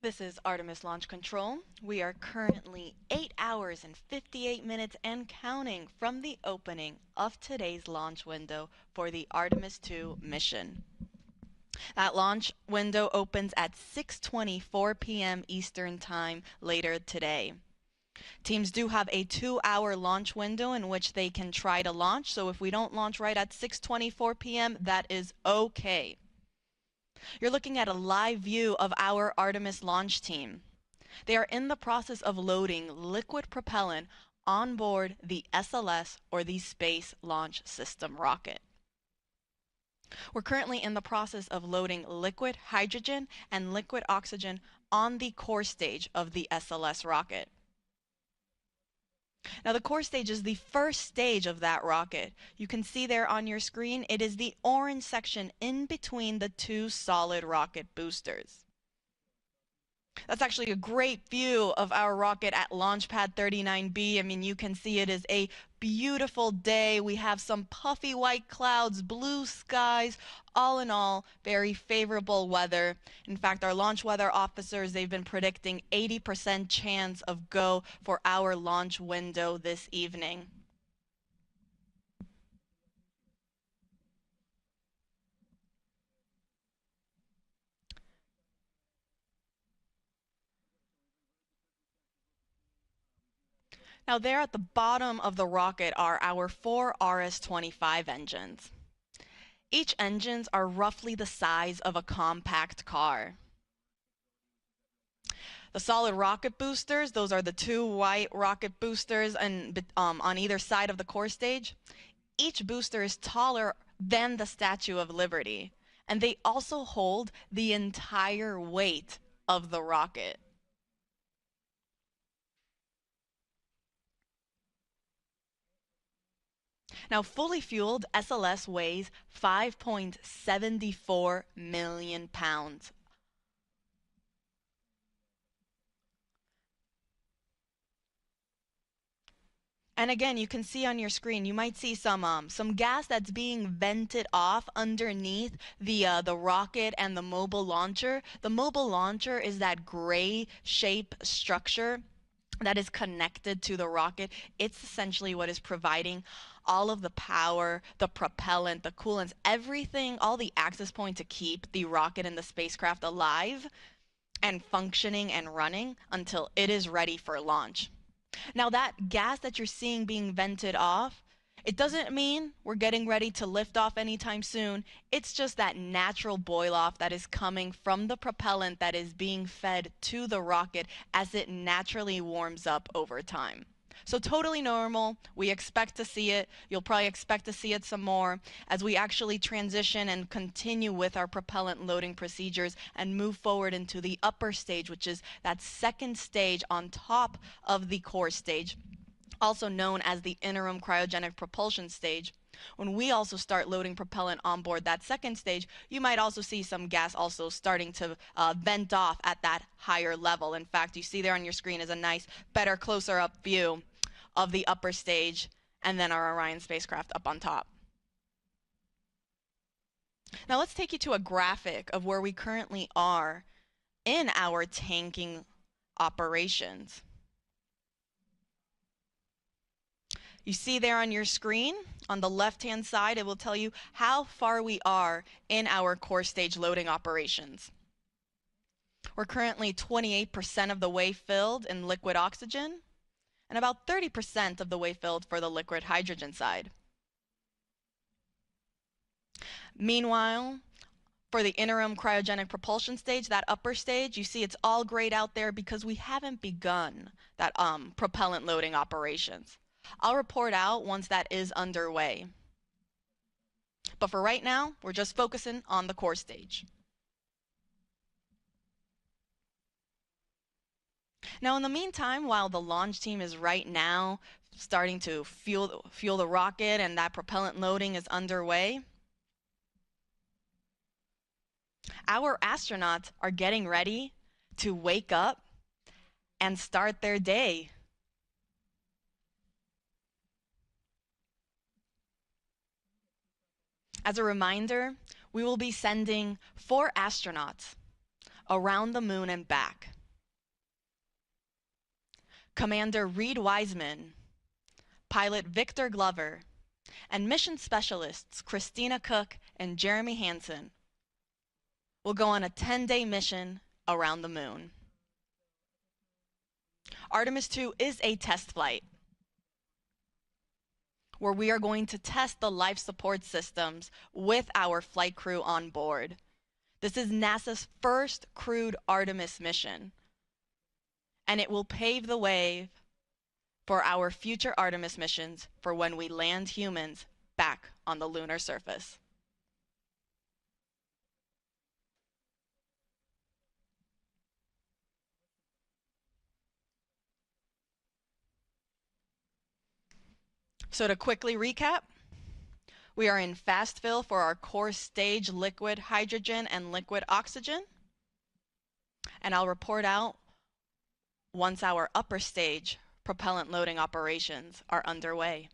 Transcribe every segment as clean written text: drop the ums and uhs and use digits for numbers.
This is Artemis Launch Control. We are currently 8 hours and 58 minutes and counting from the opening of today's launch window for the Artemis II mission. That launch window opens at 6:24 p.m. Eastern Time later today. Teams do have a 2-hour launch window in which they can try to launch, so if we don't launch right at 6:24 p.m., that is okay. You're looking at a live view of our Artemis launch team. They are in the process of loading liquid propellant on board the SLS, or the Space Launch System rocket. We're currently in the process of loading liquid hydrogen and liquid oxygen on the core stage of the SLS rocket. Now, the core stage is the first stage of that rocket. You can see there on your screen, it is the orange section in between the two solid rocket boosters. That's actually a great view of our rocket at Launch Pad 39B. I mean, you can see it is a beautiful day. We have some puffy white clouds, blue skies, all in all, very favorable weather. In fact, our launch weather officers, they've been predicting 80% chance of go for our launch window this evening. Now, there at the bottom of the rocket are our 4 RS-25 engines. Each engines are roughly the size of a compact car. The solid rocket boosters, those are the two white rocket boosters on either side of the core stage. Each booster is taller than the Statue of Liberty, and they also hold the entire weight of the rocket. Now, fully fueled, SLS weighs 5.74 million pounds. And again, you can see on your screen, you might see some gas that's being vented off underneath the rocket and the mobile launcher. The mobile launcher is that gray shape structure that is connected to the rocket. It's essentially what is providing all of the power, the propellant, the coolants, everything, all the access point to keep the rocket and the spacecraft alive and functioning and running until it is ready for launch. Now, that gas that you're seeing being vented off, it doesn't mean we're getting ready to lift off anytime soon. It's just that natural boil off that is coming from the propellant that is being fed to the rocket as it naturally warms up over time. So totally normal. We expect to see it. You'll probably expect to see it some more as we actually transition and continue with our propellant loading procedures and move forward into the upper stage, which is that second stage on top of the core stage, also known as the interim cryogenic propulsion stage. When we also start loading propellant on board that second stage, you might also see some gas also starting to vent off at that higher level. In fact, you see there on your screen is a nice, better, closer up view of the upper stage and then our Orion spacecraft up on top. Now let's take you to a graphic of where we currently are in our tanking operations. You see there on your screen, on the left-hand side, it will tell you how far we are in our core stage loading operations. We're currently 28% of the way filled in liquid oxygen and about 30% of the way filled for the liquid hydrogen side. Meanwhile, for the interim cryogenic propulsion stage, that upper stage, you see it's all grayed out there because we haven't begun that propellant loading operations. I'll report out once that is underway. But for right now, we're just focusing on the core stage. Now, in the meantime, while the launch team is right now starting to fuel the rocket and that propellant loading is underway, our astronauts are getting ready to wake up and start their day. As a reminder, we will be sending 4 astronauts around the moon and back. Commander Reed Wiseman, pilot Victor Glover, and mission specialists Christina Cook and Jeremy Hansen will go on a 10-day mission around the moon. Artemis II is a test flight where we are going to test the life support systems with our flight crew on board. This is NASA's first crewed Artemis mission, and it will pave the way for our future Artemis missions for when we land humans back on the lunar surface. So to quickly recap, we are in fast fill for our core stage liquid hydrogen and liquid oxygen, and I'll report out once our upper stage propellant loading operations are underway.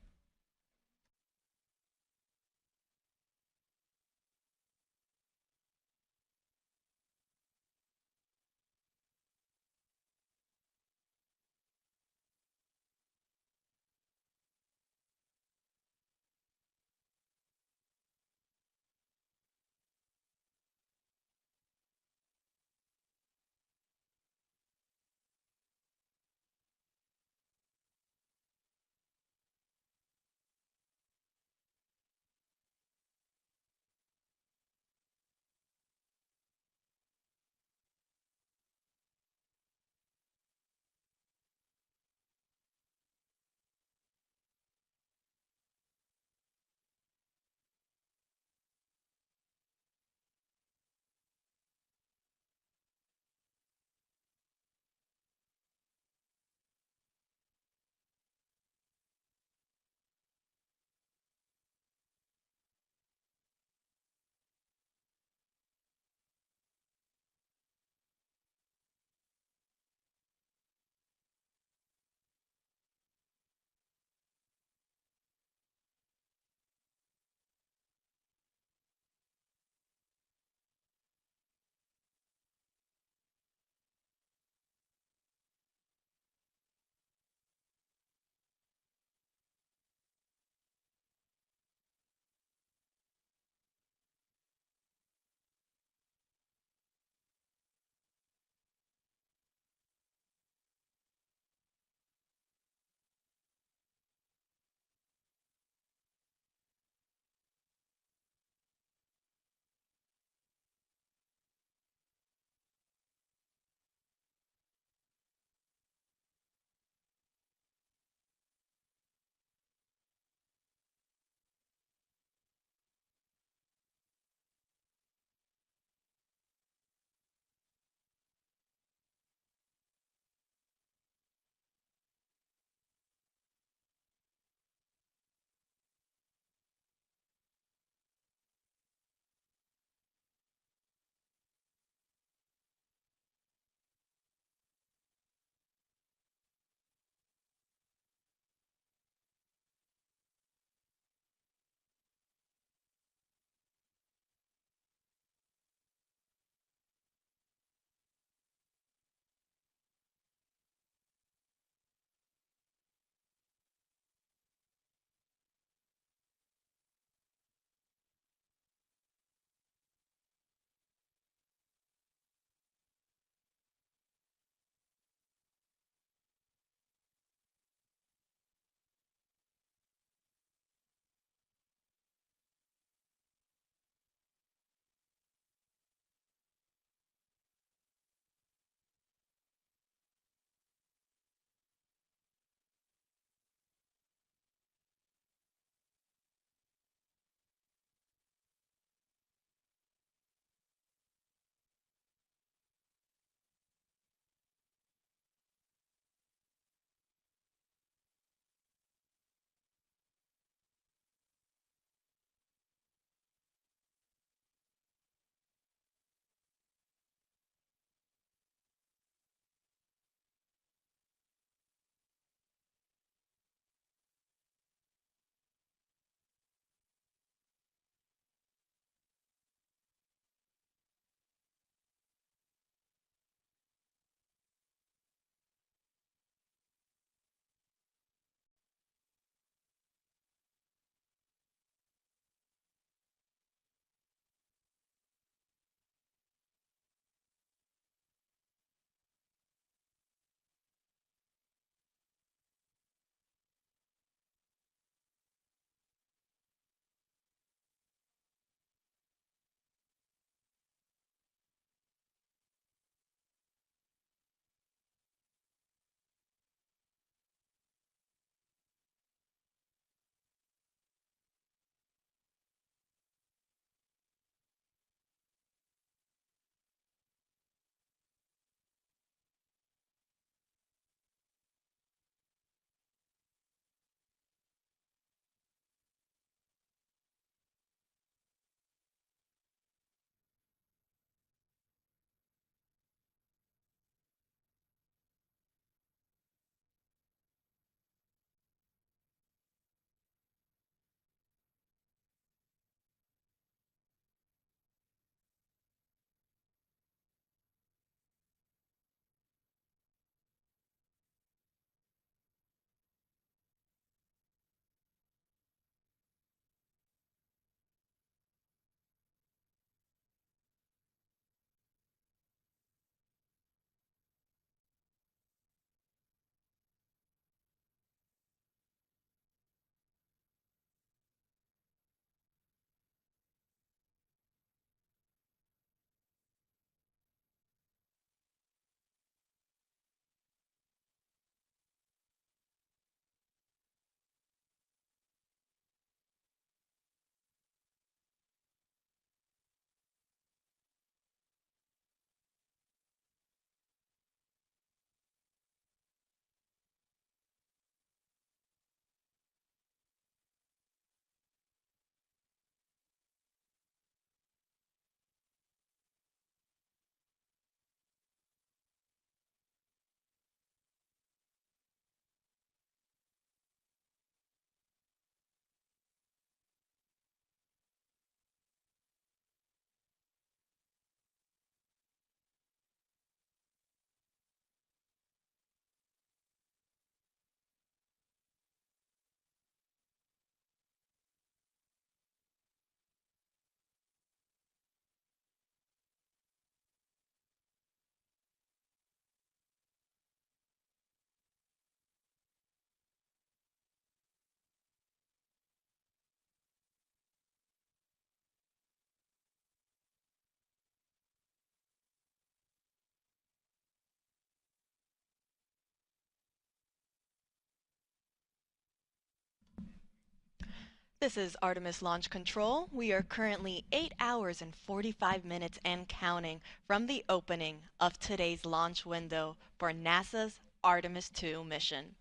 This is Artemis Launch Control. We are currently 8 hours and 45 minutes and counting from the opening of today's launch window for NASA's Artemis II mission.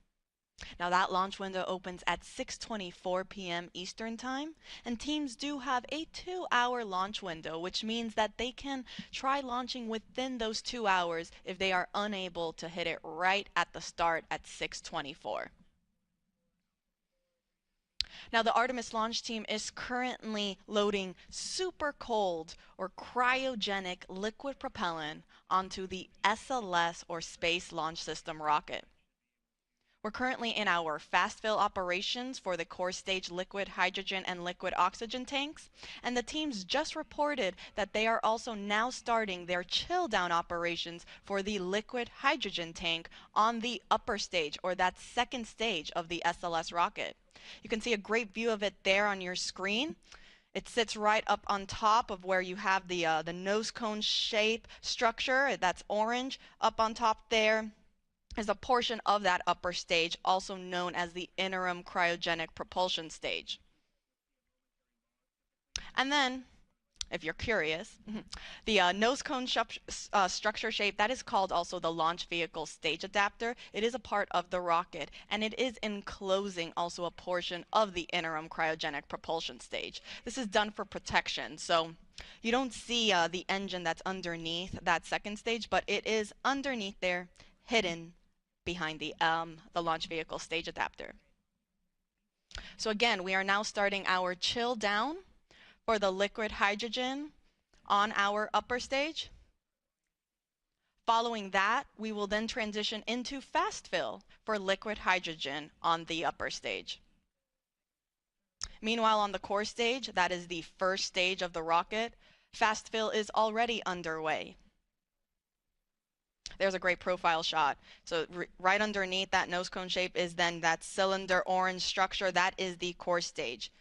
Now that launch window opens at 6:24 p.m. Eastern Time, and teams do have a 2-hour launch window, which means that they can try launching within those 2 hours if they are unable to hit it right at the start at 6:24. Now, the Artemis launch team is currently loading super cold or cryogenic liquid propellant onto the SLS or Space Launch System rocket. We're currently in our fast fill operations for the core stage liquid hydrogen and liquid oxygen tanks, and the teams just reported that they are also now starting their chill down operations for the liquid hydrogen tank on the upper stage, or that second stage of the SLS rocket. You can see a great view of it there on your screen. It sits right up on top of where you have the nose cone shape structure. That's orange. Up on top there is a portion of that upper stage, also known as the interim cryogenic propulsion stage. And then, if you're curious, the nose cone structure shape, that is called also the launch vehicle stage adapter. It is a part of the rocket, and it is enclosing also a portion of the interim cryogenic propulsion stage. This is done for protection, so you don't see the engine that's underneath that second stage, but it is underneath there, hidden behind the launch vehicle stage adapter. So again, we are now starting our chill down for the liquid hydrogen on our upper stage. Following that, we will then transition into fast fill for liquid hydrogen on the upper stage. Meanwhile, on the core stage, that is the first stage of the rocket, fast fill is already underway. There's a great profile shot. So right underneath that nose cone shape is then that cylinder orange structure. That is the core stage.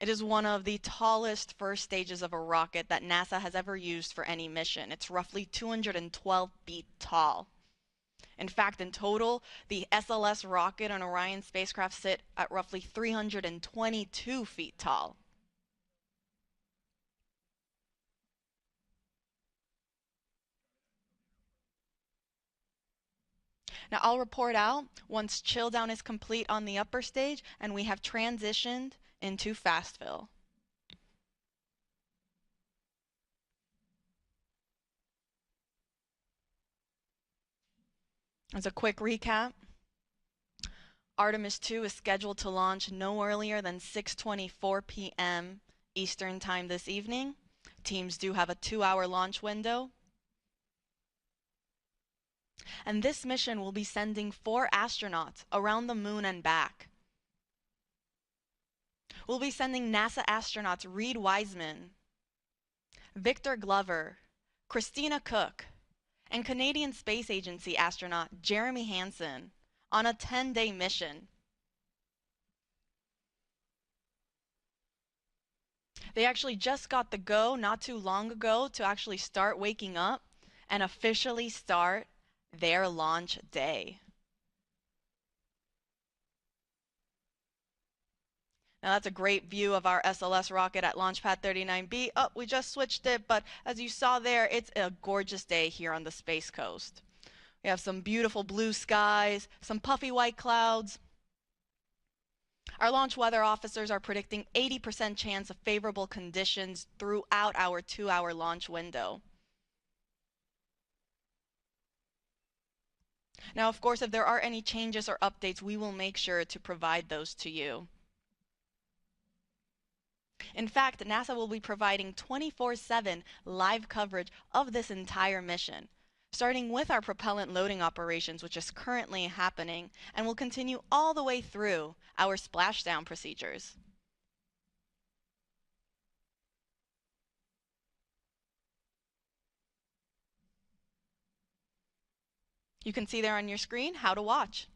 It is one of the tallest first stages of a rocket that NASA has ever used for any mission. It's roughly 212 feet tall. In fact, in total, the SLS rocket and Orion spacecraft sit at roughly 322 feet tall. Now I'll report out once chill down is complete on the upper stage and we have transitioned into fast fill. As a quick recap, Artemis II is scheduled to launch no earlier than 6:24 p.m. Eastern Time this evening. Teams do have a 2-hour launch window. And this mission will be sending 4 astronauts around the moon and back. We'll be sending NASA astronauts Reed Wiseman, Victor Glover, Christina Cook, and Canadian Space Agency astronaut Jeremy Hansen on a 10-day mission. They actually just got the go not too long ago to actually start waking up and officially start their launch day. Now that's a great view of our SLS rocket at Launch Pad 39B. Oh, we just switched it, but as you saw there, it's a gorgeous day here on the Space Coast. We have some beautiful blue skies, some puffy white clouds. Our launch weather officers are predicting 80% chance of favorable conditions throughout our 2-hour launch window. Now, of course, if there are any changes or updates, we will make sure to provide those to you. In fact, NASA will be providing 24/7 live coverage of this entire mission, starting with our propellant loading operations, which is currently happening, and will continue all the way through our splashdown procedures. You can see there on your screen how to watch.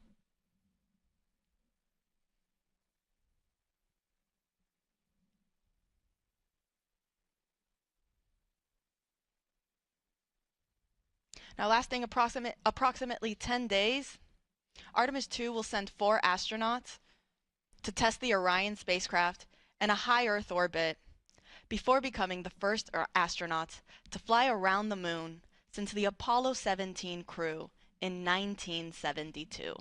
Now, lasting approximately 10 days, Artemis II will send 4 astronauts to test the Orion spacecraft in a high Earth orbit before becoming the first astronaut to fly around the moon since the Apollo 17 crew in 1972.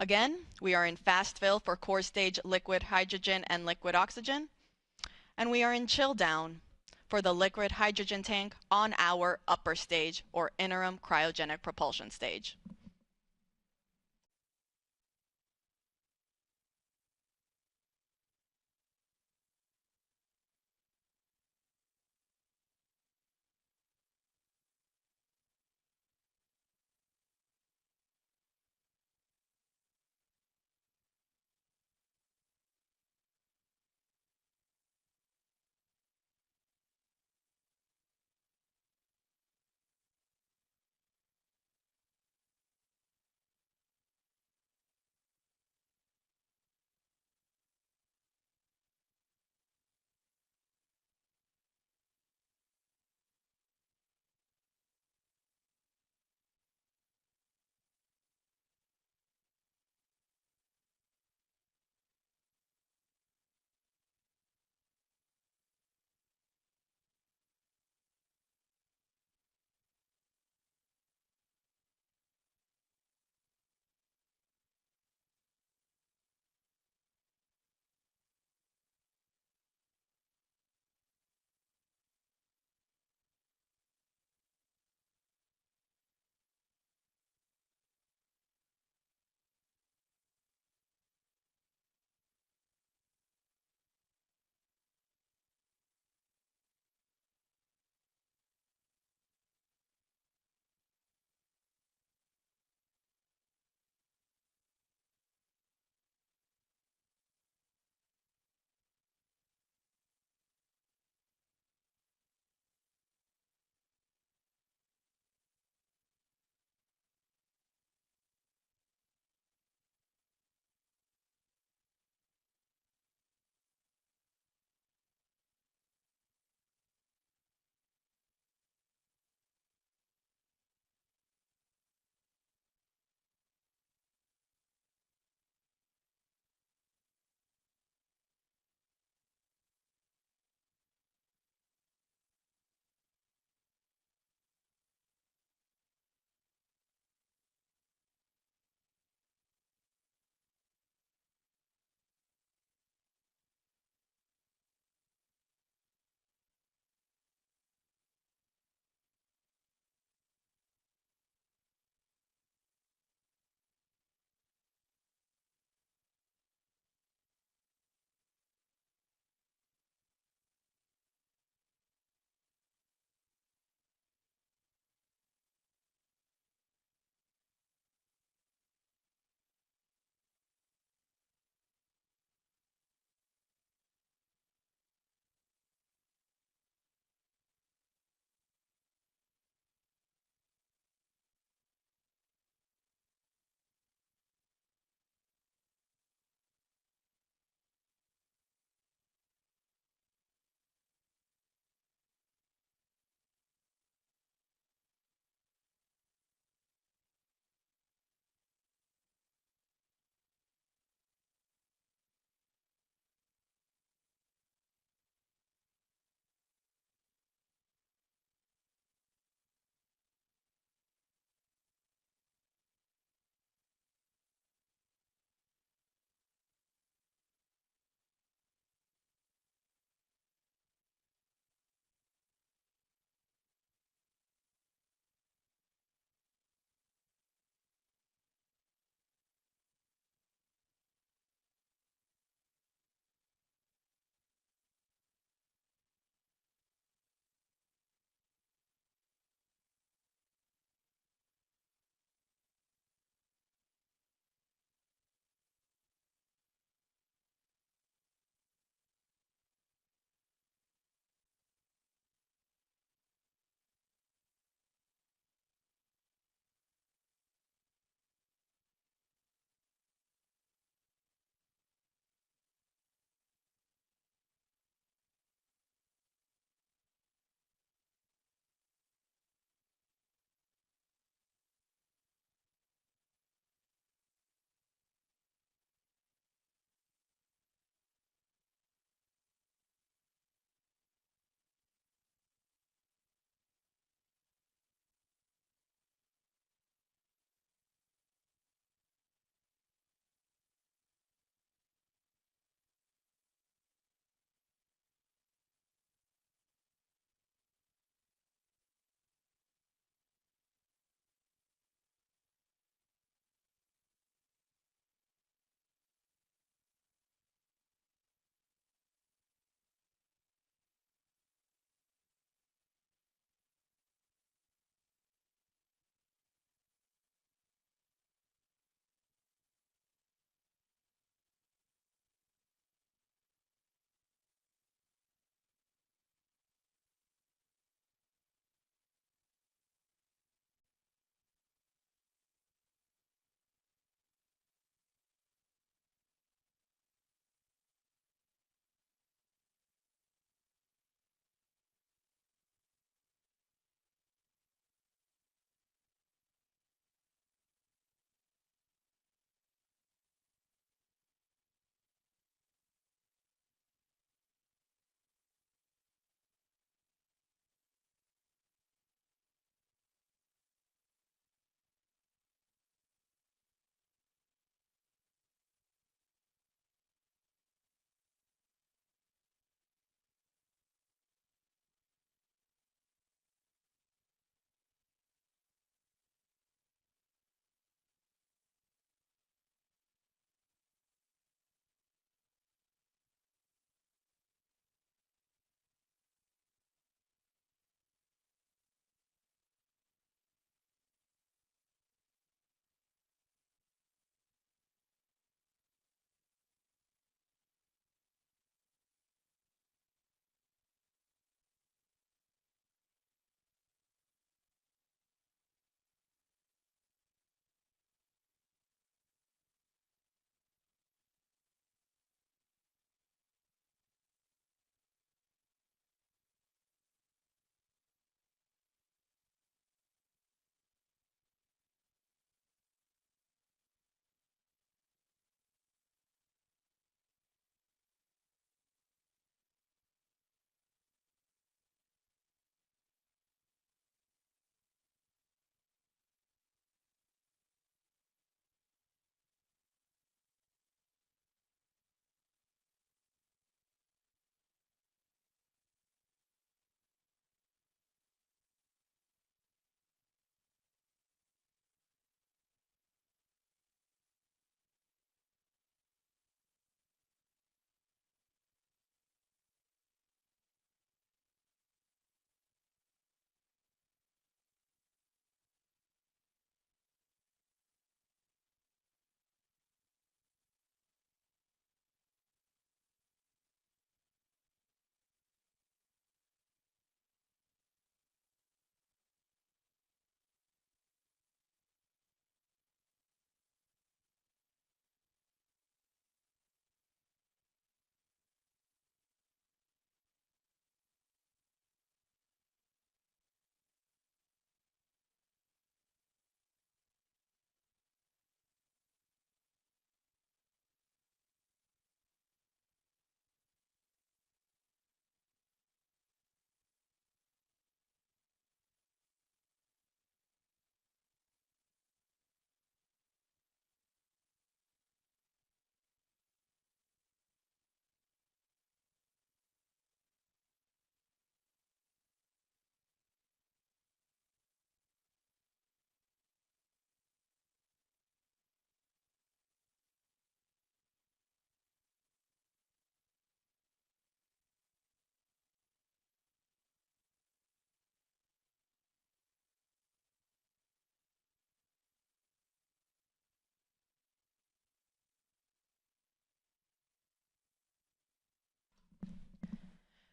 Again, we are in fast fill for core stage liquid hydrogen and liquid oxygen, and we are in chill down for the liquid hydrogen tank on our upper stage or interim cryogenic propulsion stage.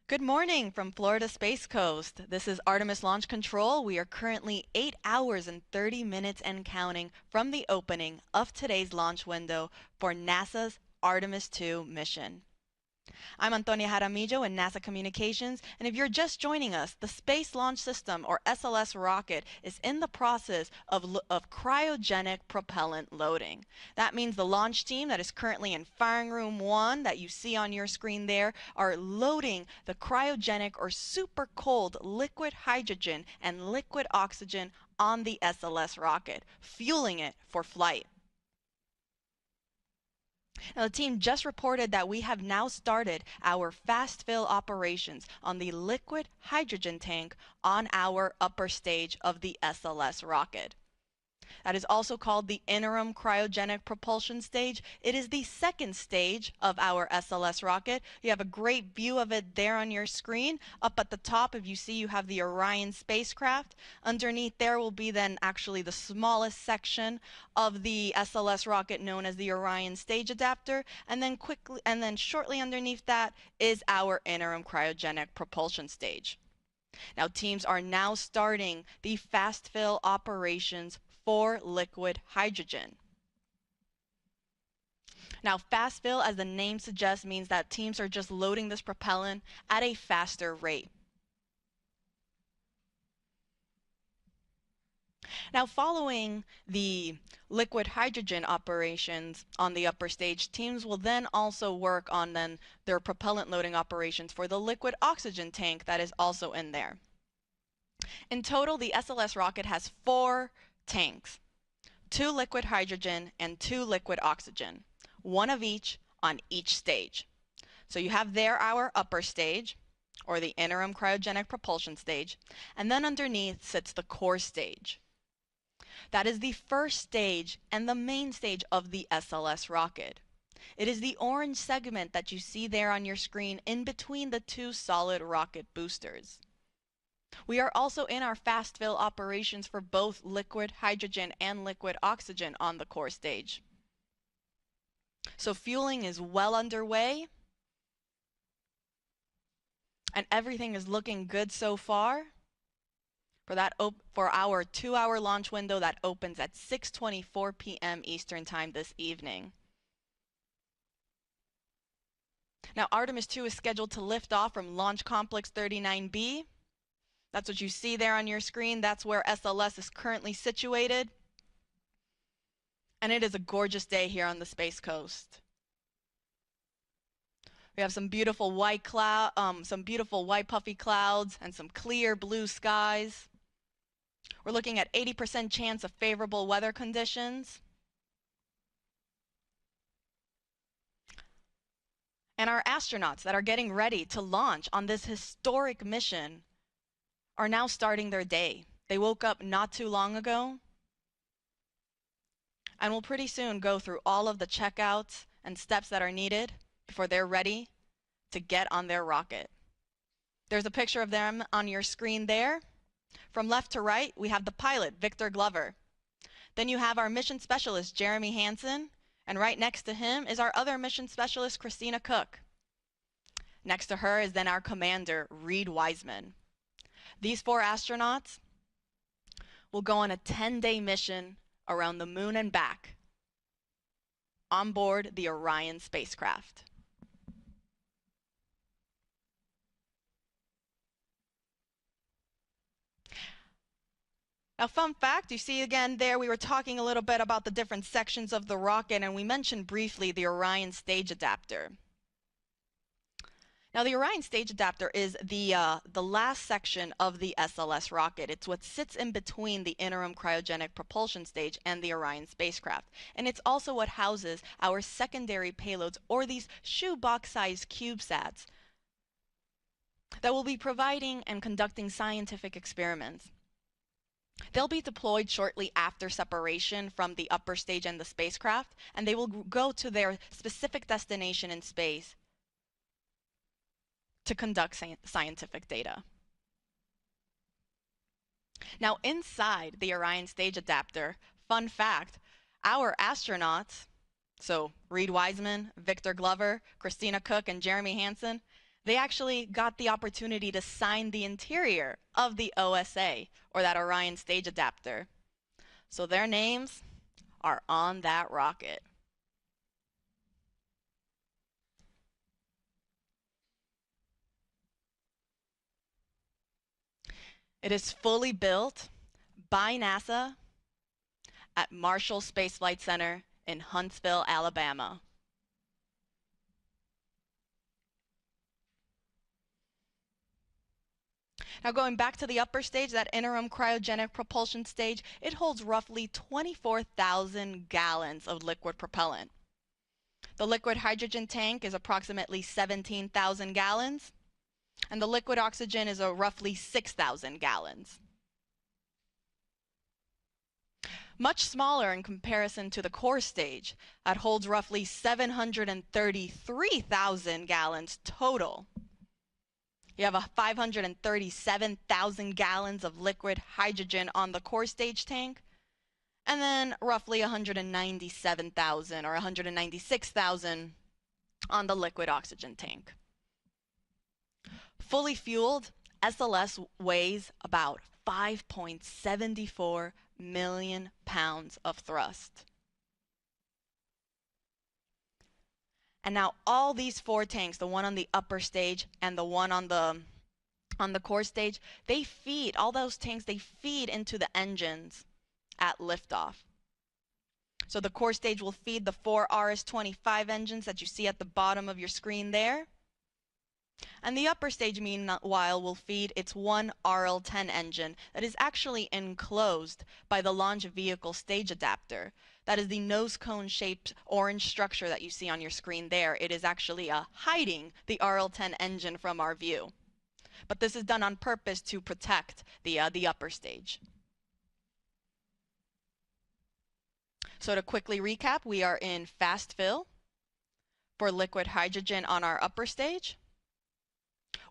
Good morning from Florida Space Coast. This is Artemis Launch Control. We are currently 8 hours and 30 minutes and counting from the opening of today's launch window for NASA's Artemis II mission. I'm Antonia Jaramillo in NASA Communications, and if you're just joining us, the Space Launch System, or SLS rocket, is in the process of cryogenic propellant loading. That means the launch team that is currently in Firing Room 1 that you see on your screen there are loading the cryogenic or super cold liquid hydrogen and liquid oxygen on the SLS rocket, fueling it for flight. Now, the team just reported that we have now started our fast fill operations on the liquid hydrogen tank on our upper stage of the SLS rocket. That is also called the interim cryogenic propulsion stage. It is the second stage of our SLS rocket. You have a great view of it there on your screen. Up at the top, if you see, you have the Orion spacecraft. Underneath there will be then actually the smallest section of the SLS rocket known as the Orion stage adapter. And then shortly underneath that is our interim cryogenic propulsion stage. Now, teams are now starting the fast fill operations for liquid hydrogen. Now, fast fill, as the name suggests, means that teams are just loading this propellant at a faster rate. Now, following the liquid hydrogen operations on the upper stage, teams will then also work on their propellant loading operations for the liquid oxygen tank that is also in there. In total, the SLS rocket has 4 tanks, 2 liquid hydrogen and 2 liquid oxygen, one of each on each stage. So you have there our upper stage, or the interim cryogenic propulsion stage, and then underneath sits the core stage. That is the first stage and the main stage of the SLS rocket. It is the orange segment that you see there on your screen in between the 2 solid rocket boosters. We are also in our fast fill operations for both liquid hydrogen and liquid oxygen on the core stage. So fueling is well underway, and everything is looking good so far for our 2-hour launch window that opens at 6:24 p.m. Eastern Time this evening. Now, Artemis II is scheduled to lift off from Launch Complex 39B. That's what you see there on your screen. That's where SLS is currently situated. And it is a gorgeous day here on the Space Coast. We have some beautiful white puffy clouds and some clear blue skies. We're looking at 80% chance of favorable weather conditions. And our astronauts that are getting ready to launch on this historic mission are now starting their day. They woke up not too long ago and will pretty soon go through all of the checkouts and steps that are needed before they're ready to get on their rocket. There's a picture of them on your screen there. From left to right, we have the pilot, Victor Glover. Then you have our mission specialist, Jeremy Hansen, and right next to him is our other mission specialist, Christina Cook. Next to her is then our commander, Reed Wiseman. These 4 astronauts will go on a 10-day mission around the moon and back on board the Orion spacecraft. Now, fun fact, you see again there, we were talking a little bit about the different sections of the rocket, and we mentioned briefly the Orion stage adapter. Now, the Orion stage adapter is the last section of the SLS rocket. It's what sits in between the interim cryogenic propulsion stage and the Orion spacecraft. And it's also what houses our secondary payloads, or these shoebox-sized CubeSats, that will be providing and conducting scientific experiments. They'll be deployed shortly after separation from the upper stage and the spacecraft, and they will go to their specific destination in space to conduct scientific data. Now, inside the Orion stage adapter, fun fact, our astronauts, so Reed Wiseman, Victor Glover, Christina Cook, and Jeremy Hansen, They actually got the opportunity to sign the interior of the OSA, or that Orion stage adapter. So their names are on that rocket. It is fully built by NASA at Marshall Space Flight Center in Huntsville, Alabama. Now going back to the upper stage, that interim cryogenic propulsion stage, it holds roughly 24,000 gallons of liquid propellant. The liquid hydrogen tank is approximately 17,000 gallons, and the liquid oxygen is roughly 6,000 gallons. Much smaller in comparison to the core stage, that holds roughly 733,000 gallons total. You have a 537,000 gallons of liquid hydrogen on the core stage tank, and then roughly 197,000 or 196,000 on the liquid oxygen tank. Fully fueled, SLS weighs about 5.74 million pounds of thrust. And now all these four tanks, the one on the upper stage and the one on the core stage, they feed, all those tanks, they feed into the engines at liftoff. So the core stage will feed the 4 RS-25 engines that you see at the bottom of your screen there. And the upper stage, meanwhile, will feed its 1 RL-10 engine that is actually enclosed by the launch vehicle stage adapter. That is the nose cone shaped orange structure that you see on your screen there. It is actually hiding the RL-10 engine from our view. But this is done on purpose to protect the upper stage. So to quickly recap, we are in fast fill for liquid hydrogen on our upper stage.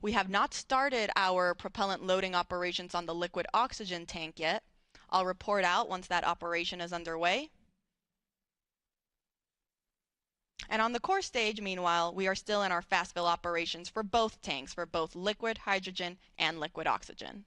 We have not started our propellant loading operations on the liquid oxygen tank yet. I'll report out once that operation is underway. And on the core stage, meanwhile, we are still in our fast fill operations for both tanks, for both liquid hydrogen and liquid oxygen.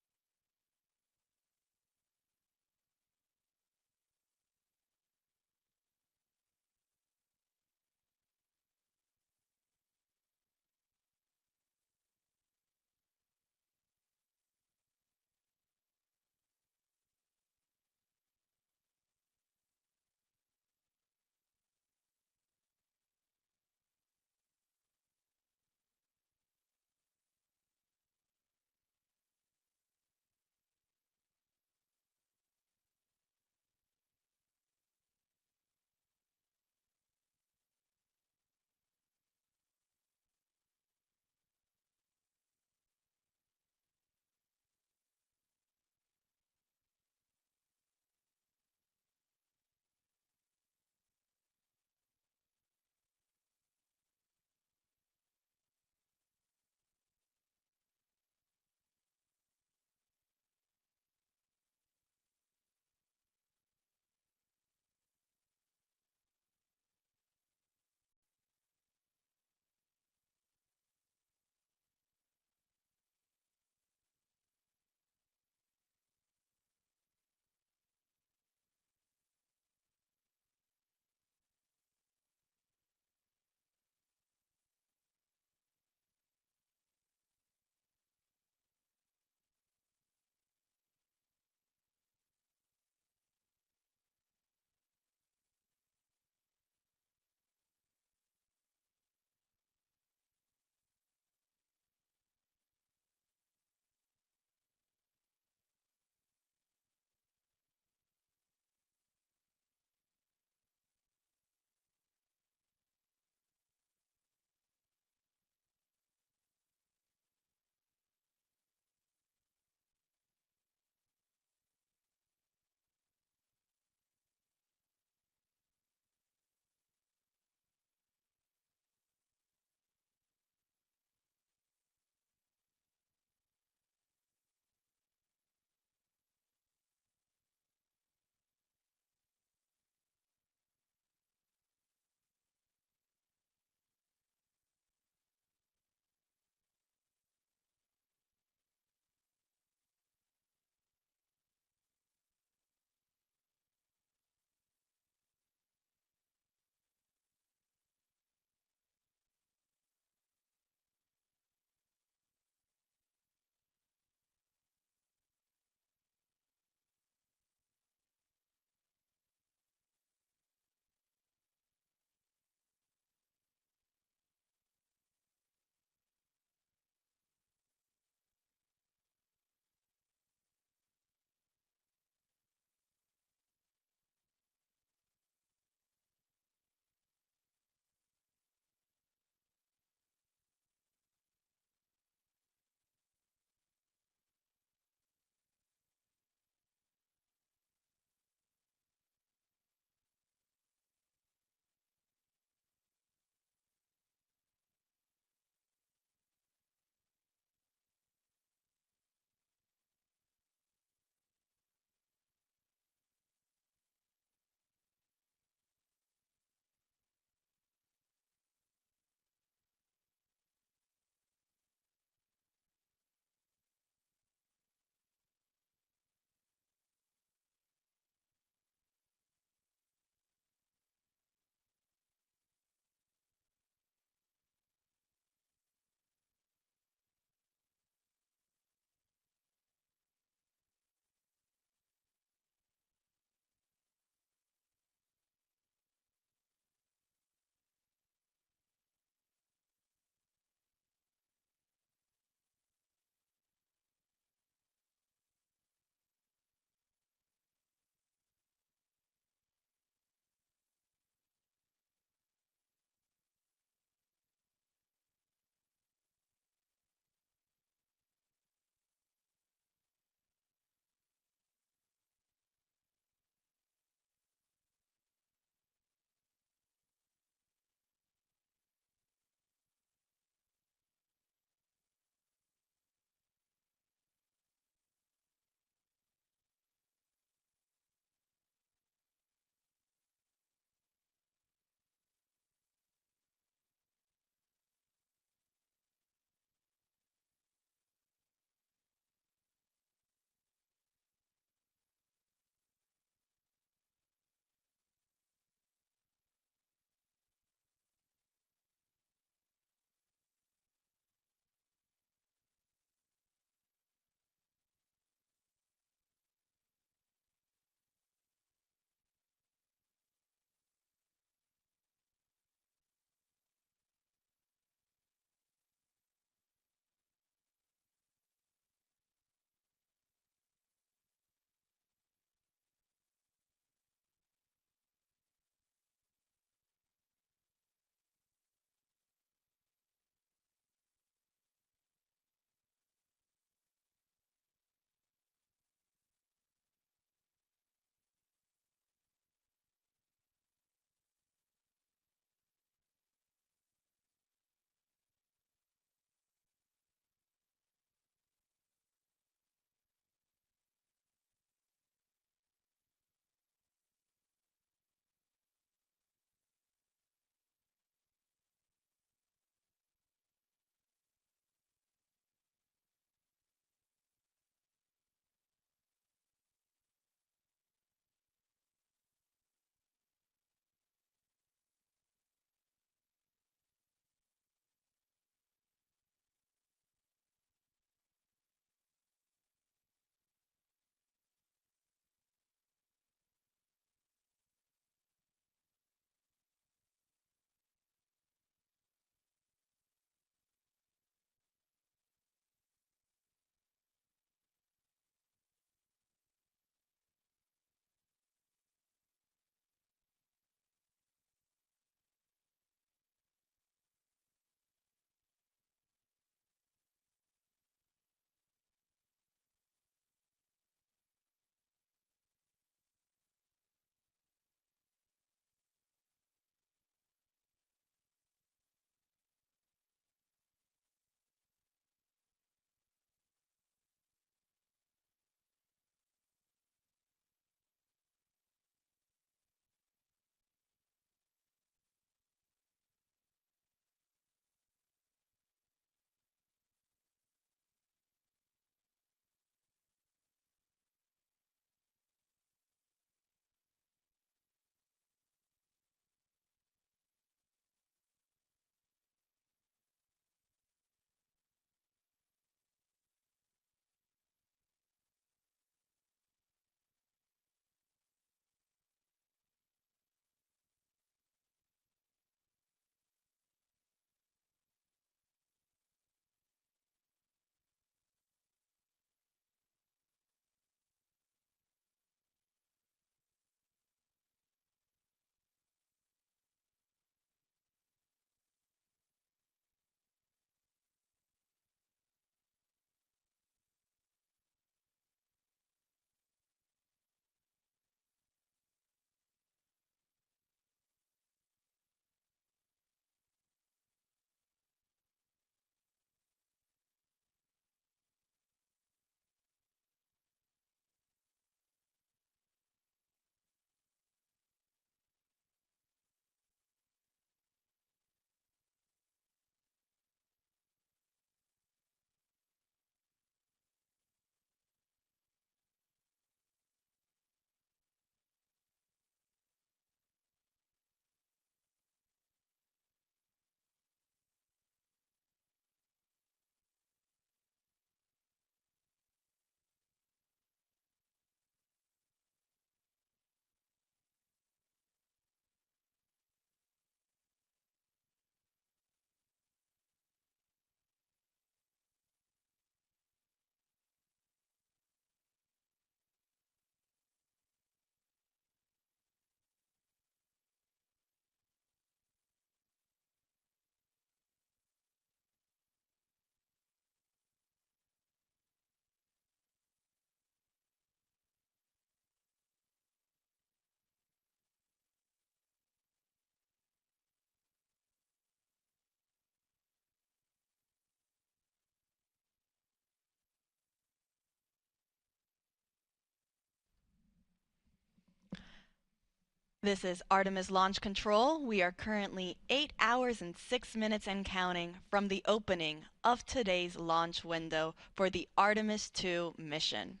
This is Artemis Launch Control. We are currently 8 hours and 6 minutes and counting from the opening of today's launch window for the Artemis II mission.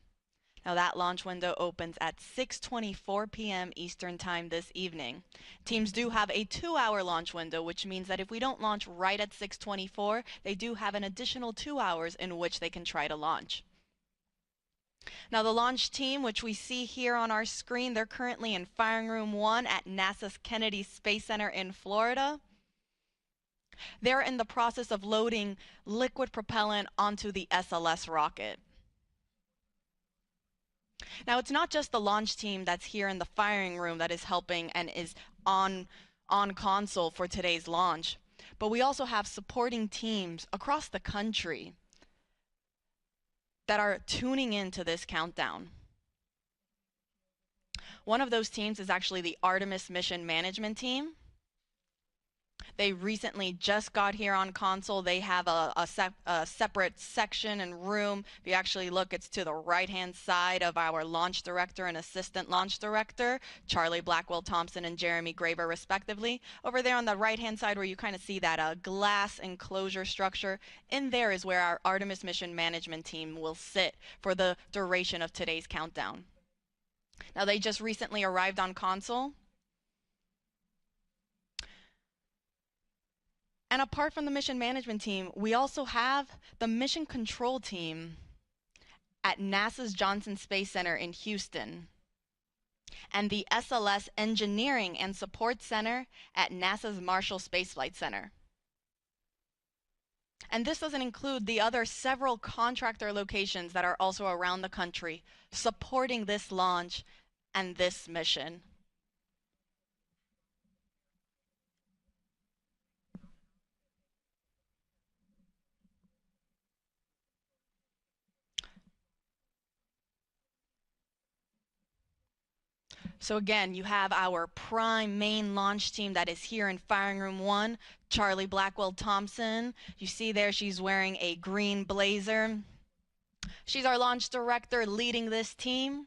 Now that launch window opens at 6:24 p.m. Eastern Time this evening. Teams do have a 2-hour launch window, which means that if we don't launch right at 6:24, they do have an additional 2 hours in which they can try to launch. Now the launch team, which we see here on our screen, they're currently in Firing Room 1 at NASA's Kennedy Space Center in Florida. They're in the process of loading liquid propellant onto the SLS rocket. Now it's not just the launch team that's here in the firing room that is helping and is on console for today's launch, but we also have supporting teams across the country that are tuning into this countdown. One of those teams is actually the Artemis Mission Management Team. They recently just got here on console. They have a separate section and room. If you actually look, it's to the right-hand side of our launch director and assistant launch director, Charlie Blackwell Thompson and Jeremy Graber, respectively. Over there on the right-hand side where you kind of see that glass enclosure structure, in there is where our Artemis Mission Management Team will sit for the duration of today's countdown. Now, they just recently arrived on console. And apart from the mission management team, we also have the mission control team at NASA's Johnson Space Center in Houston and the SLS Engineering and Support Center at NASA's Marshall Space Flight Center. And this doesn't include the other several contractor locations that are also around the country supporting this launch and this mission. So again, you have our prime main launch team that is here in Firing Room 1, Charlie Blackwell Thompson. You see there she's wearing a green blazer. She's our launch director leading this team.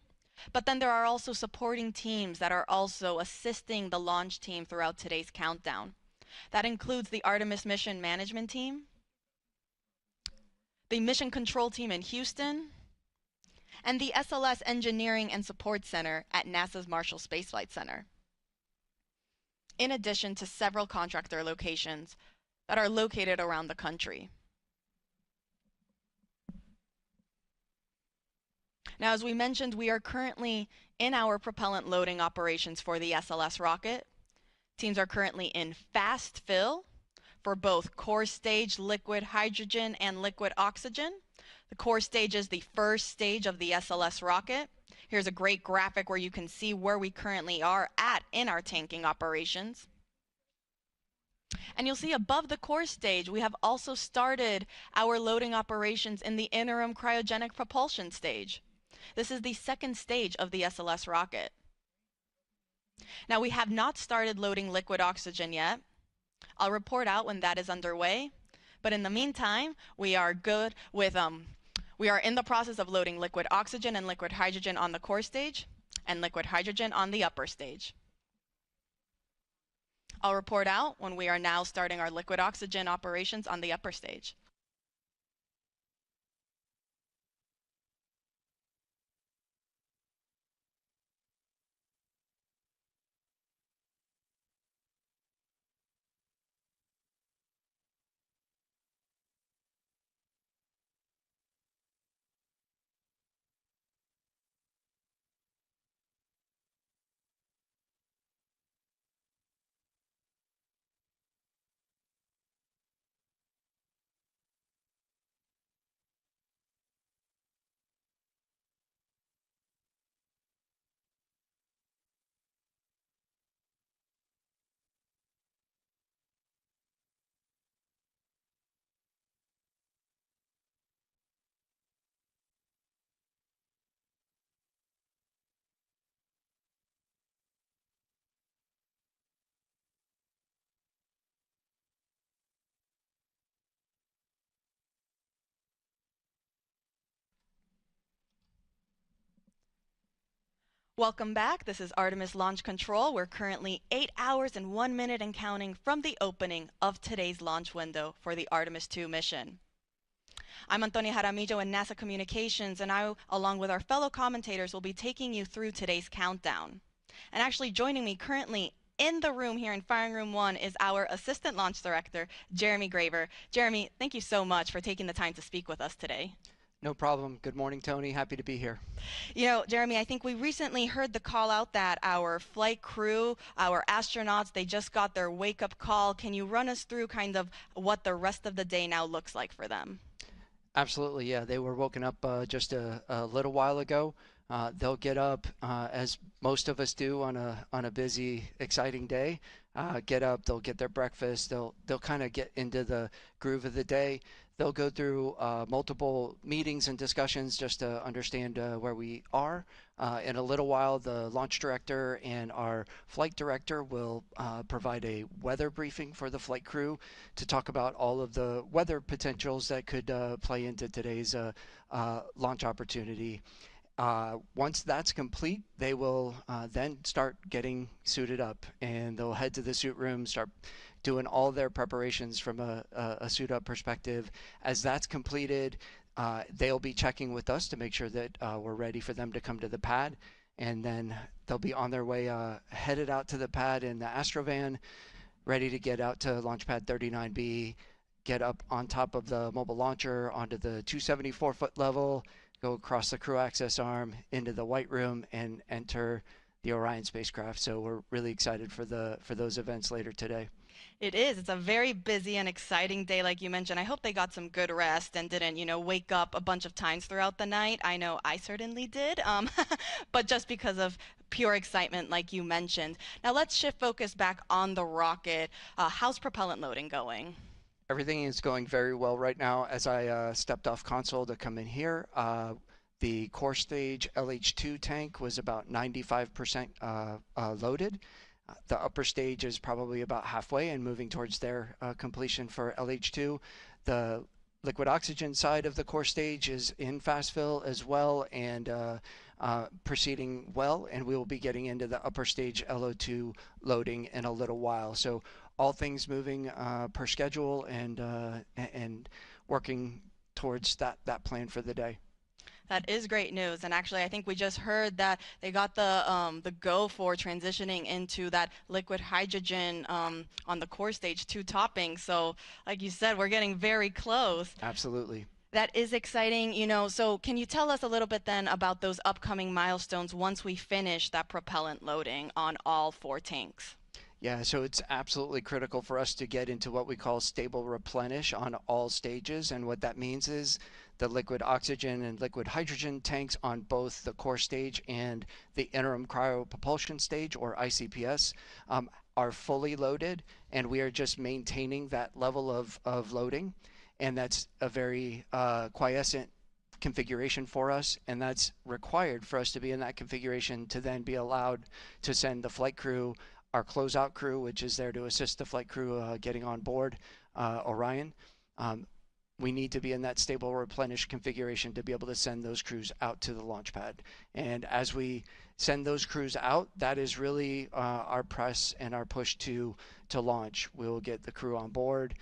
But then there are also supporting teams that are also assisting the launch team throughout today's countdown. That includes the Artemis Mission Management Team, the Mission Control Team in Houston, and the SLS Engineering and Support Center at NASA's Marshall Space Flight Center, in addition to several contractor locations that are located around the country. Now, as we mentioned, we are currently in our propellant loading operations for the SLS rocket. Teams are currently in fast fill for both core stage liquid hydrogen and liquid oxygen. The core stage is the first stage of the SLS rocket. Here's a great graphic where you can see where we currently are at in our tanking operations. And you'll see above the core stage, we have also started our loading operations in the interim cryogenic propulsion stage. This is the second stage of the SLS rocket. Now, we have not started loading liquid oxygen yet. I'll report out when that is underway. But in the meantime, we are good with we are in the process of loading liquid oxygen and liquid hydrogen on the core stage and liquid hydrogen on the upper stage. I'll report out when we are now starting our liquid oxygen operations on the upper stage. Welcome back. This is Artemis Launch Control. We're currently 8 hours and 1 minute and counting from the opening of today's launch window for the Artemis II mission. I'm Antonia Jaramillo in NASA Communications, and I, along with our fellow commentators, will be taking you through today's countdown. And actually joining me currently in the room here in Firing Room 1 is our Assistant Launch Director, Jeremy Graver. Jeremy, thank you so much for taking the time to speak with us today. No problem. Good morning, Tony. Happy to be here. You know, Jeremy, I think we recently heard the call out that our flight crew, our astronauts, they just got their wake-up call. Can you run us through kind of what the rest of the day now looks like for them? Absolutely, yeah. They were woken up just a little while ago. They'll get up as most of us do on a busy, exciting day. Get up, they'll get their breakfast. They'll kind of get into the groove of the day. They'll go through multiple meetings and discussions just to understand where we are. In a little while, the launch director and our flight director will provide a weather briefing for the flight crew to talk about all of the weather potentials that could play into today's launch opportunity. Once that's complete, they will then start getting suited up, and they'll head to the suit room, start doing all their preparations from a suit up perspective. As that's completed, they'll be checking with us to make sure that we're ready for them to come to the pad, and then they'll be on their way headed out to the pad in the Astrovan, ready to get out to launch pad 39B, get up on top of the mobile launcher onto the 274-foot level, go across the crew access arm into the white room and enter the Orion spacecraft. So we're really excited for those events later today. It is. It's a very busy and exciting day, like you mentioned. I hope they got some good rest and didn't, wake up a bunch of times throughout the night. I know I certainly did, but just because of pure excitement, like you mentioned. Now let's shift focus back on the rocket. How's propellant loading going? Everything is going very well right now. As I stepped off console to come in here, the core stage LH2 tank was about 95% loaded. The upper stage is probably about halfway and moving towards their completion for LH2. The liquid oxygen side of the core stage is in fast fill as well and proceeding well, and we will be getting into the upper stage LO2 loading in a little while. So all things moving per schedule and working towards that plan for the day. That is great news, and actually, I think we just heard that they got the go for transitioning into that liquid hydrogen on the core stage 2 topping. So, like you said, we're getting very close. Absolutely. That is exciting, So, can you tell us a little bit then about those upcoming milestones once we finish that propellant loading on all 4 tanks? Yeah, so it's absolutely critical for us to get into what we call stable replenish on all stages. And what that means is the liquid oxygen and liquid hydrogen tanks on both the core stage and the interim cryopropulsion stage, or ICPS, are fully loaded, and we are just maintaining that level of loading. And that's a very quiescent configuration for us, and that's required for us to be in that configuration to then be allowed to send the flight crew, our closeout crew, which is there to assist the flight crew getting on board Orion. We need to be in that stable replenish configuration to be able to send those crews out to the launch pad. And as we send those crews out, that is really our press and our push to launch. We'll get the crew on board.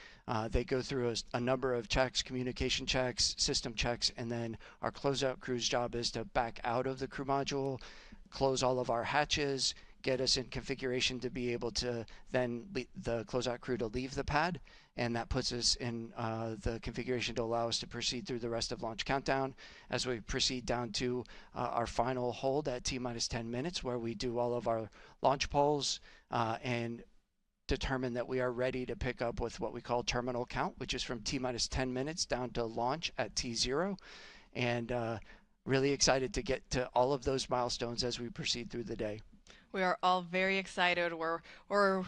They go through a number of checks, communication checks, system checks, and then our closeout crew's job is to back out of the crew module, close all of our hatches, get us in configuration to be able to then the closeout crew to leave the pad, and that puts us in the configuration to allow us to proceed through the rest of launch countdown as we proceed down to our final hold at T-minus 10 minutes, where we do all of our launch polls and determine that we are ready to pick up with what we call terminal count, which is from T-minus 10 minutes down to launch at T0. And really excited to get to all of those milestones as we proceed through the day. We are all very excited. We're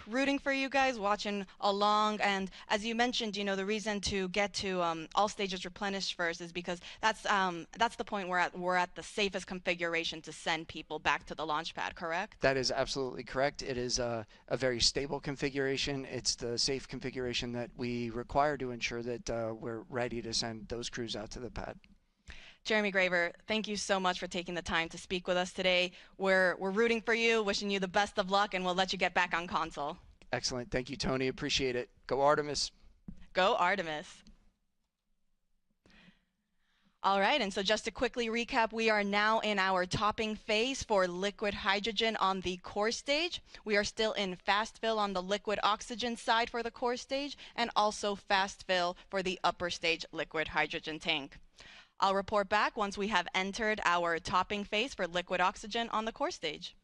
rooting for you guys, watching along. And as you mentioned, the reason to get to all stages replenished first is because that's the point we're at the safest configuration to send people back to the launch pad, correct? That is absolutely correct. It is a very stable configuration. It's the safe configuration that we require to ensure that we're ready to send those crews out to the pad. Jeremy Graver, thank you so much for taking the time to speak with us today. We're rooting for you, wishing you the best of luck, and we'll let you get back on console. Excellent. Thank you, Tony. Appreciate it. Go Artemis. Go Artemis. All right, and so just to quickly recap, we are now in our topping phase for liquid hydrogen on the core stage. We are still in fast fill on the liquid oxygen side for the core stage, and also fast fill for the upper stage liquid hydrogen tank. I'll report back once we have entered our topping phase for liquid oxygen on the core stage.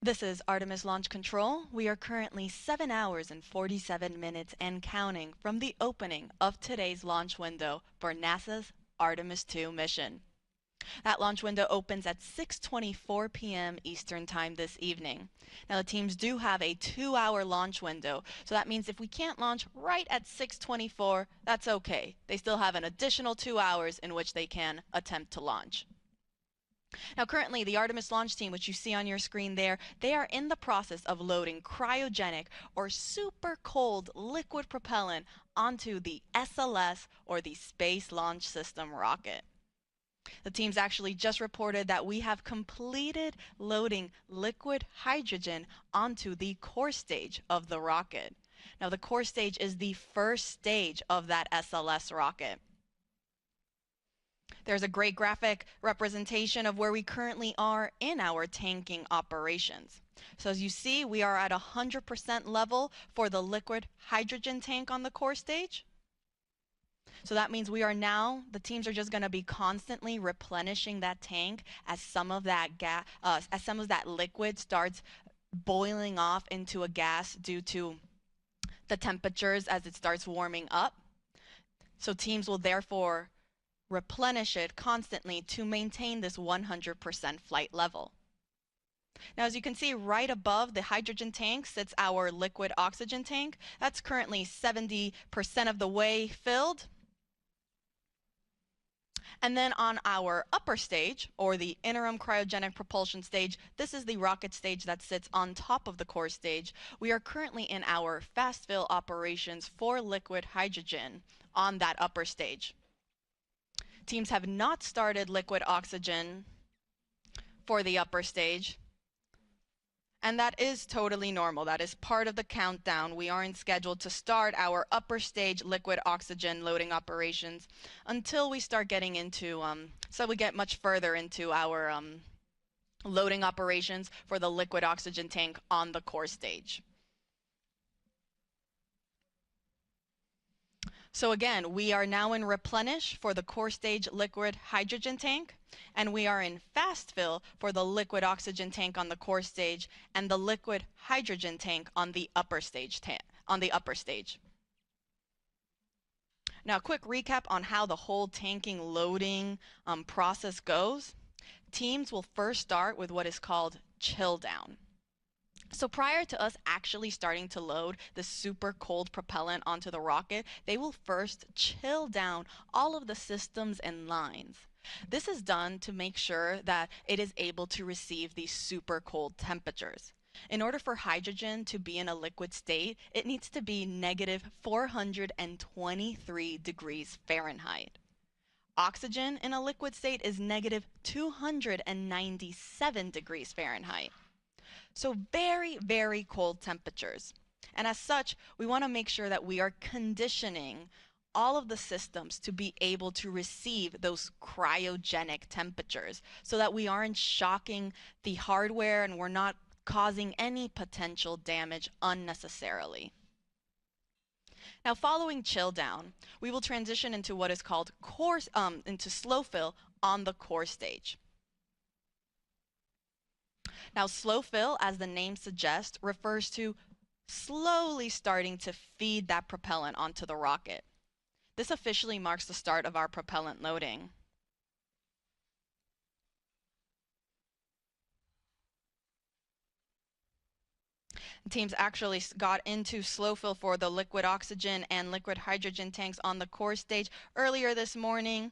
This is Artemis Launch Control. We are currently 7 hours and 47 minutes and counting from the opening of today's launch window for NASA's Artemis II mission. That launch window opens at 6:24 p.m. Eastern Time this evening. Now the teams do have a 2-hour launch window, so that means if we can't launch right at 6:24, that's okay. They still have an additional 2 hours in which they can attempt to launch. Now currently the Artemis launch team, which you see on your screen there, they are in the process of loading cryogenic or super cold liquid propellant onto the SLS or the Space Launch System rocket. The teams actually just reported that we have completed loading liquid hydrogen onto the core stage of the rocket. Now the core stage is the first stage of that SLS rocket. There's a great graphic representation of where we currently are in our tanking operations. So as you see, we are at 100% level for the liquid hydrogen tank on the core stage. So that means we are now, the teams are just going to be constantly replenishing that tank as some of that liquid starts boiling off into a gas due to the temperatures as it starts warming up. So teams will therefore replenish it constantly to maintain this 100% flight level. Now, as you can see, right above the hydrogen tank sits our liquid oxygen tank. That's currently 70% of the way filled. And then on our upper stage, or the interim cryogenic propulsion stage, this is the rocket stage that sits on top of the core stage. We are currently in our fast fill operations for liquid hydrogen on that upper stage. Teams have not started liquid oxygen for the upper stage, and that is totally normal. That is part of the countdown. We aren't scheduled to start our upper stage liquid oxygen loading operations until we start getting into, so we get much further into our loading operations for the liquid oxygen tank on the core stage. So again, we are now in replenish for the core stage liquid hydrogen tank, and we are in fast fill for the liquid oxygen tank on the core stage and the liquid hydrogen tank on the upper stage. Now, a quick recap on how the whole tanking loading process goes. Teams will first start with what is called chill down. So prior to us actually starting to load the super cold propellant onto the rocket, they will first chill down all of the systems and lines. This is done to make sure that it is able to receive these super cold temperatures. In order for hydrogen to be in a liquid state, it needs to be negative 423 degrees Fahrenheit. Oxygen in a liquid state is negative 297 degrees Fahrenheit. So very, very cold temperatures. And as such, we want to make sure that we are conditioning all of the systems to be able to receive those cryogenic temperatures so that we aren't shocking the hardware and we're not causing any potential damage unnecessarily. Now, following chill down, we will transition into what is called into slow fill on the core stage. Now, slow fill, as the name suggests, refers to slowly starting to feed that propellant onto the rocket. This officially marks the start of our propellant loading. Teams actually got into slow fill for the liquid oxygen and liquid hydrogen tanks on the core stage earlier this morning,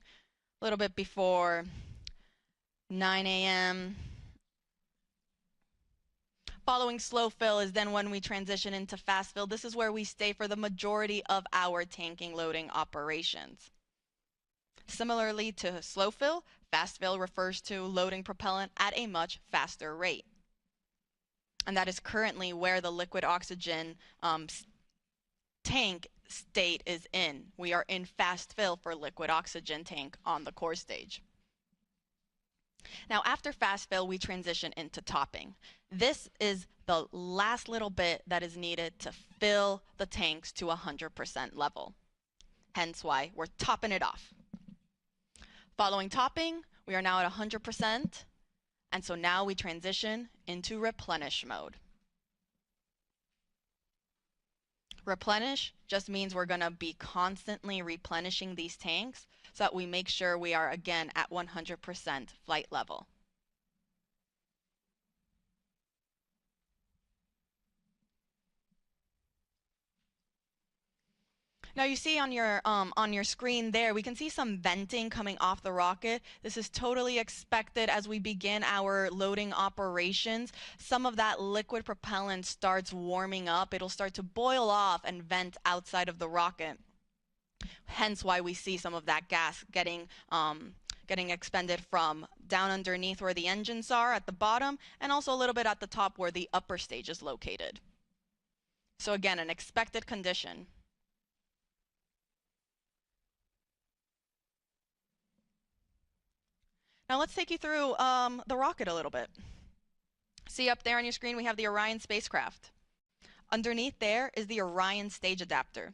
a little bit before 9 a.m. Following slow fill is then when we transition into fast fill. This is where we stay for the majority of our tanking loading operations. Similarly to slow fill, fast fill refers to loading propellant at a much faster rate. And that is currently where the liquid oxygen tank state is in. We are in fast fill for liquid oxygen tank on the core stage. Now, after fast fill, we transition into topping. This is the last little bit that is needed to fill the tanks to 100% level. Hence why we're topping it off. Following topping, we are now at 100%. And so now we transition into replenish mode. Replenish just means we're going to be constantly replenishing these tanks so that we make sure we are again at 100% flight level. Now you see on your screen there, we can see some venting coming off the rocket. This is totally expected as we begin our loading operations. Some of that liquid propellant starts warming up. It'll start to boil off and vent outside of the rocket. Hence why we see some of that gas getting expended from down underneath where the engines are at the bottom, and also a little bit at the top where the upper stage is located. So again, an expected condition. Now let's take you through the rocket a little bit. See up there on your screen, we have the Orion spacecraft. Underneath there is the Orion stage adapter.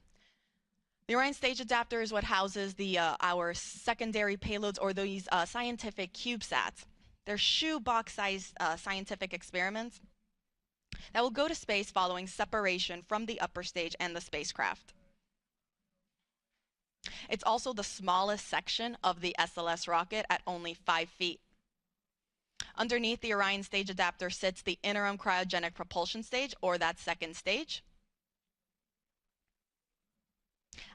The Orion stage adapter is what houses our secondary payloads, or these scientific CubeSats. They're shoebox-sized scientific experiments that will go to space following separation from the upper stage and the spacecraft. It's also the smallest section of the SLS rocket at only 5 feet. Underneath the Orion stage adapter sits the interim cryogenic propulsion stage, or that second stage.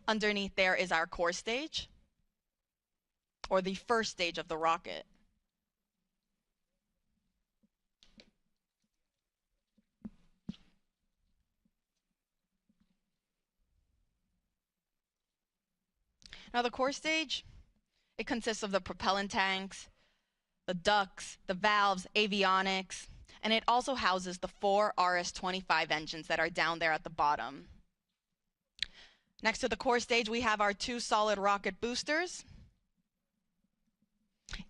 Underneath there is our core stage, or the first stage of the rocket. Now the core stage, it consists of the propellant tanks, the ducts, the valves, avionics, and it also houses the 4 RS-25 engines that are down there at the bottom. Next to the core stage, we have our 2 solid rocket boosters.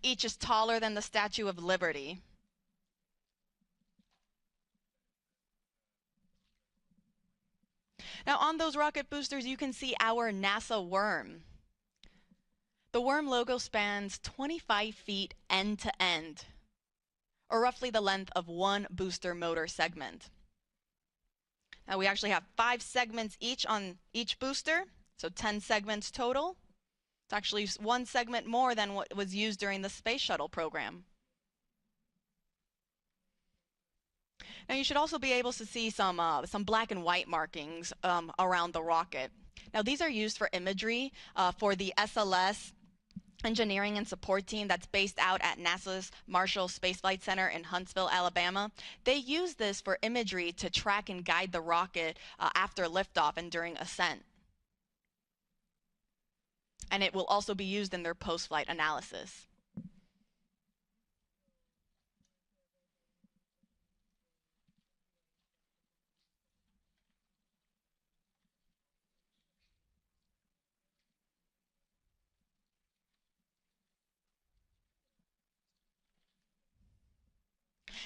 Each is taller than the Statue of Liberty. Now on those rocket boosters, you can see our NASA worm. The worm logo spans 25 feet end to end, or roughly the length of 1 booster motor segment. Now we actually have 5 segments each on each booster, so 10 segments total. It's actually 1 segment more than what was used during the space shuttle program. Now you should also be able to see some black and white markings around the rocket. Now these are used for imagery for the SLS engineering and support team that's based out at NASA's Marshall Space Flight Center in Huntsville, Alabama. They use this for imagery to track and guide the rocket after liftoff and during ascent. And it will also be used in their post-flight analysis.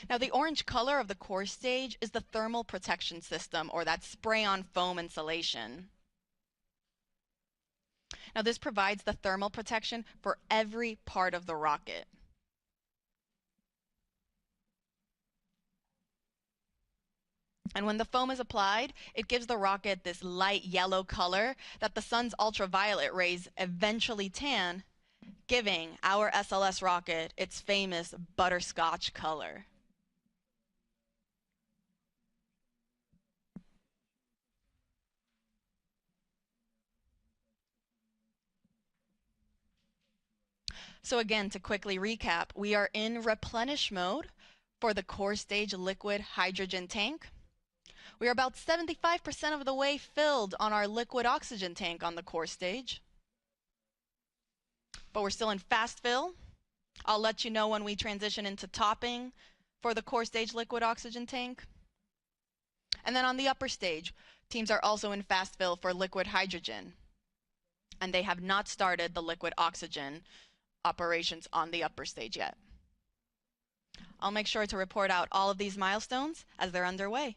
Now the orange color of the core stage is the thermal protection system, or that spray-on foam insulation. Now this provides the thermal protection for every part of the rocket. And when the foam is applied, it gives the rocket this light yellow color that the sun's ultraviolet rays eventually tan, giving our SLS rocket its famous butterscotch color. So again, to quickly recap, we are in replenish mode for the core stage liquid hydrogen tank. We are about 75% of the way filled on our liquid oxygen tank on the core stage. But we're still in fast fill. I'll let you know when we transition into topping for the core stage liquid oxygen tank. And then on the upper stage, teams are also in fast fill for liquid hydrogen. And they have not started the liquid oxygen operations on the upper stage yet. I'll make sure to report out all of these milestones as they're underway.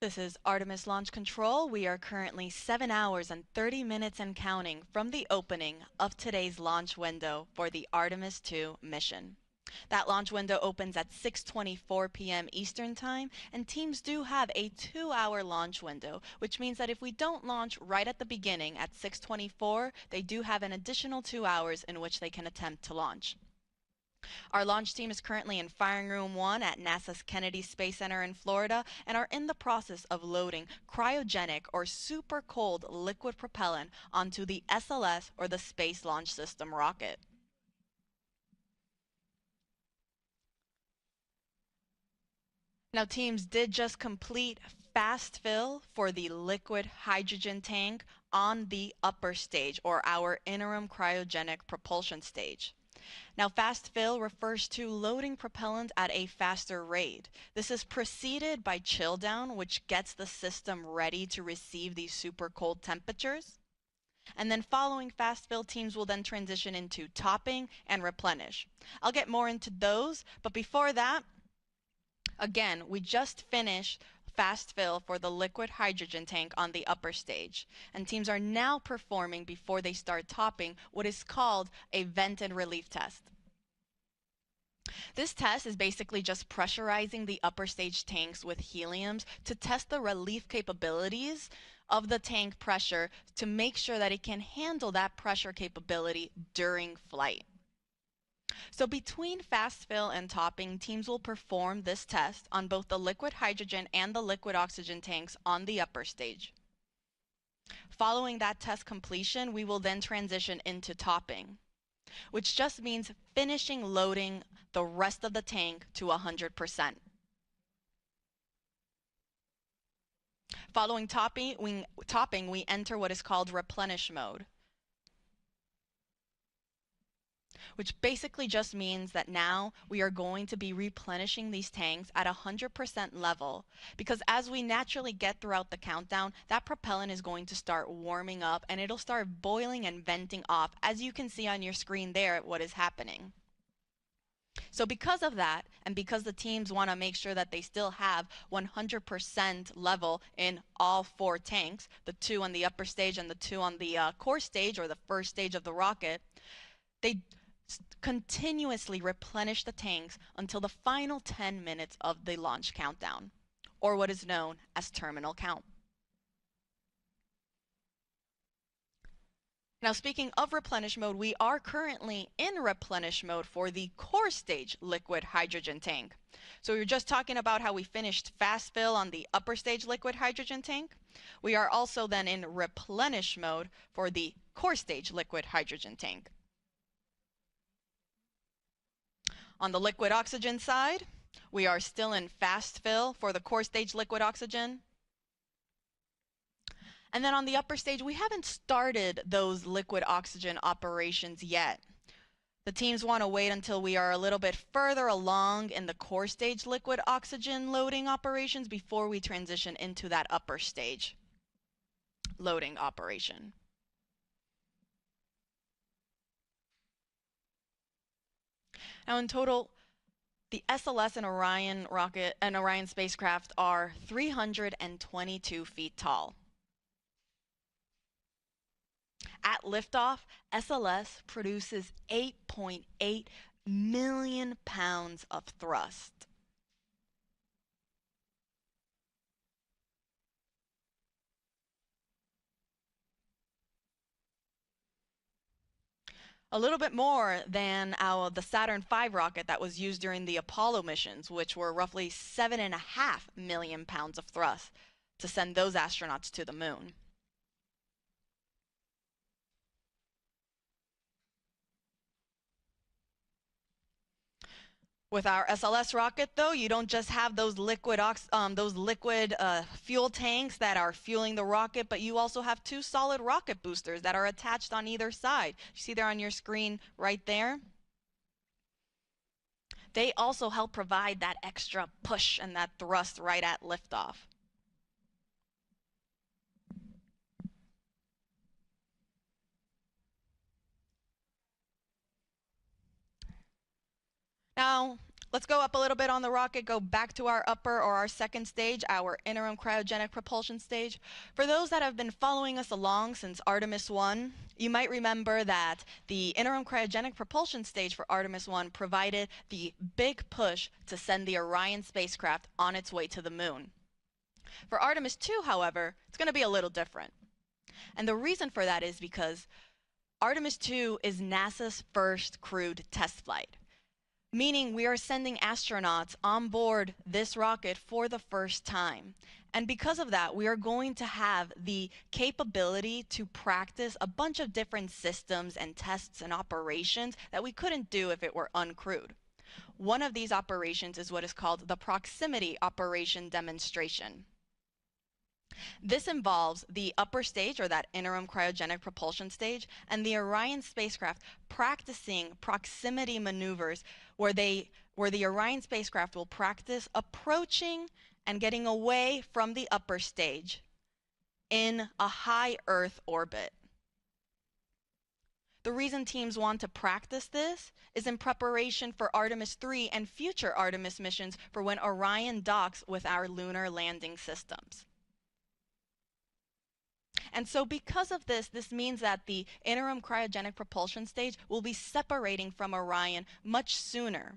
This is Artemis Launch Control. We are currently 7 hours and 30 minutes and counting from the opening of today's launch window for the Artemis II mission. That launch window opens at 6:24 p.m. Eastern Time, and teams do have a 2-hour launch window, which means that if we don't launch right at the beginning at 6:24, they do have an additional 2 hours in which they can attempt to launch. Our launch team is currently in Firing Room 1 at NASA's Kennedy Space Center in Florida and are in the process of loading cryogenic or super cold liquid propellant onto the SLS or the Space Launch System rocket. Now, teams did just complete fast fill for the liquid hydrogen tank on the upper stage, or our interim cryogenic propulsion stage. Now, fast fill refers to loading propellant at a faster rate. This is preceded by chill down, which gets the system ready to receive these super cold temperatures. And then following fast fill, teams will then transition into topping and replenish. I'll get more into those, but before that, again, we just finished fast fill for the liquid hydrogen tank on the upper stage, and teams are now performing, before they start topping, what is called a vented relief test. This test is basically just pressurizing the upper stage tanks with heliums to test the relief capabilities of the tank pressure to make sure that it can handle that pressure capability during flight. So between fast fill and topping, teams will perform this test on both the liquid hydrogen and the liquid oxygen tanks on the upper stage. Following that test completion, we will then transition into topping, which just means finishing loading the rest of the tank to 100%. Following topping, we enter what is called replenish mode, which basically just means that now we are going to be replenishing these tanks at 100% level, because as we naturally get throughout the countdown, that propellant is going to start warming up and it'll start boiling and venting off, as you can see on your screen there what is happening. So because of that, and because the teams want to make sure that they still have 100% level in all 4 tanks, the 2 on the upper stage and the 2 on the core stage, or the first stage of the rocket, they continuously replenish the tanks until the final 10 minutes of the launch countdown, or what is known as terminal count. Now, speaking of replenish mode, we are currently in replenish mode for the core stage liquid hydrogen tank. So we were just talking about how we finished fast fill on the upper stage liquid hydrogen tank. We are also then in replenish mode for the core stage liquid hydrogen tank. On the liquid oxygen side, we are still in fast fill for the core stage liquid oxygen. And then on the upper stage, we haven't started those liquid oxygen operations yet. The teams want to wait until we are a little bit further along in the core stage liquid oxygen loading operations before we transition into that upper stage loading operation. Now, in total, the SLS and Orion spacecraft are 322 feet tall. At liftoff, SLS produces 8.8 million pounds of thrust. A little bit more than the Saturn V rocket that was used during the Apollo missions, which were roughly 7.5 million pounds of thrust to send those astronauts to the moon. With our SLS rocket, though, you don't just have those liquid fuel tanks that are fueling the rocket, but you also have 2 solid rocket boosters that are attached on either side. You see there on your screen right there? They also help provide that extra push and that thrust right at liftoff. Now, let's go up a little bit on the rocket, go back to our upper or our second stage, our interim cryogenic propulsion stage. For those that have been following us along since Artemis I, you might remember that the interim cryogenic propulsion stage for Artemis I provided the big push to send the Orion spacecraft on its way to the moon. For Artemis II, however, it's going to be a little different. And the reason for that is because Artemis II is NASA's first crewed test flight, meaning we are sending astronauts on board this rocket for the first time. And because of that, we are going to have the capability to practice a bunch of different systems and tests and operations that we couldn't do if it were uncrewed. One of these operations is what is called the proximity operation demonstration. This involves the upper stage, or that interim cryogenic propulsion stage, and the Orion spacecraft practicing proximity maneuvers where the Orion spacecraft will practice approaching and getting away from the upper stage in a high Earth orbit. The reason teams want to practice this is in preparation for Artemis III and future Artemis missions for when Orion docks with our lunar landing systems. And so because of this, this means that the interim cryogenic propulsion stage will be separating from Orion much sooner.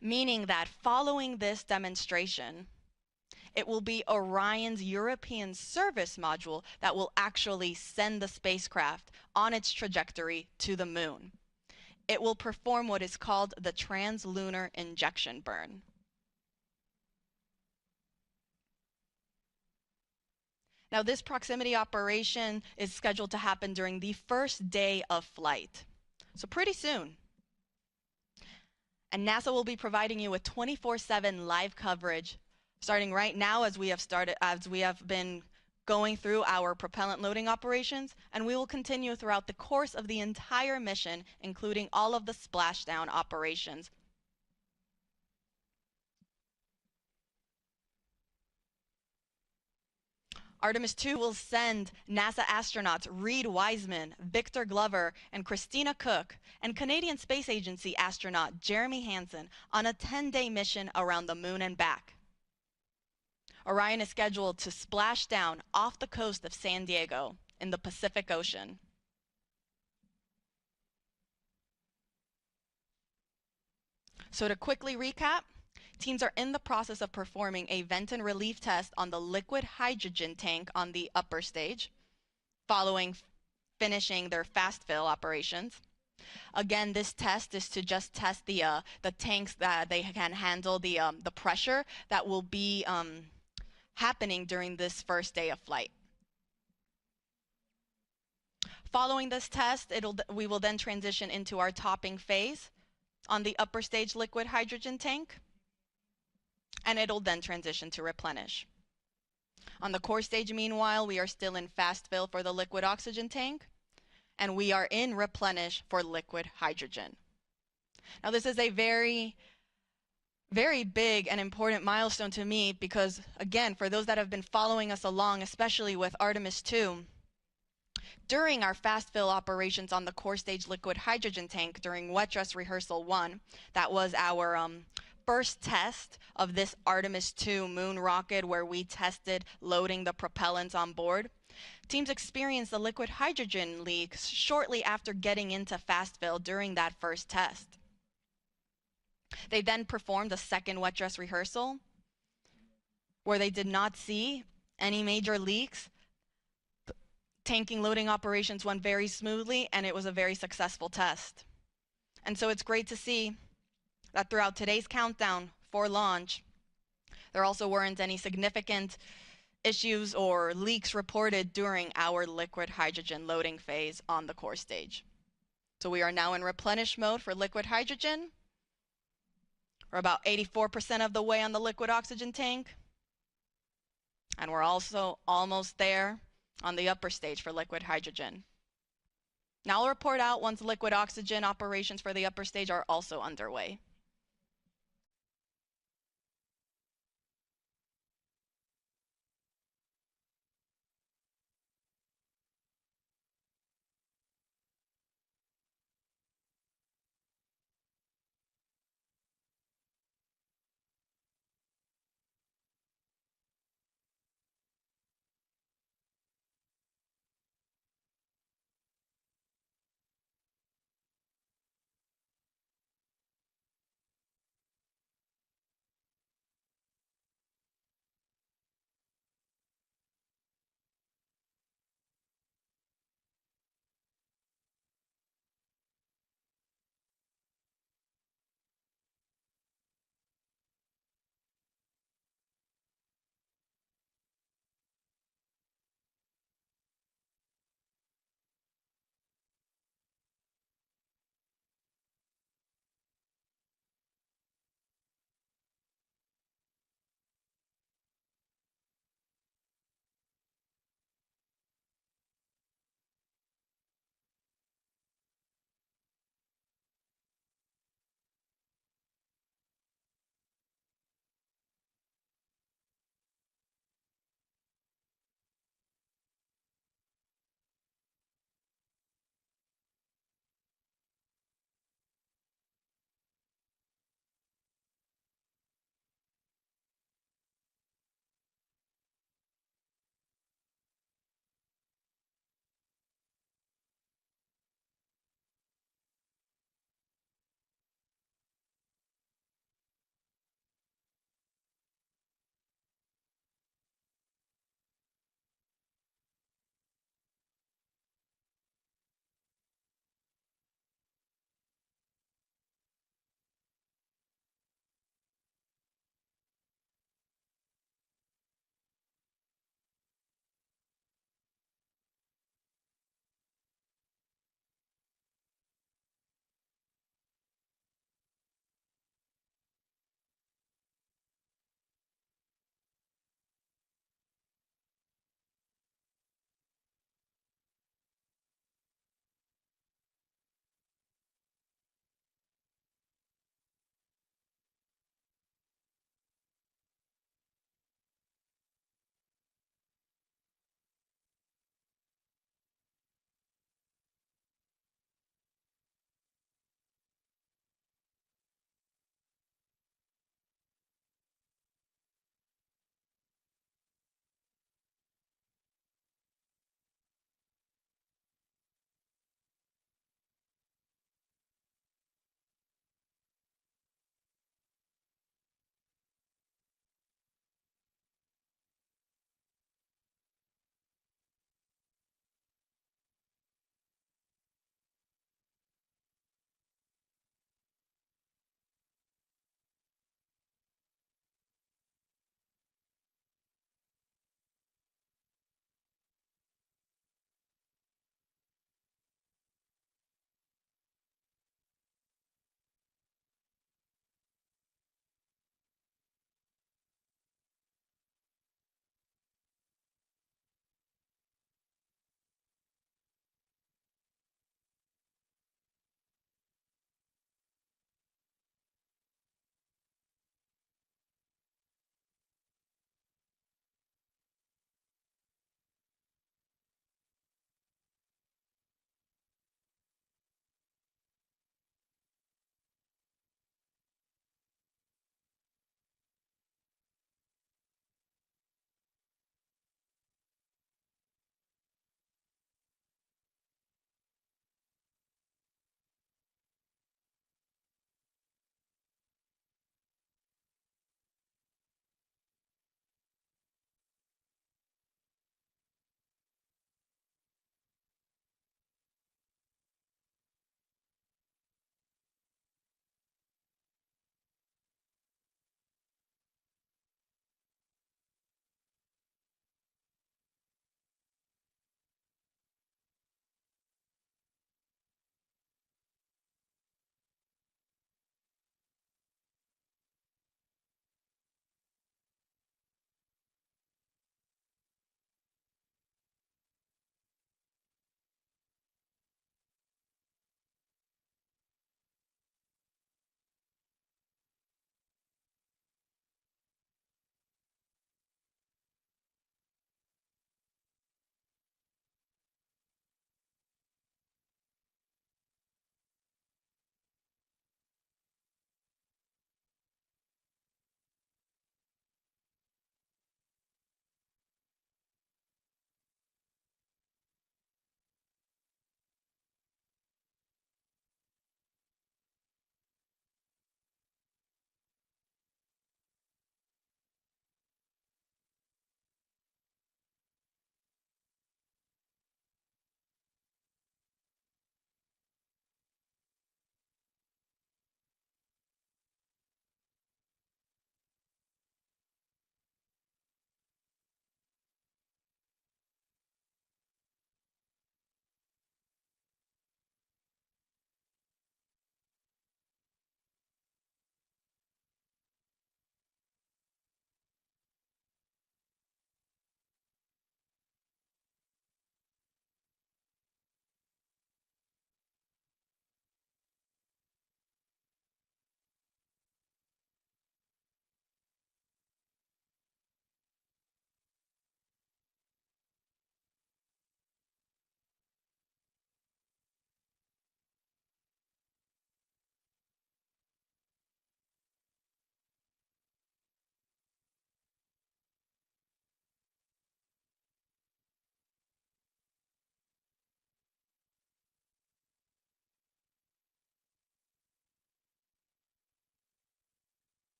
Meaning that following this demonstration, it will be Orion's European service module that will actually send the spacecraft on its trajectory to the moon. It will perform what is called the translunar injection burn. Now, this proximity operation is scheduled to happen during the first day of flight, so pretty soon. And NASA will be providing you with 24/7 live coverage starting right now as we have been going through our propellant loading operations, and we will continue throughout the course of the entire mission, including all of the splashdown operations. Artemis II will send NASA astronauts Reed Wiseman, Victor Glover, and Christina Cook, and Canadian Space Agency astronaut Jeremy Hansen on a 10-day mission around the moon and back. Orion is scheduled to splash down off the coast of San Diego in the Pacific Ocean. So to quickly recap, teams are in the process of performing a vent and relief test on the liquid hydrogen tank on the upper stage, following finishing their fast fill operations. Again, this test is to just test the tanks that they can handle the pressure that will be happening during this first day of flight. Following this test, we will then transition into our topping phase on the upper stage liquid hydrogen tank, and it'll then transition to replenish. On the core stage, meanwhile, we are still in fast fill for the liquid oxygen tank, and we are in replenish for liquid hydrogen. Now, this is a very, very big and important milestone to me because, again, for those that have been following us along, especially with Artemis II, during our fast fill operations on the core stage liquid hydrogen tank during wet dress rehearsal 1, that was our first test of this Artemis II moon rocket where we tested loading the propellants on board. Teams experienced the liquid hydrogen leaks shortly after getting into fast fill during that first test. They then performed a second wet dress rehearsal where they did not see any major leaks. Tanking loading operations went very smoothly, and it was a very successful test. And so it's great to see that throughout today's countdown for launch, there also weren't any significant issues or leaks reported during our liquid hydrogen loading phase on the core stage. So we are now in replenish mode for liquid hydrogen. We're about 84% of the way on the liquid oxygen tank. And we're also almost there on the upper stage for liquid hydrogen. Now I'll report out once liquid oxygen operations for the upper stage are also underway.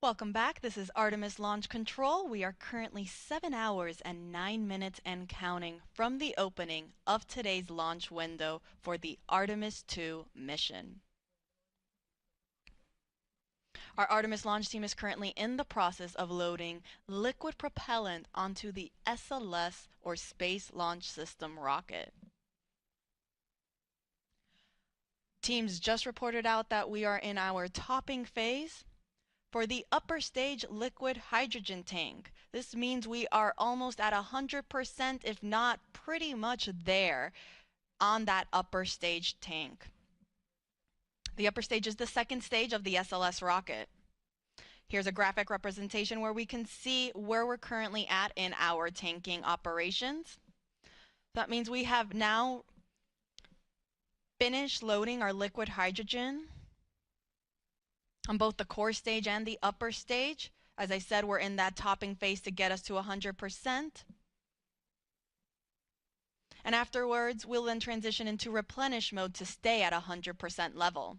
Welcome back. This is Artemis Launch Control. We are currently 7 hours and 9 minutes and counting from the opening of today's launch window for the Artemis II mission. Our Artemis launch team is currently in the process of loading liquid propellant onto the SLS or Space Launch System rocket. Teams just reported out that we are in our topping phase. For the upper stage liquid hydrogen tank, this means we are almost at 100%, if not pretty much there on that upper stage tank. The upper stage is the second stage of the SLS rocket. Here's a graphic representation where we can see where we're currently at in our tanking operations. That means we have now finished loading our liquid hydrogen on both the core stage and the upper stage. As I said, we're in that topping phase to get us to 100%. And afterwards, we'll then transition into replenish mode to stay at 100% level.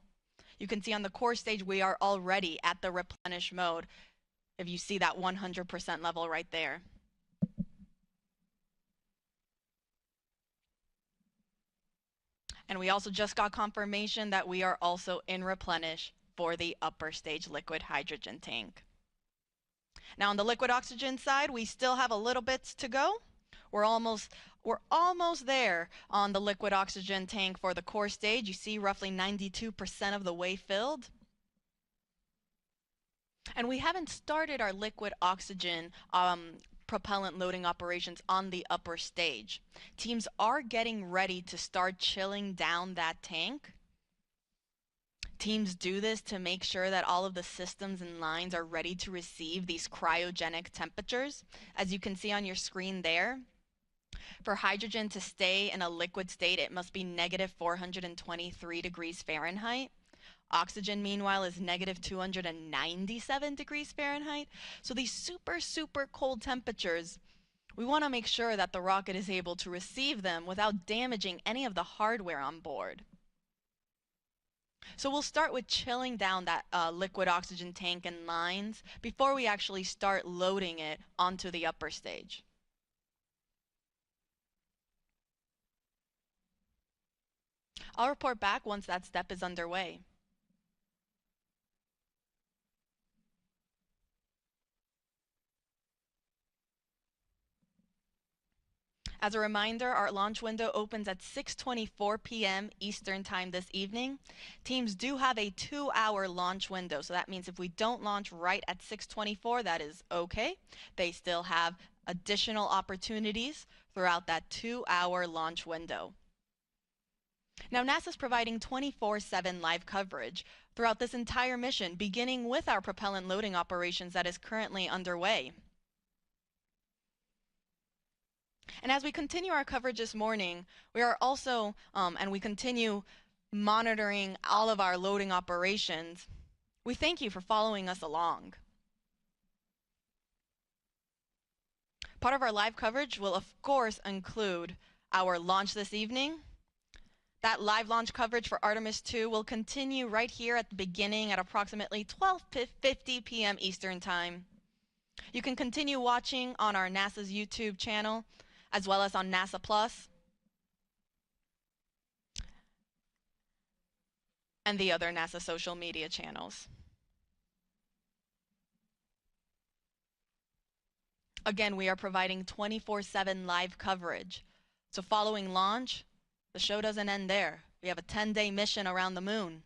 You can see on the core stage, we are already at the replenish mode, if you see that 100% level right there. And we also just got confirmation that we are also in replenish for the upper stage liquid hydrogen tank. Now on the liquid oxygen side, we still have a little bit to go. We're almost there on the liquid oxygen tank for the core stage. You see roughly 92% of the way filled. And we haven't started our liquid oxygen propellant loading operations on the upper stage. Teams are getting ready to start chilling down that tank. Teams do this to make sure that all of the systems and lines are ready to receive these cryogenic temperatures. As you can see on your screen there, for hydrogen to stay in a liquid state, it must be negative 423 degrees Fahrenheit. Oxygen, meanwhile, is negative 297 degrees Fahrenheit. So these super cold temperatures, we want to make sure that the rocket is able to receive them without damaging any of the hardware on board. So we'll start with chilling down that liquid oxygen tank and lines before we actually start loading it onto the upper stage. I'll report back once that step is underway. As a reminder, our launch window opens at 6:24 p.m. Eastern Time this evening. Teams do have a 2-hour launch window, so that means if we don't launch right at 6:24, that is okay. They still have additional opportunities throughout that 2-hour launch window. Now, NASA's providing 24/7 live coverage throughout this entire mission, beginning with our propellant loading operations that is currently underway. And as we continue our coverage this morning, we are also, and we continue monitoring all of our loading operations, we thank you for following us along. Part of our live coverage will, of course, include our launch this evening. That live launch coverage for Artemis II will continue right here at the beginning at approximately 12:50 p.m. Eastern Time. You can continue watching on our NASA's YouTube channel, as well as on NASA Plus and the other NASA social media channels. Again, we are providing 24/7 live coverage. So following launch, the show doesn't end there. We have a 10-day mission around the moon.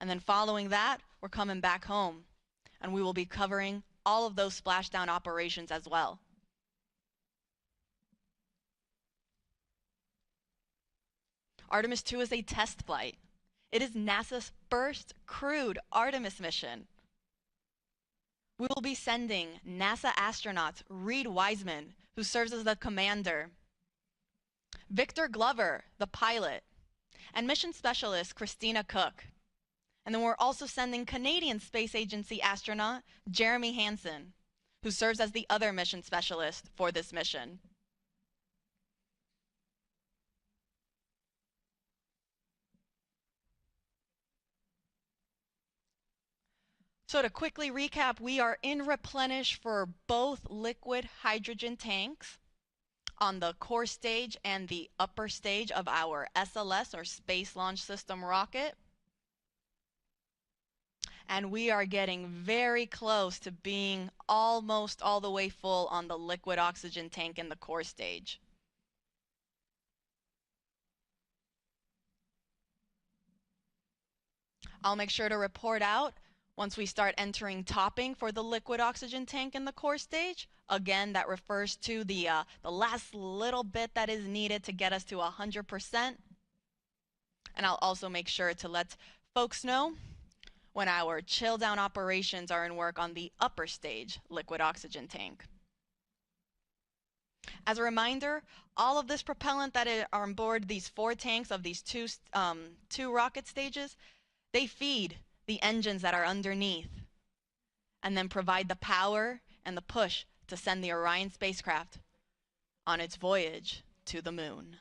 And then following that, we're coming back home. And we will be covering all of those splashdown operations as well. Artemis II is a test flight. It is NASA's first crewed Artemis mission. We will be sending NASA astronauts Reed Wiseman, who serves as the commander, Victor Glover, the pilot, and mission specialist Christina Cook. And then we're also sending Canadian Space Agency astronaut Jeremy Hansen, who serves as the other mission specialist for this mission. So to quickly recap, we are in replenish for both liquid hydrogen tanks on the core stage and the upper stage of our SLS, or Space Launch System rocket. And we are getting very close to being almost all the way full on the liquid oxygen tank in the core stage. I'll make sure to report out once we start entering topping for the liquid oxygen tank in the core stage. Again, that refers to the last little bit that is needed to get us to 100%. And I'll also make sure to let folks know when our chill down operations are in work on the upper stage liquid oxygen tank. As a reminder, all of this propellant that are on board these 4 tanks of these two rocket stages, they feed the engines that are underneath and then provide the power and the push to send the Orion spacecraft on its voyage to the moon.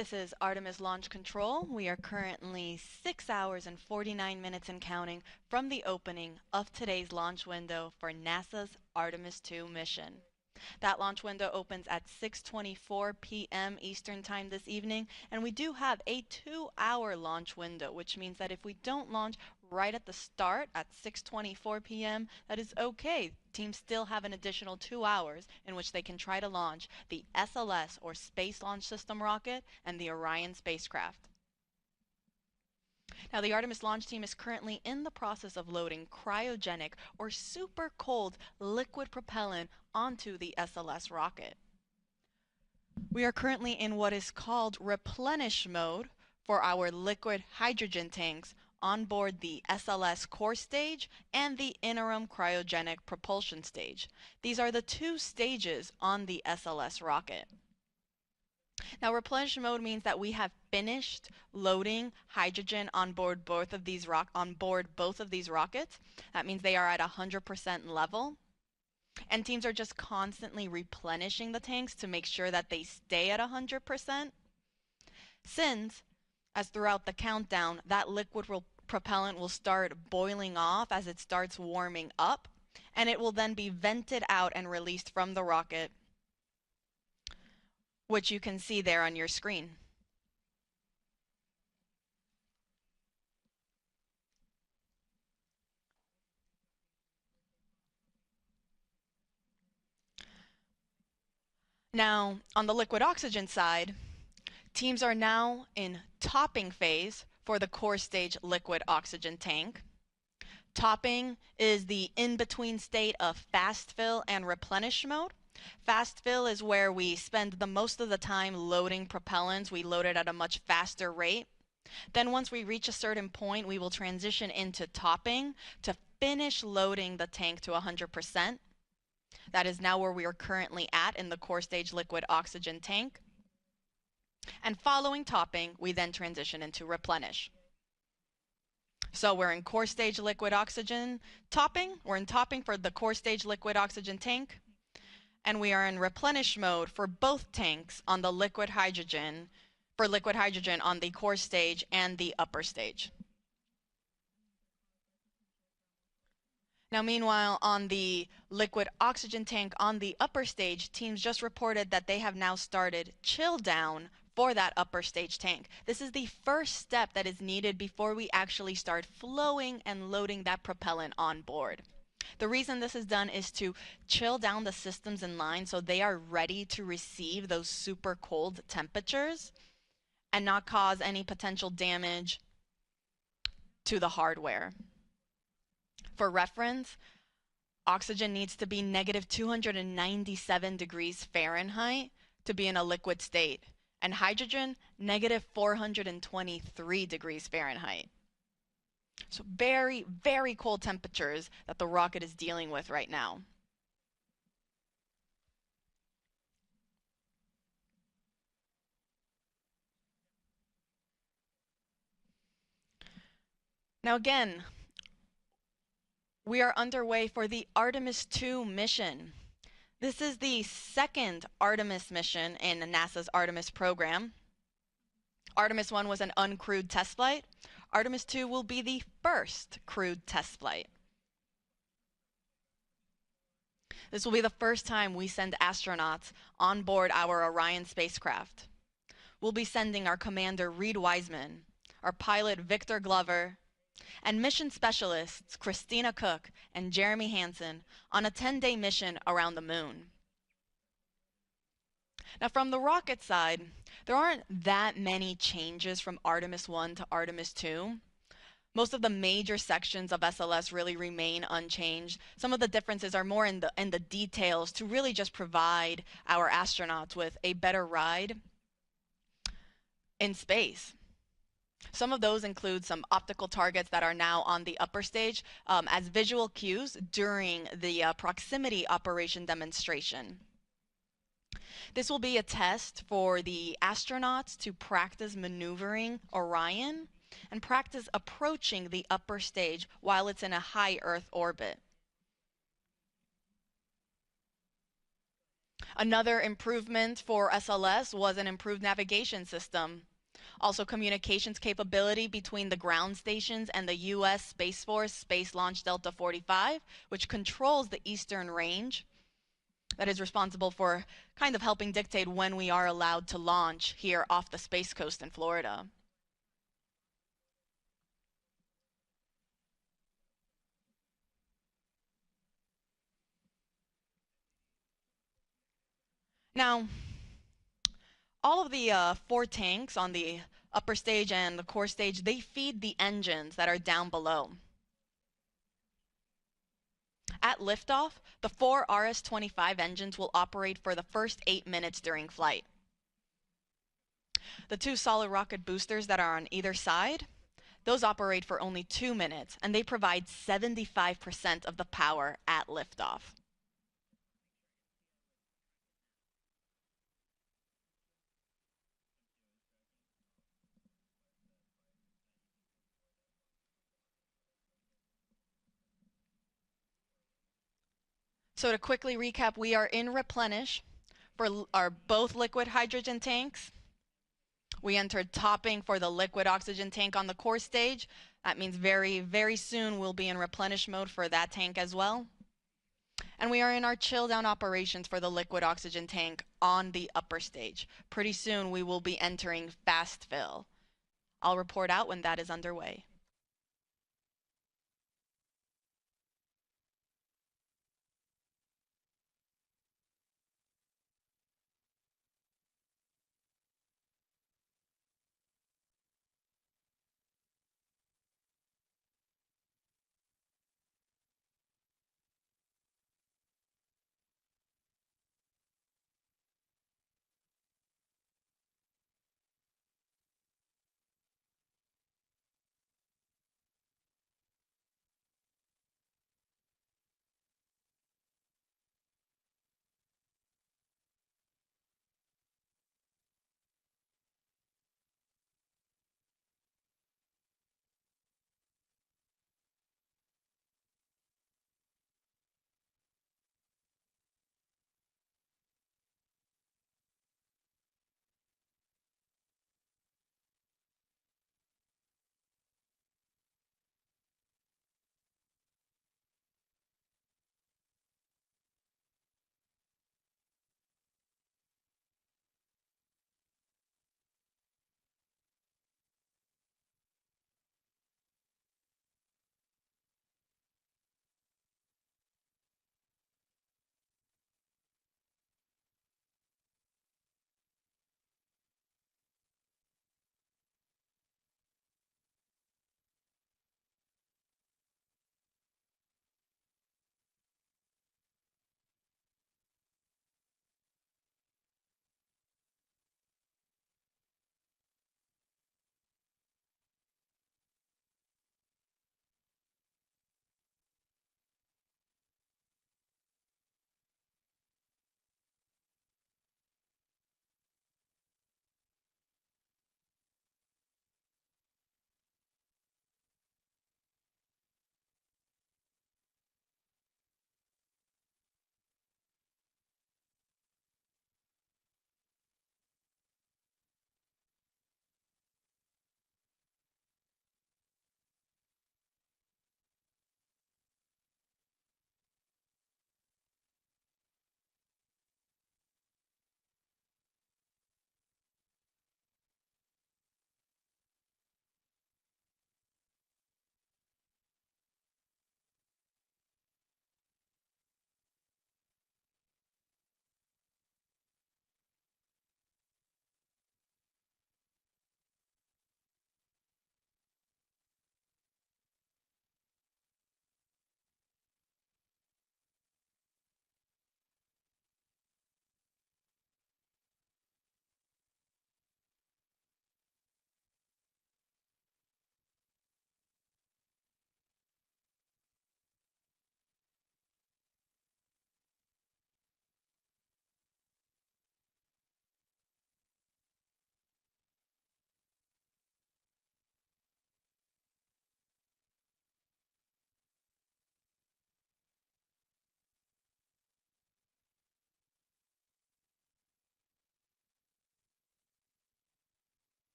This is Artemis Launch Control. We are currently 6 hours and 49 minutes and counting from the opening of today's launch window for NASA's Artemis II mission. That launch window opens at 6:24 p.m. Eastern Time this evening, and we do have a 2-hour launch window, which means that if we don't launch right at the start at 6:24 p.m., that is okay. Teams still have an additional 2 hours in which they can try to launch the SLS or Space Launch System rocket and the Orion spacecraft. Now, the Artemis launch team is currently in the process of loading cryogenic or super cold liquid propellant onto the SLS rocket. We are currently in what is called replenish mode for our liquid hydrogen tanks on board the SLS core stage and the interim cryogenic propulsion stage. These are the two stages on the SLS rocket. Now, replenish mode means that we have finished loading hydrogen on board both of these rockets. That means they are at 100% level. And teams are just constantly replenishing the tanks to make sure that they stay at 100%. Since, as throughout the countdown, that liquid propellant will start boiling off as it starts warming up, and it will then be vented out and released from the rocket, which you can see there on your screen. Now, on the liquid oxygen side, teams are now in topping phase for the core stage liquid oxygen tank. Topping is the in-between state of fast fill and replenish mode. Fast fill is where we spend the most of the time loading propellants. We load it at a much faster rate. Then once we reach a certain point, we will transition into topping to finish loading the tank to 100%. That is now where we are currently at in the core stage liquid oxygen tank. And following topping, we then transition into replenish. So we're in core stage liquid oxygen topping. We're in topping for the core stage liquid oxygen tank. And we are in replenish mode for both tanks on the liquid hydrogen, on the core stage and the upper stage. Now, meanwhile, on the liquid oxygen tank on the upper stage, teams just reported that they have now started chill down for that upper stage tank. This is the first step that is needed before we actually start flowing and loading that propellant on board. The reason this is done is to chill down the systems in line so they are ready to receive those super cold temperatures and not cause any potential damage to the hardware. For reference, oxygen needs to be negative 297 degrees Fahrenheit to be in a liquid state, and hydrogen, negative 423 degrees Fahrenheit. So very, very cold temperatures that the rocket is dealing with right now. Now again, we are underway for the Artemis II mission. This is the second Artemis mission in NASA's Artemis program. Artemis I was an uncrewed test flight. Artemis II will be the first crewed test flight. This will be the first time we send astronauts on board our Orion spacecraft. We'll be sending our commander Reed Wiseman, our pilot Victor Glover, and mission specialists Christina Cook and Jeremy Hansen on a 10-day mission around the moon. Now, from the rocket side, there aren't that many changes from Artemis I to Artemis II. Most of the major sections of SLS really remain unchanged. Some of the differences are more in the details to really just provide our astronauts with a better ride in space. Some of those include some optical targets that are now on the upper stage as visual cues during the proximity operation demonstration. This will be a test for the astronauts to practice maneuvering Orion and practice approaching the upper stage while it's in a high Earth orbit. Another improvement for SLS was an improved navigation system. Also, communications capability between the ground stations and the U.S. Space Force Space Launch Delta 45, which controls the eastern range. That is responsible for kind of helping dictate when we are allowed to launch here off the Space Coast in Florida. Now, all of the 4 tanks on the upper stage and the core stage, they feed the engines that are down below. At liftoff, the 4 RS-25 engines will operate for the first 8 minutes during flight. The 2 solid rocket boosters that are on either side, those operate for only 2 minutes, and they provide 75% of the power at liftoff. So to quickly recap, we are in replenish for our both liquid hydrogen tanks. We entered topping for the liquid oxygen tank on the core stage. That means very, very soon we'll be in replenish mode for that tank as well. And we are in our chill down operations for the liquid oxygen tank on the upper stage. Pretty soon we will be entering fast fill. I'll report out when that is underway.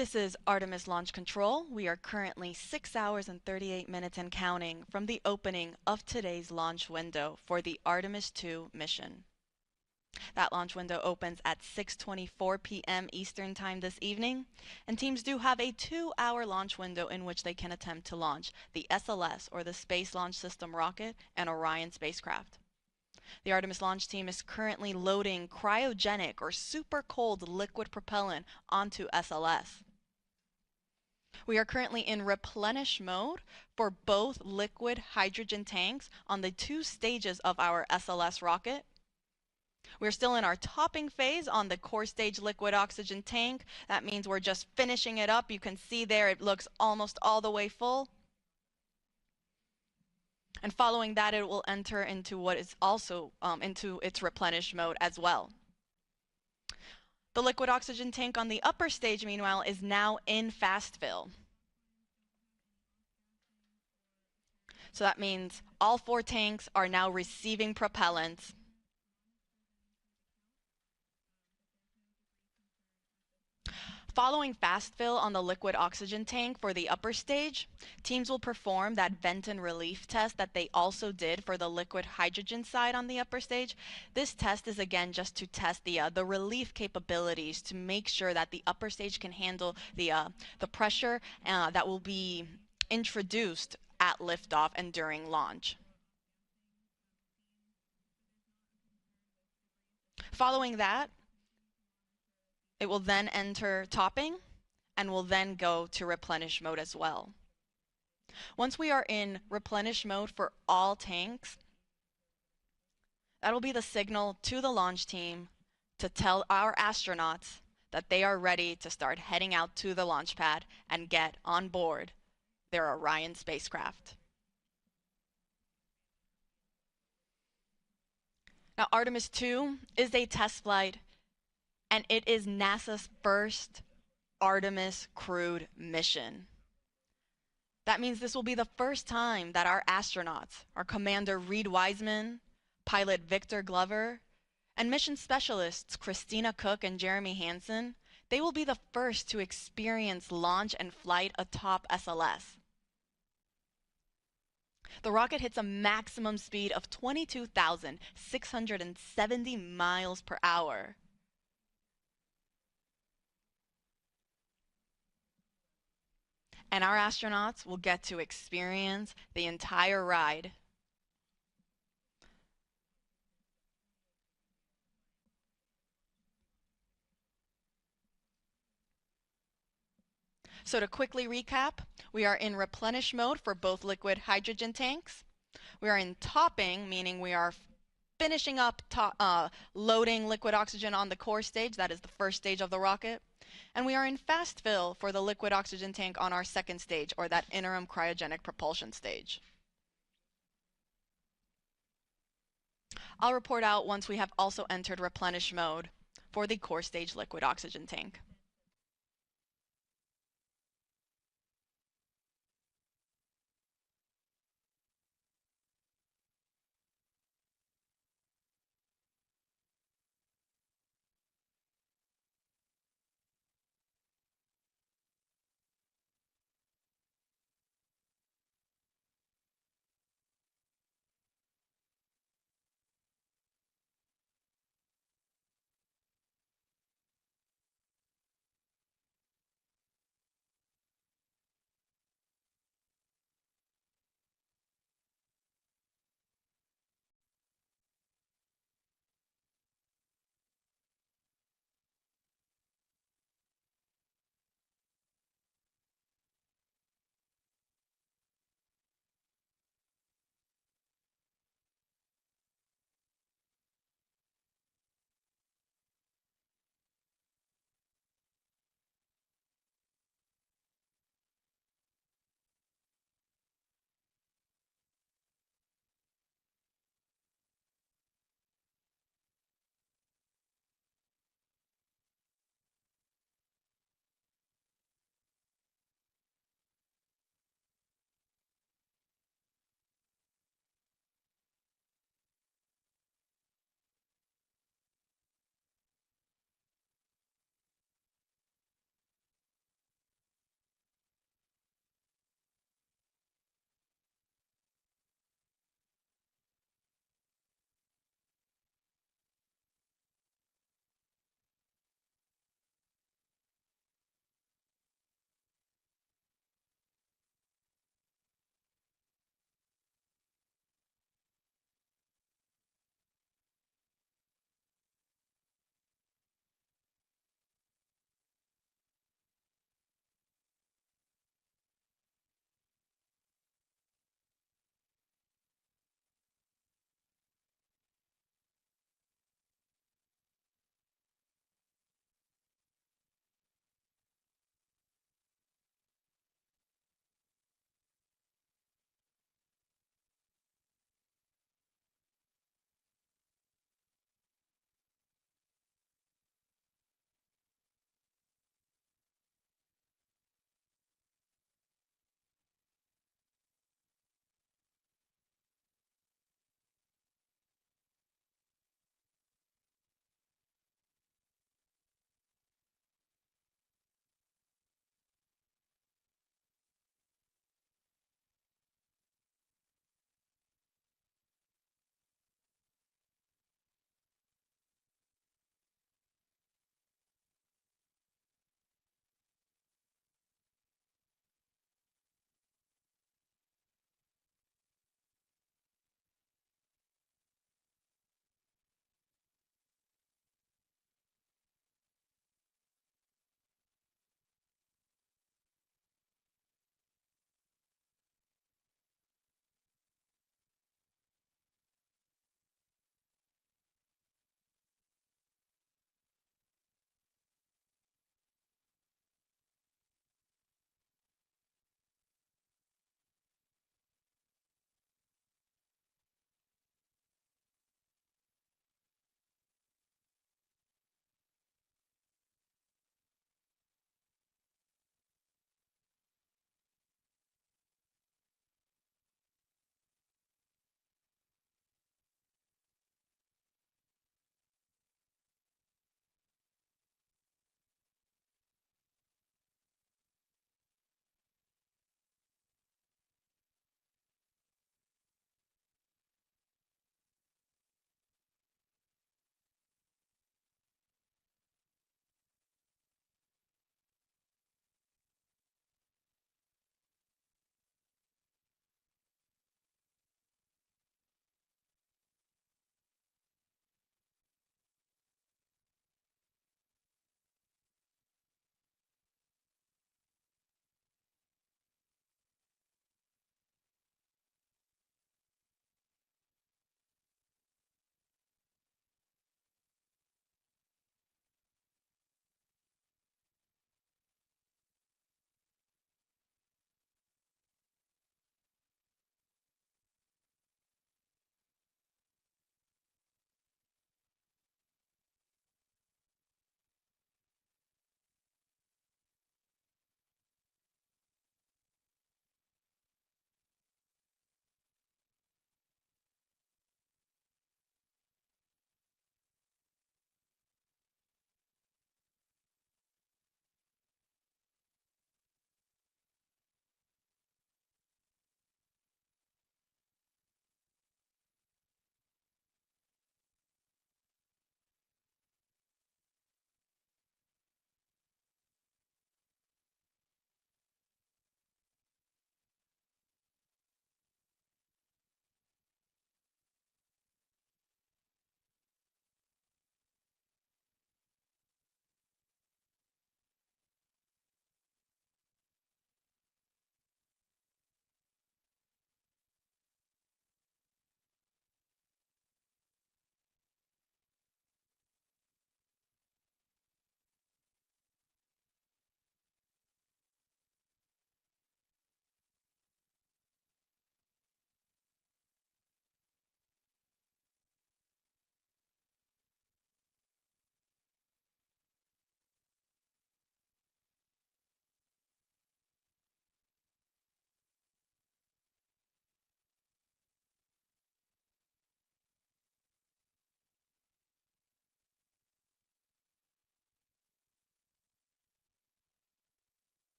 This is Artemis Launch Control. We are currently 6 hours and 38 minutes and counting from the opening of today's launch window for the Artemis II mission. That launch window opens at 6:24 p.m. Eastern Time this evening, and teams do have a 2-hour launch window in which they can attempt to launch the SLS, or the Space Launch System rocket, and Orion spacecraft. The Artemis launch team is currently loading cryogenic or super cold liquid propellant onto SLS. We are currently in replenish mode for both liquid hydrogen tanks on the 2 stages of our SLS rocket. We're still in our topping phase on the core stage liquid oxygen tank. That means we're just finishing it up. You can see there it looks almost all the way full. And following that, it will enter into what is also into its replenish mode as well. The liquid oxygen tank on the upper stage, meanwhile, is now in fast fill. So that means all 4 tanks are now receiving propellant. Following fast fill on the liquid oxygen tank for the upper stage, teams will perform that vent and relief test that they also did for the liquid hydrogen side on the upper stage. This test is again just to test the relief capabilities to make sure that the upper stage can handle the pressure that will be introduced at liftoff and during launch. Following that, it will then enter topping and will then go to replenish mode as well. Once we are in replenish mode for all tanks, that'll be the signal to the launch team to tell our astronauts that they are ready to start heading out to the launch pad and get on board their Orion spacecraft. Now, Artemis II is a test flight, and it is NASA's first Artemis crewed mission. That means this will be the first time that our astronauts, our Commander Reed Wiseman, pilot Victor Glover, and mission specialists Christina Cook and Jeremy Hansen, they will be the first to experience launch and flight atop SLS. The rocket hits a maximum speed of 22,670 miles per hour. And our astronauts will get to experience the entire ride. So to quickly recap, we are in replenish mode for both liquid hydrogen tanks. We are in topping, meaning we are finishing up loading liquid oxygen on the core stage. That is the first stage of the rocket. And we are in fast fill for the liquid oxygen tank on our second stage, or that interim cryogenic propulsion stage. I'll report out once we have also entered replenish mode for the core stage liquid oxygen tank.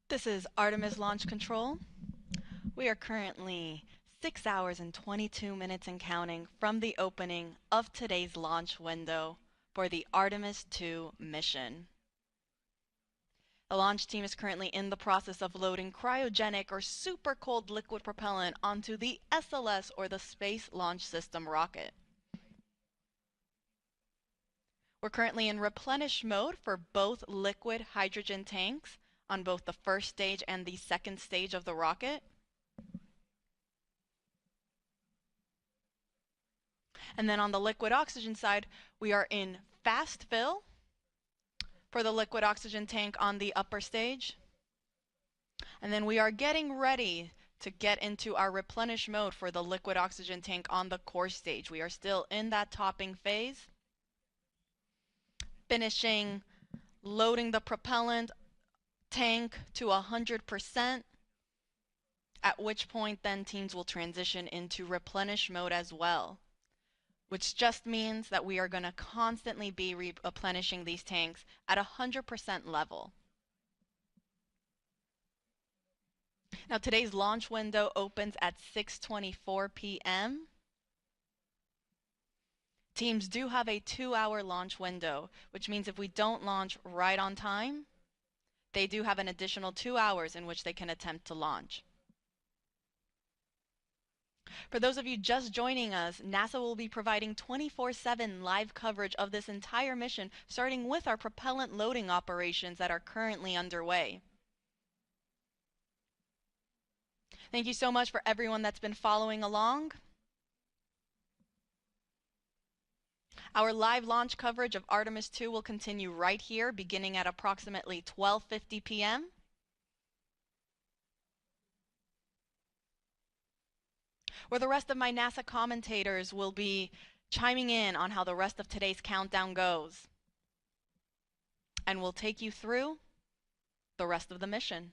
This is Artemis Launch Control. We are currently 6 hours and 22 minutes and counting from the opening of today's launch window for the Artemis II mission. The launch team is currently in the process of loading cryogenic or super cold liquid propellant onto the SLS or the Space Launch System rocket. We're currently in replenish mode for both liquid hydrogen tanks on both the first stage and the second stage of the rocket. And then on the liquid oxygen side, we are in fast fill for the liquid oxygen tank on the upper stage. And then we are getting ready to get into our replenish mode for the liquid oxygen tank on the core stage. We are still in that topping phase. Finishing loading the propellant tank to 100%, at which point then teams will transition into replenish mode as well, which just means that we are going to constantly be replenishing these tanks at 100% level. Now today's launch window opens at 6:24 p.m. Teams do have a 2-hour launch window, which means if we don't launch right on time, they do have an additional 2 hours in which they can attempt to launch. For those of you just joining us, NASA will be providing 24/7 live coverage of this entire mission, starting with our propellant loading operations that are currently underway. Thank you so much for everyone that's been following along. Our live launch coverage of Artemis II will continue right here, beginning at approximately 12:50 p.m. where the rest of my NASA commentators will be chiming in on how the rest of today's countdown goes. And we'll take you through the rest of the mission.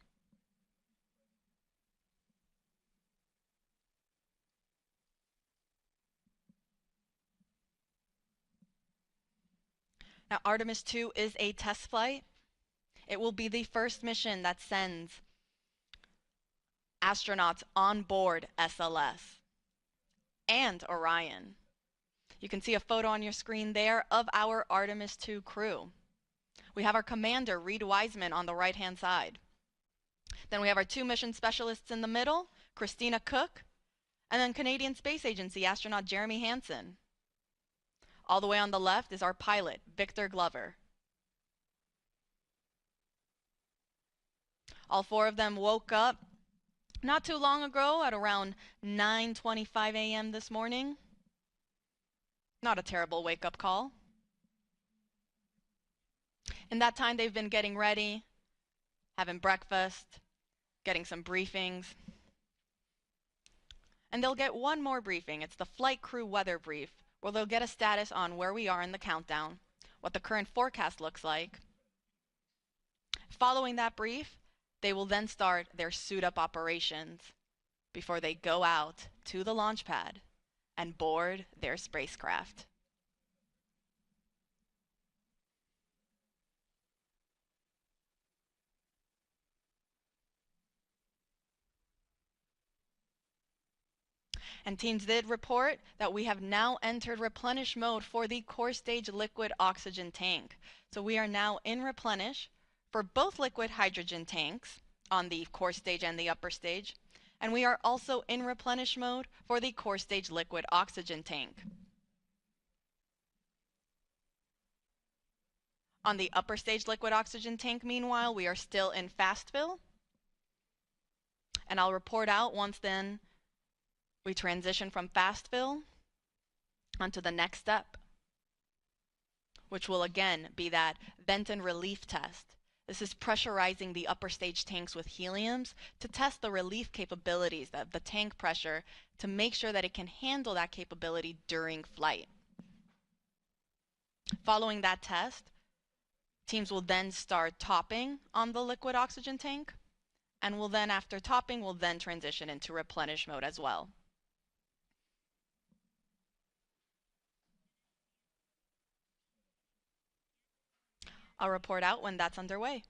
Now, Artemis II is a test flight. It will be the first mission that sends astronauts on board SLS and Orion. You can see a photo on your screen there of our Artemis II crew. We have our commander, Reed Wiseman, on the right-hand side. Then we have our 2 mission specialists in the middle, Christina Cook, and then Canadian Space Agency astronaut Jeremy Hansen. All the way on the left is our pilot, Victor Glover. All 4 of them woke up not too long ago at around 9:25 a.m. this morning. Not a terrible wake-up call. In that time, they've been getting ready, having breakfast, getting some briefings. And they'll get one more briefing. It's the flight crew weather brief, where they'll get a status on where we are in the countdown, what the current forecast looks like. Following that brief, they will then start their suit-up operations before they go out to the launch pad and board their spacecraft. And teams did report that we have now entered replenish mode for the core stage liquid oxygen tank. So we are now in replenish for both liquid hydrogen tanks on the core stage and the upper stage. And we are also in replenish mode for the core stage liquid oxygen tank. On the upper stage liquid oxygen tank, meanwhile, we are still in fast fill. And I'll report out once then we transition from fast fill onto the next step, which will again be that vent and relief test. This is pressurizing the upper stage tanks with heliums to test the relief capabilities of the tank pressure to make sure that it can handle that capability during flight. Following that test, teams will then start topping on the liquid oxygen tank, and will then, after topping, will then transition into replenish mode as well. I'll report out when that's underway.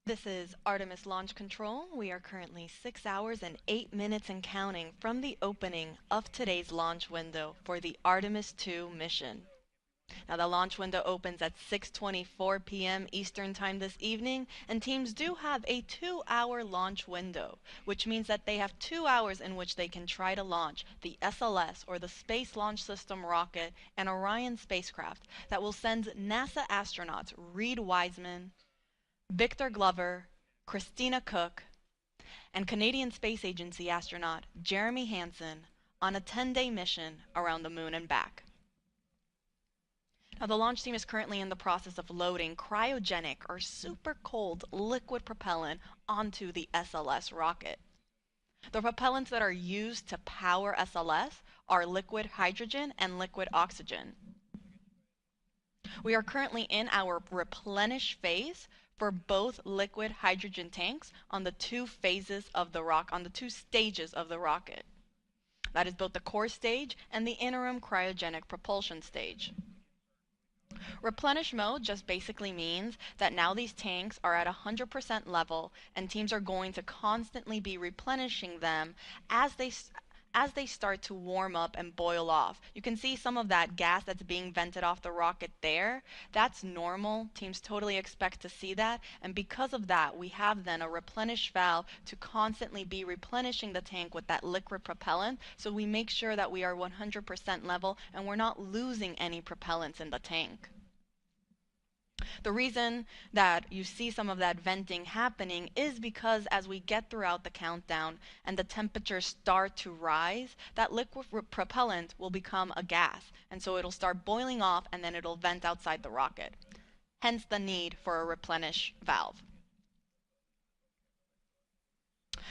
This is Artemis Launch Control. We are currently 6 hours and 8 minutes and counting from the opening of today's launch window for the Artemis II mission. Now the launch window opens at 6:24 p.m. Eastern Time this evening, and teams do have a 2-hour launch window, which means that they have 2 hours in which they can try to launch the SLS, or the Space Launch System rocket, and Orion spacecraft that will send NASA astronauts Reed Wiseman, Victor Glover, Christina Cook, and Canadian Space Agency astronaut Jeremy Hansen on a 10-day mission around the moon and back. Now, the launch team is currently in the process of loading cryogenic or super cold liquid propellant onto the SLS rocket. The propellants that are used to power SLS are liquid hydrogen and liquid oxygen. We are currently in our replenish phase for both liquid hydrogen tanks on the two stages of the rocket. That is both the core stage and the interim cryogenic propulsion stage. Replenish mode just basically means that now these tanks are at 100% level, and teams are going to constantly be replenishing them as they start to warm up and boil off. You can see some of that gas that's being vented off the rocket there. That's normal. Teams totally expect to see that, and because of that, we have then a replenish valve to constantly be replenishing the tank with that liquid propellant, so we make sure that we are 100% level and we're not losing any propellants in the tank. The reason that you see some of that venting happening is because as we get throughout the countdown and the temperatures start to rise, that liquid propellant will become a gas, and so it'll start boiling off and then it'll vent outside the rocket. Hence the need for a replenish valve.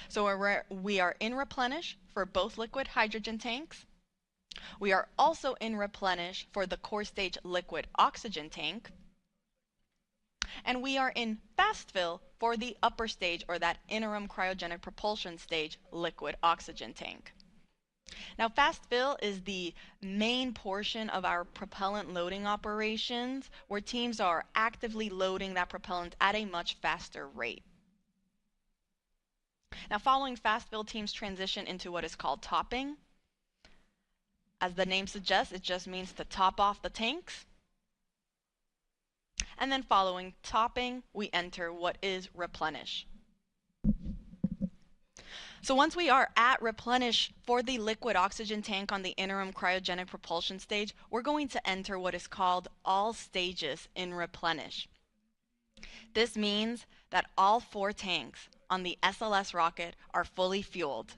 So we are in replenish for both liquid hydrogen tanks. We are also in replenish for the core stage liquid oxygen tank. And we are in fast fill for the upper stage, or that interim cryogenic propulsion stage, liquid oxygen tank. Now, fast fill is the main portion of our propellant loading operations, where teams are actively loading that propellant at a much faster rate. Now, following fast fill, teams transition into what is called topping. As the name suggests, it just means to top off the tanks. And then following topping, we enter what is replenish. So once we are at replenish for the liquid oxygen tank on the interim cryogenic propulsion stage, we're going to enter what is called all stages in replenish. This means that all 4 tanks on the SLS rocket are fully fueled,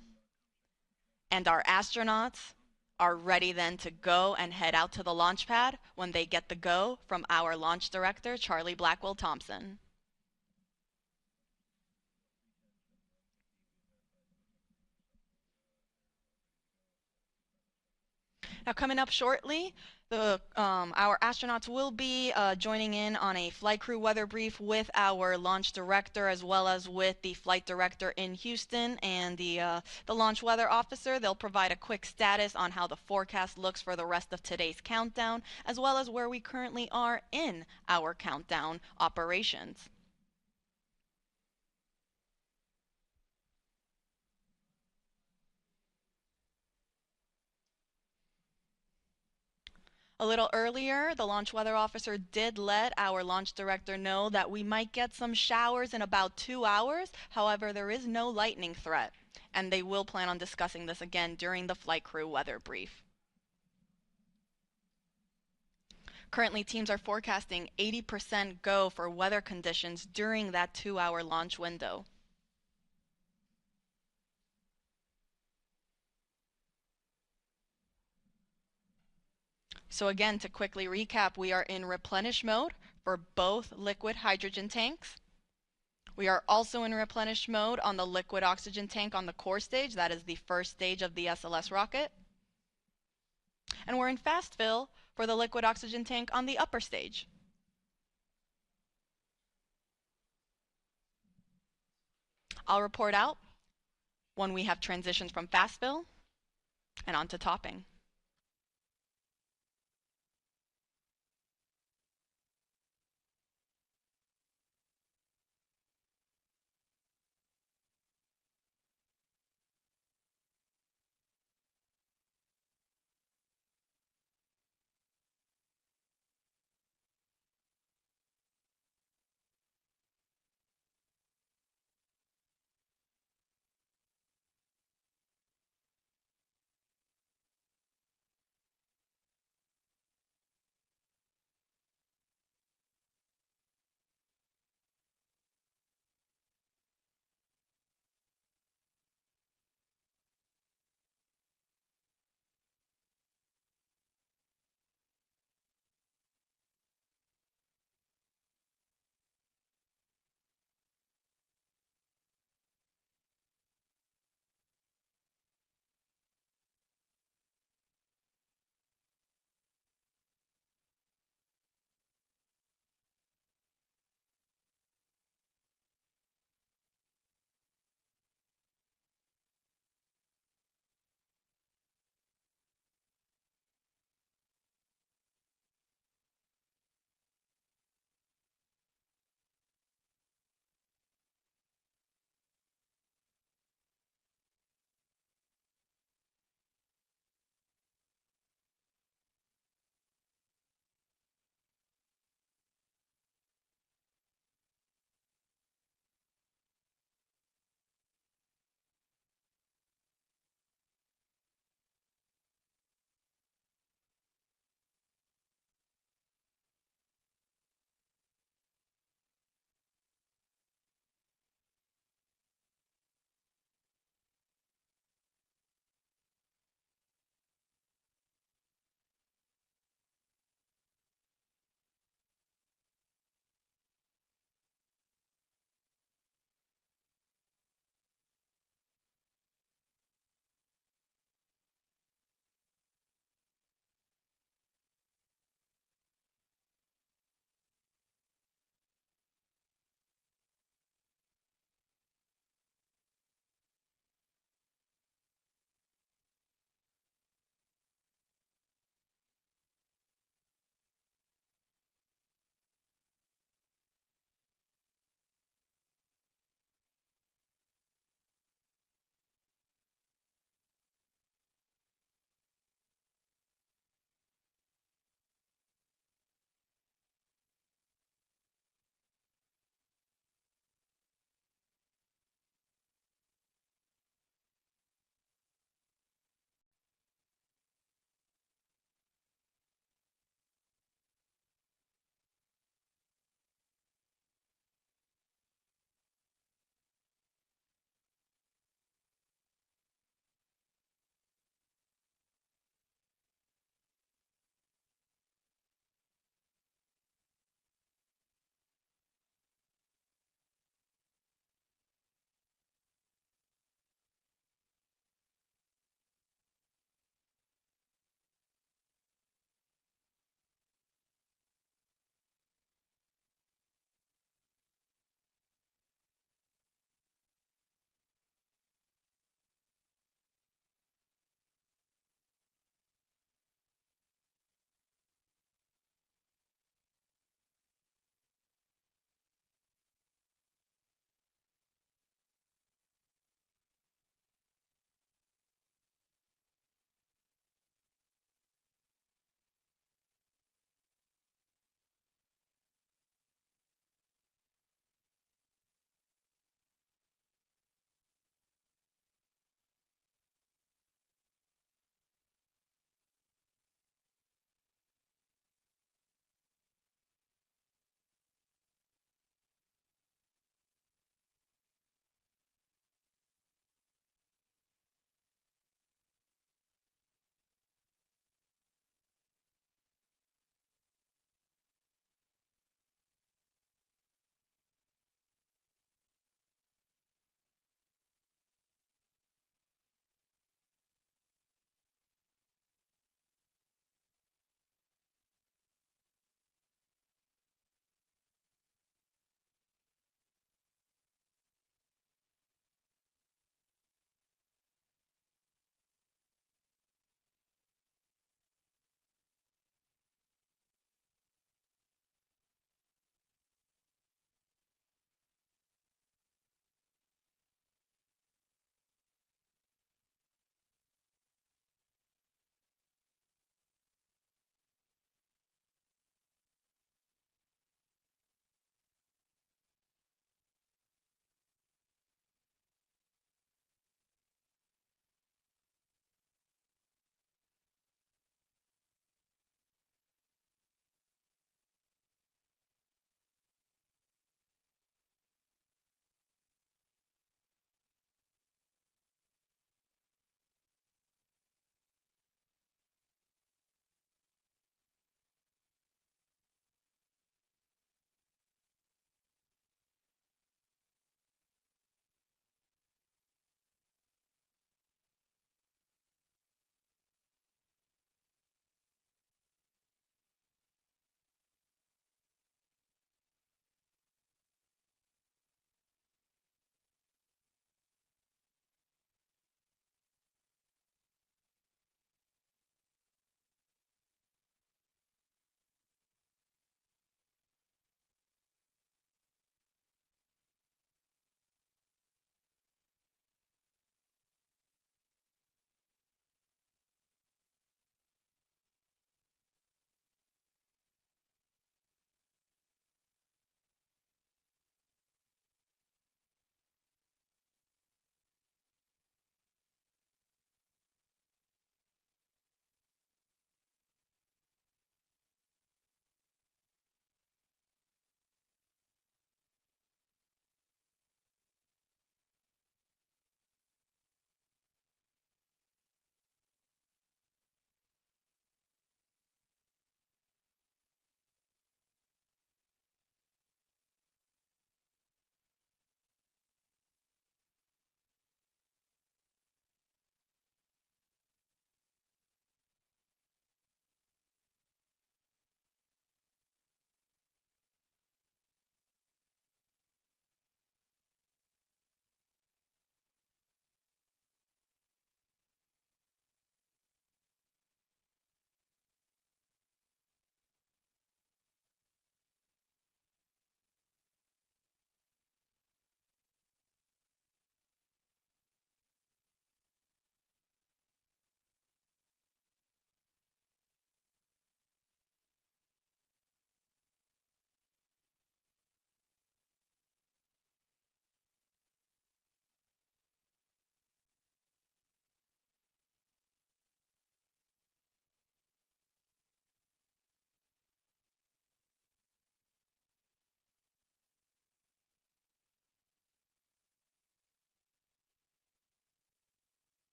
and our astronauts are ready then to go and head out to the launch pad when they get the go from our launch director, Charlie Blackwell Thompson. Now, coming up shortly, our astronauts will be joining in on a flight crew weather brief with our launch director, as well as with the flight director in Houston and the launch weather officer. They'll provide a quick status on how the forecast looks for the rest of today's countdown, as well as where we currently are in our countdown operations. A little earlier, the launch weather officer did let our launch director know that we might get some showers in about 2 hours. However, there is no lightning threat, and they will plan on discussing this again during the flight crew weather brief. Currently, teams are forecasting 80% go for weather conditions during that 2-hour launch window. So again, to quickly recap, we are in replenish mode for both liquid hydrogen tanks. We are also in replenish mode on the liquid oxygen tank on the core stage. That is the first stage of the SLS rocket. And we're in fast fill for the liquid oxygen tank on the upper stage. I'll report out when we have transitions from fast fill and onto topping.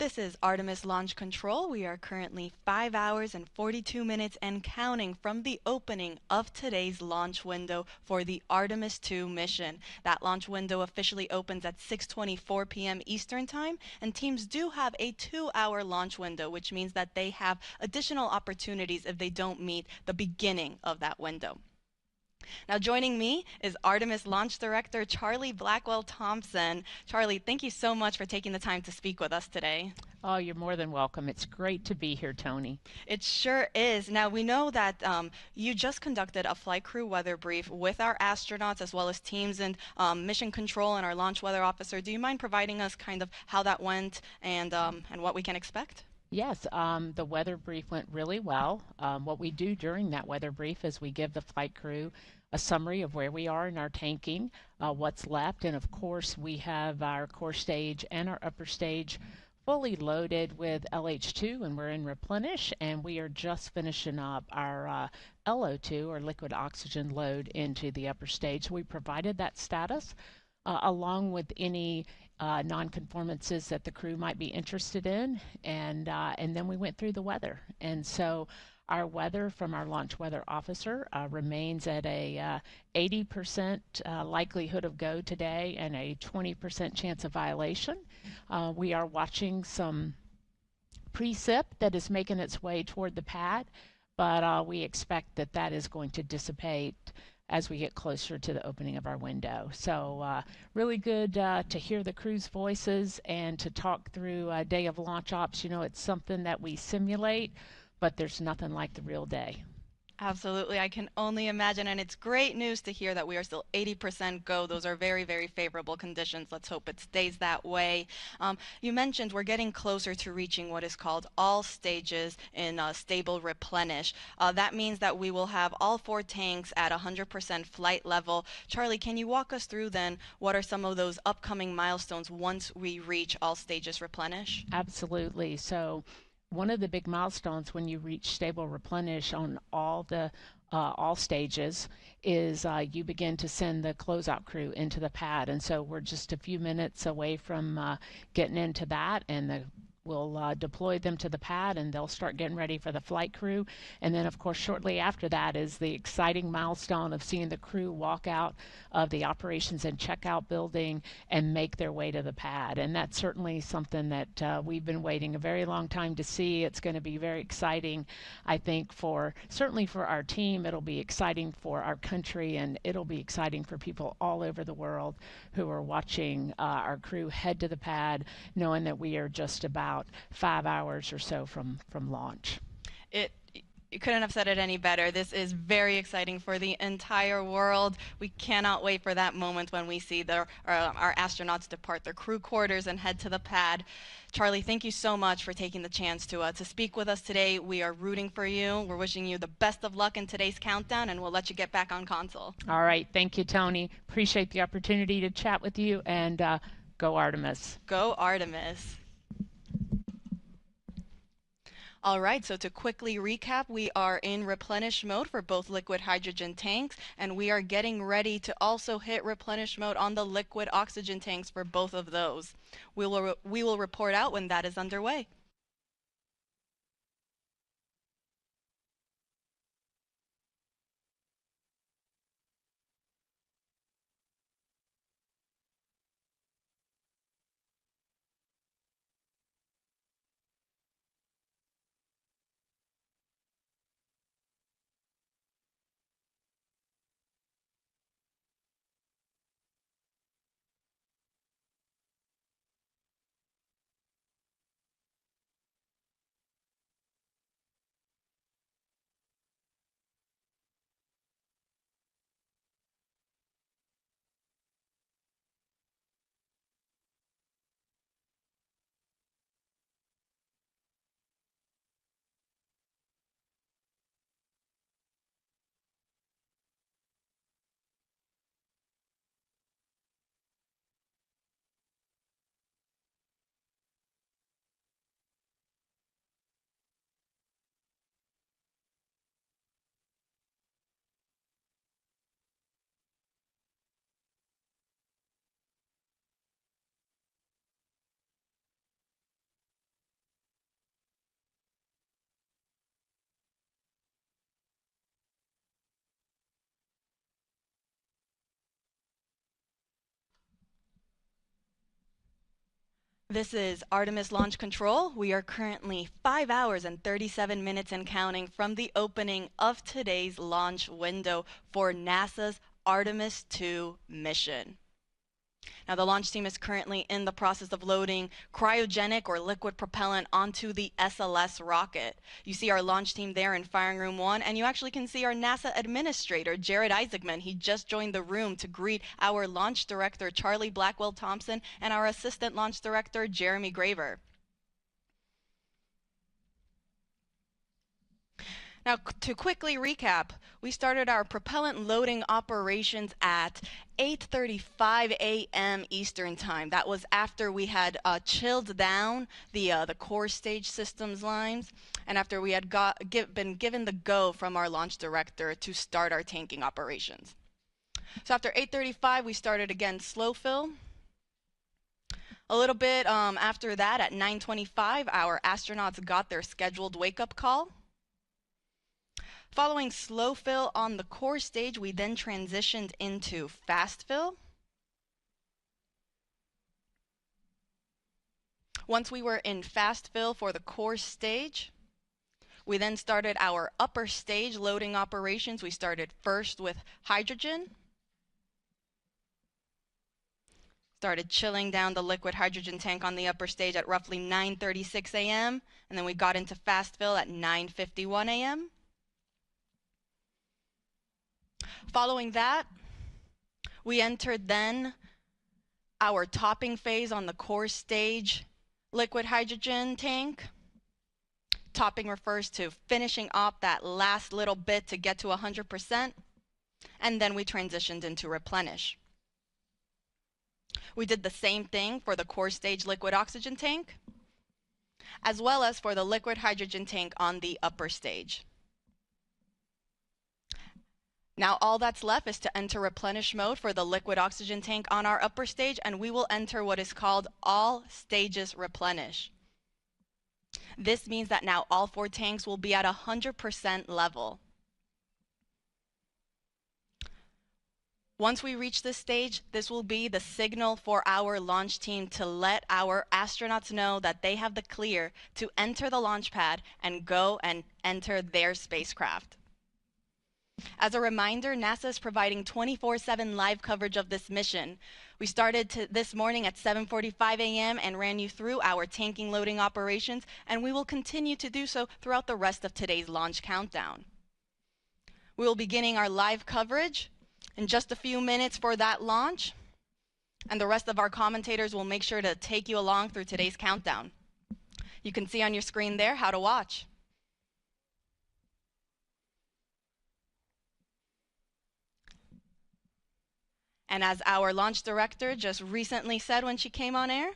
This is Artemis Launch Control. We are currently 5 hours and 42 minutes and counting from the opening of today's launch window for the Artemis II mission. That launch window officially opens at 6:24 p.m. Eastern Time, and teams do have a 2-hour launch window, which means that they have additional opportunities if they don't meet the beginning of that window. Now, joining me is Artemis Launch Director Charlie Blackwell Thompson. Charlie, thank you so much for taking the time to speak with us today. Oh, you're more than welcome. It's great to be here, Tony. It sure is. Now, we know that you just conducted a flight crew weather brief with our astronauts as well as teams and mission control and our launch weather officer. Do you mind providing us kind of how that went and what we can expect? Yes, the weather brief went really well. What we do during that weather brief is we give the flight crew a summary of where we are in our tanking, what's left, and of course we have our core stage and our upper stage fully loaded with LH2 and we're in replenish, and we are just finishing up our LO2 or liquid oxygen load into the upper stage. So we provided that status along with any non-conformances that the crew might be interested in, and then we went through the weather. And so our weather from our launch weather officer remains at a 80% likelihood of go today and a 20% chance of violation. We are watching some precip that is making its way toward the pad, but we expect that that is going to dissipate as we get closer to the opening of our window. So really good to hear the crew's voices and to talk through a day of launch ops. You know, it's something that we simulate, but there's nothing like the real day. Absolutely. I can only imagine. And it's great news to hear that we are still 80% go. Those are very, very favorable conditions. Let's hope it stays that way. You mentioned we're getting closer to reaching what is called all stages in stable replenish. That means that we will have all 4 tanks at 100% flight level. Charlie, can you walk us through then what are some of those upcoming milestones once we reach all stages replenish? Absolutely. So one of the big milestones when you reach stable replenish on all stages is you begin to send the closeout crew into the pad, and so we're just a few minutes away from getting into that, and we'll deploy them to the pad and they'll start getting ready for the flight crew. And then of course shortly after that is the exciting milestone of seeing the crew walk out of the operations and checkout building and make their way to the pad. And that's certainly something that we've been waiting a very long time to see. It's going to be very exciting, I think, certainly for our team. It'll be exciting for our country, and it'll be exciting for people all over the world who are watching our crew head to the pad, knowing that we are just about 5 hours or so from launch. You couldn't have said it any better. This is very exciting for the entire world. We cannot wait for that moment when we see our astronauts depart their crew quarters and head to the pad. Charlie, thank you so much for taking the chance to speak with us today. We are rooting for you. We're wishing you the best of luck in today's countdown, and we'll let you get back on console. All right. Thank you, Tony. Appreciate the opportunity to chat with you, and go Artemis. Go Artemis. All right, so to quickly recap, we are in replenish mode for both liquid hydrogen tanks, and we are getting ready to also hit replenish mode on the liquid oxygen tanks for both of those. We will report out when that is underway. This is Artemis Launch Control. We are currently 5 hours and 37 minutes and counting from the opening of today's launch window for NASA's Artemis II mission. Now, the launch team is currently in the process of loading cryogenic or liquid propellant onto the SLS rocket. You see our launch team there in Firing Room 1, and you actually can see our NASA administrator, Jared Isaacman. He just joined the room to greet our launch director, Charlie Blackwell Thompson, and our assistant launch director, Jeremy Graver. Now, to quickly recap, we started our propellant loading operations at 8:35 a.m. Eastern Time. That was after we had chilled down the core stage systems lines, and after we had been given the go from our launch director to start our tanking operations. So after 8:35, we started again slow fill. A little bit after that, at 9:25, our astronauts got their scheduled wake-up call. Following slow fill on the core stage, we then transitioned into fast fill. Once we were in fast fill for the core stage, we then started our upper stage loading operations. We started first with hydrogen. Started chilling down the liquid hydrogen tank on the upper stage at roughly 9:36 a.m. and then we got into fast fill at 9:51 a.m. Following that, we entered then our topping phase on the core stage liquid hydrogen tank. Topping refers to finishing off that last little bit to get to 100%, and then we transitioned into replenish. We did the same thing for the core stage liquid oxygen tank, as well as for the liquid hydrogen tank on the upper stage. Now all that's left is to enter replenish mode for the liquid oxygen tank on our upper stage, and we will enter what is called all stages replenish. This means that now all 4 tanks will be at 100% level. Once we reach this stage, this will be the signal for our launch team to let our astronauts know that they have the clear to enter the launch pad and go and enter their spacecraft. As a reminder, NASA is providing 24/7 live coverage of this mission. We started this morning at 7:45 a.m. and ran you through our tanking loading operations, and we will continue to do so throughout the rest of today's launch countdown. We will be beginning our live coverage in just a few minutes for that launch, and the rest of our commentators will make sure to take you along through today's countdown. You can see on your screen there how to watch. And as our launch director just recently said when she came on air,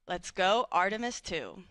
let's go Artemis II.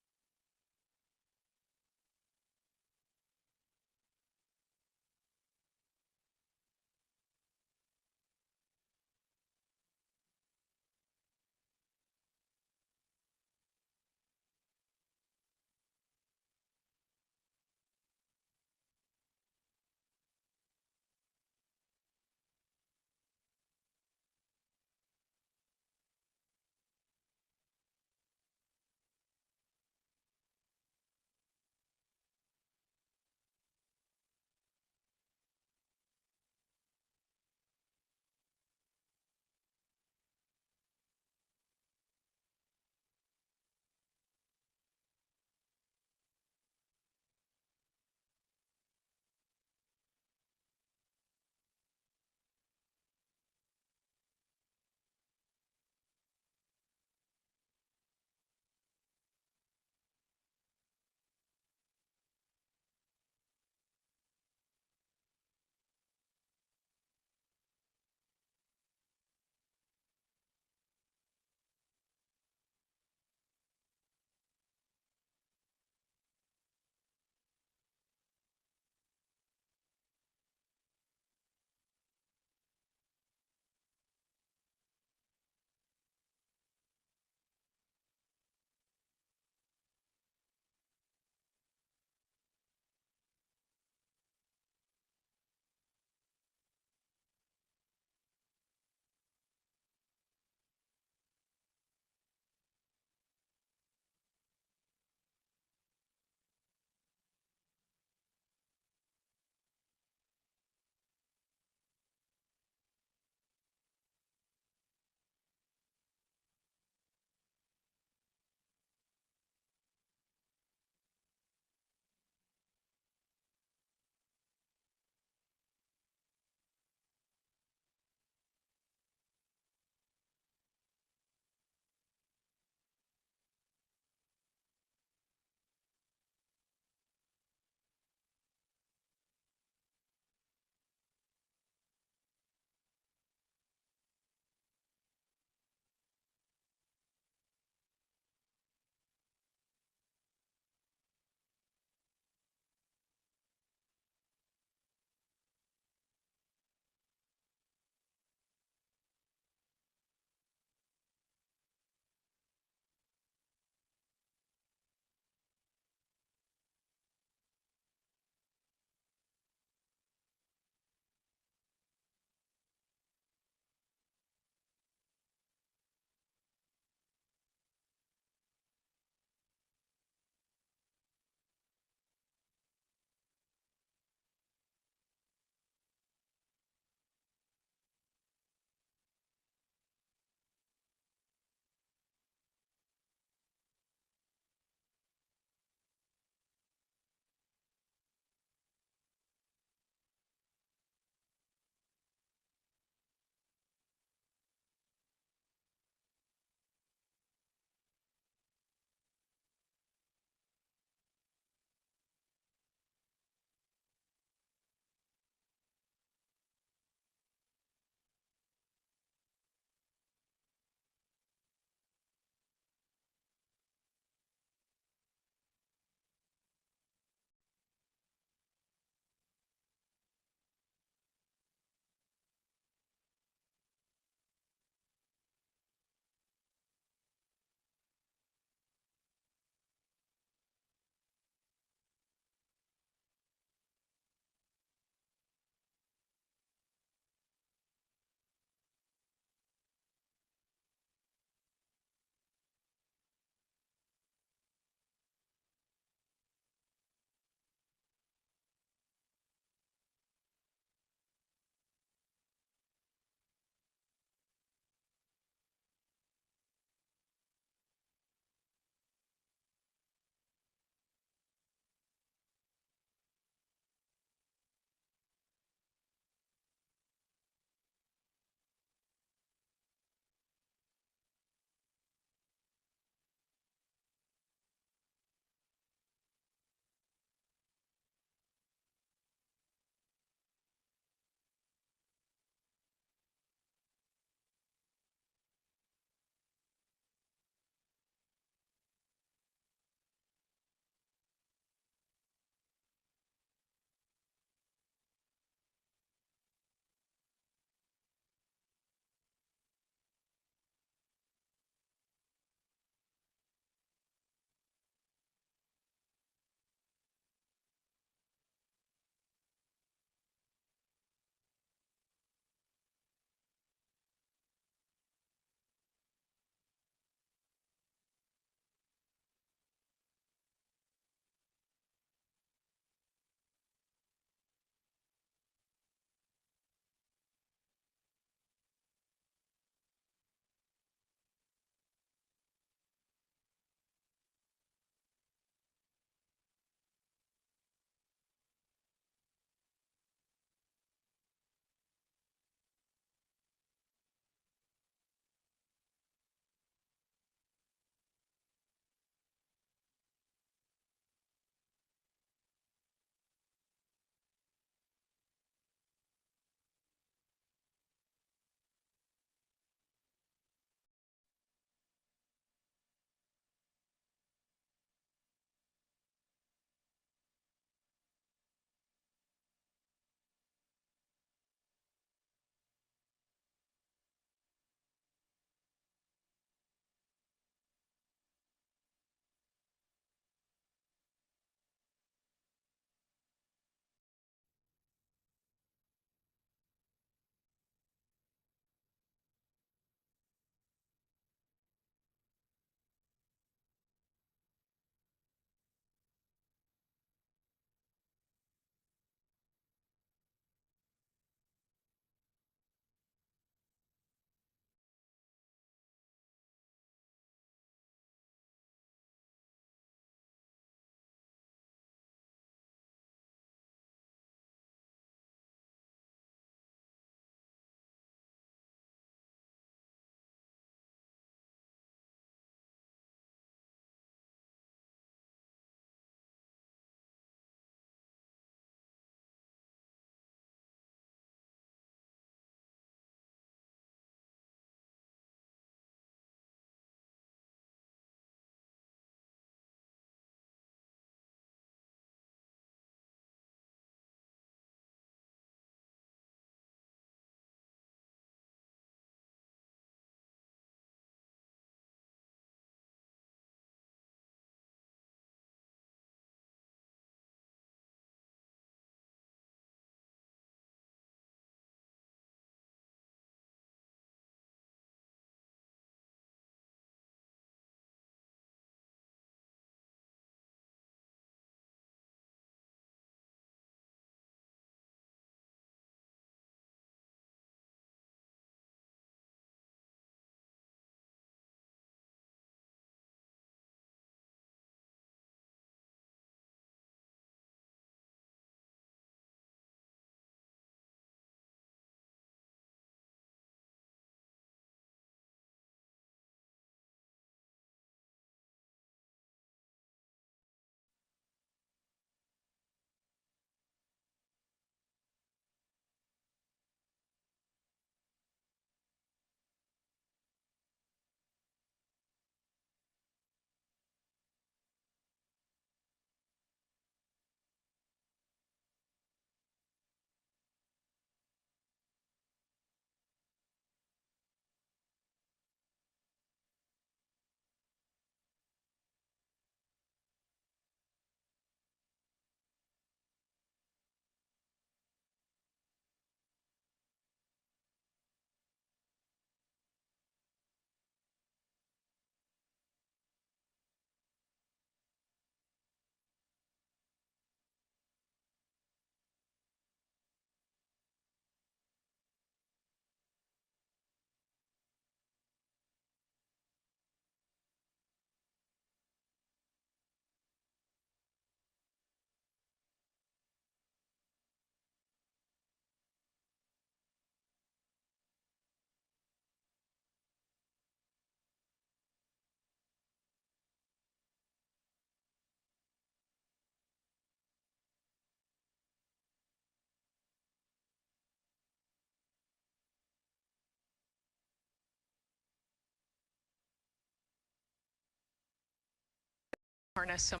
harness some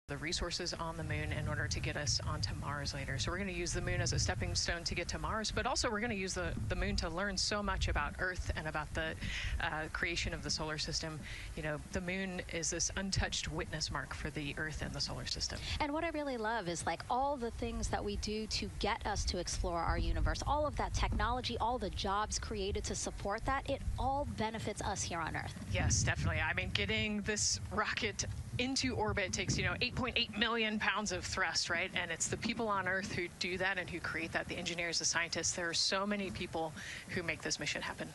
the resources on the moon in order to get us onto Mars later. So we're going to use the moon as a stepping stone to get to Mars, but also we're going to use the moon to learn so much about Earth and about the creation of the solar system. You know, the moon is this untouched witness mark for the Earth and the solar system. And what I really love is like all the things that we do to get us to explore our universe, all of that technology, all the jobs created to support that, it all benefits us here on Earth. Yes, definitely. I mean, getting this rocket into orbit takes, you know, 8.8 million pounds of thrust, right? And it's the people on Earth who do that and who create that, the engineers, the scientists. There are so many people who make this mission happen.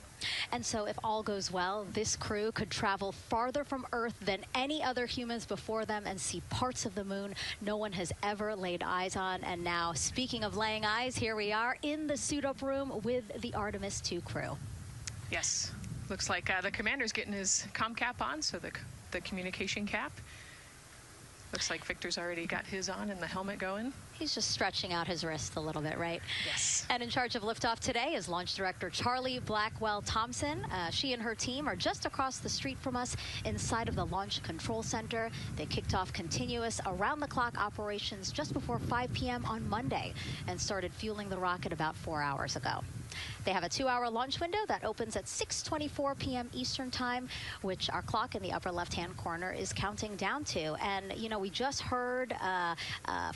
And so if all goes well, this crew could travel farther from Earth than any other humans before them and see parts of the moon no one has ever laid eyes on. And now, speaking of laying eyes, here we are in the suit-up room with the Artemis II crew. Yes. Looks like the commander's getting his comm cap on, so the communication cap. Looks like Victor's already got his on and the helmet going. He's just stretching out his wrist a little bit, right? Yes. And in charge of liftoff today is Launch Director Charlie Blackwell Thompson. She and her team are just across the street from us inside of the Launch Control Center. They kicked off continuous around-the-clock operations just before 5 p.m. on Monday and started fueling the rocket about 4 hours ago. They have a 2-hour launch window that opens at 6:24 p.m. Eastern Time, which our clock in the upper left-hand corner is counting down to. And, you know, we just heard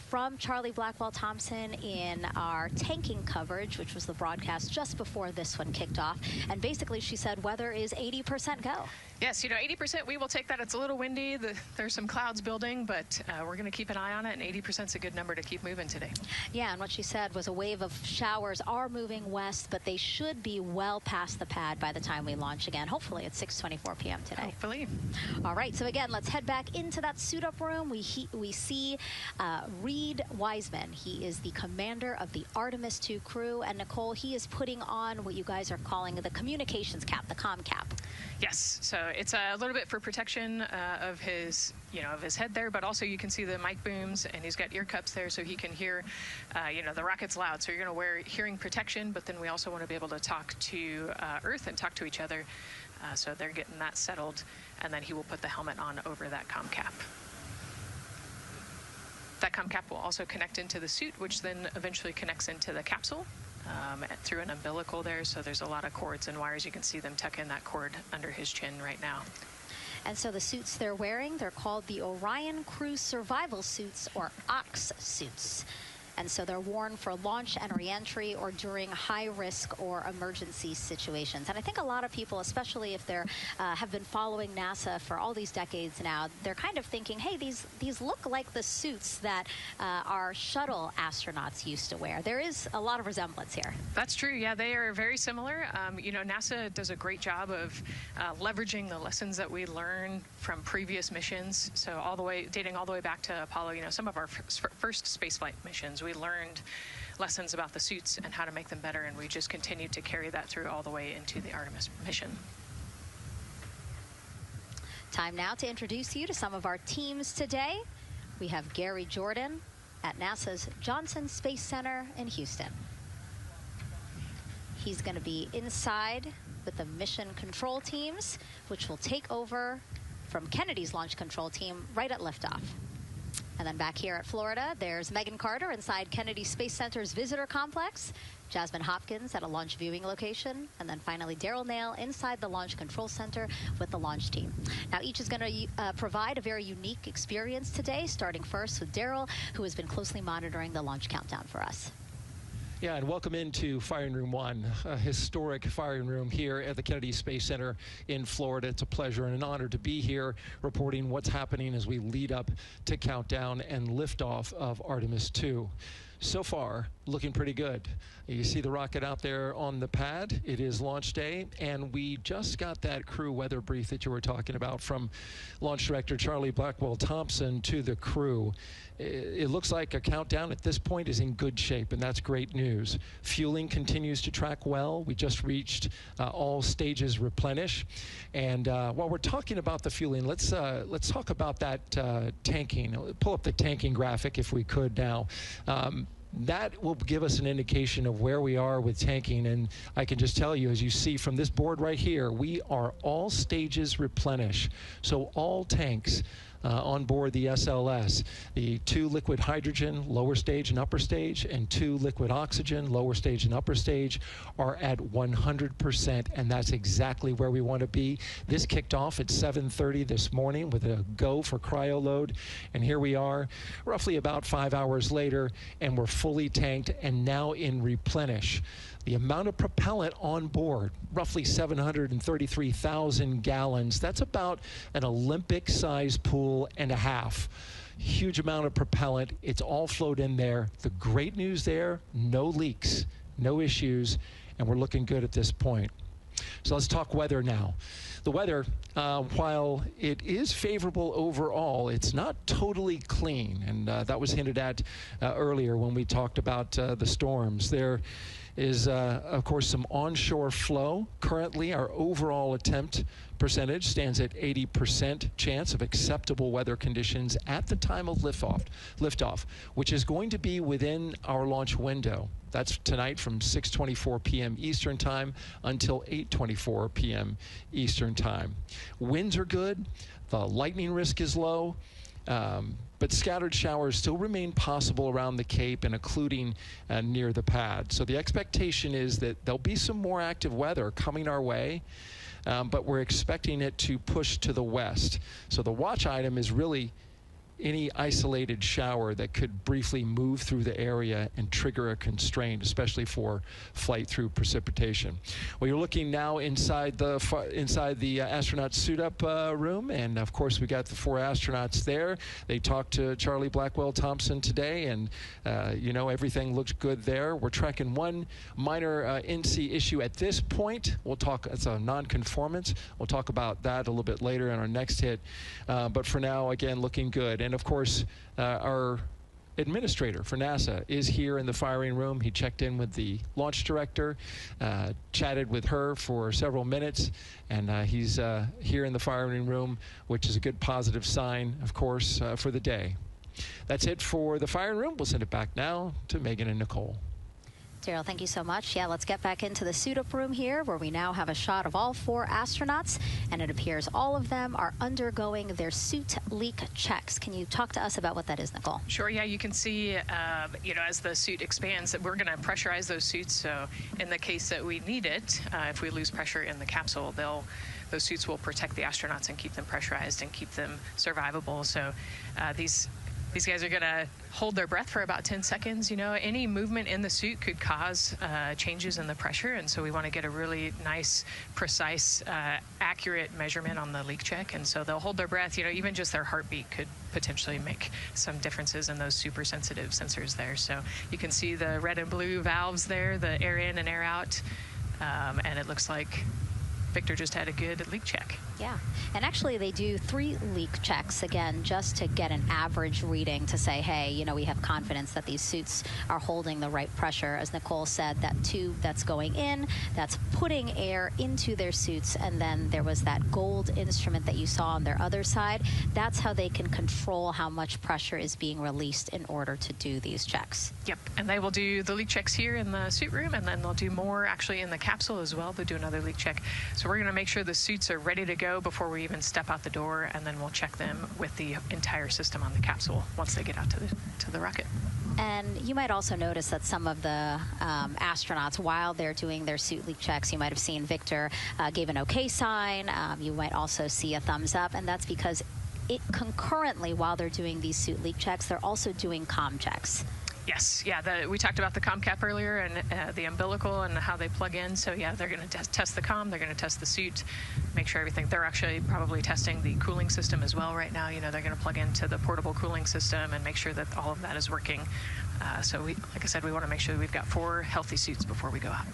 from Charlie Blackwell Thompson in our tanking coverage, which was the broadcast just before this one kicked off. And basically, she said weather is 80% go. Yes, you know, 80%, we will take that. It's a little windy. There's some clouds building, but we're going to keep an eye on it, and 80% is a good number to keep moving today. Yeah, and what she said was a wave of showers are moving west, but they should be well past the pad by the time we launch again. Hopefully at 6:24 p.m. today. Hopefully. All right, so again, let's head back into that suit-up room. We see Reed Wiseman. He is the commander of the Artemis II crew, and Nicole, he is putting on what you guys are calling the communications cap, the comm cap. Yes, so it's a little bit for protection of his, of his head there, but also you can see the mic booms, and he's got ear cups there so he can hear, the rocket's loud. So you're going to wear hearing protection, but then we also want to be able to talk to Earth and talk to each other. So they're getting that settled, and then he will put the helmet on over that comm cap. That comm cap will also connect into the suit, which then eventually connects into the capsule. Through an umbilical there, so there's a lot of cords and wires. You can see them tuck in that cord under his chin right now. And so the suits they're wearing, they're called the Orion Crew Survival Suits, or OX suits. And so they're worn for launch and reentry or during high-risk or emergency situations. And I think a lot of people, especially if they're have been following NASA for all these decades now, they're kind of thinking, hey, these look like the suits that our shuttle astronauts used to wear. There is a lot of resemblance here. That's true. Yeah, they are very similar. NASA does a great job of leveraging the lessons that we learned from previous missions. So dating all the way back to Apollo, some of our first spaceflight missions, we learned lessons about the suits and how to make them better, and we just continued to carry that through all the way into the Artemis mission. Time now to introduce you to some of our teams today. We have Gary Jordan at NASA's Johnson Space Center in Houston. He's going to be inside with the mission control teams, which will take over from Kennedy's launch control team right at liftoff. And then back here at Florida, there's Megan Carter inside Kennedy Space Center's visitor complex, Jasmine Hopkins at a launch viewing location, and then finally Daryl Nail inside the Launch Control Center with the launch team. Now each is going to provide a very unique experience today, starting first with Daryl, who has been closely monitoring the launch countdown for us. Yeah, and welcome into Firing Room 1, a historic firing room here at the Kennedy Space Center in Florida. It's a pleasure and an honor to be here reporting what's happening as we lead up to countdown and liftoff of Artemis II. So far, looking pretty good. You see the rocket out there on the pad. It is launch day, and we just got that crew weather brief that you were talking about from Launch Director Charlie Blackwell Thompson to the crew. It looks like a countdown at this point is in good shape, and that's great news. Fueling continues to track well. We just reached all stages replenish. And while we're talking about the fueling, let's talk about that tanking. Pull up the tanking graphic if we could now. That will give us an indication of where we are with tanking, and I can just tell you, as you see from this board right here, we are all stages replenish. So all tanks on board the SLS. The 2 liquid hydrogen, lower stage and upper stage, and 2 liquid oxygen, lower stage and upper stage, are at 100%, and that's exactly where we want to be. This kicked off at 7:30 this morning with a go for cryo load, and here we are roughly about 5 hours later, and we're fully tanked and now in replenish. The amount of propellant on board, roughly 733,000 gallons. That's about an Olympic-sized pool and a half. Huge amount of propellant. It's all flowed in there. The great news there, no leaks, no issues, and we're looking good at this point. So let's talk weather now. The weather, while it is favorable overall, it's not totally clean, and that was hinted at earlier when we talked about the storms. There is, of course, some onshore flow. Currently, our overall attempt percentage stands at 80% chance of acceptable weather conditions at the time of liftoff, which is going to be within our launch window. That's tonight from 6:24 p.m. Eastern Time until 8:24 p.m. Eastern Time. Winds are good. The lightning risk is low. But scattered showers still remain possible around the Cape and including near the pad. So the expectation is that there'll be some more active weather coming our way, but we're expecting it to push to the west. So the watch item is really any isolated shower that could briefly move through the area and trigger a constraint, especially for flight through precipitation. Well, you're looking now inside the astronaut suit-up room, and of course we got the 4 astronauts there. They talked to Charlie Blackwell-Thompson today, and you know, everything looks good there. We're tracking one minor NC issue at this point. We'll talk, it's a non-conformance. We'll talk about that a little bit later in our next hit. But for now, again, looking good. And of course, our administrator for NASA is here in the firing room. He checked in with the launch director, chatted with her for several minutes, and he's here in the firing room, which is a good positive sign, of course, for the day. That's it for the firing room. We'll send it back now to Megan and Nicole. Daryl, thank you so much. Yeah, let's get back into the suit-up room here, where we now have a shot of all 4 astronauts, and it appears all of them are undergoing their suit leak checks. Can you talk to us about what that is, Nicole? Sure, yeah, you can see, you know, as the suit expands, that we're going to pressurize those suits. So in the case that we need it, if we lose pressure in the capsule, those suits will protect the astronauts and keep them pressurized and keep them survivable. So these guys are going to hold their breath for about 10 seconds. You know, any movement in the suit could cause changes in the pressure, and so we want to get a really nice, precise, accurate measurement on the leak check. And so they'll hold their breath. You know, even just their heartbeat could potentially make some differences in those super sensitive sensors there. So you can see the red and blue valves there, the air in and air out, and it looks like Victor just had a good leak check. Yeah, and actually they do 3 leak checks, again, just to get an average reading to say, hey, you know, we have confidence that these suits are holding the right pressure. As Nicole said, that tube that's going in, that's putting air into their suits, and then there was that gold instrument that you saw on their other side. That's how they can control how much pressure is being released in order to do these checks. Yep, and they will do the leak checks here in the suit room, and then they'll do more actually in the capsule as well. They'll do another leak check. So we're going to make sure the suits are ready to go before we even step out the door, and then we'll check them with the entire system on the capsule once they get out to the rocket. And you might also notice that some of the astronauts, while they're doing their suit leak checks, you might have seen Victor gave an okay sign. You might also see a thumbs up, and that's because concurrently, while they're doing these suit leak checks, they're also doing comm checks. Yes, yeah, we talked about the comm cap earlier, and the umbilical and how they plug in. So yeah, they're going to test the comm, they're going to test the suit, make sure everything. They're actually probably testing the cooling system as well right now. You know, they're going to plug into the portable cooling system and make sure that all of that is working. So like I said, we want to make sure that we've got 4 healthy suits before we go out.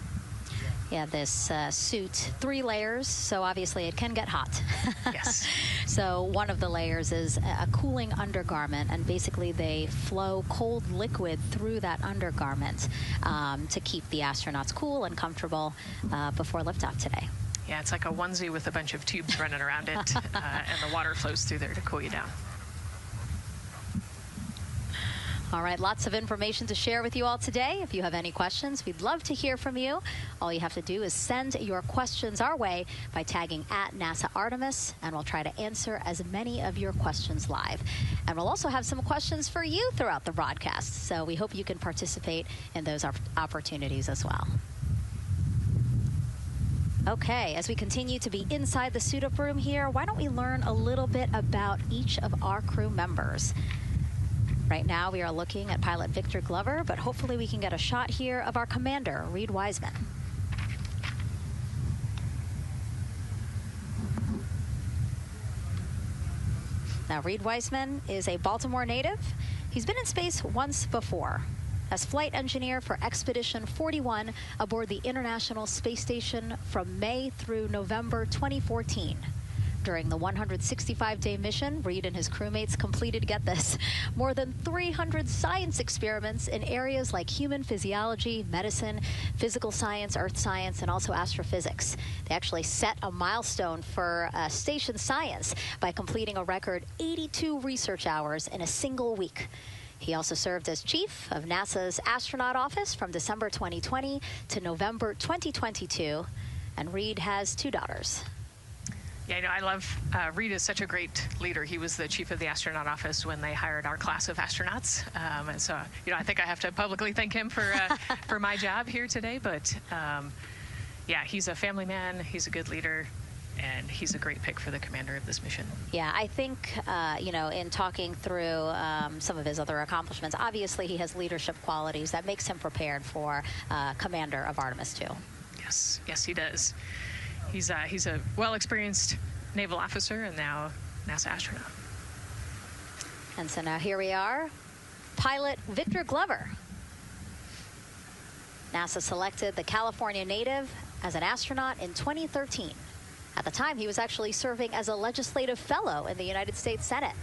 Yeah, this suit, 3 layers, so obviously it can get hot. Yes. So one of the layers is a cooling undergarment, and basically they flow cold liquid through that undergarment to keep the astronauts cool and comfortable before liftoff today. Yeah, it's like a onesie with a bunch of tubes running around it, and the water flows through there to cool you down. All right, lots of information to share with you all today. If you have any questions, we'd love to hear from you. All you have to do is send your questions our way by tagging @NASA Artemis, and we'll try to answer as many of your questions live. And we'll also have some questions for you throughout the broadcast, so we hope you can participate in those opportunities as well. Okay, as we continue to be inside the suit-up room here, why don't we learn a little bit about each of our crew members? Right now, we are looking at pilot Victor Glover, but hopefully we can get a shot here of our commander, Reed Wiseman. Now, Reed Wiseman is a Baltimore native. He's been in space once before as flight engineer for Expedition 41 aboard the International Space Station from May through November 2014. During the 165-day mission, Reed and his crewmates completed, get this, more than 300 science experiments in areas like human physiology, medicine, physical science, earth science, and also astrophysics. They actually set a milestone for station science by completing a record 82 research hours in a single week. He also served as chief of NASA's astronaut office from December 2020 to November 2022, and Reed has 2 daughters. Yeah, you know, I love, Reed is such a great leader. He was the chief of the astronaut office when they hired our class of astronauts. And so, you know, I think I have to publicly thank him for, for my job here today. But yeah, he's a family man, he's a good leader, and he's a great pick for the commander of this mission. Yeah, I think, you know, in talking through some of his other accomplishments, obviously he has leadership qualities that makes him prepared for commander of Artemis II. Yes, yes, he does. He's a well-experienced naval officer and now NASA astronaut. And so now here we are, pilot Victor Glover. NASA selected the California native as an astronaut in 2013. At the time, he was actually serving as a legislative fellow in the United States Senate.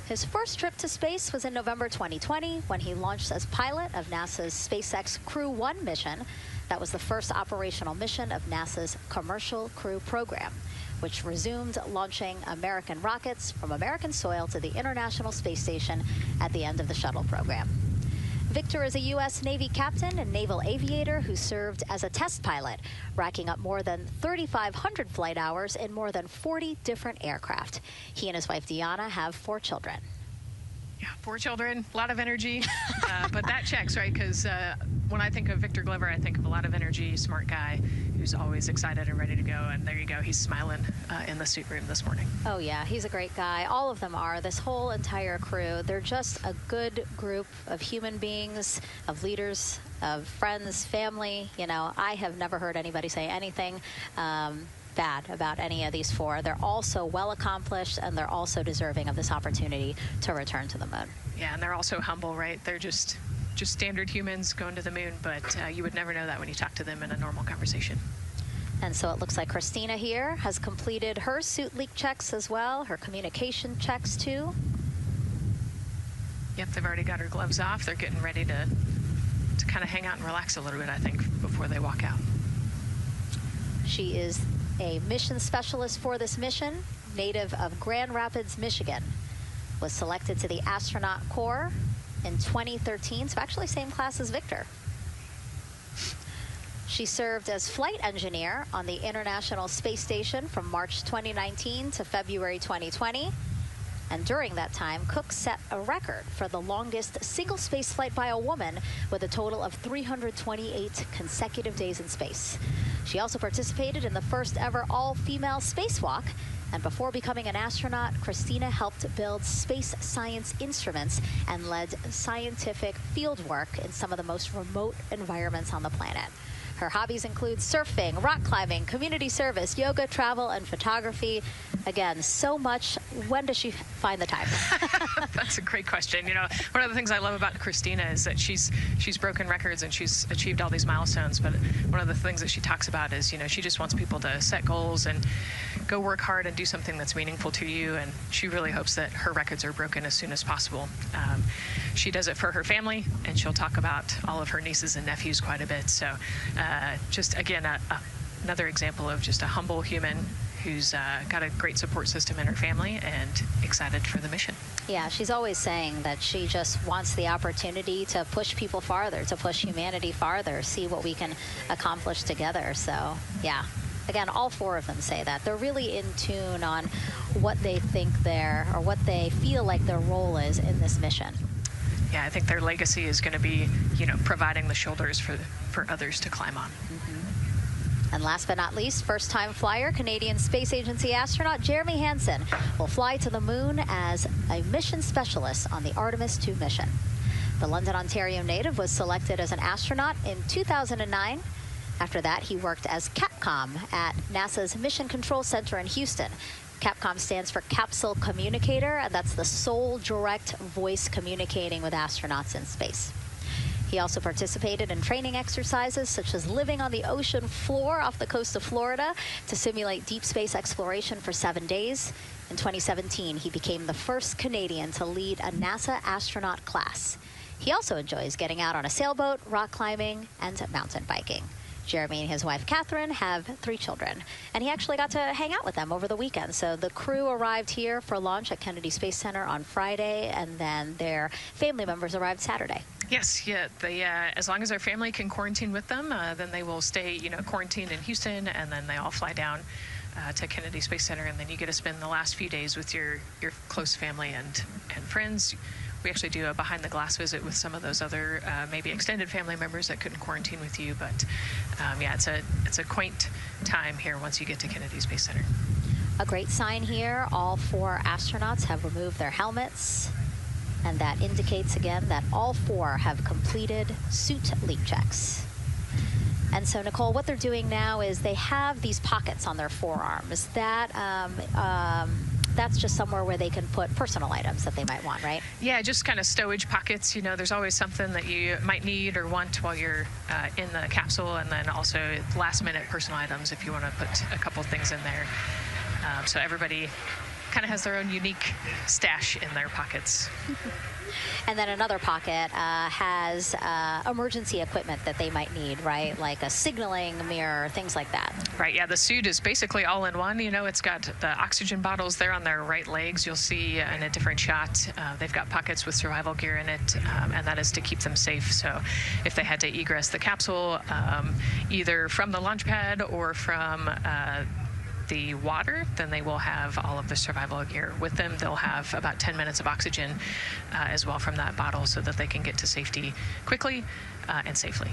His first trip to space was in November 2020 when he launched as pilot of NASA's SpaceX Crew 1 mission. That was the first operational mission of NASA's Commercial Crew Program, which resumed launching American rockets from American soil to the International Space Station at the end of the shuttle program. Victor is a U.S. Navy captain and naval aviator who served as a test pilot, racking up more than 3,500 flight hours in more than 40 different aircraft. He and his wife, Deanna, have 4 children. Yeah, 4 children, a lot of energy, but that checks, right? Because when I think of Victor Glover, I think of a lot of energy, smart guy who's always excited and ready to go. And there you go, he's smiling in the suit room this morning. Oh yeah, he's a great guy. All of them are. This whole entire crew, they're just a good group of human beings, of leaders, of friends, family. You know, I have never heard anybody say anything bad about any of these 4. They're also well accomplished, and they're also deserving of this opportunity to return to the moon. Yeah, and they're also humble, right? They're just standard humans going to the moon, but you would never know that when you talk to them in a normal conversation. And so it looks like Christina here has completed her suit leak checks as well, her communication checks too. Yep, they've already got her gloves off. They're getting ready to kind of hang out and relax a little bit, I think, before they walk out. She is a mission specialist for this mission, native of Grand Rapids, Michigan, was selected to the Astronaut Corps in 2013, so actually same class as Victor. She served as flight engineer on the International Space Station from March 2019 to February 2020. And during that time, Cook set a record for the longest single space flight by a woman with a total of 328 consecutive days in space. She also participated in the first ever all-female spacewalk. And before becoming an astronaut, Christina helped build space science instruments and led scientific field work in some of the most remote environments on the planet. Her hobbies include surfing, rock climbing, community service, yoga, travel, and photography. Again, so much. When does she find the time? That's a great question. You know, one of the things I love about Christina is that she's broken records and she's achieved all these milestones. But one of the things that she talks about is, you know, she just wants people to set goals and go work hard and do something that's meaningful to you. And she really hopes that her records are broken as soon as possible. She does it for her family, and she'll talk about all of her nieces and nephews quite a bit. So just, again, another example of just a humble human who's got a great support system in her family and excited for the mission. Yeah, she's always saying that she just wants the opportunity to push people farther, to push humanity farther, see what we can accomplish together. So, yeah. Again, all 4 of them say that. They're really in tune on what they think or what they feel like their role is in this mission. Yeah, I think their legacy is going to be, providing the shoulders for others to climb on. And last but not least, first-time flyer, Canadian Space Agency astronaut Jeremy Hansen will fly to the moon as a mission specialist on the Artemis II mission. The London, Ontario native was selected as an astronaut in 2009. After that, he worked as Capcom at NASA's Mission Control Center in Houston. Capcom stands for Capsule Communicator, and that's the sole direct voice communicating with astronauts in space. He also participated in training exercises such as living on the ocean floor off the coast of Florida to simulate deep space exploration for 7 days. In 2017, he became the first Canadian to lead a NASA astronaut class. He also enjoys getting out on a sailboat, rock climbing, and mountain biking. Jeremy and his wife, Catherine, have 3 children, and he actually got to hang out with them over the weekend. So the crew arrived here for launch at Kennedy Space Center on Friday, and then their family members arrived Saturday. Yes, yeah. They, as long as their family can quarantine with them, then they will stay, quarantined in Houston, and then they all fly down to Kennedy Space Center, and then you get to spend the last few days with your close family and friends. We actually do a behind-the-glass visit with some of those other maybe extended family members that couldn't quarantine with you. But yeah, it's a quaint time here once you get to Kennedy Space Center. A great sign here, all 4 astronauts have removed their helmets, and that indicates again that all 4 have completed suit leak checks. And so, Nicole, what they're doing now is they have these pockets on their forearms. That's just somewhere where they can put personal items that they might want, right? Yeah, just kind of stowage pockets. There's always something that you might need or want while you're in the capsule, and then also last-minute personal items if you want to put a couple things in there. So everybody kind of has their own unique stash in their pockets. And then another pocket has emergency equipment that they might need, right? Like a signaling mirror, things like that. Right, yeah, the suit is basically all in one. It's got the oxygen bottles there on their right legs. You'll see in a different shot, they've got pockets with survival gear in it, and that is to keep them safe. So if they had to egress the capsule, either from the launch pad or from the water, then they will have all of the survival gear with them. They'll have about 10 minutes of oxygen as well from that bottle so that they can get to safety quickly and safely.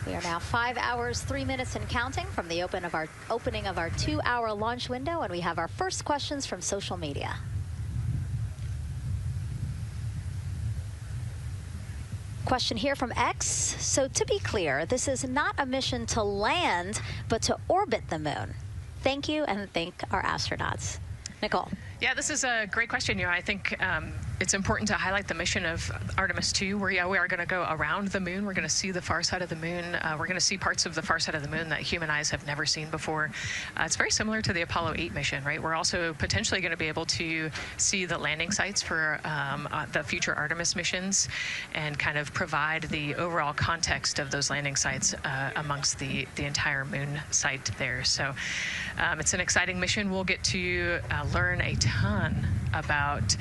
We are now 5 hours, 3 minutes and counting from the opening of our 2-hour launch window, and we have our first questions from social media. Question here from X. So to be clear, this is not a mission to land, but to orbit the moon. Thank you, and thank our astronauts. Nicole. Yeah, this is a great question. I think it's important to highlight the mission of Artemis II, where we are going to go around the moon. We're going to see the far side of the moon. We're going to see parts of the far side of the moon that human eyes have never seen before. It's very similar to the Apollo 8 mission, right? We're also potentially going to be able to see the landing sites for the future Artemis missions and kind of provide the overall context of those landing sites amongst the entire moon site there. So it's an exciting mission. We'll get to learn a ton about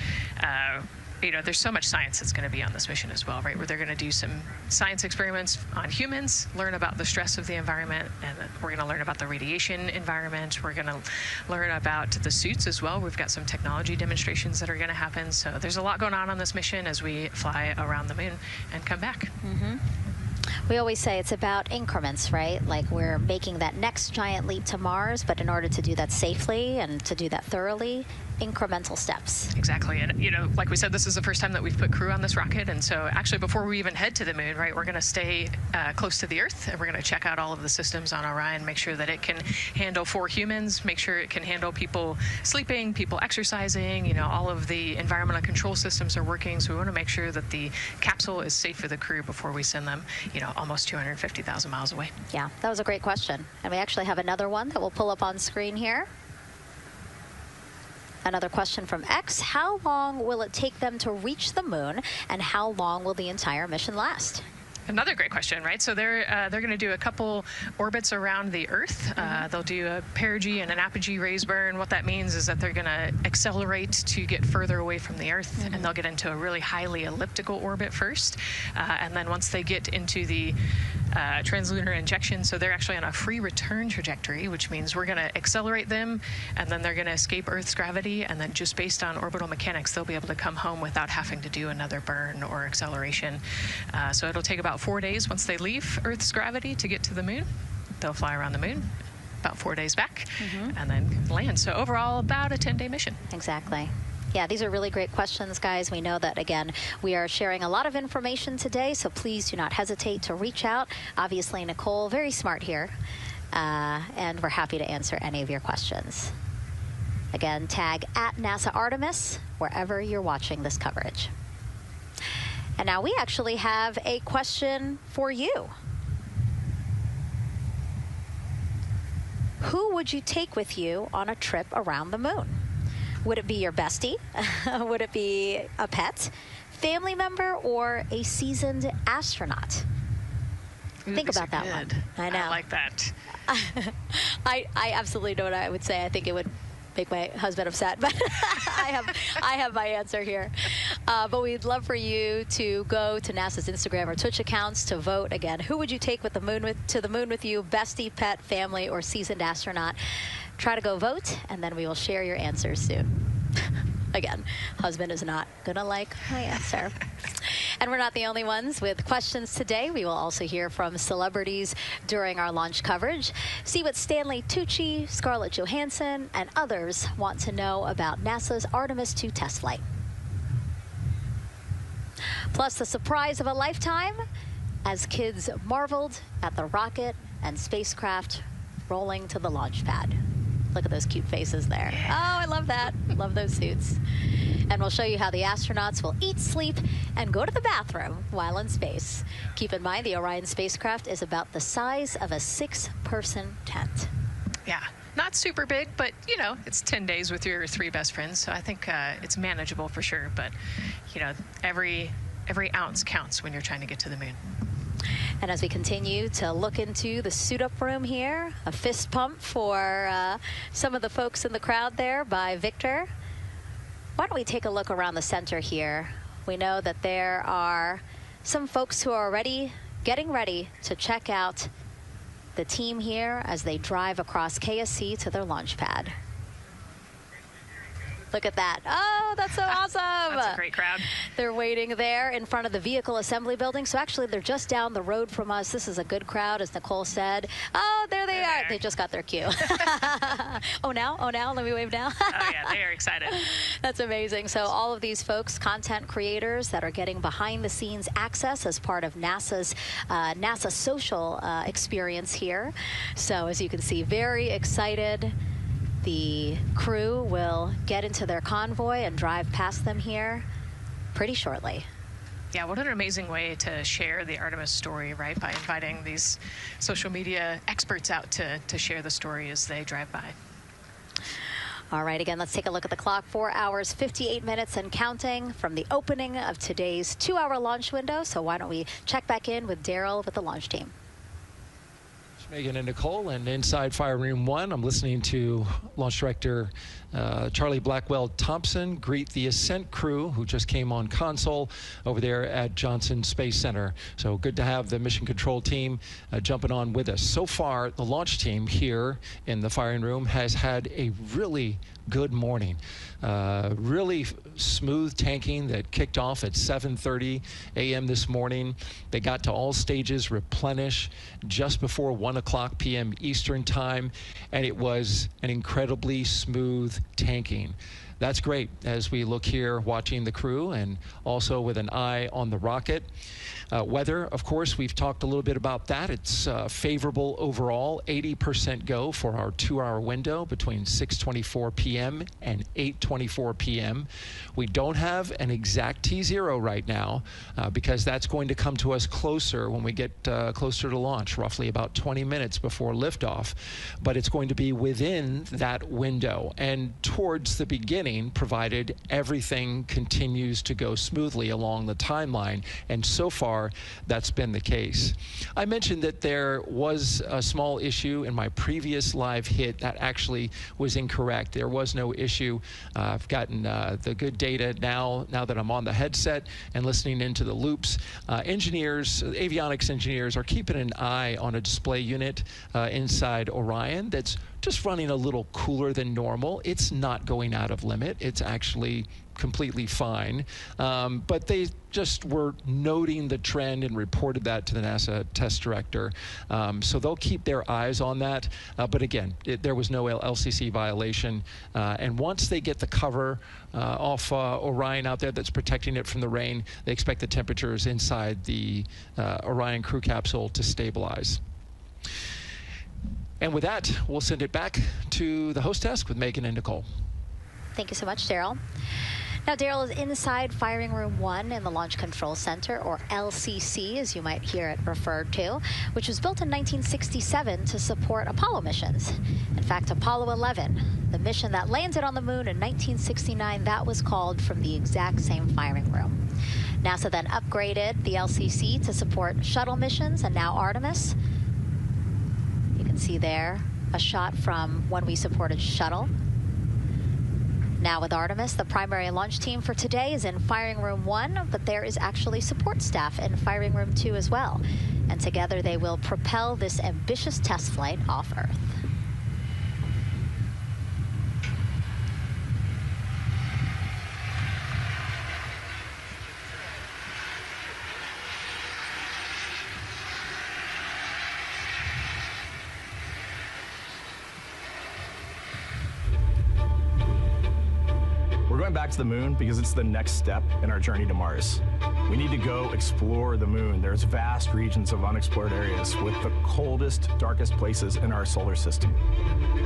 there's so much science that's going to be on this mission as well, right? Where they're going to do some science experiments on humans, learn about the stress of the environment, and we're going to learn about the radiation environment. We're going to learn about the suits as well. We've got some technology demonstrations that are going to happen. So there's a lot going on this mission as we fly around the moon and come back. Mm-hmm. We always say it's about increments, right? Like we're making that next giant leap to Mars, but in order to do that safely and to do that thoroughly, incremental steps. Exactly. And, like we said, this is the first time that we've put crew on this rocket. And so actually before we even head to the moon, right, we're going to stay close to the Earth, and we're going to check out all of the systems on Orion, make sure that it can handle 4 humans, make sure it can handle people sleeping, people exercising, all of the environmental control systems are working. So we want to make sure that the capsule is safe for the crew before we send them, almost 250,000 miles away. Yeah, that was a great question. And we actually have another one that we'll pull up on screen here. Another question from X. How long will it take them to reach the moon, and how long will the entire mission last? Another great question, right? So they're going to do a couple orbits around the Earth. They'll do a perigee and an apogee raise burn. What that means is that they're going to accelerate to get further away from the Earth, and they'll get into a really highly elliptical orbit first. And then once they get into the translunar injection, so they're actually on a free return trajectory, which means we're going to accelerate them, and then they're going to escape Earth's gravity, and then just based on orbital mechanics, they'll be able to come home without having to do another burn or acceleration. So it'll take about 4 days once they leave Earth's gravity to get to the moon. They'll fly around the moon, about 4 days back, and then land. So overall, about a 10-day mission. Exactly. Yeah, these are really great questions, guys. We know that, again, we are sharing a lot of information today, so please do not hesitate to reach out. Obviously, Nicole, very smart here, and we're happy to answer any of your questions. Again, tag at NASA Artemis wherever you're watching this coverage. And now we actually have a question for you. Who would you take with you on a trip around the moon? Would it be your bestie? Would it be a pet, family member, or a seasoned astronaut? Think about that one. I know. I like that. I absolutely know what I would say. I think it would make my husband upset, but I have my answer here. But we'd love for you to go to NASA's Instagram or Twitch accounts to vote. Again, who would you take to the moon with you? Bestie, pet, family, or seasoned astronaut? Try to go vote, and then we will share your answers soon. Again, husband is not gonna like my answer. And we're not the only ones with questions today. We will also hear from celebrities during our launch coverage. See what Stanley Tucci, Scarlett Johansson, and others want to know about NASA's Artemis II test flight. Plus the surprise of a lifetime as kids marveled at the rocket and spacecraft rolling to the launch pad. Look at those cute faces there. Oh, I love that. Love those suits. And we'll show you how the astronauts will eat, sleep, and go to the bathroom while in space. Keep in mind, the Orion spacecraft is about the size of a 6-person tent. Yeah, not super big, but, you know, it's 10 days with your 3 best friends, so I think it's manageable for sure. But, you know, every ounce counts when you're trying to get to the moon. And as we continue to look into the suit-up room here, a fist pump for some of the folks in the crowd there by Victor. Why don't we take a look around the center here? We know that there are some folks who are already getting ready to check out the team here as they drive across KSC to their launch pad. Look at that. Oh, that's so awesome. That's a great crowd. They're waiting there in front of the vehicle assembly building. So actually, they're just down the road from us. This is a good crowd, as Nicole said. Oh, there they are. They just got their cue. Oh, now? Let me wave now. Oh, yeah, they are excited. That's amazing. So all of these folks, content creators that are getting behind-the-scenes access as part of NASA's NASA social experience here. So as you can see, very excited. The crew will get into their convoy and drive past them here pretty shortly. Yeah, what an amazing way to share the Artemis story, right? By inviting these social media experts out to share the story as they drive by. All right, again, let's take a look at the clock. 4 hours, 58 minutes and counting from the opening of today's 2-hour launch window. So why don't we check back in with Daryl with the launch team. Megan and Nicole, and inside Fire Room 1, I'm listening to Launch Director Charlie Blackwell Thompson greet the Ascent crew who just came on console over there at Johnson Space Center. So good to have the mission control team jumping on with us. So far, the launch team here in the firing room has had a really good morning. Really smooth tanking that kicked off at 7:30 a.m. this morning. They got to all stages replenish just before 1 o'clock p.m. Eastern time, and it was an incredibly smooth tanking. That's great as we look here watching the crew and also with an eye on the rocket. Weather, of course, we've talked a little bit about that. It's favorable overall, 80% go for our 2-hour window between 6:24 p.m. and 8:24 p.m. We don't have an exact T0 right now because that's going to come to us closer when we get closer to launch, roughly about 20 minutes before liftoff. But it's going to be within that window. And towards the beginning, beginning, provided everything continues to go smoothly along the timeline. And so far, that's been the case. I mentioned that there was a small issue in my previous live hit. That actually was incorrect. There was no issue. I've gotten the good data now that I'm on the headset and listening into the loops. Engineers, avionics engineers, are keeping an eye on a display unit inside Orion that's just running a little cooler than normal. It's not going out of limit. It's actually completely fine. But they just were noting the trend and reported that to the NASA test director. So they'll keep their eyes on that. But again, there was no LCC violation. And once they get the cover off Orion out there that's protecting it from the rain, they expect the temperatures inside the Orion crew capsule to stabilize. And with that, we'll send it back to the host desk with Megan and Nicole. Thank you so much, Daryl. Now, Daryl is inside Firing Room 1 in the Launch Control Center, or LCC, as you might hear it referred to, which was built in 1967 to support Apollo missions. In fact, Apollo 11, the mission that landed on the moon in 1969, that was called from the exact same firing room. NASA then upgraded the LCC to support shuttle missions, and now Artemis. You can see there a shot from when we supported shuttle. Now with Artemis, the primary launch team for today is in Firing Room 1, but there is actually support staff in Firing Room 2 as well. And together they will propel this ambitious test flight off Earth. We're going back to the moon because it's the next step in our journey to Mars. We need to go explore the moon. There's vast regions of unexplored areas with the coldest, darkest places in our solar system.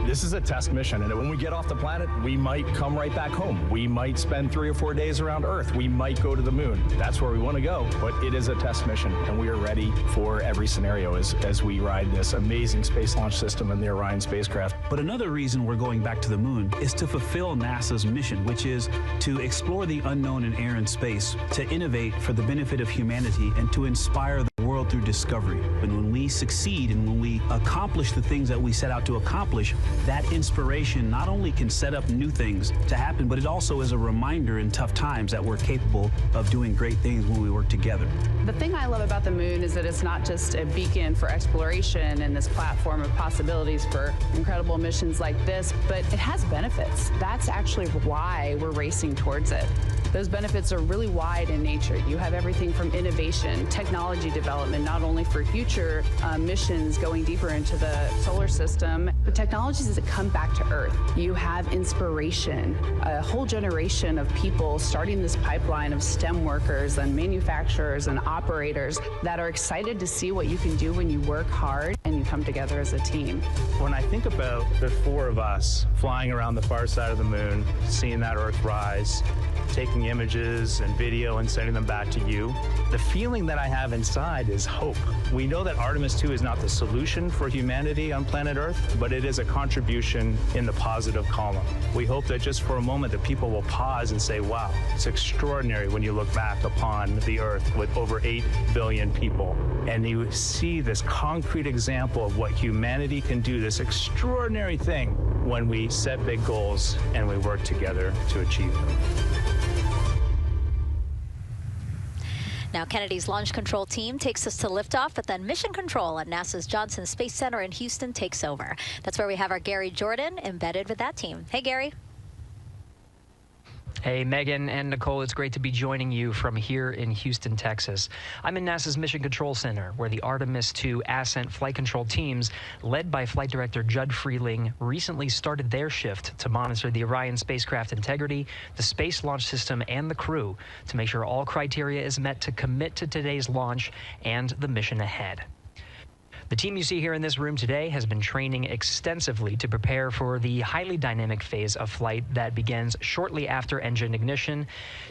This is a test mission, and when we get off the planet, we might come right back home. We might spend 3 or 4 days around Earth. We might go to the moon. That's where we want to go, but it is a test mission, and we are ready for every scenario as we ride this amazing space launch system in the Orion spacecraft. But another reason we're going back to the moon is to fulfill NASA's mission, which is to explore the unknown in air and space, to innovate for the benefit of humanity, and to inspire the world through discovery. And when we succeed and when we accomplish the things that we set out to accomplish, that inspiration not only can set up new things to happen, but it also is a reminder in tough times that we're capable of doing great things when we work together. The thing I love about the moon is that it's not just a beacon for exploration and this platform of possibilities for incredible missions like this, but it has benefits. That's actually why we're racing towards it. Those benefits are really wide in nature. You have everything from innovation, technology development, not only for future missions going deeper into the solar system, but technologies that come back to Earth. You have inspiration, a whole generation of people starting this pipeline of STEM workers and manufacturers and operators that are excited to see what you can do when you work hard and you come together as a team. When I think about the 4 of us flying around the far side of the moon, seeing that Earth rise, taking images and video and sending them back to you, the feeling that I have inside is hope. We know that Artemis II is not the solution for humanity on planet Earth, but it is a contribution in the positive column. We hope that just for a moment that people will pause and say, wow, it's extraordinary when you look back upon the Earth with over 8 billion people, and you see this concrete example of what humanity can do, this extraordinary thing when we set big goals and we work together to achieve them. Now, Kennedy's launch control team takes us to liftoff, but then mission control at NASA's Johnson Space Center in Houston takes over. That's where we have our Gary Jordan embedded with that team. Hey, Gary. Hey, Megan and Nicole, it's great to be joining you from here in Houston, Texas. I'm in NASA's Mission Control Center, where the Artemis II Ascent flight control teams, led by Flight Director Judd Freeling, recently started their shift to monitor the Orion spacecraft integrity, the Space Launch System, and the crew to make sure all criteria is met to commit to today's launch and the mission ahead. The team you see here in this room today has been training extensively to prepare for the highly dynamic phase of flight that begins shortly after engine ignition.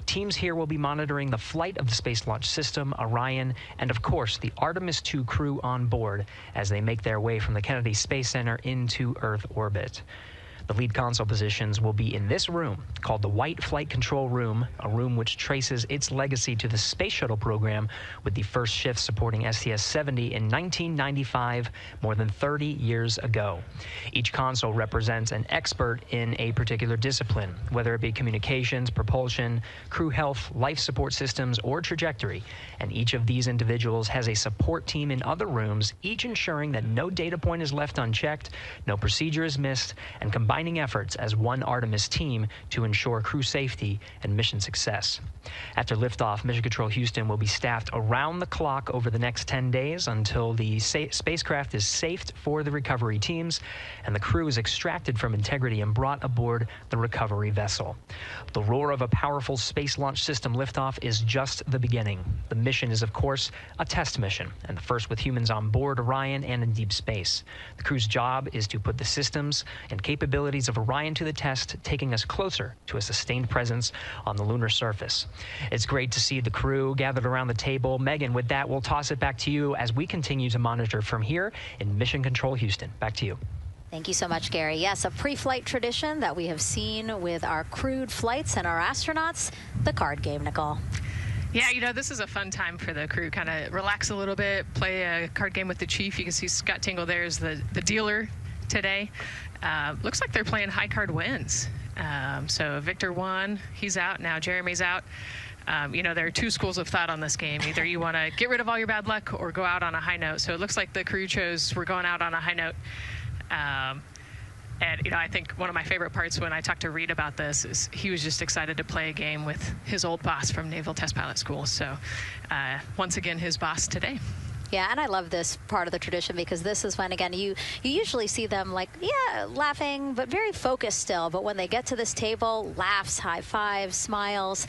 Teams here will be monitoring the flight of the Space Launch System, Orion, and of course the Artemis II crew on board as they make their way from the Kennedy Space Center into Earth orbit. The lead console positions will be in this room called the White Flight Control Room, a room which traces its legacy to the Space Shuttle program, with the first shift supporting STS-70 in 1995, more than 30 years ago. Each console represents an expert in a particular discipline, whether it be communications, propulsion, crew health, life support systems, or trajectory. And each of these individuals has a support team in other rooms, each ensuring that no data point is left unchecked, no procedure is missed, and combining efforts as one Artemis team to ensure crew safety and mission success. After liftoff, Mission Control Houston will be staffed around the clock over the next 10 days until the spacecraft is safed for the recovery teams and the crew is extracted from integrity and brought aboard the recovery vessel. The roar of a powerful Space Launch System liftoff is just the beginning. The mission is, of course, a test mission, and the first with humans on board Orion and in deep space. The crew's job is to put the systems and capabilities of Orion to the test, taking us closer to a sustained presence on the lunar surface. It's great to see the crew gathered around the table. Megan, with that, we'll toss it back to you as we continue to monitor from here in Mission Control Houston. Back to you. Thank you so much, Gary. Yes, a pre-flight tradition that we have seen with our crewed flights and our astronauts, the card game, Nicole. Yeah, you know, this is a fun time for the crew. Kind of relax a little bit, play a card game with the chief. You can see Scott Tingle there is the dealer today. Looks like they're playing high card wins. So Victor won, he's out, now Jeremy's out. You know, there are two schools of thought on this game. Either you want to get rid of all your bad luck or go out on a high note. So it looks like the crew chose we're going out on a high note. And, you know, I think one of my favorite parts when I talked to Reed about this is he was just excited to play a game with his old boss from Naval Test Pilot School. So once again, his boss today. Yeah, and I love this part of the tradition because this is when, again, you usually see them like, yeah, laughing, but very focused still. But when they get to this table, laughs, high fives, smiles,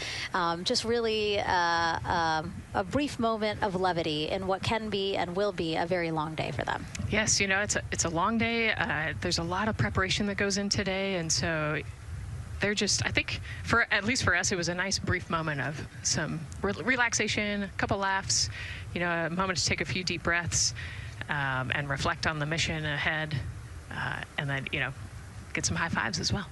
just really a brief moment of levity in what can be and will be a very long day for them. Yes, you know, it's a long day. There's a lot of preparation that goes in today, and so they're just, I think, at least for us, it was a nice brief moment of some relaxation, a couple laughs, you know, a moment to take a few deep breaths and reflect on the mission ahead, and then, you know, get some high fives as well.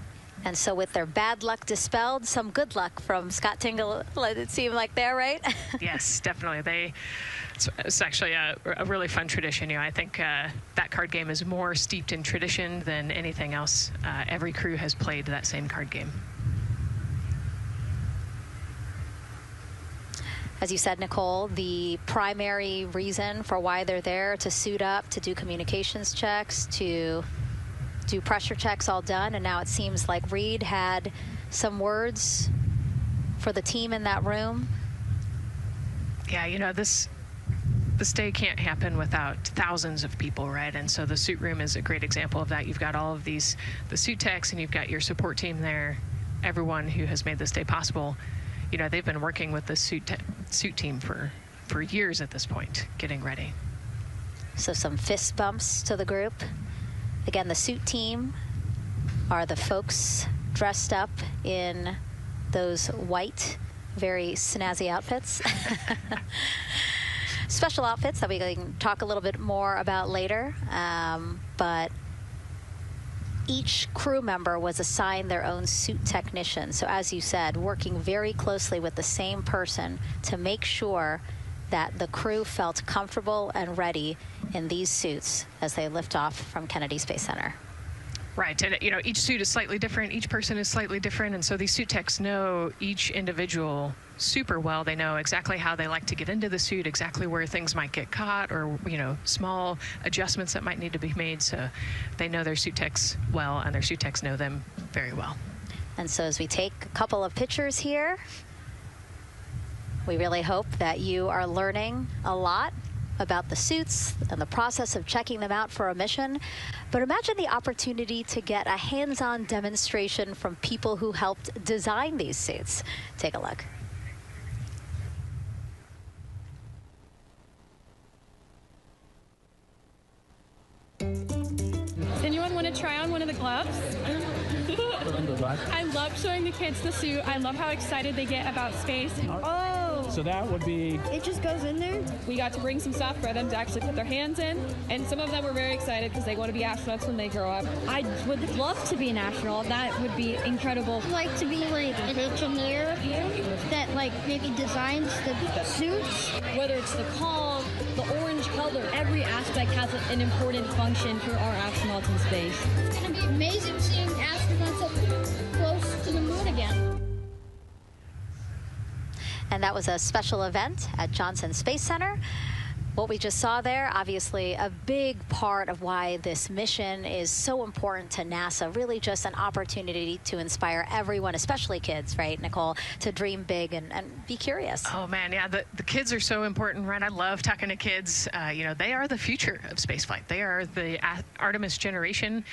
And so with their bad luck dispelled, some good luck from Scott Tingle, it seemed like there, right? Yes, definitely. It's actually a really fun tradition. You know, I think that card game is more steeped in tradition than anything else. Every crew has played that same card game. As you said, Nicole, the primary reason for why they're there to suit up, to do communications checks, to do pressure checks, all done. And now it seems like Reed had some words for the team in that room. Yeah, you know, this day can't happen without thousands of people, right? And so the suit room is a great example of that. You've got all of the suit techs, and you've got your support team there, everyone who has made this day possible. You know, they've been working with the suit team for years at this point, getting ready. So some fist bumps to the group. Again, the suit team are the folks dressed up in those white, very snazzy outfits. Special outfits that we can talk a little bit more about later, but each crew member was assigned their own suit technician. So as you said, working very closely with the same person to make sure that the crew felt comfortable and ready in these suits as they lift off from Kennedy Space Center. Right, and you know, each suit is slightly different, each person is slightly different, and so these suit techs know each individual super well. They know exactly how they like to get into the suit, exactly where things might get caught, or, you know, small adjustments that might need to be made. So they know their suit techs well, and their suit techs know them very well. And so as we take a couple of pictures here, we really hope that you are learning a lot about the suits and the process of checking them out for a mission. But imagine the opportunity to get a hands-on demonstration from people who helped design these suits. Take a look. Does anyone want to try on one of the gloves? I love showing the kids the suit. I love how excited they get about space. Oh, So that would be... It just goes in there. We got to bring some stuff for them to actually put their hands in, and some of them were very excited because they want to be astronauts when they grow up. I would love to be an astronaut. That would be incredible. I'd like to be like an engineer that like maybe designs the suits. Whether it's the calm, the orange color, every aspect has an important function for our astronauts in space. It's going to be amazing seeing astronauts up close to the moon again. And that was a special event at Johnson Space Center. What we just saw there, obviously a big part of why this mission is so important to NASA, really just an opportunity to inspire everyone, especially kids, right, Nicole, to dream big and be curious. Oh man, yeah, the kids are so important, right? I love talking to kids. You know, they are the future of spaceflight. They are the Artemis generation.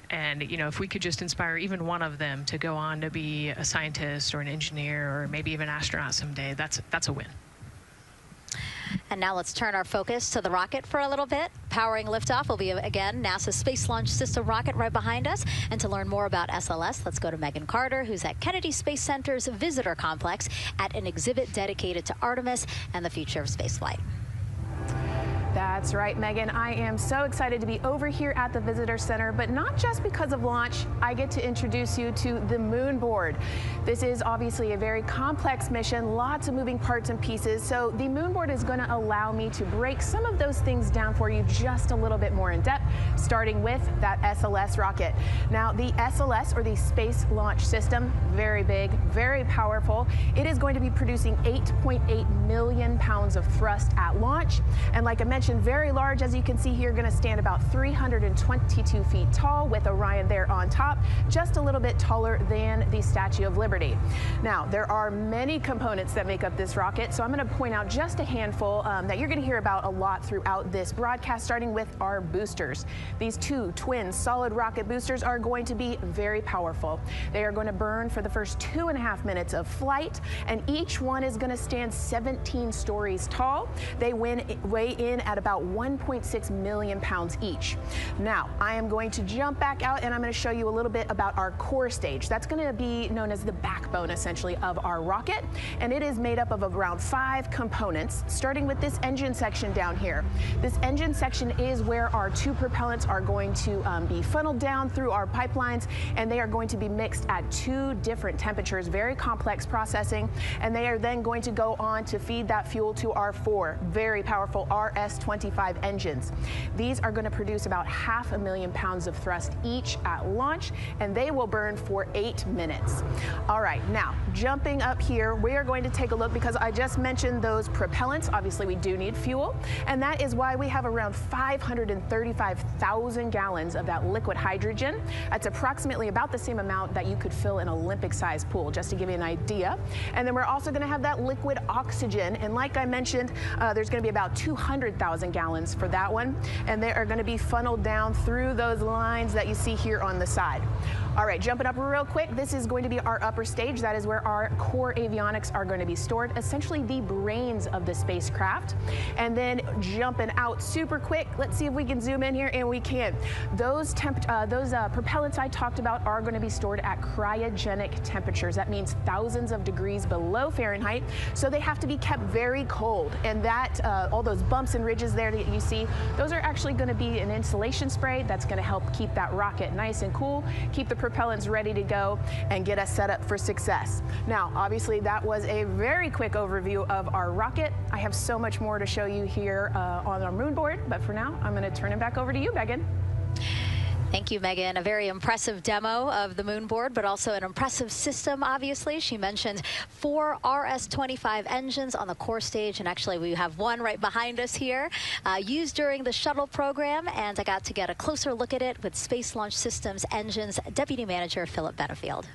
And, you know, if we could just inspire even one of them to go on to be a scientist or an engineer or maybe even an astronaut someday, that's a win. And now let's turn our focus to the rocket for a little bit. Powering liftoff will be, again, NASA's Space Launch System rocket right behind us. And to learn more about SLS, let's go to Megan Carter, who's at Kennedy Space Center's Visitor Complex at an exhibit dedicated to Artemis and the future of spaceflight. That's right, Megan. I am so excited to be over here at the Visitor Center, but not just because of launch. I get to introduce you to the moon board. This is obviously a very complex mission, lots of moving parts and pieces. So the moon board is going to allow me to break some of those things down for you just a little bit more in depth, starting with that SLS rocket. Now, the SLS, or the Space Launch System, very big, very powerful. It is going to be producing 8.8 million pounds of thrust at launch. And like I mentioned, very large, as you can see here, going to stand about 322 feet tall with Orion there on top, just a little bit taller than the Statue of Liberty. Now, there are many components that make up this rocket, so I'm going to point out just a handful that you're going to hear about a lot throughout this broadcast, starting with our boosters. These two twin solid rocket boosters are going to be very powerful. They are going to burn for the first 2.5 minutes of flight, and each one is going to stand 17 stories tall. They weigh in at about 1.6 million pounds each. Now, I am going to jump back out and I'm going to show you a little bit about our core stage. That's going to be known as the backbone, essentially, of our rocket, and it is made up of around 5 components, starting with this engine section down here. This engine section is where our 2 propellants are going to be funneled down through our pipelines, and they are going to be mixed at 2 different temperatures, very complex processing, and they are then going to go on to feed that fuel to our 4 very powerful RS-25 engines. These are going to produce about 500,000 pounds of thrust each at launch, and they will burn for 8 minutes. All right, now jumping up here, we are going to take a look, because I just mentioned those propellants. Obviously, we do need fuel, and that is why we have around 535,000 gallons of that liquid hydrogen. That's approximately about the same amount that you could fill an Olympic-sized pool, just to give you an idea. And then we're also going to have that liquid oxygen, and like I mentioned, there's going to be about 200,000 gallons for that one, and they are going to be funneled down through those lines that you see here on the side. All right, jumping up real quick, this is going to be our upper stage. That is where our core avionics are going to be stored, essentially the brains of the spacecraft. And then jumping out super quick, let's see if we can zoom in here, and we can. Those propellants I talked about are going to be stored at cryogenic temperatures. That means thousands of degrees below Fahrenheit, so they have to be kept very cold. And that, all those bumps and ridges there that you see, those are actually going to be an insulation spray that's going to help keep that rocket nice and cool, keep the propellants ready to go, and get us set up for success. Now, obviously, that was a very quick overview of our rocket. I have so much more to show you here on our moon board, but for now, I'm going to turn it back over to you, Megan. Thank you, Megan. A very impressive demo of the moon board, but also an impressive system, obviously. She mentioned 4 RS-25 engines on the core stage, and actually we have one right behind us here, used during the shuttle program, and I got to get a closer look at it with Space Launch Systems Engines Deputy Manager Philip Benefield.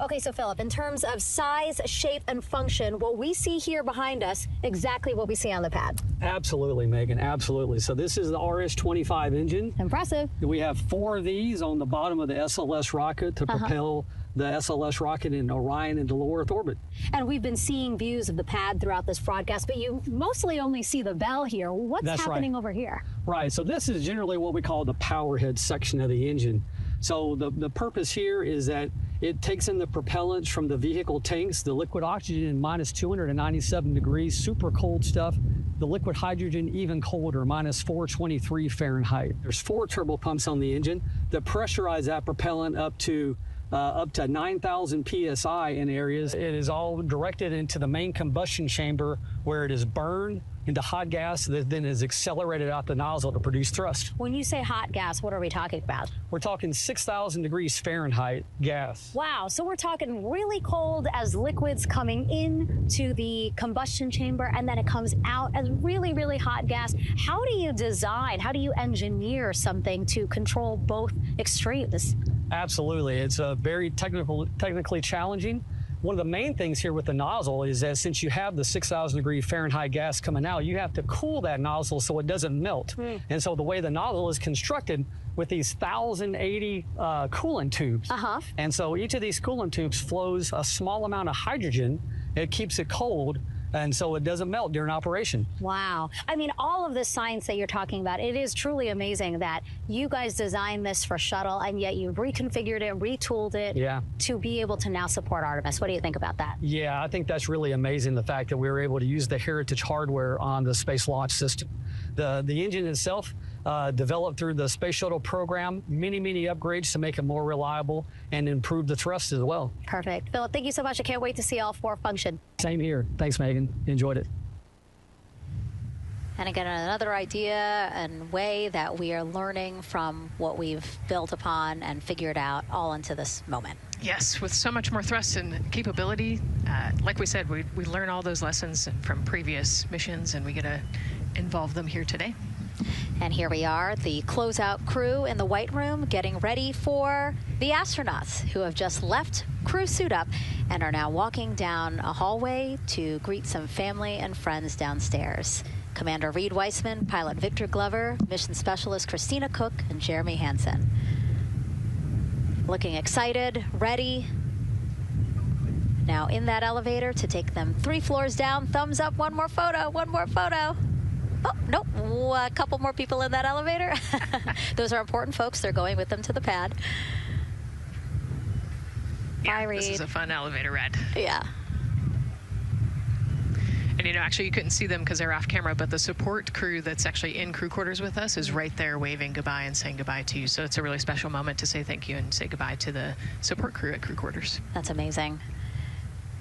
Okay, so Philip, in terms of size, shape, and function, what we see here behind us, exactly what we see on the pad. Absolutely, Megan, absolutely. So this is the RS-25 engine. Impressive. We have 4 of these on the bottom of the SLS rocket to propel the SLS rocket in Orion into low Earth orbit. And we've been seeing views of the pad throughout this broadcast, but you mostly only see the bell here. What's happening over here? Right, so this is generally what we call the power head section of the engine. So the purpose here is that It takes in the propellants from the vehicle tanks, the liquid oxygen minus 297 degrees, super cold stuff. The liquid hydrogen even colder, minus 423 Fahrenheit. There's 4 turbo pumps on the engine that pressurize that propellant up to 9,000 psi in areas. It is all directed into the main combustion chamber where it is burned into hot gas that then is accelerated out the nozzle to produce thrust. When you say hot gas, what are we talking about? We're talking 6,000 degrees Fahrenheit gas. Wow, so we're talking really cold as liquids coming into the combustion chamber, and then it comes out as really, really hot gas. How do you design, how do you engineer something to control both extremes? Absolutely, it's very technically challenging. One of the main things here with the nozzle is that since you have the 6,000 degree Fahrenheit gas coming out, you have to cool that nozzle so it doesn't melt. And so the way the nozzle is constructed with these 1,080 coolant tubes. And so each of these coolant tubes flows a small amount of hydrogen. It keeps it cold, and so it doesn't melt during operation. Wow. I mean, all of the science that you're talking about, it is truly amazing that you guys designed this for shuttle, and yet you've reconfigured it, retooled it to be able to now support Artemis. What do you think about that? Yeah, I think that's really amazing, the fact that we were able to use the heritage hardware on the Space Launch System. The engine itself, developed through the Space Shuttle program, many upgrades to make it more reliable and improve the thrust as well. Perfect. Philip, thank you so much. I can't wait to see all 4 function. Same here. Thanks, Megan. Enjoyed it. And again, another idea and way that we are learning from what we've built upon and figured out all into this moment. Yes, with so much more thrust and capability, like we said, we learn all those lessons from previous missions, and we get to involve them here today. And here we are, the closeout crew in the White Room, getting ready for the astronauts who have just left crew suit up and are now walking down a hallway to greet some family and friends downstairs. Commander Reed Weissman, pilot Victor Glover, mission specialist Christina Cook, and Jeremy Hansen. Looking excited, ready. Now in that elevator to take them 3 floors down. Thumbs up, one more photo, one more photo. Oh, nope, a couple more people in that elevator. Those are important folks. They're going with them to the pad. Yeah, Bye, Reed. This is a fun elevator ride. Yeah. And you know, actually you couldn't see them because they're off camera, but the support crew that's actually in crew quarters with us is right there waving goodbye and saying goodbye to you. So it's a really special moment to say thank you and say goodbye to the support crew at crew quarters. That's amazing.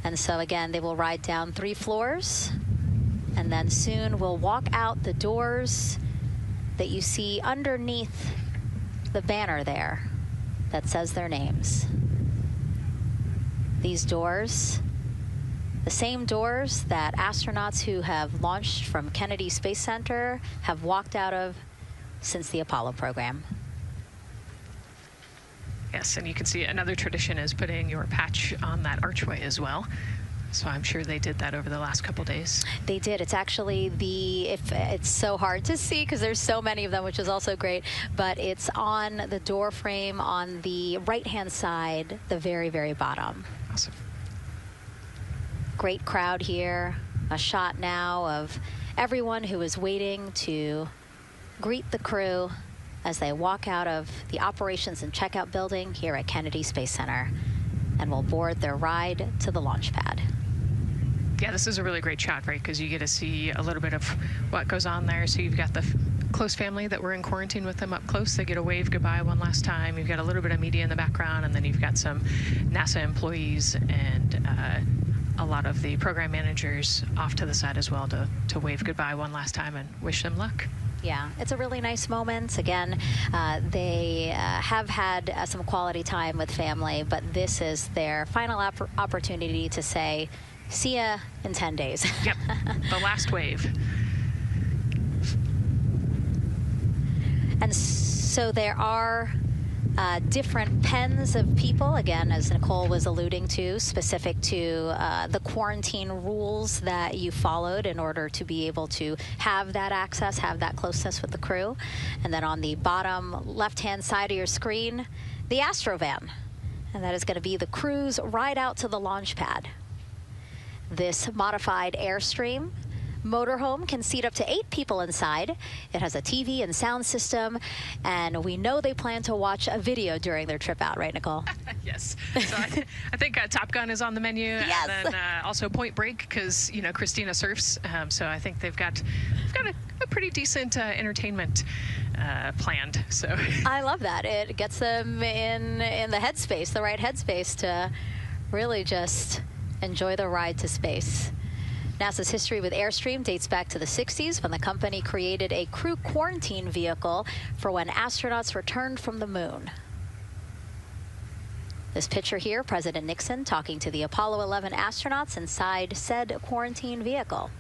And so again, they will ride down 3 floors. And then soon we'll walk out the doors that you see underneath the banner there that says their names. These doors, the same doors that astronauts who have launched from Kennedy Space Center have walked out of since the Apollo program. Yes, and you can see another tradition is putting your patch on that archway as well. So I'm sure they did that over the last couple days. They did. It's actually it's so hard to see because there's so many of them, which is also great, but it's on the door frame on the right-hand side, the very, very bottom. Awesome. Great crowd here. A shot now of everyone who is waiting to greet the crew as they walk out of the operations and checkout building here at Kennedy Space Center and will board their ride to the launch pad. Yeah, this is a really great shot, right? Because you get to see a little bit of what goes on there. So you've got the close family that were in quarantine with them up close. They get to wave goodbye one last time. You've got a little bit of media in the background, and then you've got some NASA employees and a lot of the program managers off to the side as well to wave goodbye one last time and wish them luck. Yeah, it's a really nice moment. Again, they have had some quality time with family, but this is their final opportunity to say, see ya in 10 days. Yep, the last wave. And so there are different pens of people, again, as Nicole was alluding to, specific to the quarantine rules that you followed in order to be able to have that access, have that closeness with the crew. And then on the bottom left-hand side of your screen, the Astrovan. And that is going to be the crew's ride out to the launch pad. This modified Airstream motorhome can seat up to 8 people inside. It has a TV and sound system, and we know they plan to watch a video during their trip out, right, Nicole? Yes. So I think Top Gun is on the menu, yes. And then also Point Break, because Christina surfs. So I think they've got a pretty decent entertainment planned. So I love that. It gets them in the headspace, the right headspace to really just enjoy the ride to space. NASA's history with Airstream dates back to the 60s when the company created a crew quarantine vehicle for when astronauts returned from the moon. This picture here, President Nixon talking to the Apollo 11 astronauts inside said quarantine vehicle.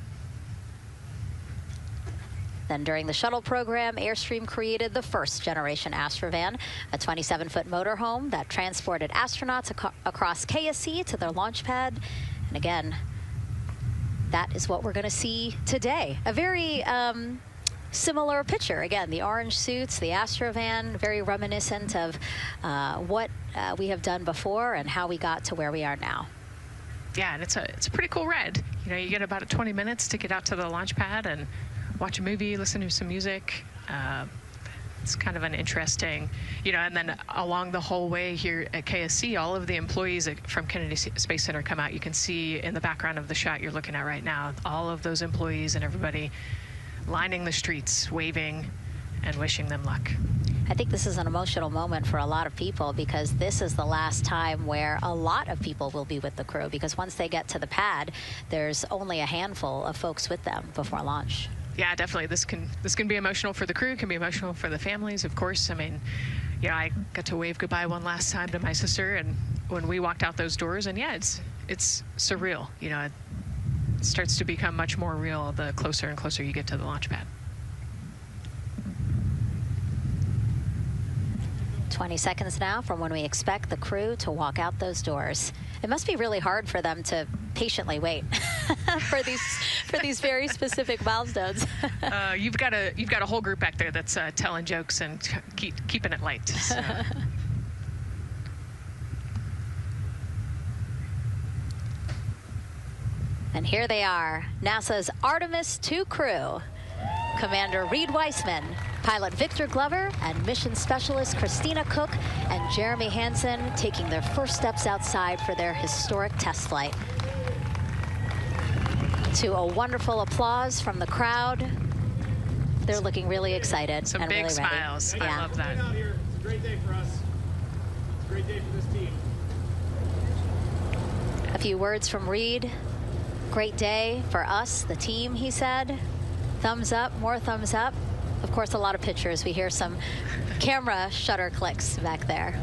Then during the shuttle program, Airstream created the first generation Astrovan, a 27-foot motorhome that transported astronauts across KSC to their launch pad. And again, that is what we're going to see today. A very similar picture. Again, the orange suits, the Astrovan, very reminiscent of what we have done before and how we got to where we are now. Yeah, and it's a pretty cool ride. You get about 20 minutes to get out to the launch pad and watch a movie, listen to some music. It's kind of an interesting, and then along the whole way here at KSC, all of the employees from Kennedy Space Center come out. You can see in the background of the shot you're looking at right now, all of those employees and everybody lining the streets, waving and wishing them luck. I think this is an emotional moment for a lot of people because this is the last time where a lot of people will be with the crew, because once they get to the pad, there's only a handful of folks with them before launch. Yeah, definitely. This can be emotional for the crew, can be emotional for the families, of course. I mean, I got to wave goodbye one last time to my sister, and when we walked out those doors, and yeah, it's surreal. It starts to become much more real the closer and closer you get to the launch pad. 20 seconds now from when we expect the crew to walk out those doors. It must be really hard for them to patiently wait for these very specific milestones. You've got a whole group back there that's telling jokes and keeping it light. So. And here they are, NASA's Artemis II crew. Commander Reed Weissman, pilot Victor Glover, and mission specialist Christina Cook and Jeremy Hansen taking their first steps outside for their historic test flight. To a wonderful applause from the crowd. They're looking really excited. Some and big really smiles. Ready. I love that. It's a great day for us. It's a great day for this team. A few words from Reed. Great day for us, the team, he said. Thumbs up, more thumbs up. Of course, a lot of pictures. We hear some camera shutter clicks back there.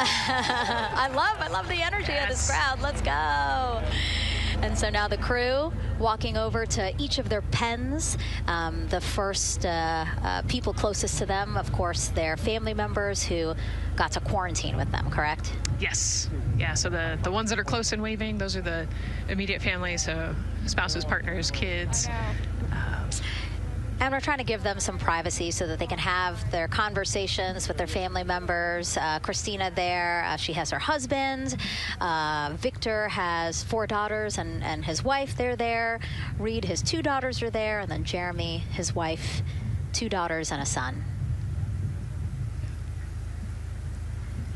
I love the energy of this crowd. Let's go. And so now the crew walking over to each of their pens. The first people closest to them, of course, their family members who got to quarantine with them, correct? Yes. Yeah, so the ones that are close and waving, those are the immediate family, so spouses, partners, kids. And we're trying to give them some privacy so that they can have their conversations with their family members. Christina there, she has her husband. Victor has 4 daughters and his wife, they're there. Reed, his 2 daughters are there. And then Jeremy, his wife, 2 daughters and a son.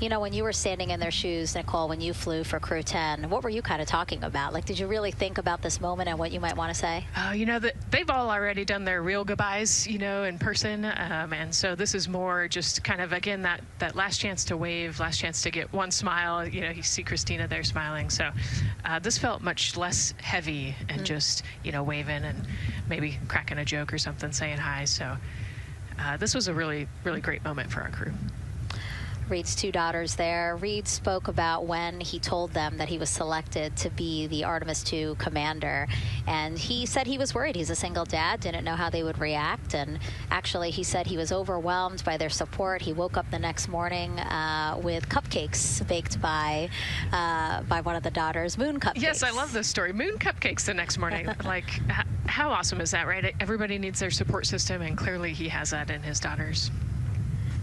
When you were standing in their shoes, Nicole, when you flew for Crew 10, what were you kind of talking about? Like, did you really think about this moment and what you might want to say? They've all already done their real goodbyes, in person. And so this is more just kind of, again, that last chance to wave, last chance to get one smile. You see Christina there smiling. So this felt much less heavy and just, waving and maybe cracking a joke or something, saying hi. So this was a really, really great moment for our crew. Reed's 2 daughters there. Reed spoke about when he told them that he was selected to be the Artemis II commander. And he said he was worried. He's a single dad, didn't know how they would react. And actually, he said he was overwhelmed by their support. He woke up the next morning with cupcakes baked by one of the daughters, moon cupcakes. Yes, I love this story. Moon cupcakes the next morning. Like, how awesome is that, right? Everybody needs their support system, and clearly he has that in his daughters.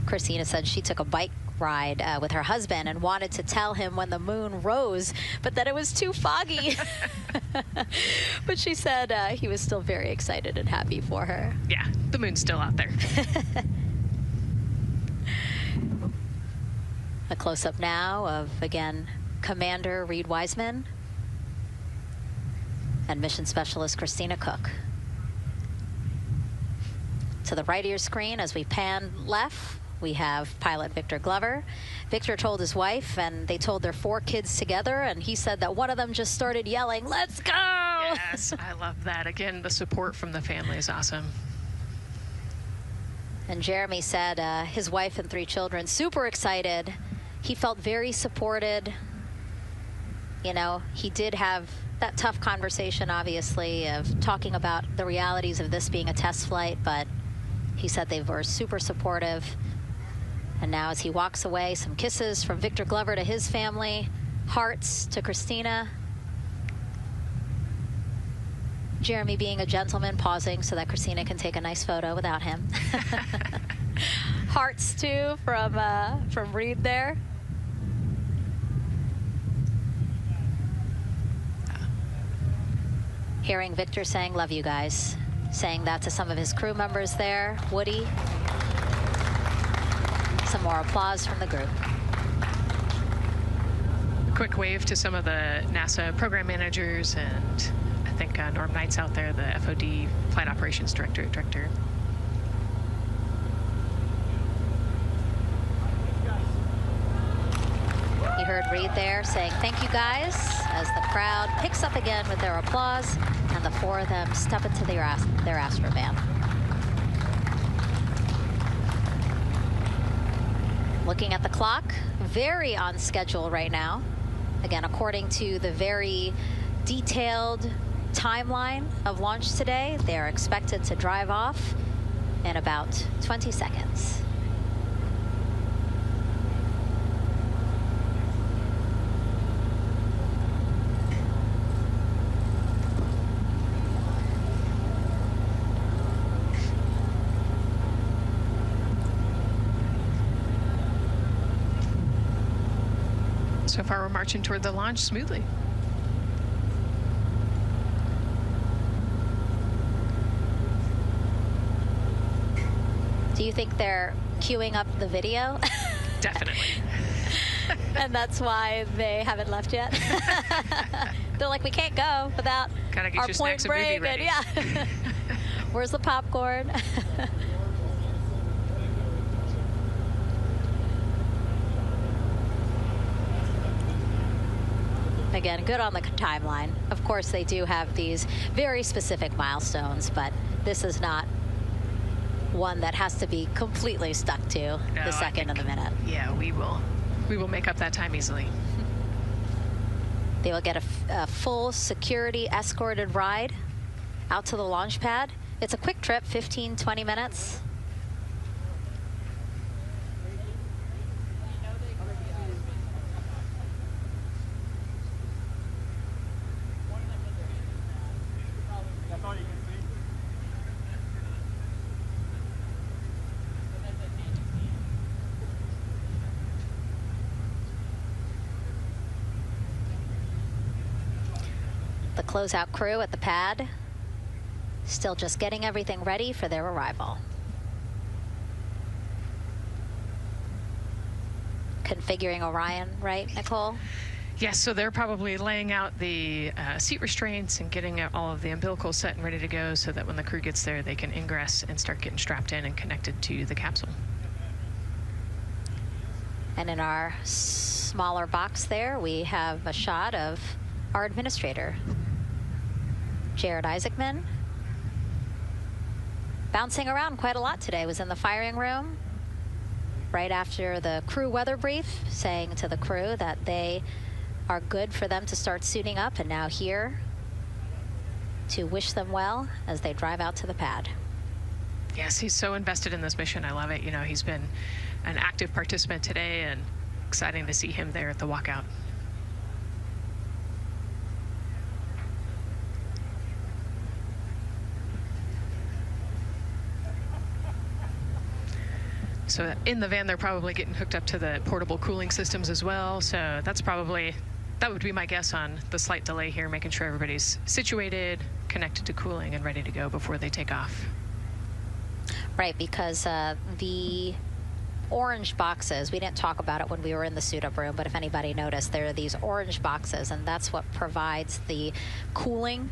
Christina said she took a bike ride with her husband and wanted to tell him when the moon rose, but that it was too foggy. But she said he was still very excited and happy for her. Yeah, the moon's still out there. A close-up now of, again, Commander Reed Wiseman and Mission Specialist Christina Cook. To the right of your screen, as we pan left, we have pilot Victor Glover. Victor told his wife, and they told their 4 kids together, and he said that one of them just started yelling, "Let's go!" Yes, I love that. Again, the support from the family is awesome. And Jeremy said his wife and 3 children, super excited. He felt very supported. You know, he did have that tough conversation, obviously, of talking about the realities of this being a test flight, but he said they were super supportive. And now as he walks away, some kisses from Victor Glover to his family, hearts to Christina. Jeremy being a gentleman, pausing so that Christina can take a nice photo without him. Hearts too from Reed there. Hearing Victor saying, "Love you guys," saying that to some of his crew members there. Woody. Some more applause from the group. A quick wave to some of the NASA program managers, and I think Norm Knight's out there, the FOD Flight Operations Director. You heard Reed there saying, "Thank you guys," as the crowd picks up again with their applause, and the 4 of them step into their Astrovan. Looking at the clock, very on schedule right now. Again, according to the very detailed timeline of launch today, they are expected to drive off in about 20 seconds. So far, we're marching toward the launch smoothly. Do you think they're queuing up the video? Definitely. And that's why they haven't left yet? They're like, we can't go without Gotta get our your point snacks and break. movie ready. And yeah. Where's the popcorn? Again, good on the timeline. Of course, they do have these very specific milestones, but this is not one that has to be completely stuck to the second and the minute. Yeah, we will make up that time easily. They will get a full security escorted ride out to the launch pad. It's a quick trip, 15, 20 minutes. The closeout crew at the pad still just getting everything ready for their arrival. Configuring Orion, right, Nicole? Yes, so they're probably laying out the seat restraints and getting all of the umbilicals set and ready to go so that when the crew gets there, they can ingress and start getting strapped in and connected to the capsule. And in our smaller box there, we have a shot of our administrator, Jared Isaacman. Bouncing around quite a lot today, was in the firing room right after the crew weather brief, saying to the crew that they are good for them to start suiting up, and now here to wish them well as they drive out to the pad. Yes, he's so invested in this mission. I love it. You know, he's been an active participant today, and exciting to see him there at the walkout. So in the van, they're probably getting hooked up to the portable cooling systems as well. So that would be my guess on the slight delay here, making sure everybody's situated, connected to cooling, and ready to go before they take off. Right, because the orange boxes, we didn't talk about it when we were in the suit-up room, but if anybody noticed, there are these orange boxes, and that's what provides the cooling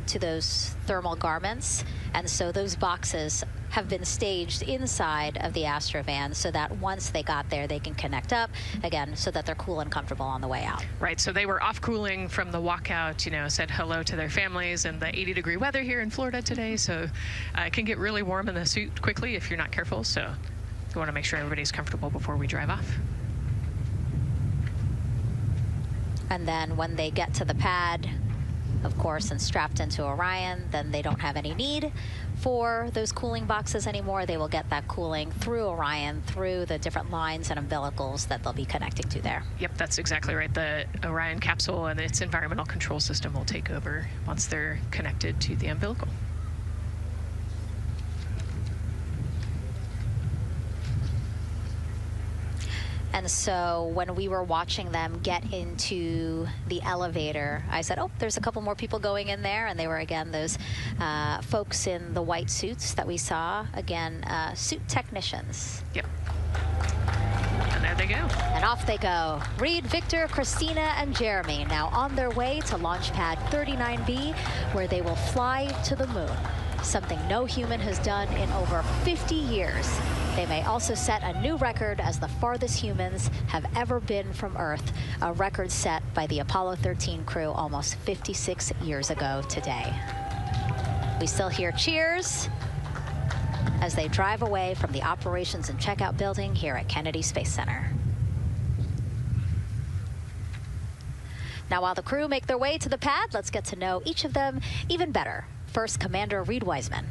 to those thermal garments. And so those boxes have been staged inside of the Astrovan so that once they got there, they can connect up again so that they're cool and comfortable on the way out. Right, so they were off cooling from the walkout, you know, said hello to their families and the 80-degree weather here in Florida today. So it can get really warm in the suit quickly if you're not careful. So we want to make sure everybody's comfortable before we drive off. And then when they get to the pad, of course, and strapped into Orion, then they don't have any need for those cooling boxes anymore. They will get that cooling through Orion, through the different lines and umbilicals that they'll be connecting to there. Yep, that's exactly right. The Orion capsule and its environmental control system will take over once they're connected to the umbilical. And so when we were watching them get into the elevator, I said, oh, there's a couple more people going in there. And they were, again, those folks in the white suits that we saw. Again, suit technicians. Yep. And there they go. And off they go. Reed, Victor, Christina, and Jeremy now on their way to launch pad 39B, where they will fly to the moon, something no human has done in over 50 years. They may also set a new record as the farthest humans have ever been from Earth, a record set by the Apollo 13 crew almost 56 years ago today. We still hear cheers as they drive away from the operations and checkout building here at Kennedy Space Center. Now, while the crew make their way to the pad, let's get to know each of them even better. First, Commander Reed Wiseman.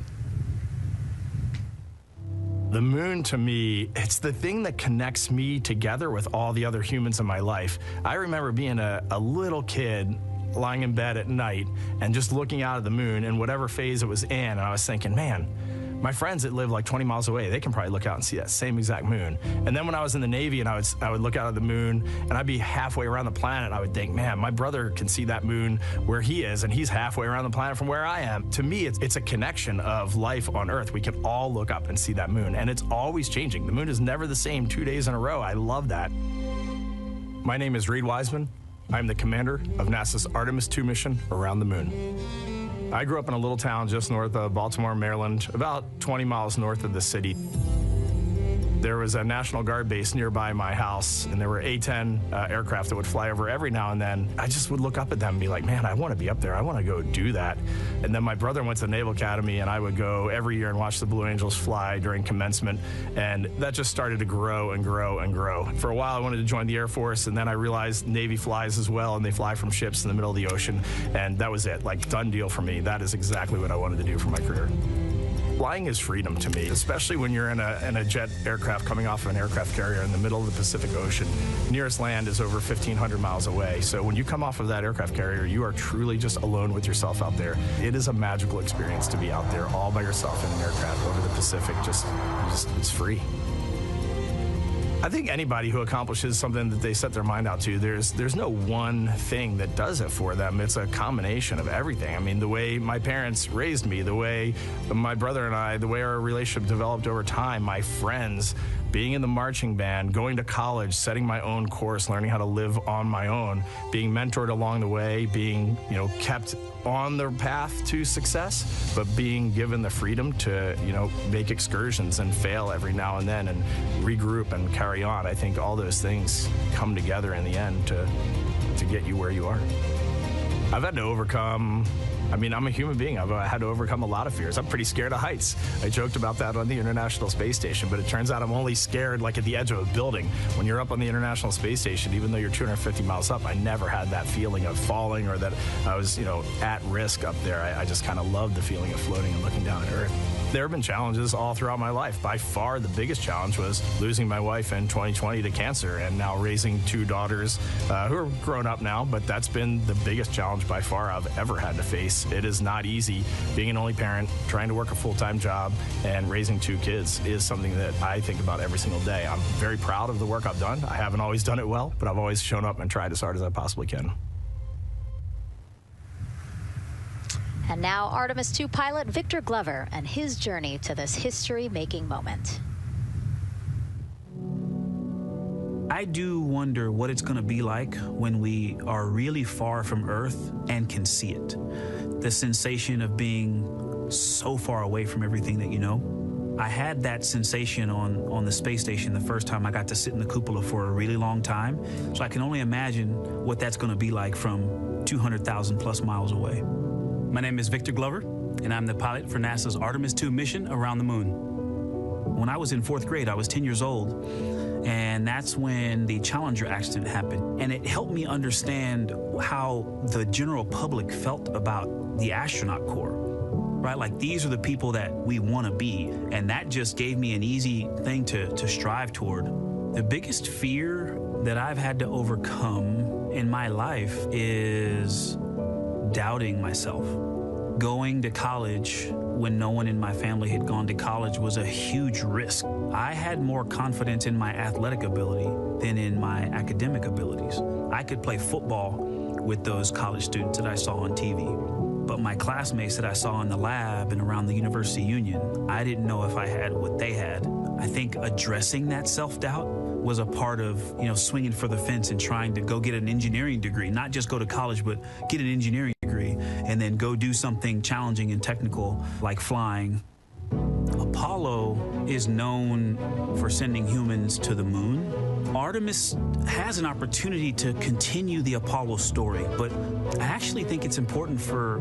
The moon, to me, it's the thing that connects me together with all the other humans in my life. I remember being a little kid lying in bed at night and just looking out at the moon in whatever phase it was in, and I was thinking, man, my friends that live like 20 miles away, they can probably look out and see that same exact moon. And then when I was in the Navy and I would look out at the moon and I'd be halfway around the planet, I would think, man, my brother can see that moon where he is and he's halfway around the planet from where I am. To me, it's a connection of life on Earth. We can all look up and see that moon, and it's always changing. The moon is never the same 2 days in a row. I love that. My name is Reed Wiseman. I'm the commander of NASA's Artemis II mission around the moon. I grew up in a little town just north of Baltimore, Maryland, about 20 miles north of the city. There was a National Guard base nearby my house, and there were A-10 aircraft that would fly over every now and then. I just would look up at them and be like, man, I want to be up there. I want to go do that. And then my brother went to the Naval Academy, and I would go every year and watch the Blue Angels fly during commencement, and that just started to grow and grow and grow. For a while, I wanted to join the Air Force, and then I realized Navy flies as well, and they fly from ships in the middle of the ocean, and that was it, like, done deal for me. That is exactly what I wanted to do for my career. Flying is freedom to me, especially when you're in a jet aircraft coming off of an aircraft carrier in the middle of the Pacific Ocean. Nearest land is over 1,500 miles away. So when you come off of that aircraft carrier, you are truly just alone with yourself out there. It is a magical experience to be out there all by yourself in an aircraft over the Pacific. Just it's free. I think anybody who accomplishes something that they set their mind out to, there's no one thing that does it for them. It's a combination of everything. I mean, the way my parents raised me, the way my brother and I, the way our relationship developed over time, my friends, being in the marching band, going to college, setting my own course, learning how to live on my own, being mentored along the way, being, kept on the path to success, but being given the freedom to, make excursions and fail every now and then and regroup and carry on. I think all those things come together in the end to get you where you are. I've had to overcome, I'm a human being. I've had to overcome a lot of fears. I'm pretty scared of heights. I joked about that on the International Space Station, but it turns out I'm only scared like at the edge of a building. When you're up on the International Space Station, even though you're 250 miles up, I never had that feeling of falling or that I was, at risk up there. I just kind of loved the feeling of floating and looking down at Earth. There have been challenges all throughout my life. By far, the biggest challenge was losing my wife in 2020 to cancer and now raising two daughters who are grown up now, but that's been the biggest challenge by far I've ever had to face. It is not easy. Being an only parent, trying to work a full-time job, and raising two kids is something that I think about every single day. I'm very proud of the work I've done. I haven't always done it well, but I've always shown up and tried as hard as I possibly can. And now Artemis II pilot Victor Glover and his journey to this history-making moment. I do wonder what it's going to be like when we are really far from Earth and can see it. The sensation of being so far away from everything that you know. I had that sensation on the space station the first time I got to sit in the cupola for a really long time. So I can only imagine what that's going to be like from 200,000 plus miles away. My name is Victor Glover, and I'm the pilot for NASA's Artemis II mission around the moon. When I was in 4th grade, I was 10 years old, and that's when the Challenger accident happened. And it helped me understand how the general public felt about the astronaut corps, right? Like, these are the people that we want to be, and that just gave me an easy thing to strive toward. The biggest fear that I've had to overcome in my life is doubting myself. Going to college when no one in my family had gone to college was a huge risk. I had more confidence in my athletic ability than in my academic abilities. I could play football with those college students that I saw on TV. But my classmates that I saw in the lab and around the University Union, I didn't know if I had what they had. I think addressing that self-doubt was a part of, swinging for the fence and trying to go get an engineering degree, not just go to college, but get an engineering degree and then go do something challenging and technical like flying. Apollo is known for sending humans to the moon. Artemis has an opportunity to continue the Apollo story, but I actually think it's important for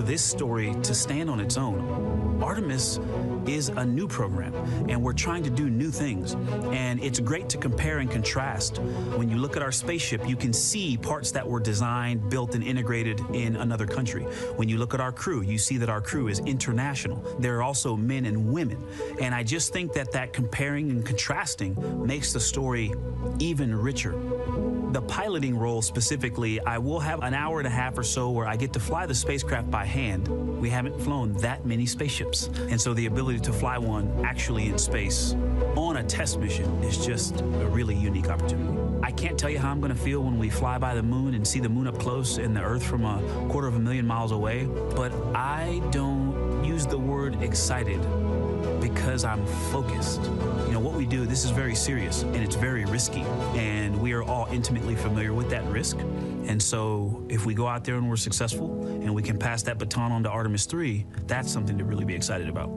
this story to stand on its own. Artemis is a new program, and we're trying to do new things. And it's great to compare and contrast. When you look at our spaceship, you can see parts that were designed, built, and integrated in another country. When you look at our crew, you see that our crew is international. There are also men and women. And I just think that comparing and contrasting makes the story even richer. The piloting role specifically, I will have an hour and a half or so where I get to fly the spacecraft by hand. We haven't flown that many spaceships. And so the ability to fly one actually in space on a test mission is just a really unique opportunity. I can't tell you how I'm going to feel when we fly by the moon and see the moon up close and the Earth from 250,000 miles away, but I don't use the word excited because I'm focused. What we do, this is very serious and it's very risky, and we are all intimately familiar with that risk. And so if we go out there and we're successful and we can pass that baton on to Artemis III, that's something to really be excited about.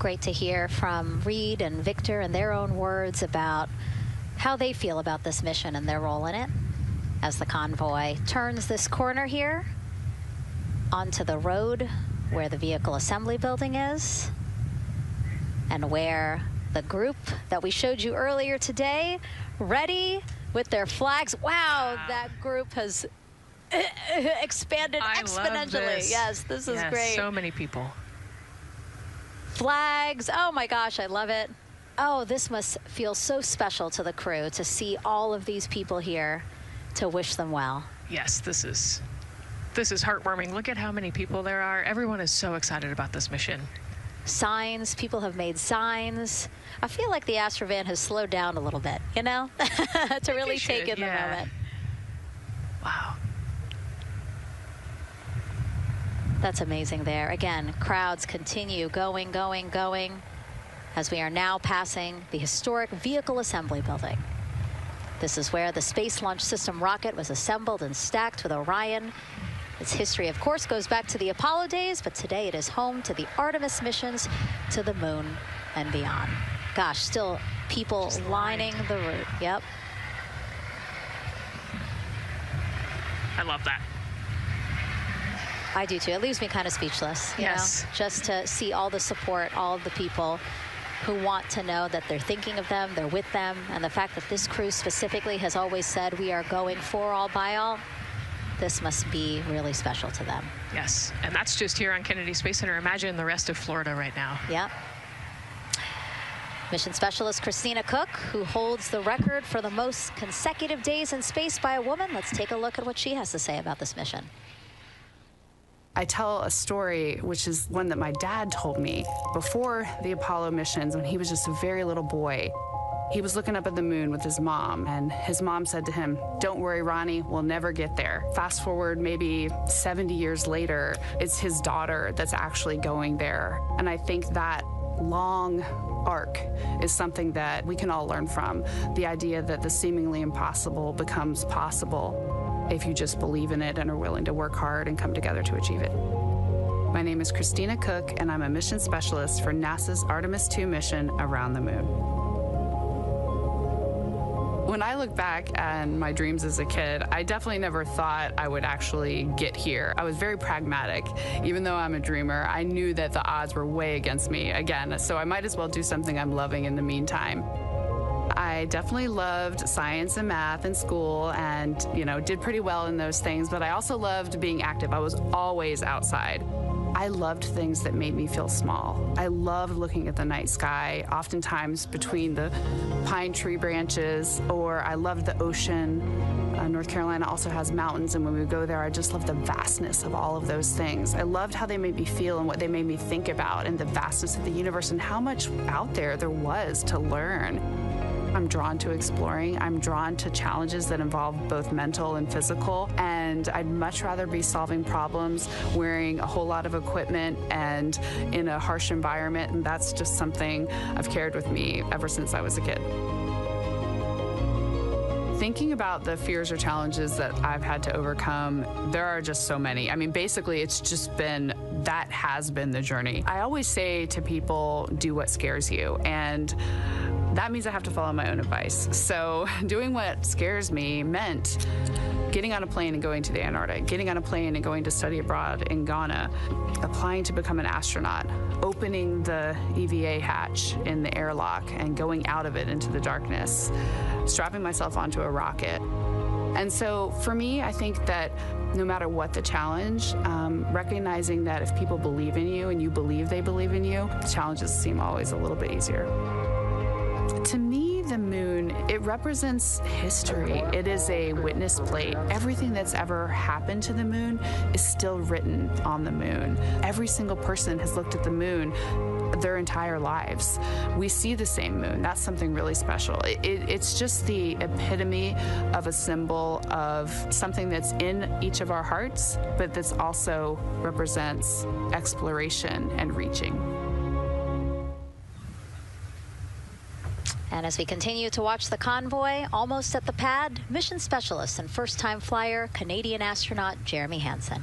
Great to hear from Reed and Victor in their own words about how they feel about this mission and their role in it as the convoy turns this corner here onto the road where the vehicle assembly building is and where the group that we showed you earlier today, ready with their flags. Wow, that group has expanded exponentially. Love this. Yes, this is great. So many people. Flags, oh my gosh, I love it. Oh, this must feel so special to the crew to see all of these people here to wish them well. Yes, this is heartwarming. Look at how many people there are. Everyone is so excited about this mission. Signs, people have made signs. I feel like the Astrovan has slowed down a little bit, to really take in the moment. Wow. That's amazing there. Again, crowds continue going as we are now passing the historic vehicle assembly building. This is where the Space Launch System rocket was assembled and stacked with Orion. Its history, of course, goes back to the Apollo days, but today it is home to the Artemis missions to the moon and beyond. Gosh, still people lining the route. Yep. I love that. I do too. It leaves me kind of speechless, you know, just to see all the support, all of the people who want to know that they're thinking of them, they're with them, and the fact that this crew specifically has always said we are going for all by all. this must be really special to them. Yes, and that's just here on Kennedy Space Center. Imagine the rest of Florida right now. Yeah. Mission specialist Christina Cook, who holds the record for the most consecutive days in space by a woman. Let's take a look at what she has to say about this mission. I tell a story, which is one that my dad told me before the Apollo missions when he was just a very little boy. He was looking up at the moon with his mom, and his mom said to him, "Don't worry, Ronnie, we'll never get there." Fast forward maybe 70 years later, it's his daughter that's actually going there. And I think that long arc is something that we can all learn from. The idea that the seemingly impossible becomes possible if you just believe in it and are willing to work hard and come together to achieve it. My name is Christina Cook, and I'm a mission specialist for NASA's Artemis II mission around the moon. When I look back at my dreams as a kid, I definitely never thought I would actually get here. I was very pragmatic. Even though I'm a dreamer, I knew that the odds were way against me again, so I might as well do something I'm loving in the meantime. I definitely loved science and math in school and, did pretty well in those things, but I also loved being active. I was always outside. I loved things that made me feel small. I loved looking at the night sky, oftentimes between the pine tree branches, or I loved the ocean. North Carolina also has mountains, and when we go there, I just loved the vastness of all of those things. I loved how they made me feel and what they made me think about, and the vastness of the universe and how much out there was to learn. I'm drawn to exploring. I'm drawn to challenges that involve both mental and physical, and I'd much rather be solving problems wearing a whole lot of equipment and in a harsh environment, and that's just something I've carried with me ever since I was a kid. Thinking about the fears or challenges that I've had to overcome, there are just so many. I mean, basically, that has been the journey. I always say to people, do what scares you, and that means I have to follow my own advice. So doing what scares me meant getting on a plane and going to the Antarctic, getting on a plane and going to study abroad in Ghana, applying to become an astronaut, opening the EVA hatch in the airlock and going out of it into the darkness, strapping myself onto a rocket. And so for me, I think that no matter what the challenge, recognizing that if people believe in you and you believe they believe in you, challenges seem always a little bit easier. To me, the moon, it represents history. It is a witness plate. Everything that's ever happened to the moon is still written on the moon. Every single person has looked at the moon their entire lives. We see the same moon. That's something really special. It's just the epitome of a symbol of something that's in each of our hearts, but that's also represents exploration and reaching. And as we continue to watch the convoy, almost at the pad, mission specialist and first-time flyer, Canadian astronaut Jeremy Hansen.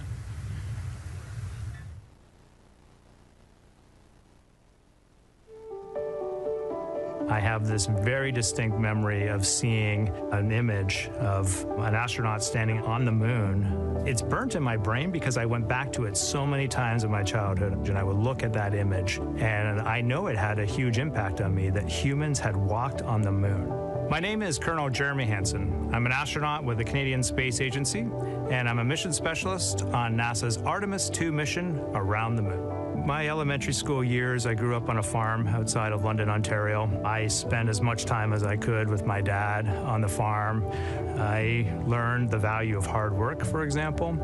I have this very distinct memory of seeing an image of an astronaut standing on the moon. It's burnt in my brain because I went back to it so many times in my childhood, and I would look at that image, and I know it had a huge impact on me that humans had walked on the moon. My name is Colonel Jeremy Hansen. I'm an astronaut with the Canadian Space Agency, and I'm a mission specialist on NASA's Artemis II mission around the moon. My elementary school years, I grew up on a farm outside of London, Ontario. I spent as much time as I could with my dad on the farm. I learned the value of hard work, for example.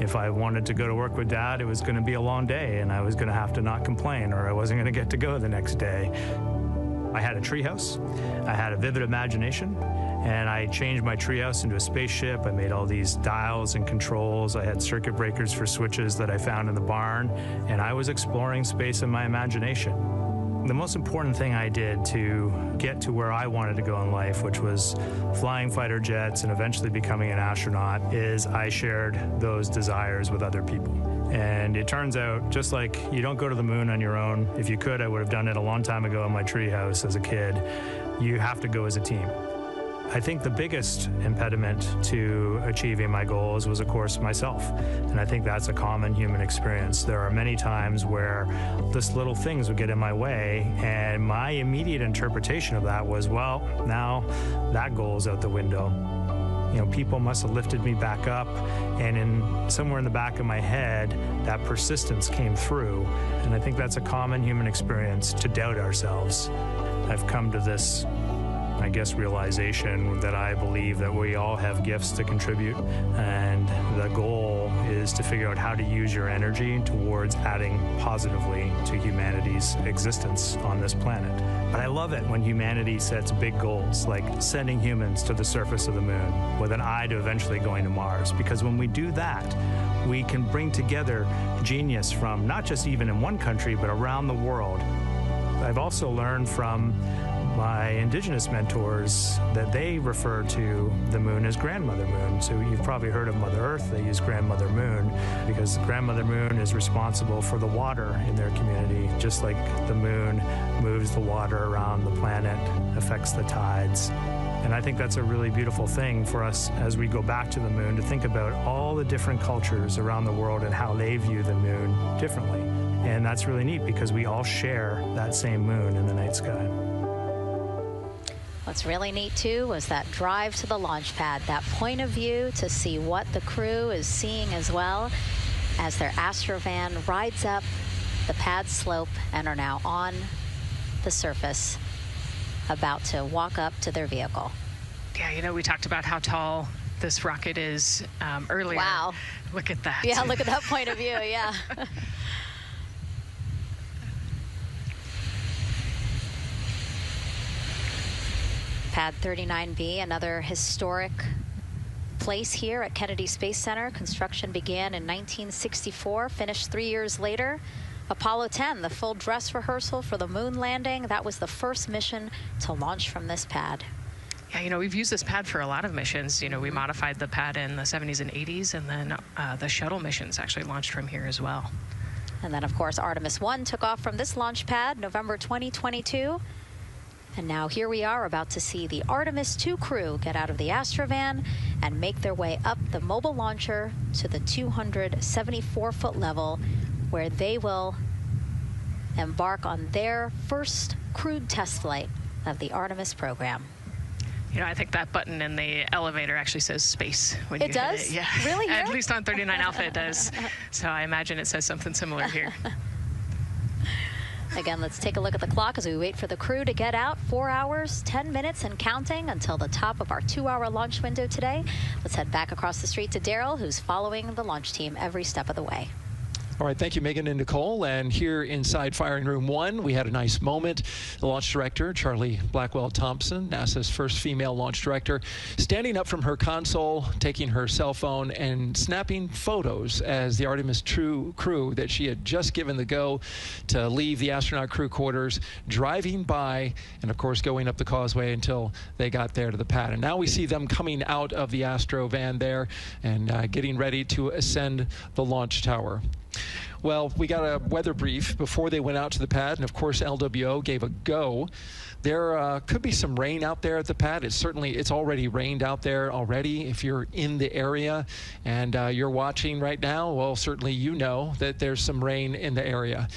If I wanted to go to work with Dad, it was going to be a long day, and I was going to have to not complain, or I wasn't going to get to go the next day. I had a treehouse. I had a vivid imagination. And I changed my treehouse into a spaceship. I made all these dials and controls. I had circuit breakers for switches that I found in the barn. And I was exploring space in my imagination. The most important thing I did to get to where I wanted to go in life, which was flying fighter jets and eventually becoming an astronaut, is I shared those desires with other people. And it turns out, just like you don't go to the moon on your own, if you could, I would have done it a long time ago in my treehouse as a kid. You have to go as a team. I think the biggest impediment to achieving my goals was, of course, myself. And I think that's a common human experience. There are many times where just little things would get in my way, and my immediate interpretation of that was, well, now that goal is out the window. You know, people must have lifted me back up, and somewhere in the back of my head, that persistence came through. And I think that's a common human experience, to doubt ourselves. I've come to this, I guess, realization that I believe that we all have gifts to contribute, and the goal is to figure out how to use your energy towards adding positively to humanity's existence on this planet. But I love it when humanity sets big goals, like sending humans to the surface of the moon with an eye to eventually going to Mars, because when we do that, we can bring together genius from not just even in one country, but around the world. I've also learned from my indigenous mentors that they refer to the moon as Grandmother Moon. So you've probably heard of Mother Earth. They use Grandmother Moon because Grandmother Moon is responsible for the water in their community, just like the moon moves the water around the planet, affects the tides. And I think that's a really beautiful thing for us as we go back to the moon, to think about all the different cultures around the world and how they view the moon differently. And that's really neat because we all share that same moon in the night sky. What's really neat, too, was that drive to the launch pad, that point of view to see what the crew is seeing as well, as their Astrovan rides up the pad slope and are now on the surface, about to walk up to their vehicle. Yeah, you know, we talked about how tall this rocket is earlier. Wow. Look at that. Yeah, look at that point of view, yeah. Pad 39B, another historic place here at Kennedy Space Center. Construction began in 1964, finished 3 years later. Apollo 10, the full dress rehearsal for the moon landing. That was the first mission to launch from this pad. Yeah, you know, we've used this pad for a lot of missions. You know, we modified the pad in the 70s and 80s, and then the shuttle missions actually launched from here as well. And then, of course, Artemis I took off from this launch pad, November 2022. And now here we are about to see the Artemis II crew get out of the Astrovan and make their way up the mobile launcher to the 274-foot level, where they will embark on their first crewed test flight of the Artemis program. You know, I think that button in the elevator actually says space when you hit it. It does? Yeah. Really? At least on 39 Alpha it does. So I imagine it says something similar here. Again, let's take a look at the clock as we wait for the crew to get out. 4 hours, 10 minutes and counting until the top of our 2-hour launch window today. Let's head back across the street to Daryl, who's following the launch team every step of the way. All right, thank you, Megan and Nicole. And here inside Firing Room 1, we had a nice moment. The launch director, Charlie Blackwell-Thompson, NASA's first female launch director, standing up from her console, taking her cell phone and snapping photos as the Artemis II crew that she had just given the go to leave the astronaut crew quarters, driving by, and of course going up the causeway until they got there to the pad. And now we see them coming out of the Astro van there and getting ready to ascend the launch tower. Well, we got a weather brief before they went out to the pad, and of course LWO gave a go. There could be some rain out there at the pad. It's already rained out there already. If you're in the area and you're watching right now, well, certainly you know that there's some rain in the area.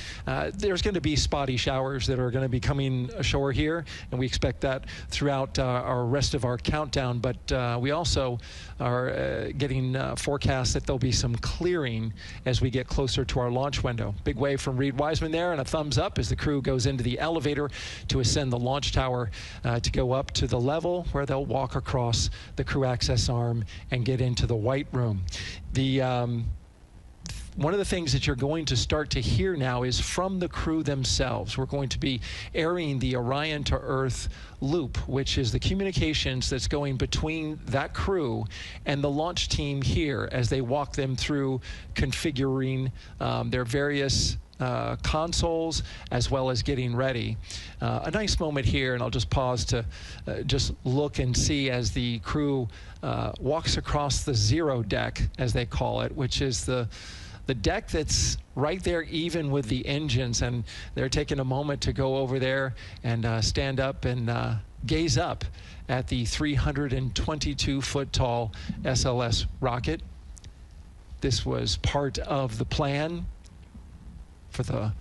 There's going to be spotty showers that are going to be coming ashore here, and we expect that throughout our rest of our countdown. But we also are getting forecasts that there'll be some clearing as we get closer to our launch window. Big wave from Reed Wiseman there, and a thumbs up as the crew goes into the elevator to ascend the launch tower to go up to the level where they'll walk across the crew access arm and get into the white room. One of the things that you're going to start to hear now is from the crew themselves. We're going to be airing the Orion to Earth loop, which is the communications that's going between that crew and the launch team here as they walk them through configuring their various consoles as well as getting ready. A nice moment here, and I'll just pause to just look and see as the crew walks across the zero deck, as they call it, which is the deck that's right there even with the engines, and they're taking a moment to go over there and stand up and gaze up at the 322-foot tall SLS rocket. This was part of the plan for the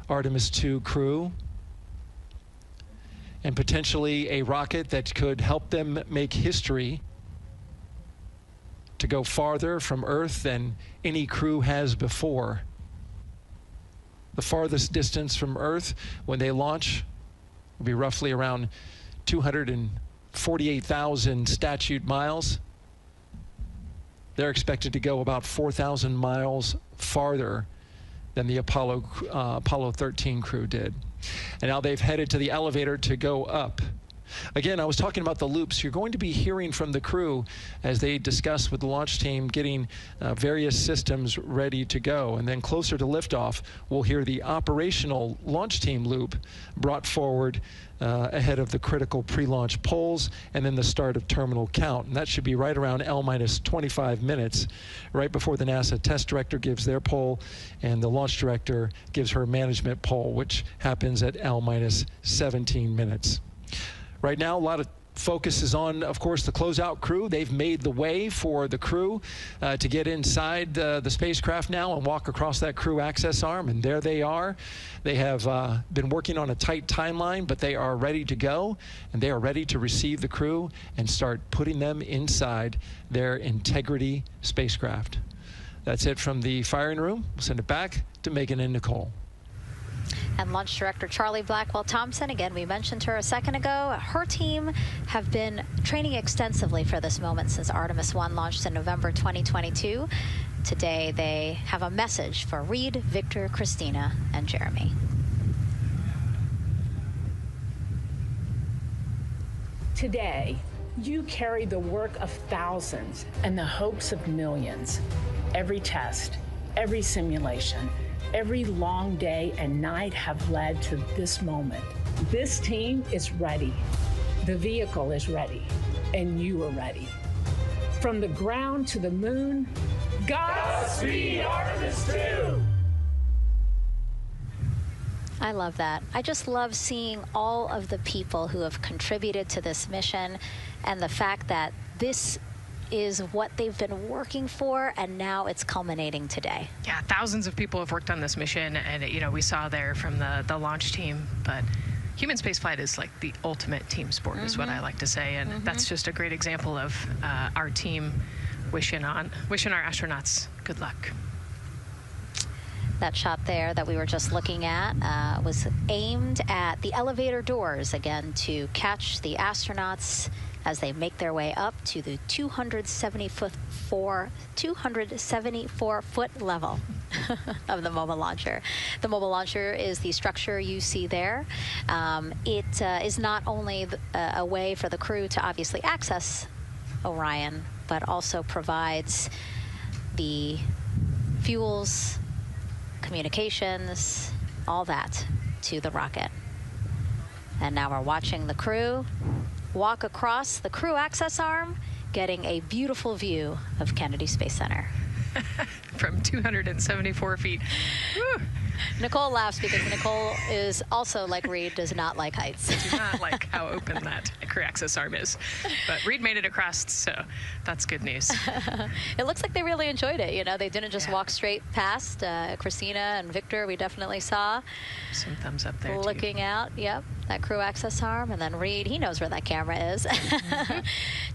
Artemis II crew, and potentially a rocket that could help them make history to go farther from Earth than any crew has before. The farthest distance from Earth when they launch will be roughly around 248,000 statute miles. They're expected to go about 4,000 miles farther than the Apollo 13 crew did. And now they've headed to the elevator to go up. Again, I was talking about the loops. You're going to be hearing from the crew as they discuss with the launch team getting various systems ready to go. And then closer to liftoff, we'll hear the operational launch team loop brought forward ahead of the critical pre-launch polls and then the start of terminal count. And that should be right around L-25 minutes, right before the NASA test director gives their poll and the launch director gives her management poll, which happens at L-17 minutes. Right now, a lot of focus is on, of course, the closeout crew. They've made the way for the crew to get inside the spacecraft now and walk across that crew access arm, and there they are. They have been working on a tight timeline, but they are ready to go, and they are ready to receive the crew and start putting them inside their Integrity spacecraft. That's it from the firing room. We'll send it back to Megan and Nicole. And Launch Director Charlie Blackwell-Thompson, again, we mentioned her a second ago. Her team have been training extensively for this moment since Artemis I launched in November 2022. Today, they have a message for Reed, Victor, Christina, and Jeremy. Today, you carry the work of thousands and the hopes of millions. Every test, every simulation, every long day and night have led to this moment. This team is ready. The vehicle is ready, and you are ready. From the ground to the moon, Godspeed, Artemis II! I love that. I just love seeing all of the people who have contributed to this mission and the fact that this is what they've been working for, and now it's culminating today. Yeah, thousands of people have worked on this mission, and we saw there from the launch team, but human spaceflight is like the ultimate team sport, is what I like to say, and that's just a great example of our team wishing our astronauts good luck. That shot there that we were just looking at was aimed at the elevator doors, again, to catch the astronauts as they make their way up to the 274-foot level of the mobile launcher. The mobile launcher is the structure you see there. It is not only a way for the crew to obviously access Orion, but also provides the fuels, communications, all that to the rocket. And now we're watching the crew walk across the crew access arm, getting a beautiful view of Kennedy Space Center. From 274 feet. Woo. Nicole laughs because Nicole is also, like Reed, does not like heights. I do not like how open that crew access arm is. But Reed made it across, so that's good news. It looks like they really enjoyed it. You know, they didn't just walk straight past. Christina and Victor, we definitely saw. Some thumbs up there, looking out, yep, that crew access arm. And then Reed, he knows where that camera is.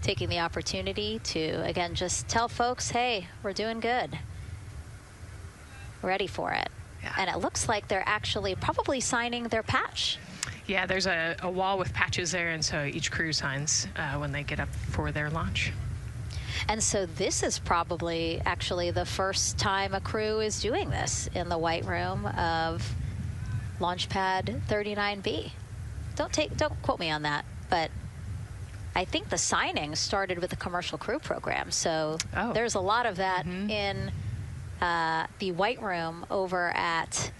Taking the opportunity to, again, just tell folks, hey, we're doing good. Ready for it. Yeah. And it looks like they're actually probably signing their patch. Yeah, there's a wall with patches there, and so each crew signs when they get up for their launch. And so this is probably actually the first time a crew is doing this in the White Room of Launch Pad 39B. Don't quote me on that, but I think the signing started with the commercial crew program. So there's a lot of that in the White Room over at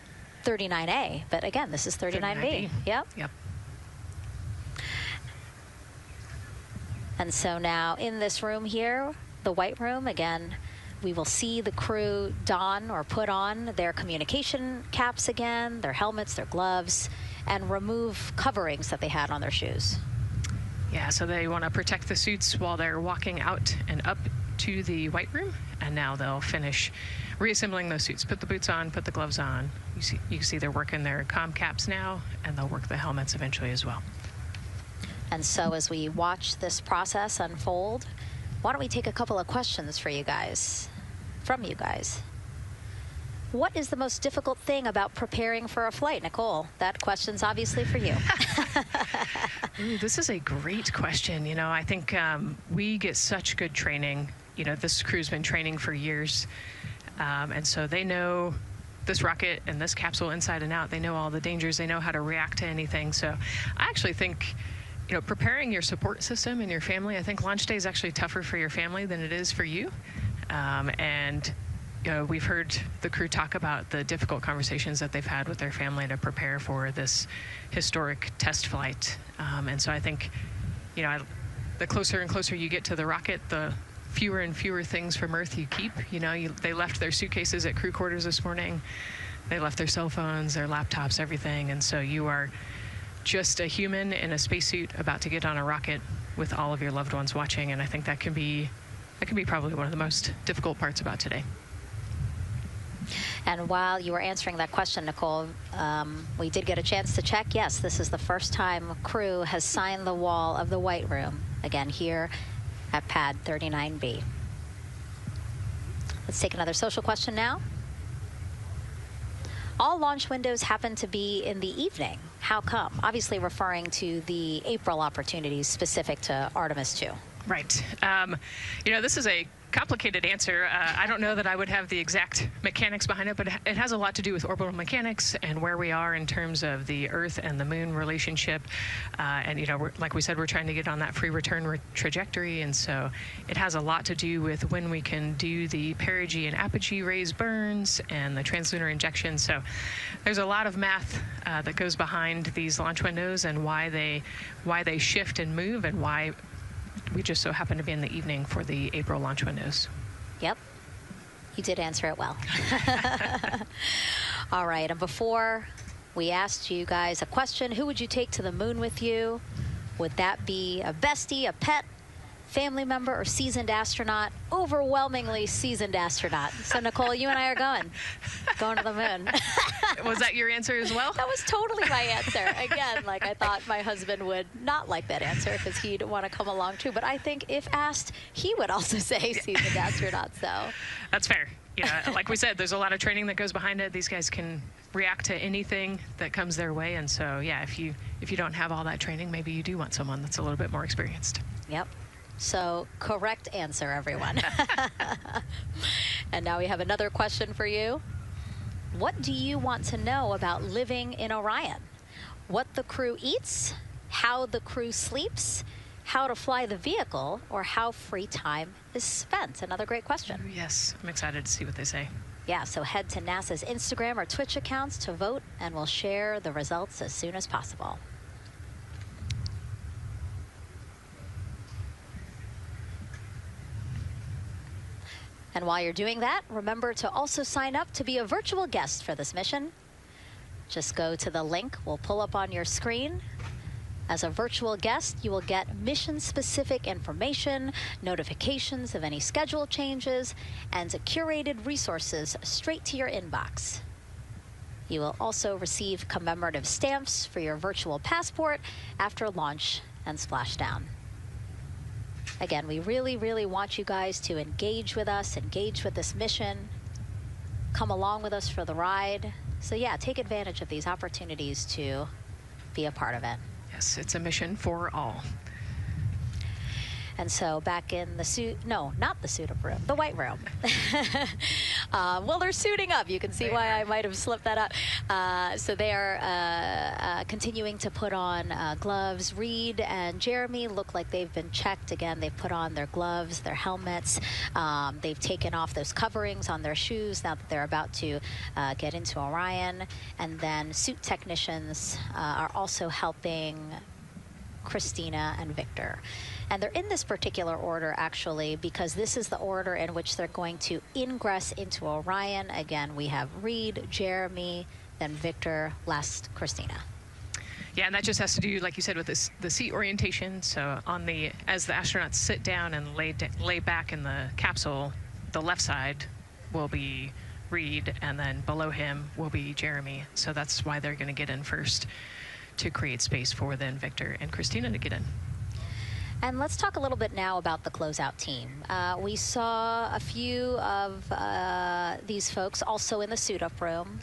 39A, but again, this is 39B. Yep. And so now in this room here, the White Room, again, we will see the crew don or put on their communication caps again, their helmets, their gloves, and remove coverings that they had on their shoes. Yeah, so they want to protect the suits while they're walking out and up to the White Room, and now they'll finish reassembling those suits. Put the boots on, put the gloves on. You can see they're working their comm caps now, and they'll work the helmets eventually as well. And so as we watch this process unfold, Why don't we take a couple of questions for you guys, from you guys. What is the most difficult thing about preparing for a flight? Nicole, that question's obviously for you. Ooh, this is a great question. You know, I think we get such good training. You know, this crew's been training for years. And so they know this rocket and this capsule inside and out. They know all the dangers. They know how to react to anything. So I actually think, you know, preparing your support system and your family, I think launch day is actually tougher for your family than it is for you. And you know, we've heard the crew talk about the difficult conversations that they've had with their family to prepare for this historic test flight. And so I think, you know, the closer and closer you get to the rocket, the fewer and fewer things from Earth you keep. You know, they left their suitcases at crew quarters this morning. They left their cell phones, their laptops, everything. And so you are just a human in a spacesuit about to get on a rocket with all of your loved ones watching. And I think that can be probably one of the most difficult parts about today. And while you were answering that question, Nicole, we did get a chance to check. Yes, this is the first time crew has signed the wall of the White Room, again here at pad 39B. Let's take another social question now. All launch windows happen to be in the evening. How come? Obviously referring to the April opportunities specific to Artemis II. Right. You know, this is a complicated answer. I don't know that I would have the exact mechanics behind it, but it has a lot to do with orbital mechanics and where we are in terms of the Earth and the Moon relationship. And, you know, like we said, we're trying to get on that free return trajectory. And so it has a lot to do with when we can do the perigee and apogee rays burns and the translunar injection. So there's a lot of math that goes behind these launch windows and why they shift and move and why we just so happen to be in the evening for the April launch windows. Yep. You did answer it well. All right. And before we asked you guys a question, who would you take to the moon with you? Would that be a bestie, a pet, family member, or seasoned astronaut? Overwhelmingly seasoned astronaut. So, Nicole, you and I are going to the moon. Was that your answer as well? That was totally my answer. Again, like I thought my husband would not like that answer because he'd want to come along too. But I think if asked, he would also say seasoned astronaut. So that's fair. You know, like we said, there's a lot of training that goes behind it. These guys can react to anything that comes their way. And so, yeah, if you don't have all that training, maybe you do want someone that's a little bit more experienced. Yep. So correct answer, everyone. And now we have another question for you. What do you want to know about living in Orion? What the crew eats, how the crew sleeps, how to fly the vehicle, or how free time is spent? Another great question. Yes, I'm excited to see what they say. Yeah, so head to NASA's Instagram or Twitch accounts to vote, and we'll share the results as soon as possible. And while you're doing that, remember to also sign up to be a virtual guest for this mission. Just go to the link we'll pull up on your screen. As a virtual guest, you will get mission-specific information, notifications of any schedule changes, and curated resources straight to your inbox. You will also receive commemorative stamps for your virtual passport after launch and splashdown. Again, we really, really want you guys to engage with us, engage with this mission, come along with us for the ride. So yeah, take advantage of these opportunities to be a part of it. Yes, it's a mission for all. And so back in the suit, no, not the suit up room, the White Room. Well, they're suiting up. You can see why I might have slipped that up. So they are continuing to put on gloves. Reed and Jeremy look like they've been checked. Again, they've put on their gloves, their helmets. They've taken off those coverings on their shoes now that they're about to get into Orion. And then suit technicians are also helping Christina and Victor. And they're in this particular order, actually, because this is the order in which they're going to ingress into Orion. Again, we have Reed, Jeremy, then Victor, last Christina. Yeah, and that just has to do, like you said, with the seat orientation. So as the astronauts sit down and lay back in the capsule, the left side will be Reed, and then below him will be Jeremy. So that's why they're going to get in first, to create space for then Victor and Christina to get in. And let's talk a little bit now about the closeout team. We saw a few of these folks also in the suit-up room.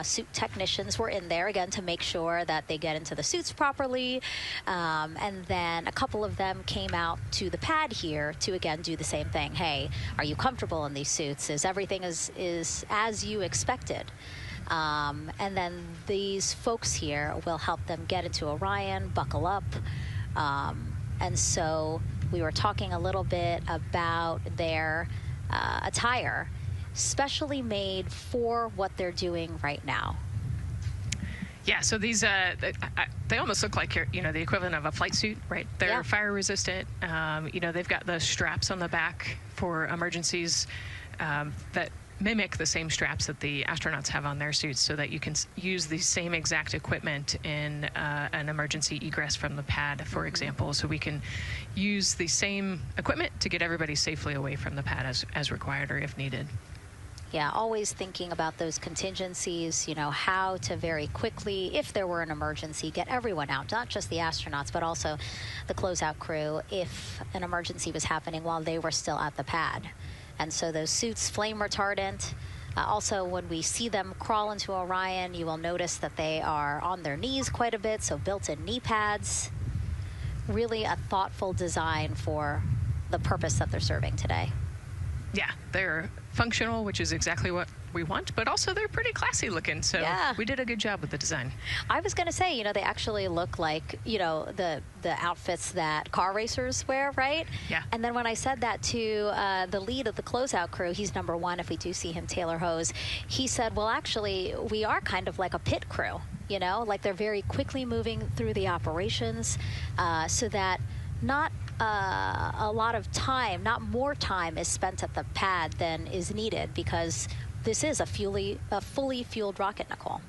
Suit technicians were in there, again, to make sure that they get into the suits properly. And then a couple of them came out to the pad here to, again, do the same thing. Hey, are you comfortable in these suits? Is everything is as you expected? And then these folks here will help them get into Orion, buckle up. And so we were talking a little bit about their attire, specially made for what they're doing right now. Yeah, so these, they almost look like, you know, the equivalent of a flight suit, right? They're fire resistant. You know, they've got the straps on the back for emergencies that mimic the same straps that the astronauts have on their suits, so that you can use the same exact equipment in an emergency egress from the pad, for example. So we can use the same equipment to get everybody safely away from the pad as required or if needed. Yeah, always thinking about those contingencies, you know, how to very quickly, if there were an emergency, get everyone out, not just the astronauts, but also the closeout crew if an emergency was happening while they were still at the pad. And so those suits, flame retardant. Also, when we see them crawl into Orion, you will notice that they are on their knees quite a bit, so built-in knee pads. Really a thoughtful design for the purpose that they're serving today. Yeah, they're functional, which is exactly what we want, but also they're pretty classy looking, so we did a good job with the design. I was going to say, you know, they actually look like, you know, the outfits that car racers wear, right? Yeah. And then when I said that to the lead of the closeout crew, he's number one if we do see him, Taylor Hose, he said, well, actually, we are kind of like a pit crew, you know, like they're very quickly moving through the operations so that not a lot of time, not more time is spent at the pad than is needed, because this is a fully fueled rocket, Nicole.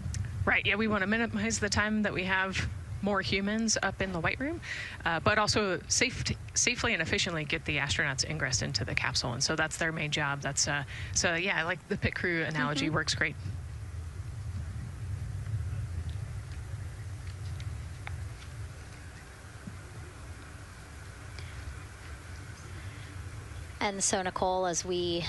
Right, yeah, we want to minimize the time that we have more humans up in the White Room, but also safely and efficiently get the astronauts ingress into the capsule. And so that's their main job. That's so yeah, I like the pit crew analogy, works great. And so, Nicole, as we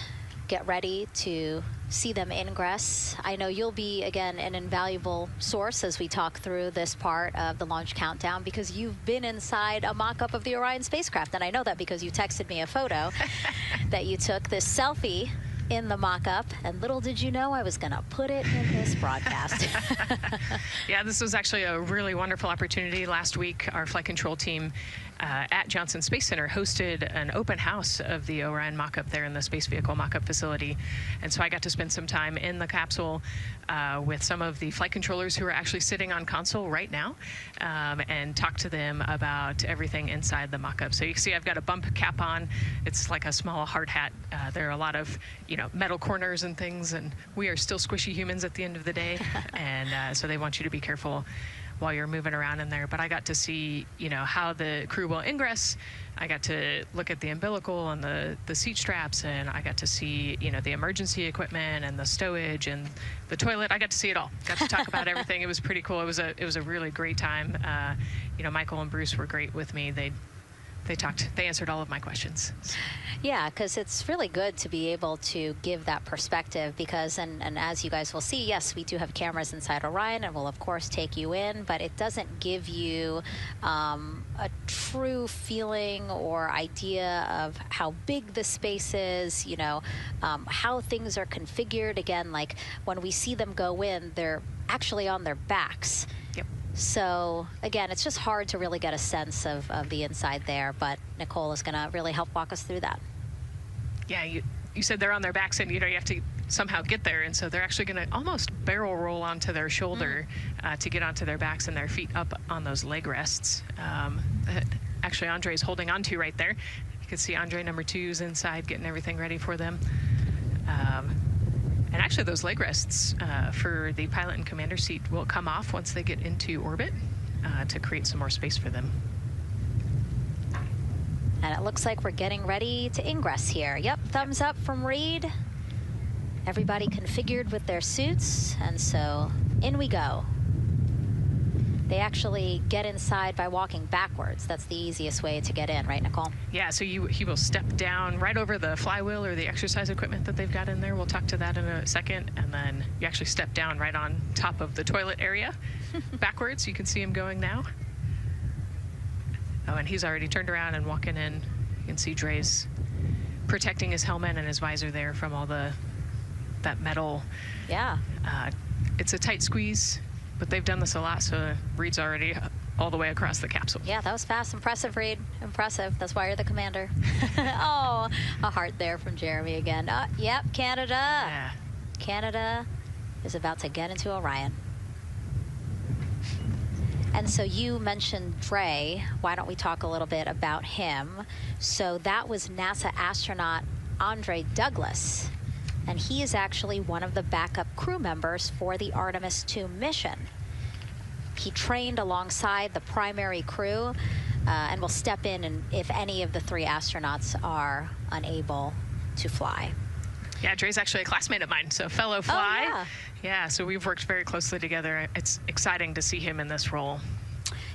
get ready to see them ingress, I know you'll be, again, an invaluable source as we talk through this part of the launch countdown, because you've been inside a mock-up of the Orion spacecraft. And I know that because you texted me a photo that you took, this selfie in the mock-up, and little did you know I was going to put it in this broadcast. Yeah, this was actually a really wonderful opportunity. Last week, our flight control team at Johnson Space Center hosted an open house of the Orion mock-up there in the space vehicle mock-up facility. And so I got to spend some time in the capsule with some of the flight controllers who are actually sitting on console right now and talk to them about everything inside the mock-up. So you can see I've got a bump cap on. It's like a small hard hat. There are a lot of, you know, metal corners and things, and we are still squishy humans at the end of the day. And so they want you to be careful while you're moving around in there. But I got to see, you know, how the crew will ingress. I got to look at the umbilical and the seat straps, and I got to see, you know, the emergency equipment and the stowage and the toilet. I got to see it all. Got to talk about everything. It was pretty cool. It was a really great time. You know, Michael and Bruce were great with me. They answered all of my questions. Yeah, because it's really good to be able to give that perspective, because, and as you guys will see, yes, we do have cameras inside Orion and we'll of course take you in, but it doesn't give you a true feeling or idea of how big the space is, you know, how things are configured. Again, like when we see them go in, they're actually on their backs. Yep. So again, it's just hard to really get a sense of the inside there, but Nicole is going to really help walk us through that. Yeah, you said they're on their backs, and you know you have to somehow get there, and so they're actually going to almost barrel roll onto their shoulder to get onto their backs and their feet up on those leg rests. Actually, Andre's holding onto right there. You can see Andre number 2's inside getting everything ready for them. And actually, those leg rests for the pilot and commander seat will come off once they get into orbit to create some more space for them. And it looks like we're getting ready to ingress here. Yep, thumbs up from Reed. Everybody configured with their suits, and so in we go. They actually get inside by walking backwards. That's the easiest way to get in, right, Nicole? Yeah, so he will step down right over the flywheel or the exercise equipment that they've got in there. We'll talk to that in a second. And then you actually step down right on top of the toilet area backwards. You can see him going now. Oh, and he's already turned around and walking in. You can see Dre's protecting his helmet and his visor there from all that metal. Yeah. It's a tight squeeze, but they've done this a lot, so Reed's already all the way across the capsule. Yeah, that was fast. Impressive, Reed. Impressive. That's why you're the commander. Oh, a heart there from Jeremy again. Yep, Canada. Yeah. Canada is about to get into Orion. And so you mentioned Dre. Why don't we talk a little bit about him? So that was NASA astronaut Andre Douglas. And he is actually one of the backup crew members for the Artemis II mission. He trained alongside the primary crew and will step in and if any of the 3 astronauts are unable to fly. Yeah, Dre's actually a classmate of mine, so fellow fly. Oh, yeah. Yeah, so we've worked very closely together. It's exciting to see him in this role.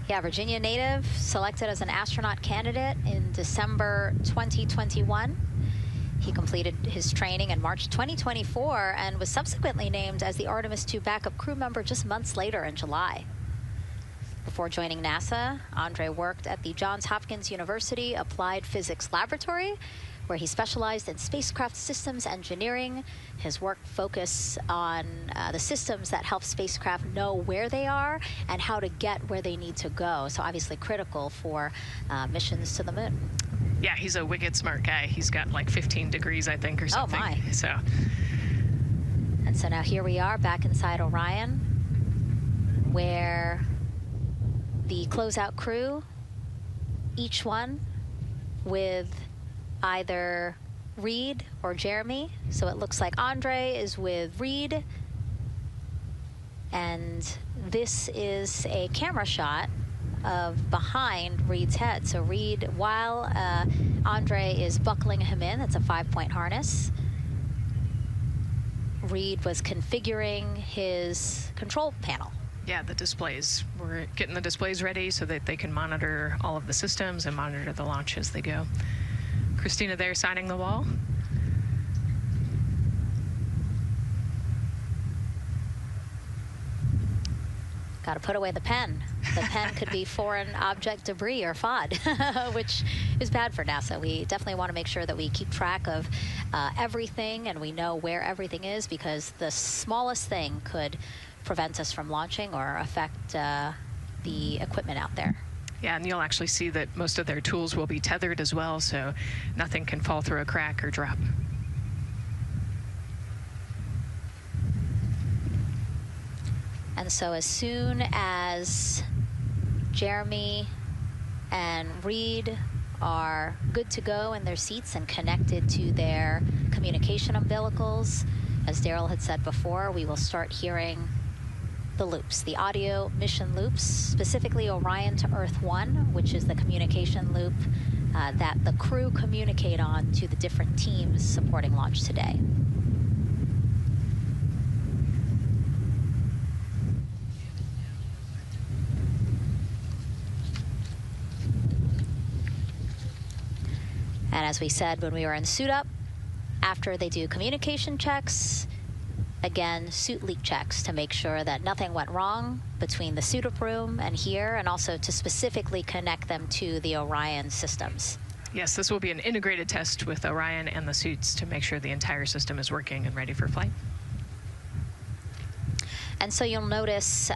Yeah, Virginia native, selected as an astronaut candidate in December 2021. He completed his training in March 2024 and was subsequently named as the Artemis II backup crew member just months later in July. Before joining NASA, Andre worked at the Johns Hopkins University Applied Physics Laboratory, where he specialized in spacecraft systems engineering. His work focused on the systems that help spacecraft know where they are and how to get where they need to go. So obviously critical for missions to the moon. Yeah, he's a wicked smart guy. He's got like 15 degrees, I think, or something. Oh, my. So. And so now here we are back inside Orion, where the closeout crew, each one with either Reed or Jeremy. So it looks like Andre is with Reed. And this is a camera shot of behind Reed's head. So Reed, while Andre is buckling him in, that's a 5-point harness, Reed was configuring his control panel. Yeah, the displays. We're getting the displays ready so that they can monitor all of the systems and monitor the launch as they go. Christina there signing the wall. Got to put away the pen. The pen could be foreign object debris or FOD, which is bad for NASA. We definitely want to make sure that we keep track of everything and we know where everything is, because the smallest thing could prevent us from launching or affect the equipment out there. Yeah, and you'll actually see that most of their tools will be tethered as well, so nothing can fall through a crack or drop. And so as soon as Jeremy and Reed are good to go in their seats and connected to their communication umbilicals, as Daryl had said before, we will start hearing the loops, the audio mission loops, specifically Orion to Earth 1, which is the communication loop that the crew communicate on to the different teams supporting launch today. And as we said when we were in suit up, after they do communication checks, again, suit leak checks to make sure that nothing went wrong between the suit up room and here, and also to specifically connect them to the Orion systems. Yes, this will be an integrated test with Orion and the suits to make sure the entire system is working and ready for flight. And so you'll notice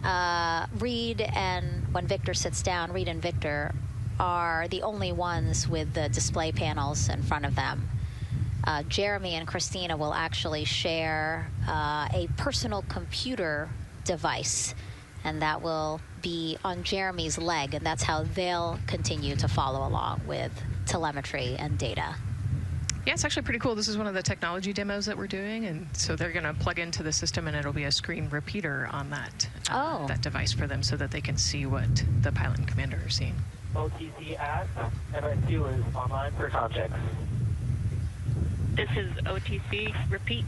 Reed and when Victor sits down, Reed and Victor are the only ones with the display panels in front of them. Jeremy and Christina will actually share a personal computer device, and that will be on Jeremy's leg, and that's how they'll continue to follow along with telemetry and data. Yeah, it's actually pretty cool. This is one of the technology demos that we're doing, and so they're going to plug into the system, and it'll be a screen repeater on that that device for them, so that they can see what the pilot and commander are seeing. OTC at MS2 is online for subjects. This is OTC. Repeat.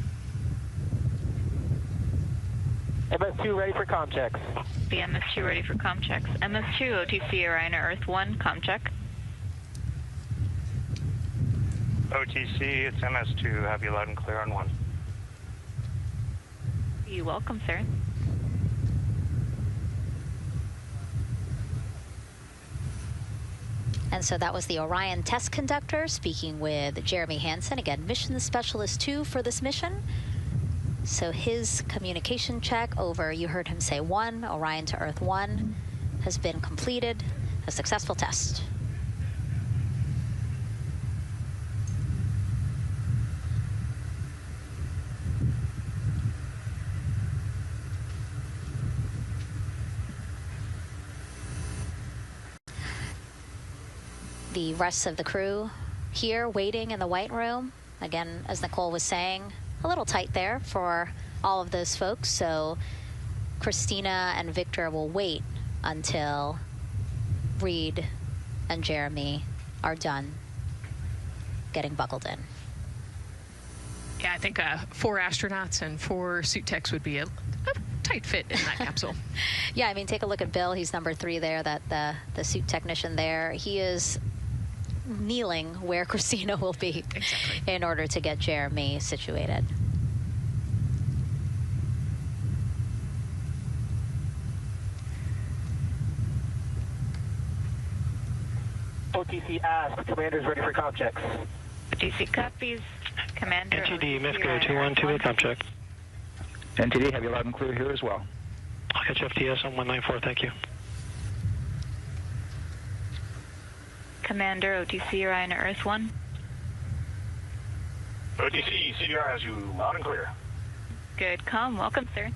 MS2 ready for comm checks. The MS2 ready for comm checks. MS2, OTC Orion Earth 1, comm check. OTC, it's MS2. Have you loud and clear on 1. You're welcome, sir. And so that was the Orion test conductor speaking with Jeremy Hansen, again, mission specialist 2 for this mission. So his communication check over, you heard him say 1, Orion to Earth 1, has been completed, a successful test. The rest of the crew here waiting in the white room. Again, as Nicole was saying, a little tight there for all of those folks. So Christina and Victor will wait until Reed and Jeremy are done getting buckled in. Yeah, I think 4 astronauts and 4 suit techs would be a tight fit in that capsule. Yeah, I mean, take a look at Bill. He's number 3 there, that the suit technician there. He is kneeling where Christina will be in order to get Jeremy situated. OTC ask, commander's ready for comm checks. OTC copies. Commander. NTD, Misco 212, comm check. NTD, have you loud and clear here as well. I'll catch FTS on 194, thank you. Commander, OTC Orion Earth 1. OTC, CDR has you loud and clear. Good comm, welcome, sir.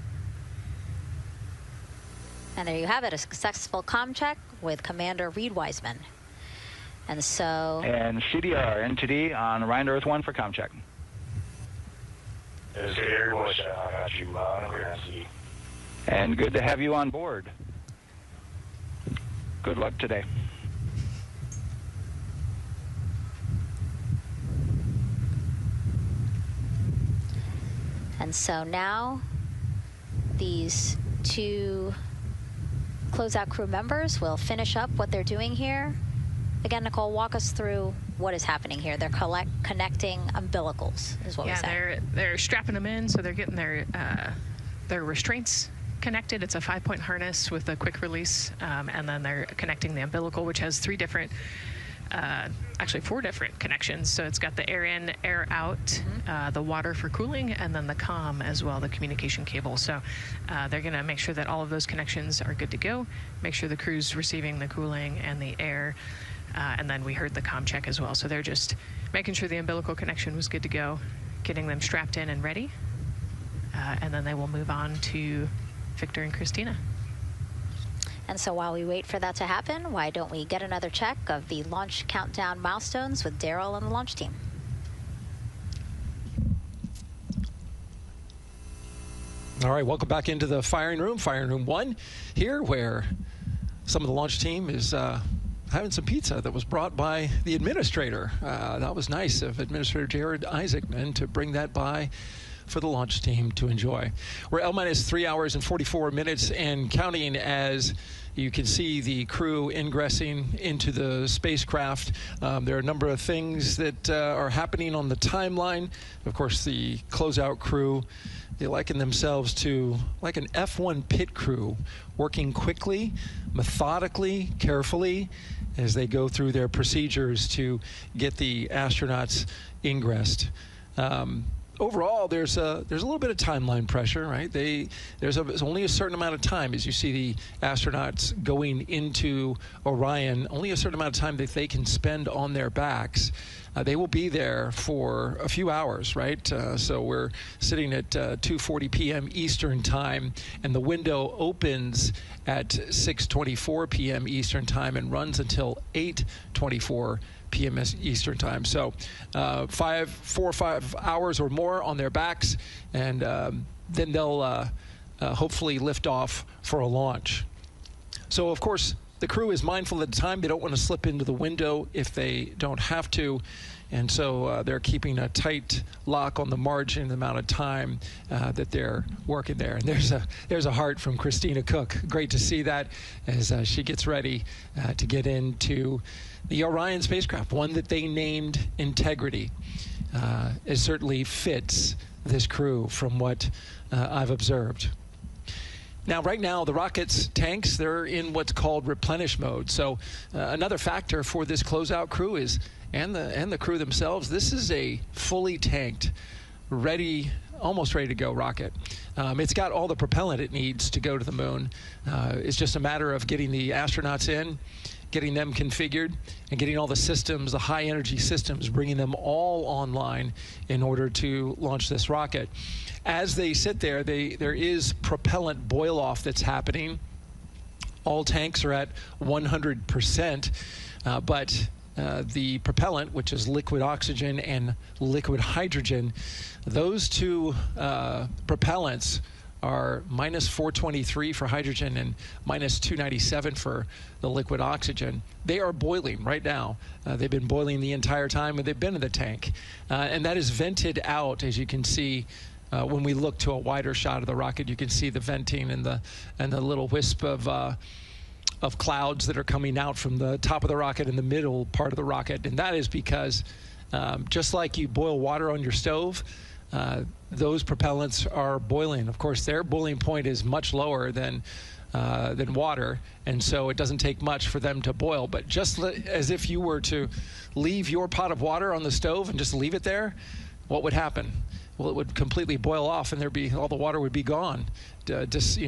And there you have it, a successful comm check with Commander Reed Wiseman. And so... And CDR, NTD on Orion Earth 1 for comm check. CDR, I got you loud and clear, NTD. And good to have you on board. Good luck today. And so now these 2 closeout crew members will finish up what they're doing here. Again, Nicole, walk us through what is happening here. They're connecting umbilicals, is what we're saying. Yeah, they're strapping them in, so they're getting their restraints connected. It's a 5-point harness with a quick release, and then they're connecting the umbilical, which has 3 different, actually 4 different connections. So it's got the air in, air out, the water for cooling, and then the comm as well, the communication cable. So they're going to make sure that all of those connections are good to go, make sure the crew's receiving the cooling and the air, and then we heard the comm check as well. So they're just making sure the umbilical connection was good to go, getting them strapped in and ready, and then they will move on to Victor and Christina. And so while we wait for that to happen, why don't we get another check of the launch countdown milestones with Daryl and the launch team. All right, welcome back into the firing room 1 here, where some of the launch team is having some pizza that was brought by the administrator. That was nice of Administrator Jared Isaacman to bring that by for the launch team to enjoy. We're L-3 hours and 44 minutes and counting as you can see the crew ingressing into the spacecraft. There are a number of things that are happening on the timeline. Of course, the closeout crew, they liken themselves to like an F1 pit crew, working quickly, methodically, carefully, as they go through their procedures to get the astronauts ingressed. Overall, there's a little bit of timeline pressure, right? There's only a certain amount of time as you see the astronauts going into Orion, only a certain amount of time that they can spend on their backs. They will be there for a few hours, right? So we're sitting at 2:40 p.m. Eastern time, and the window opens at 6:24 p.m. Eastern time and runs until 8:24 p.m. Eastern time. So 4 or 5 hours or more on their backs, and then they'll hopefully lift off for a launch. So of course, the crew is mindful at the time. They don't want to slip into the window if they don't have to. And so they're keeping a tight lock on the margin, the amount of time that they're working there. And there's a heart from Christina Cook. Great to see that as she gets ready to get into the Orion spacecraft, one that they named Integrity. It certainly fits this crew from what I've observed. Now, right now, the rocket's tanks, they're in what's called replenish mode. So another factor for this closeout crew is, and the crew themselves, this is a fully tanked, almost ready to go rocket. It's got all the propellant it needs to go to the moon. It's just a matter of getting the astronauts in, getting them configured, and getting all the systems, the high energy systems, bringing them all online in order to launch this rocket. As they sit there, there is propellant boil off that's happening. All tanks are at 100%, but the propellant, which is liquid oxygen and liquid hydrogen, those two propellants are minus 423 for hydrogen and minus 297 for the liquid oxygen. They are boiling right now. They've been boiling the entire time they've been in the tank. And that is vented out, as you can see. When we look to a wider shot of the rocket, you can see the venting and the little wisp of clouds that are coming out from the top of the rocket and the middle part of the rocket. And that is because just like you boil water on your stove, those propellants are boiling. Of course, their boiling point is much lower than water, and so it doesn't take much for them to boil. But just as if you were to leave your pot of water on the stove and just leave it there, what would happen? Well, it would completely boil off, and all the water would be gone. Just,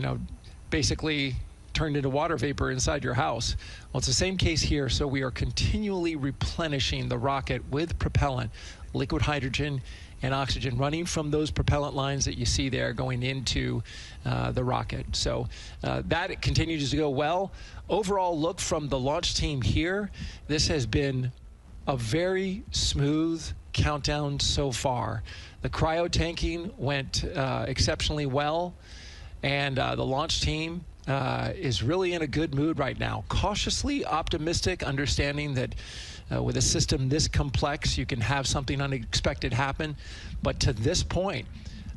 basically turned into water vapor inside your house. Well, it's the same case here. So we are continually replenishing the rocket with propellant, liquid hydrogen and oxygen, running from those propellant lines that you see there going into the rocket. So that continues to go well. Overall look from the launch team here, this has been a very smooth countdown so far. The cryo tanking went exceptionally well, and the launch team is really in a good mood right now. Cautiously optimistic, understanding that with a system this complex, you can have something unexpected happen. But to this point,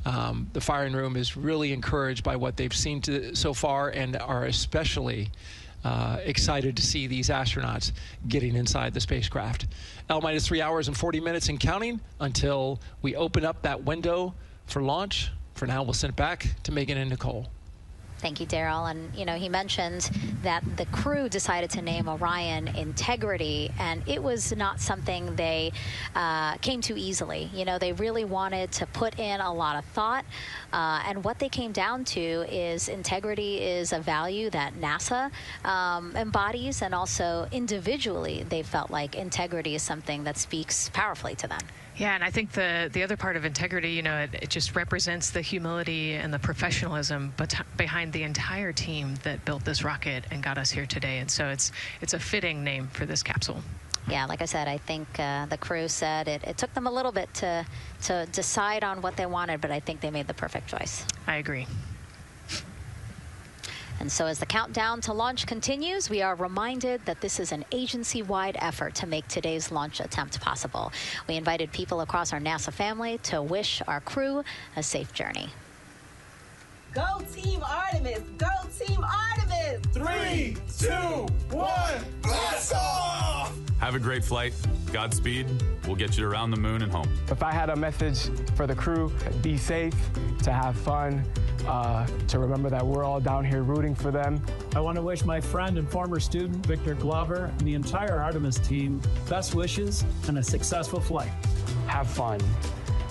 the firing room is really encouraged by what they've seen so far, and are especially excited to see these astronauts getting inside the spacecraft. L-minus 3 hours and 40 minutes and counting until we open up that window for launch. For now, we'll send it back to Megan and Nicole. Thank you, Daryl. And, he mentioned that the crew decided to name Orion Integrity, and it was not something they came to easily. They really wanted to put in a lot of thought, and what they came down to is integrity is a value that NASA embodies, and also individually they felt like integrity is something that speaks powerfully to them. Yeah, and I think the other part of integrity, it just represents the humility and the professionalism behind the entire team that built this rocket and got us here today. And so it's a fitting name for this capsule. Yeah, like I said, I think the crew said it took them a little bit to decide on what they wanted, but I think they made the perfect choice. I agree. And so as the countdown to launch continues, we are reminded that this is an agency-wide effort to make today's launch attempt possible. We invited people across our NASA family to wish our crew a safe journey. Go Team Artemis! Go Team Artemis! 3, 2, 1, blast off! Have a great flight. Godspeed. We'll get you around the moon and home. If I had a message for the crew, be safe, to have fun, to remember that we're all down here rooting for them. I want to wish my friend and former student, Victor Glover, and the entire Artemis team best wishes and a successful flight. Have fun.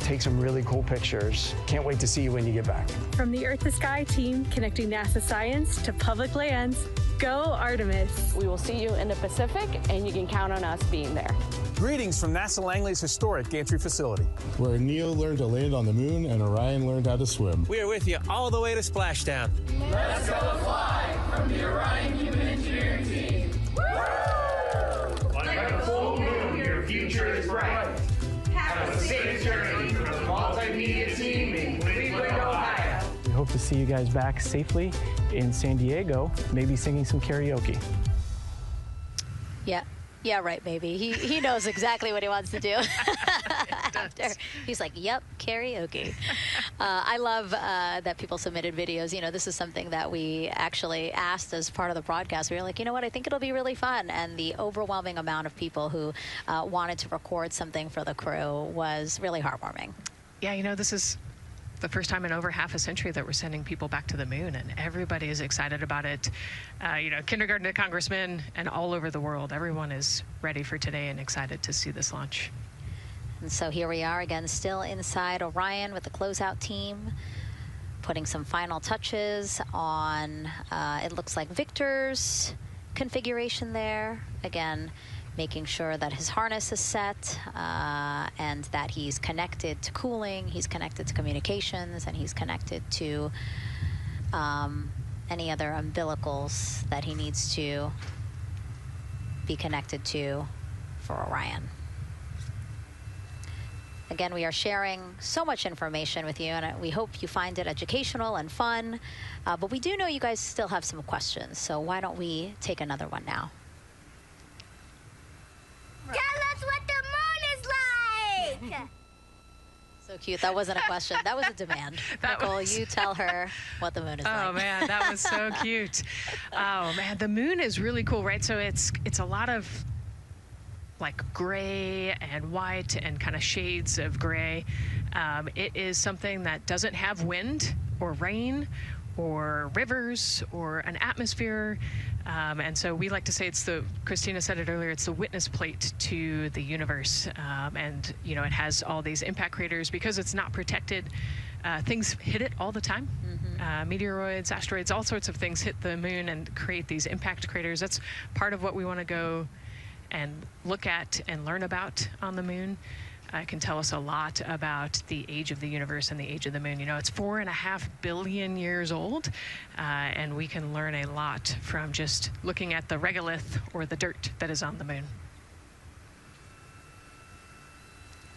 Take some really cool pictures. Can't wait to see you when you get back. From the Earth to Sky team, connecting NASA science to public lands, go Artemis. We will see you in the Pacific, and you can count on us being there. Greetings from NASA Langley's historic gantry facility, where Neil learned to land on the moon and Orion learned how to swim. We are with you all the way to splashdown. Let's go fly from the Orion Human Engineering Team. Woo! Like a full moon, your future is bright. Have a safe journey from the multimedia team in Cleveland, Ohio. We hope to see you guys back safely in San Diego, maybe singing some karaoke. Yeah. Yeah, right, baby. He knows exactly what he wants to do. After he's like, yep, karaoke. I love that people submitted videos. You know, this is something that we actually asked as part of the broadcast. We were like, you know what, I think it'll be really fun. And the overwhelming amount of people who wanted to record something for the crew was really heartwarming. Yeah, you know, this is the first time in over half a century that we're sending people back to the moon, and everybody is excited about it. You know, kindergarten to congressmen and all over the world, everyone is ready for today and excited to see this launch. And so here we are again, still inside Orion with the closeout team, putting some final touches on, it looks like Victor's configuration there. Again, making sure that his harness is set and that he's connected to cooling, he's connected to communications, and he's connected to any other umbilicals that he needs to be connected to for Orion. Again, we are sharing so much information with you, and we hope you find it educational and fun. But we do know you guys still have some questions, so why don't we take another one now? Tell us what the moon is like! So cute. That wasn't a question. That was a demand. Nicole, you tell her what the moon is like. Oh, man, that was so cute. Oh, man, the moon is really cool, right? So it's a lot of like gray and white and kind of shades of gray. It is something that doesn't have wind or rain or rivers or an atmosphere. And so we like to say it's the, Christina said it earlier, it's the witness plate to the universe. And, you know, it has all these impact craters because it's not protected. Things hit it all the time. Meteoroids, asteroids, all sorts of things hit the moon and create these impact craters. That's part of what we want to go and look at and learn about on the moon. It can tell us a lot about the age of the universe and the age of the moon. You know, it's 4.5 billion years old, and we can learn a lot from just looking at the regolith or the dirt that is on the moon.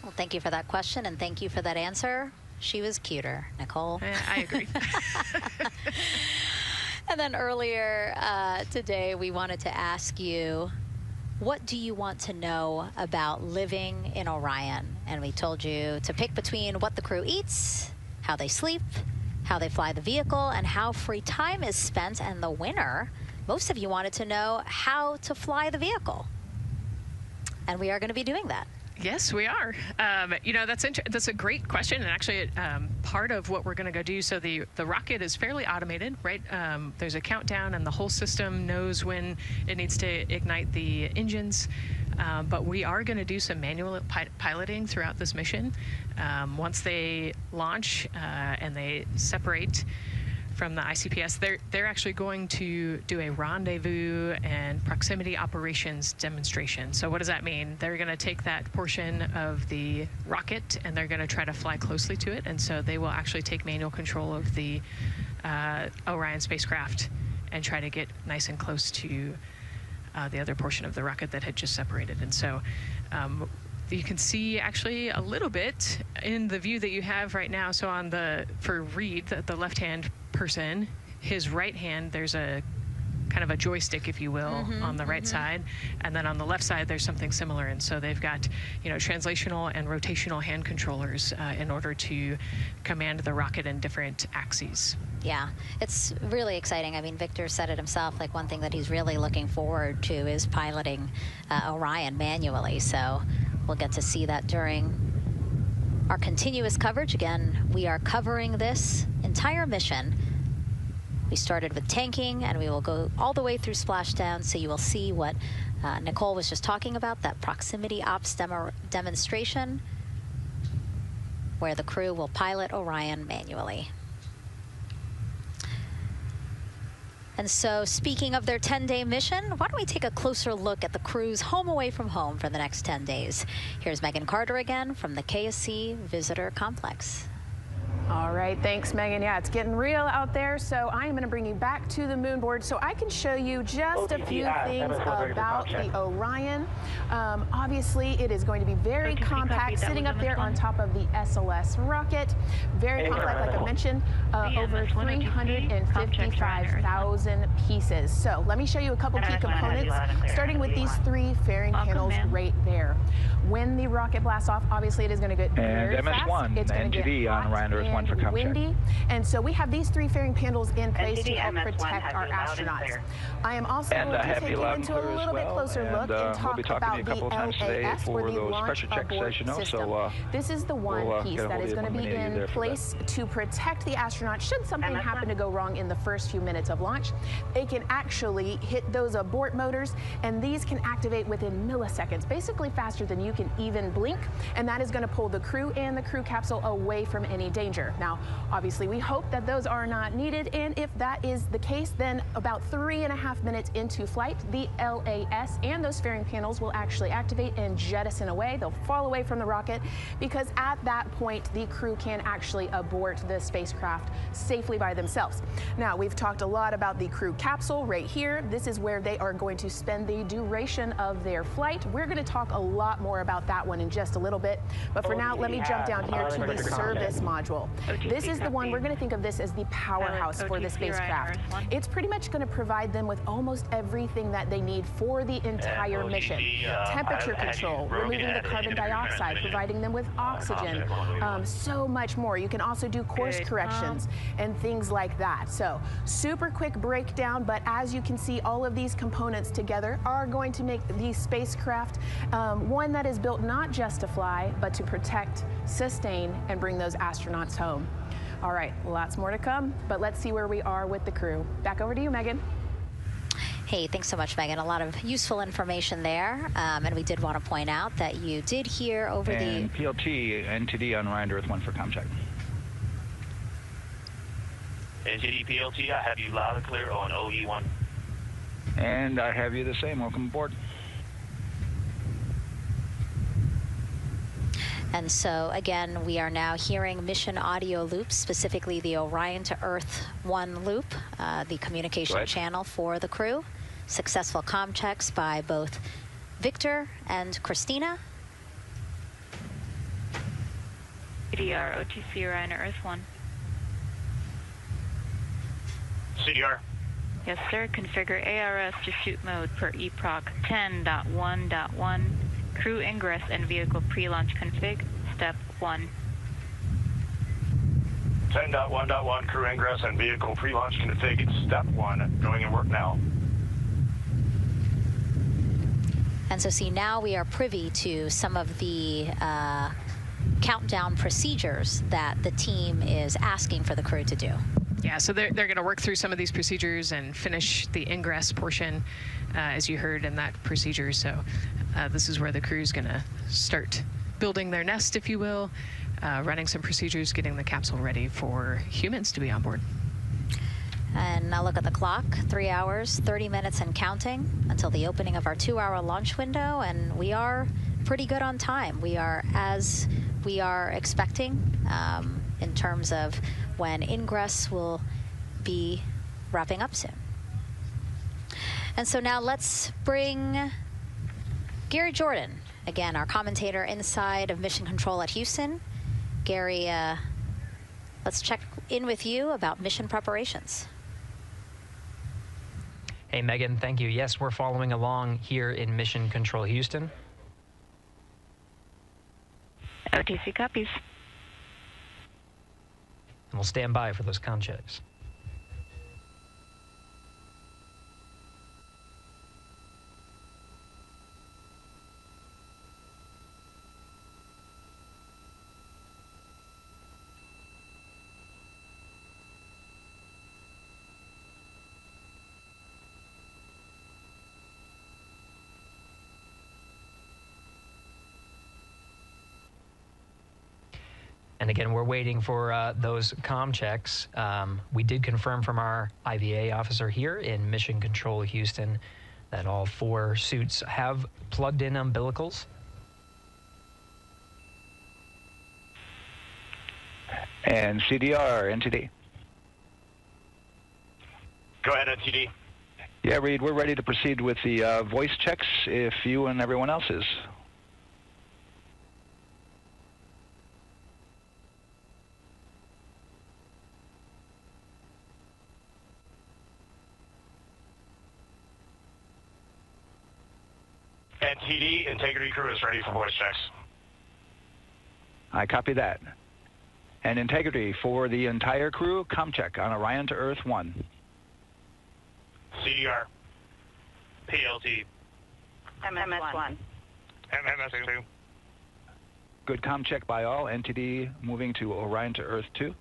Well, thank you for that question, and thank you for that answer. She was cuter, Nicole. I agree. And then earlier today, we wanted to ask you, what do you want to know about living in Orion? And we told you to pick between what the crew eats, how they sleep, how they fly the vehicle, and how free time is spent. And the winner, most of you wanted to know how to fly the vehicle. And we are going to be doing that. Yes, we are. You know, that's a great question, and actually part of what we're going to go do. So the rocket is fairly automated, right? There's a countdown, and the whole system knows when it needs to ignite the engines. But we are going to do some manual piloting throughout this mission. Once they launch and they separate from the ICPS, they're actually going to do a rendezvous and proximity operations demonstration. So what does that mean? They're going to take that portion of the rocket and they're going to try to fly closely to it. And so they will actually take manual control of the Orion spacecraft and try to get nice and close to the other portion of the rocket that had just separated. And so you can see actually a little bit in the view that you have right now. So on for Reed, the left-hand person, his right hand, there's a kind of a joystick, if you will, on the right side. And then on the left side, there's something similar. And so they've got, you know, translational and rotational hand controllers in order to command the rocket in different axes. Yeah, it's really exciting. I mean, Victor said it himself, like one thing that he's really looking forward to is piloting Orion manually. So we'll get to see that during our continuous coverage. Again, we are covering this entire mission. We started with tanking, and we will go all the way through splashdown, so you will see what Nicole was just talking about, that proximity ops demonstration, where the crew will pilot Orion manually. And so, speaking of their 10-day mission, why don't we take a closer look at the crew's home away from home for the next 10 days. Here's Megan Carter again from the KSC Visitor Complex. All right, thanks, Megan. Yeah, it's getting real out there, so I am going to bring you back to the moon board so I can show you just a few things about the Orion. Obviously, it is going to be very compact, sitting up there on top of the SLS rocket. Very compact, like I mentioned, over 355,000 pieces. So let me show you a couple key components, starting with these three fairing panels right there. When the rocket blasts off, obviously it is going to get very fast. MS1 It's going to get on Ryan Earth 1 for ComCheck. windy, and so we have these three fairing panels in place to help protect our astronauts. I am also going to take you into a little bit closer look and talk about the LAS, or the Launch Abort System. This is the one piece that is going to be in place to protect the astronauts should something happen to go wrong in the first few minutes of launch. They can actually hit those abort motors, and these can activate within milliseconds, basically faster than you can even blink, and that is going to pull the crew and the crew capsule away from any danger. Now, obviously, we hope that those are not needed, and if that is the case, then about 3.5 minutes into flight, the LAS and those fairing panels will actually activate and jettison away. They'll fall away from the rocket, because at that point, the crew can actually abort the spacecraft safely by themselves. Now, we've talked a lot about the crew capsule right here. This is where they are going to spend the duration of their flight. We're going to talk a lot more about that one in just a little bit, but for now, let me jump down here to the service module. This is the one, we're going to think of this as the powerhouse for the spacecraft. It's pretty much going to provide them with almost everything that they need for the entire mission. Temperature control, removing the carbon dioxide, providing them with oxygen, so much more. You can also do course corrections and things like that. So super quick breakdown, but as you can see, all of these components together are going to make the spacecraft one that is built not just to fly, but to protect, sustain, and bring those astronauts home. All right, lots more to come, but let's see where we are with the crew. Back over to you, Megan. Hey, thanks so much, Megan. A lot of useful information there, and we did want to point out that you did hear over and the PLT NTD on Ryan Earth 1 for ComCheck. NTD PLT, I have you loud and clear on OE1. And I have you the same. Welcome aboard. And so, again, we are now hearing mission audio loops, specifically the Orion to Earth 1 loop, the communication channel for the crew. Successful comm checks by both Victor and Christina. CDR, OTC Orion to Earth 1. CDR. Yes, sir. Configure ARS to shoot mode per EPROC 10.1.1. Crew ingress and vehicle pre-launch config, step 1. 10.1.1 crew ingress and vehicle pre-launch config, step 1. Going in work now. And so see, now we are privy to some of the countdown procedures that the team is asking for the crew to do. Yeah, so they're going to work through some of these procedures and finish the ingress portion, as you heard in that procedure. So this is where the crew is going to start building their nest, if you will, running some procedures, getting the capsule ready for humans to be on board. And now look at the clock, 3 hours, 30 minutes and counting until the opening of our 2-hour launch window, and we are pretty good on time. We are as we are expecting in terms of when ingress will be wrapping up soon. And so now let's bring Gary Jordan, again, our commentator inside of Mission Control at Houston. Gary, let's check in with you about mission preparations. Hey, Megan, thank you. Yes, we're following along here in Mission Control Houston. OTC copies. And we'll stand by for those comm checks. And again, we're waiting for those comm checks. We did confirm from our IVA officer here in Mission Control Houston that all 4 suits have plugged in umbilicals. And CDR, NTD. Go ahead, NTD. Yeah, Reed, we're ready to proceed with the voice checks if you and everyone else is. NTD, Integrity Crew is ready for voice checks. I copy that. And Integrity for the entire crew, ComCheck on Orion to Earth 1. CDR. PLT. MS1. MMS2. Good ComCheck by all. NTD moving to Orion to Earth 2.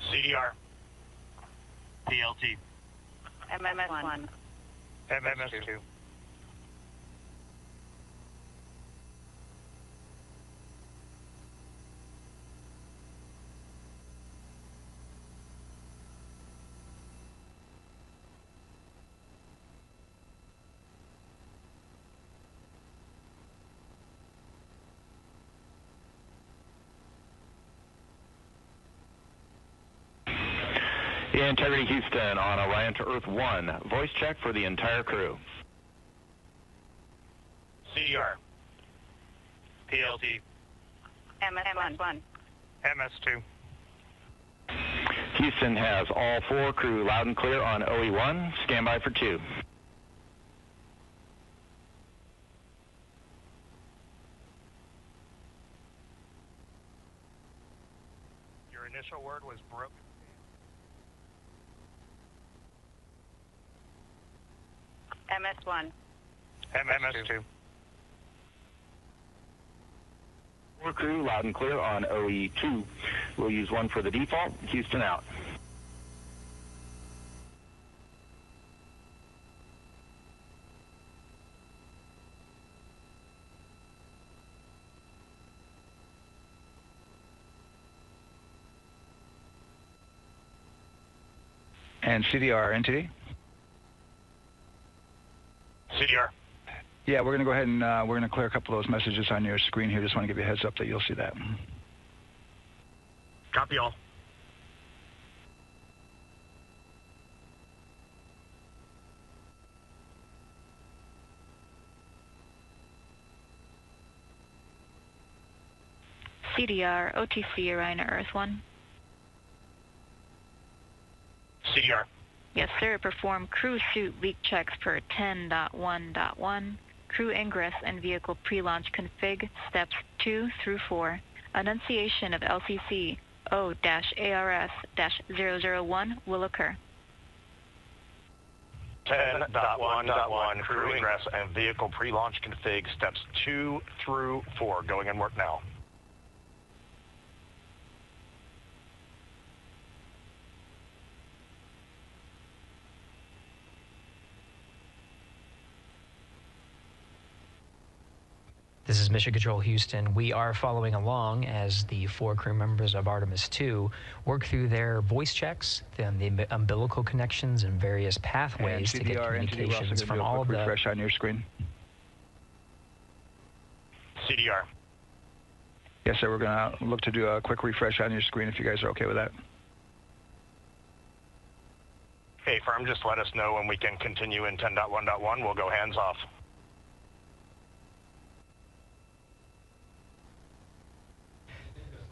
CDR. PLT. MMS1. MMS2. Integrity Houston on Orion to Earth 1. Voice check for the entire crew. CDR. PLT. MS1. MS2. Houston has all 4 crew loud and clear on OE1. Stand by for 2. Your initial word was broken. MS1. MS2. 4 crew loud and clear on OE2. We'll use 1 for the default. Houston out. And CDR, NTD? CDR. Yeah, we're going to go ahead and we're going to clear a couple of those messages on your screen here. Just want to give you a heads up that you'll see that. Copy all. CDR, OTC, Orion to Earth 1. CDR. Yes, sir. Perform crew suit leak checks per 10.1.1. Crew ingress and vehicle pre-launch config steps 2 through 4. Annunciation of LCC O-ARS-001 will occur. 10.1.1 crew ingress and vehicle pre-launch config steps 2 through 4 going in work now. This is Mission Control Houston. We are following along as the 4 crew members of Artemis II work through their voice checks, then the umbilical connections and various pathways to get communications from all of the... refresh on your screen. CDR. Yes, sir. We're going to look to do a quick refresh on your screen if you guys are okay with that. Hey, firm, just let us know when we can continue in 10.1.1. We'll go hands off.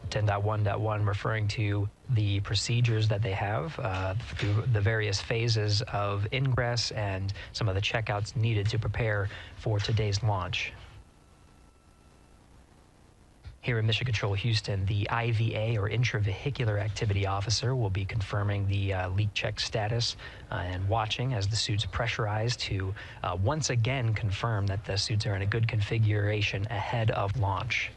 .1.1 referring to the procedures that they have through the various phases of ingress and some of the checkouts needed to prepare for today's launch. Here in Mission Control Houston, the IVA or Intravehicular Activity Officer will be confirming the leak check status and watching as the suits pressurize to once again confirm that the suits are in a good configuration ahead of launch.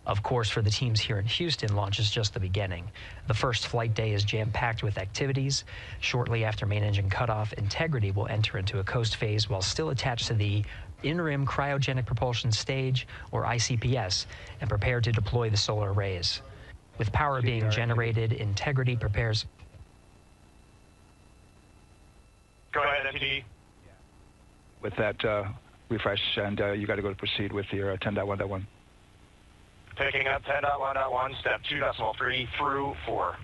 Of course, for the teams here in Houston, launch is just the beginning. The first flight day is jam-packed with activities. Shortly after main engine cutoff, Integrity will enter into a coast phase while still attached to the interim cryogenic propulsion stage, or ICPS, and prepare to deploy the solar arrays. With power being generated, Integrity prepares. Go ahead, MTD. With that refresh, and you got to go to proceed with your 10.1.1. Picking up 10.1.1, step 2.3 through 4.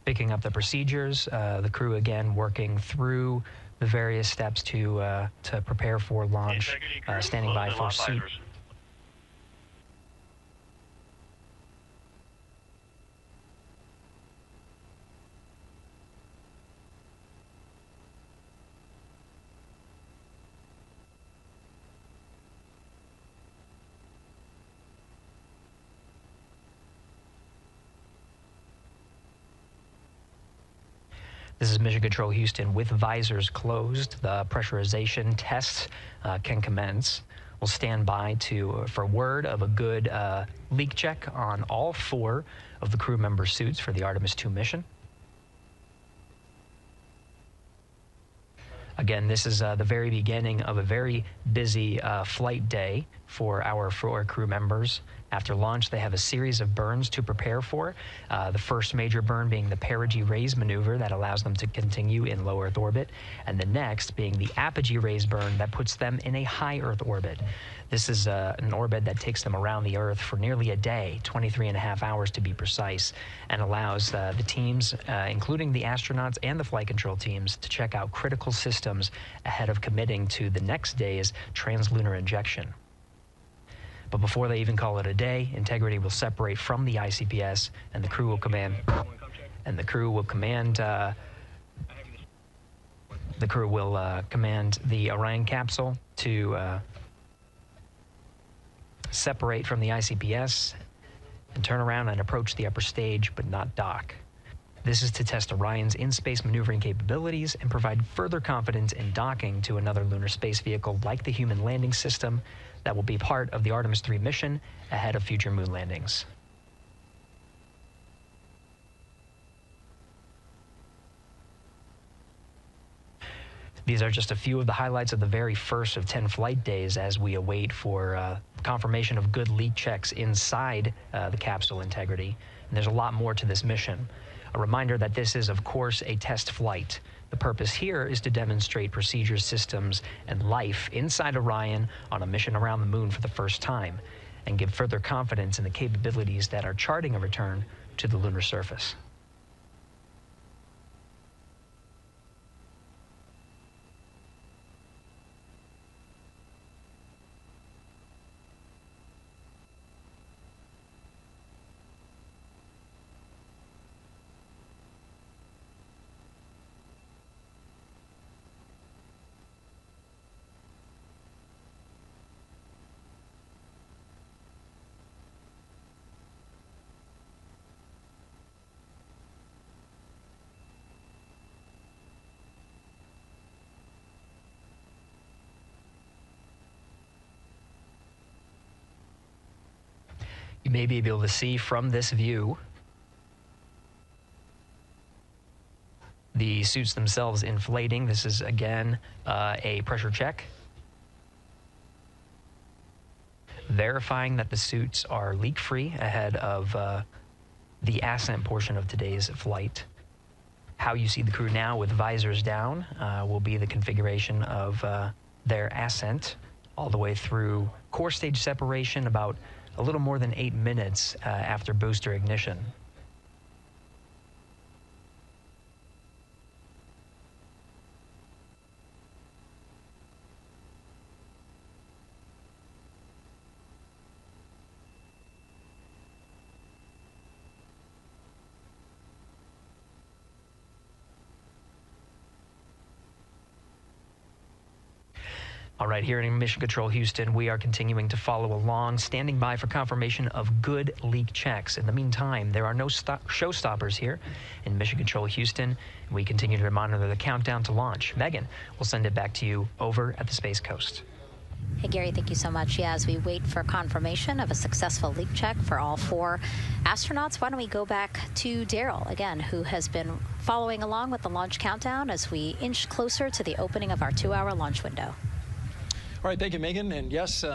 Picking up the procedures, the crew again working through the various steps to prepare for launch, standing by for seat. This is Mission Control Houston with visors closed. The pressurization tests can commence. We'll stand by for word of a good leak check on all 4 of the crew member suits for the Artemis II mission. Again, this is the very beginning of a very busy flight day for our 4 crew members. After launch, they have a series of burns to prepare for. The first major burn being the perigee raise maneuver that allows them to continue in low Earth orbit, and the next being the apogee raise burn that puts them in a high Earth orbit. This is an orbit that takes them around the Earth for nearly a day, 23.5 hours to be precise, and allows the teams, including the astronauts and the flight control teams, to check out critical systems ahead of committing to the next day's translunar injection. But before they even call it a day, Integrity will separate from the ICPS, and the crew will command. Command the Orion capsule to separate from the ICPS and turn around and approach the upper stage, but not dock. This is to test Orion's in-space maneuvering capabilities and provide further confidence in docking to another lunar space vehicle like the Human Landing System that will be part of the Artemis III mission ahead of future moon landings. These are just a few of the highlights of the very first of 10 flight days as we await for confirmation of good leak checks inside the capsule Integrity. And there's a lot more to this mission. A reminder that this is, of course, a test flight. The purpose here is to demonstrate procedures, systems, and life inside Orion on a mission around the moon for the first time, and give further confidence in the capabilities that are charting a return to the lunar surface. You may be able to see from this view the suits themselves inflating. This is, again, a pressure check, verifying that the suits are leak-free ahead of the ascent portion of today's flight. How you see the crew now with visors down will be the configuration of their ascent all the way through core stage separation, about a little more than 8 minutes after booster ignition. All right, here in Mission Control Houston, we are continuing to follow along, standing by for confirmation of good leak checks. In the meantime, there are no showstoppers here in Mission Control Houston. We continue to monitor the countdown to launch. Megan, we'll send it back to you over at the Space Coast. Hey, Gary, thank you so much. Yeah, as we wait for confirmation of a successful leak check for all 4 astronauts, why don't we go back to Daryl, again, who has been following along with the launch countdown as we inch closer to the opening of our 2-hour launch window. All right, thank you, Megan. And yes,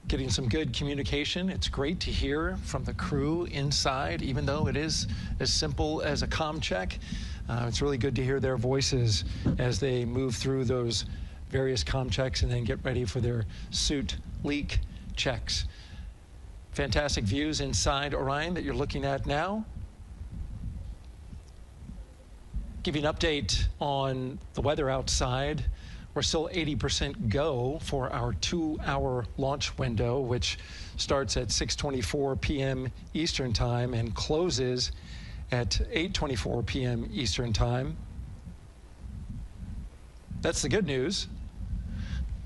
getting some good communication. It's great to hear from the crew inside, even though it is as simple as a comm check. It's really good to hear their voices as they move through those various comm checks and then get ready for their suit leak checks. Fantastic views inside Orion that you're looking at now. Give you an update on the weather outside. We're still 80% go for our 2-hour launch window, which starts at 6:24 p.m. Eastern Time and closes at 8:24 p.m. Eastern Time. That's the good news.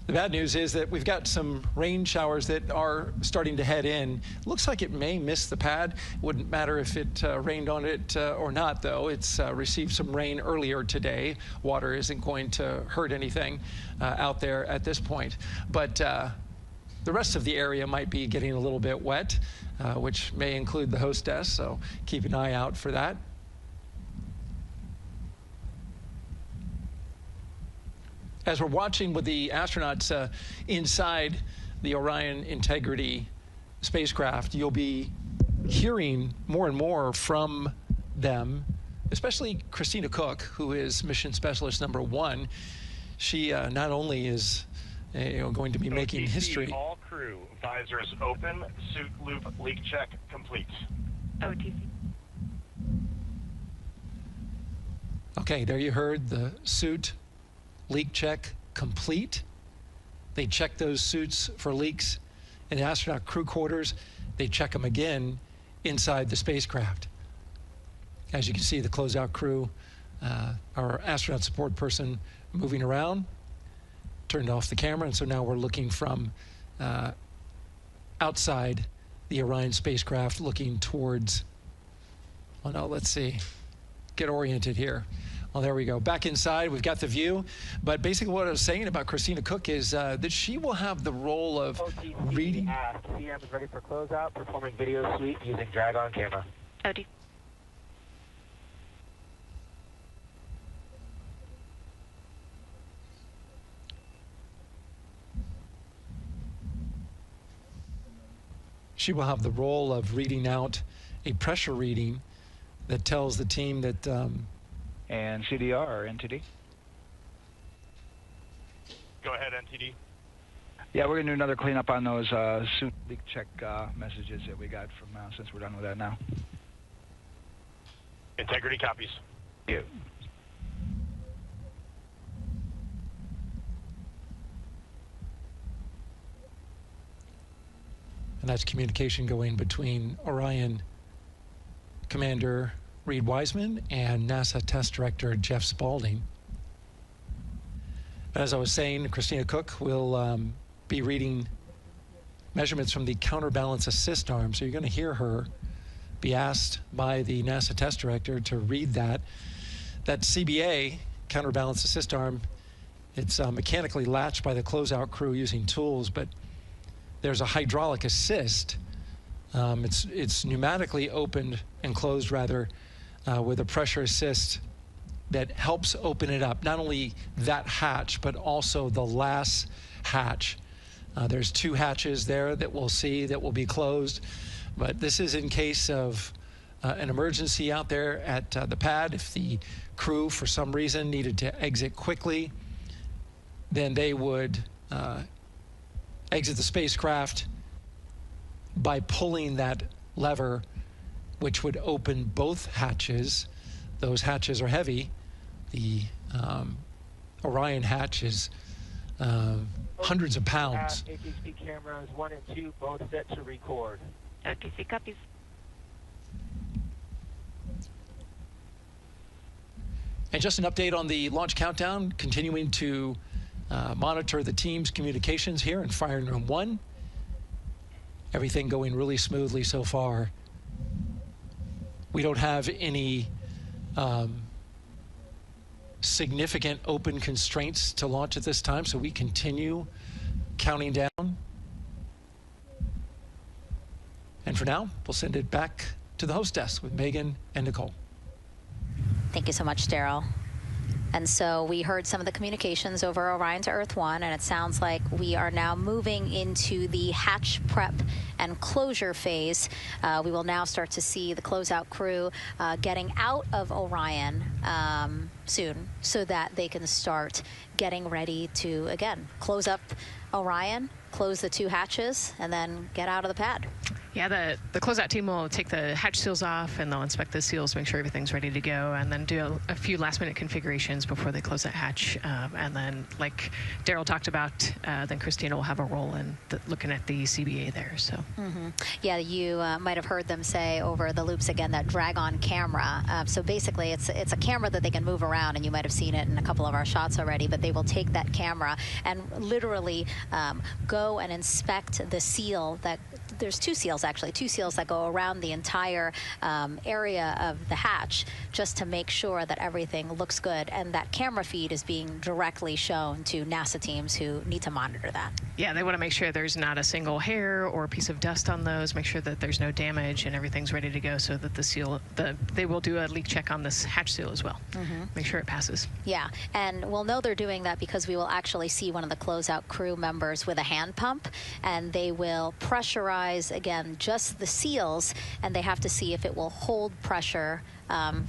The bad news is that we've got some rain showers that are starting to head in. Looks like it may miss the pad. Wouldn't matter if it rained on it or not, though. It's received some rain earlier today. Water isn't going to hurt anything out there at this point. But the rest of the area might be getting a little bit wet, which may include the hostess, so keep an eye out for that. As we're watching with the astronauts inside the Orion Integrity spacecraft, you'll be hearing more and more from them, especially Christina Cook, who is mission specialist number 1. She not only is going to be making history. All crew, visors open, suit loop leak check complete. OTC. Okay, there you heard the suit leak check complete. They check those suits for leaks in the astronaut crew quarters. They check them again inside the spacecraft. As you can see, the closeout crew, our astronaut support person moving around, turned off the camera, and so now we're looking from outside the Orion spacecraft, looking towards, oh no, let's see, get oriented here. Well, there we go. Back inside, we've got the view. But basically what I was saying about Christina Cook is that she will have the role of reading. CM is ready for closeout, performing video sweep using drag-on camera. OT. She will have the role of reading out a pressure reading that tells the team that and CDR or NTD? Go ahead, NTD. Yeah, we're going to do another cleanup on those suit leak check messages that we got from since we're done with that now. Integrity copies. Yeah. and that's communication going between Orion Commander Reed Wiseman and NASA Test Director Jeff Spaulding. But as I was saying, Christina Cook will be reading measurements from the counterbalance assist arm. So you're going to hear her be asked by the NASA Test Director to read that. That CBA, counterbalance assist arm, it's mechanically latched by the closeout crew using tools, but there's a hydraulic assist. It's pneumatically opened and closed, rather, with a pressure assist that helps open it up. Not only that hatch, but also the last hatch. There's two hatches there that we'll see that will be closed, but this is in case of an emergency out there at the pad. If the crew, for some reason, needed to exit quickly, then they would exit the spacecraft by pulling that lever, which would open both hatches. Those hatches are heavy. The Orion hatch is hundreds of pounds. ATC cameras 1 and 2 both set to record. ATC copies. And just an update on the launch countdown, continuing to monitor the team's communications here in Firing Room 1. Everything going really smoothly so far. We don't have any significant open constraints to launch at this time, so we continue counting down. And for now, we'll send it back to the host desk with Megan and Nicole. Thank you so much, Daryl. And so we heard some of the communications over Orion to Earth 1, and it sounds like we are now moving into the hatch prep and closure phase. We will now start to see the closeout crew getting out of Orion soon so that they can start getting ready to, again, close up Orion, close the 2 hatches, and then get out of the pad. Yeah, the closeout team will take the hatch seals off, and they'll inspect the seals, make sure everything's ready to go, and then do a few last-minute configurations before they close that hatch. And then, like Daryl talked about, then Christina will have a role in looking at the CBA there. So. Yeah, you might have heard them say over the loops again that drag-on camera. So basically, it's a camera that they can move around, and you might have seen it in a couple of our shots already. But they will take that camera and literally go and inspect the seal that. There's 2 seals, actually, 2 seals that go around the entire area of the hatch just to make sure that everything looks good. And that camera feed is being directly shown to NASA teams who need to monitor that. Yeah, they want to make sure there's not a single hair or piece of dust on those, make sure that there's no damage and everything's ready to go so that the seal, they will do a leak check on this hatch seal as well. Make sure it passes. Yeah, and we'll know they're doing that because we will actually see one of the closeout crew members with a hand pump, and they will pressurize again just the seals, and they have to see if it will hold pressure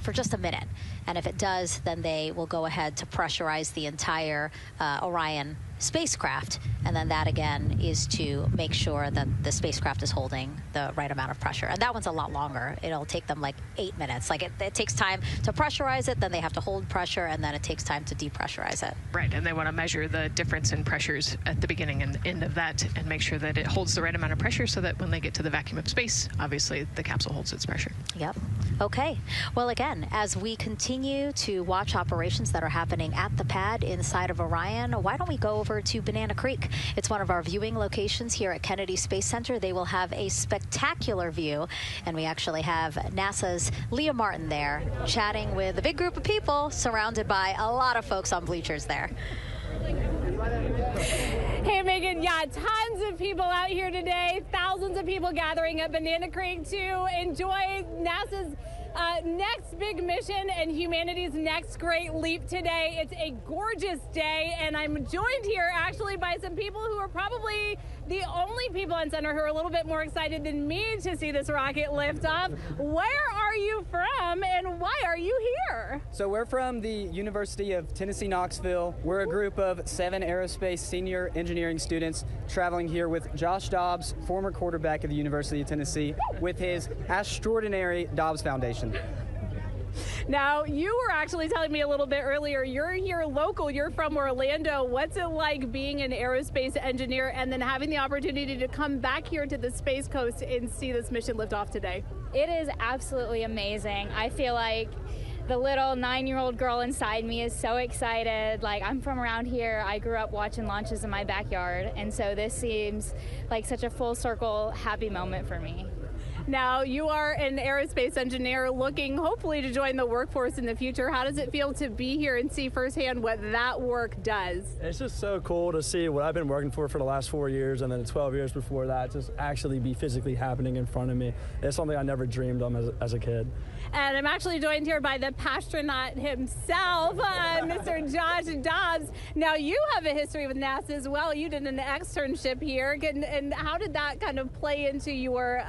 for just a minute. And if it does, then they will go ahead to pressurize the entire Orion spacecraft, and then that again is to make sure that the spacecraft is holding the right amount of pressure. And that one's a lot longer. It'll take them like 8 minutes. Like it takes time to pressurize it, then they have to hold pressure, and then it takes time to depressurize it. Right, and they want to measure the difference in pressures at the beginning and end of that and make sure that it holds the right amount of pressure so that when they get to the vacuum of space, obviously the capsule holds its pressure. Yep. Okay. Well, again, as we continue to watch operations that are happening at the pad inside of Orion, why don't we go over to Banana Creek? It's one of our viewing locations here at Kennedy Space Center. They will have a spectacular view, and we actually have NASA's Leah Martin there chatting with a big group of people surrounded by a lot of folks on bleachers there. Hey, Megan, yeah, tons of people out here today, thousands of people gathering at Banana Creek to enjoy NASA's next big mission and humanity's next great leap today. It's a gorgeous day, and I'm joined here actually by some people who are probably the only people on center who are a little bit more excited than me to see this rocket lift off. Where are you from, and why are you here? So we're from the University of Tennessee, Knoxville. We're a group of 7 aerospace senior engineering students traveling here with Josh Dobbs, former quarterback of the University of Tennessee, with his extraordinary Dobbs Foundation. Now, you were actually telling me a little bit earlier, you're here local, you're from Orlando. What's it like being an aerospace engineer and then having the opportunity to come back here to the Space Coast and see this mission lift off today? It is absolutely amazing. I feel like the little 9-year-old girl inside me is so excited. Like, I'm from around here. I grew up watching launches in my backyard, and so this seems like such a full circle happy moment for me. Now, you are an aerospace engineer looking hopefully to join the workforce in the future. How does it feel to be here and see firsthand what that work does? It's just so cool to see what I've been working for the last 4 years and then 12 years before that just actually be physically happening in front of me. It's something I never dreamed of as a kid. And I'm actually joined here by the pastronaut himself, Mr. Josh Dobbs. Now, you have a history with NASA as well. You did an externship here. And how did that kind of play into your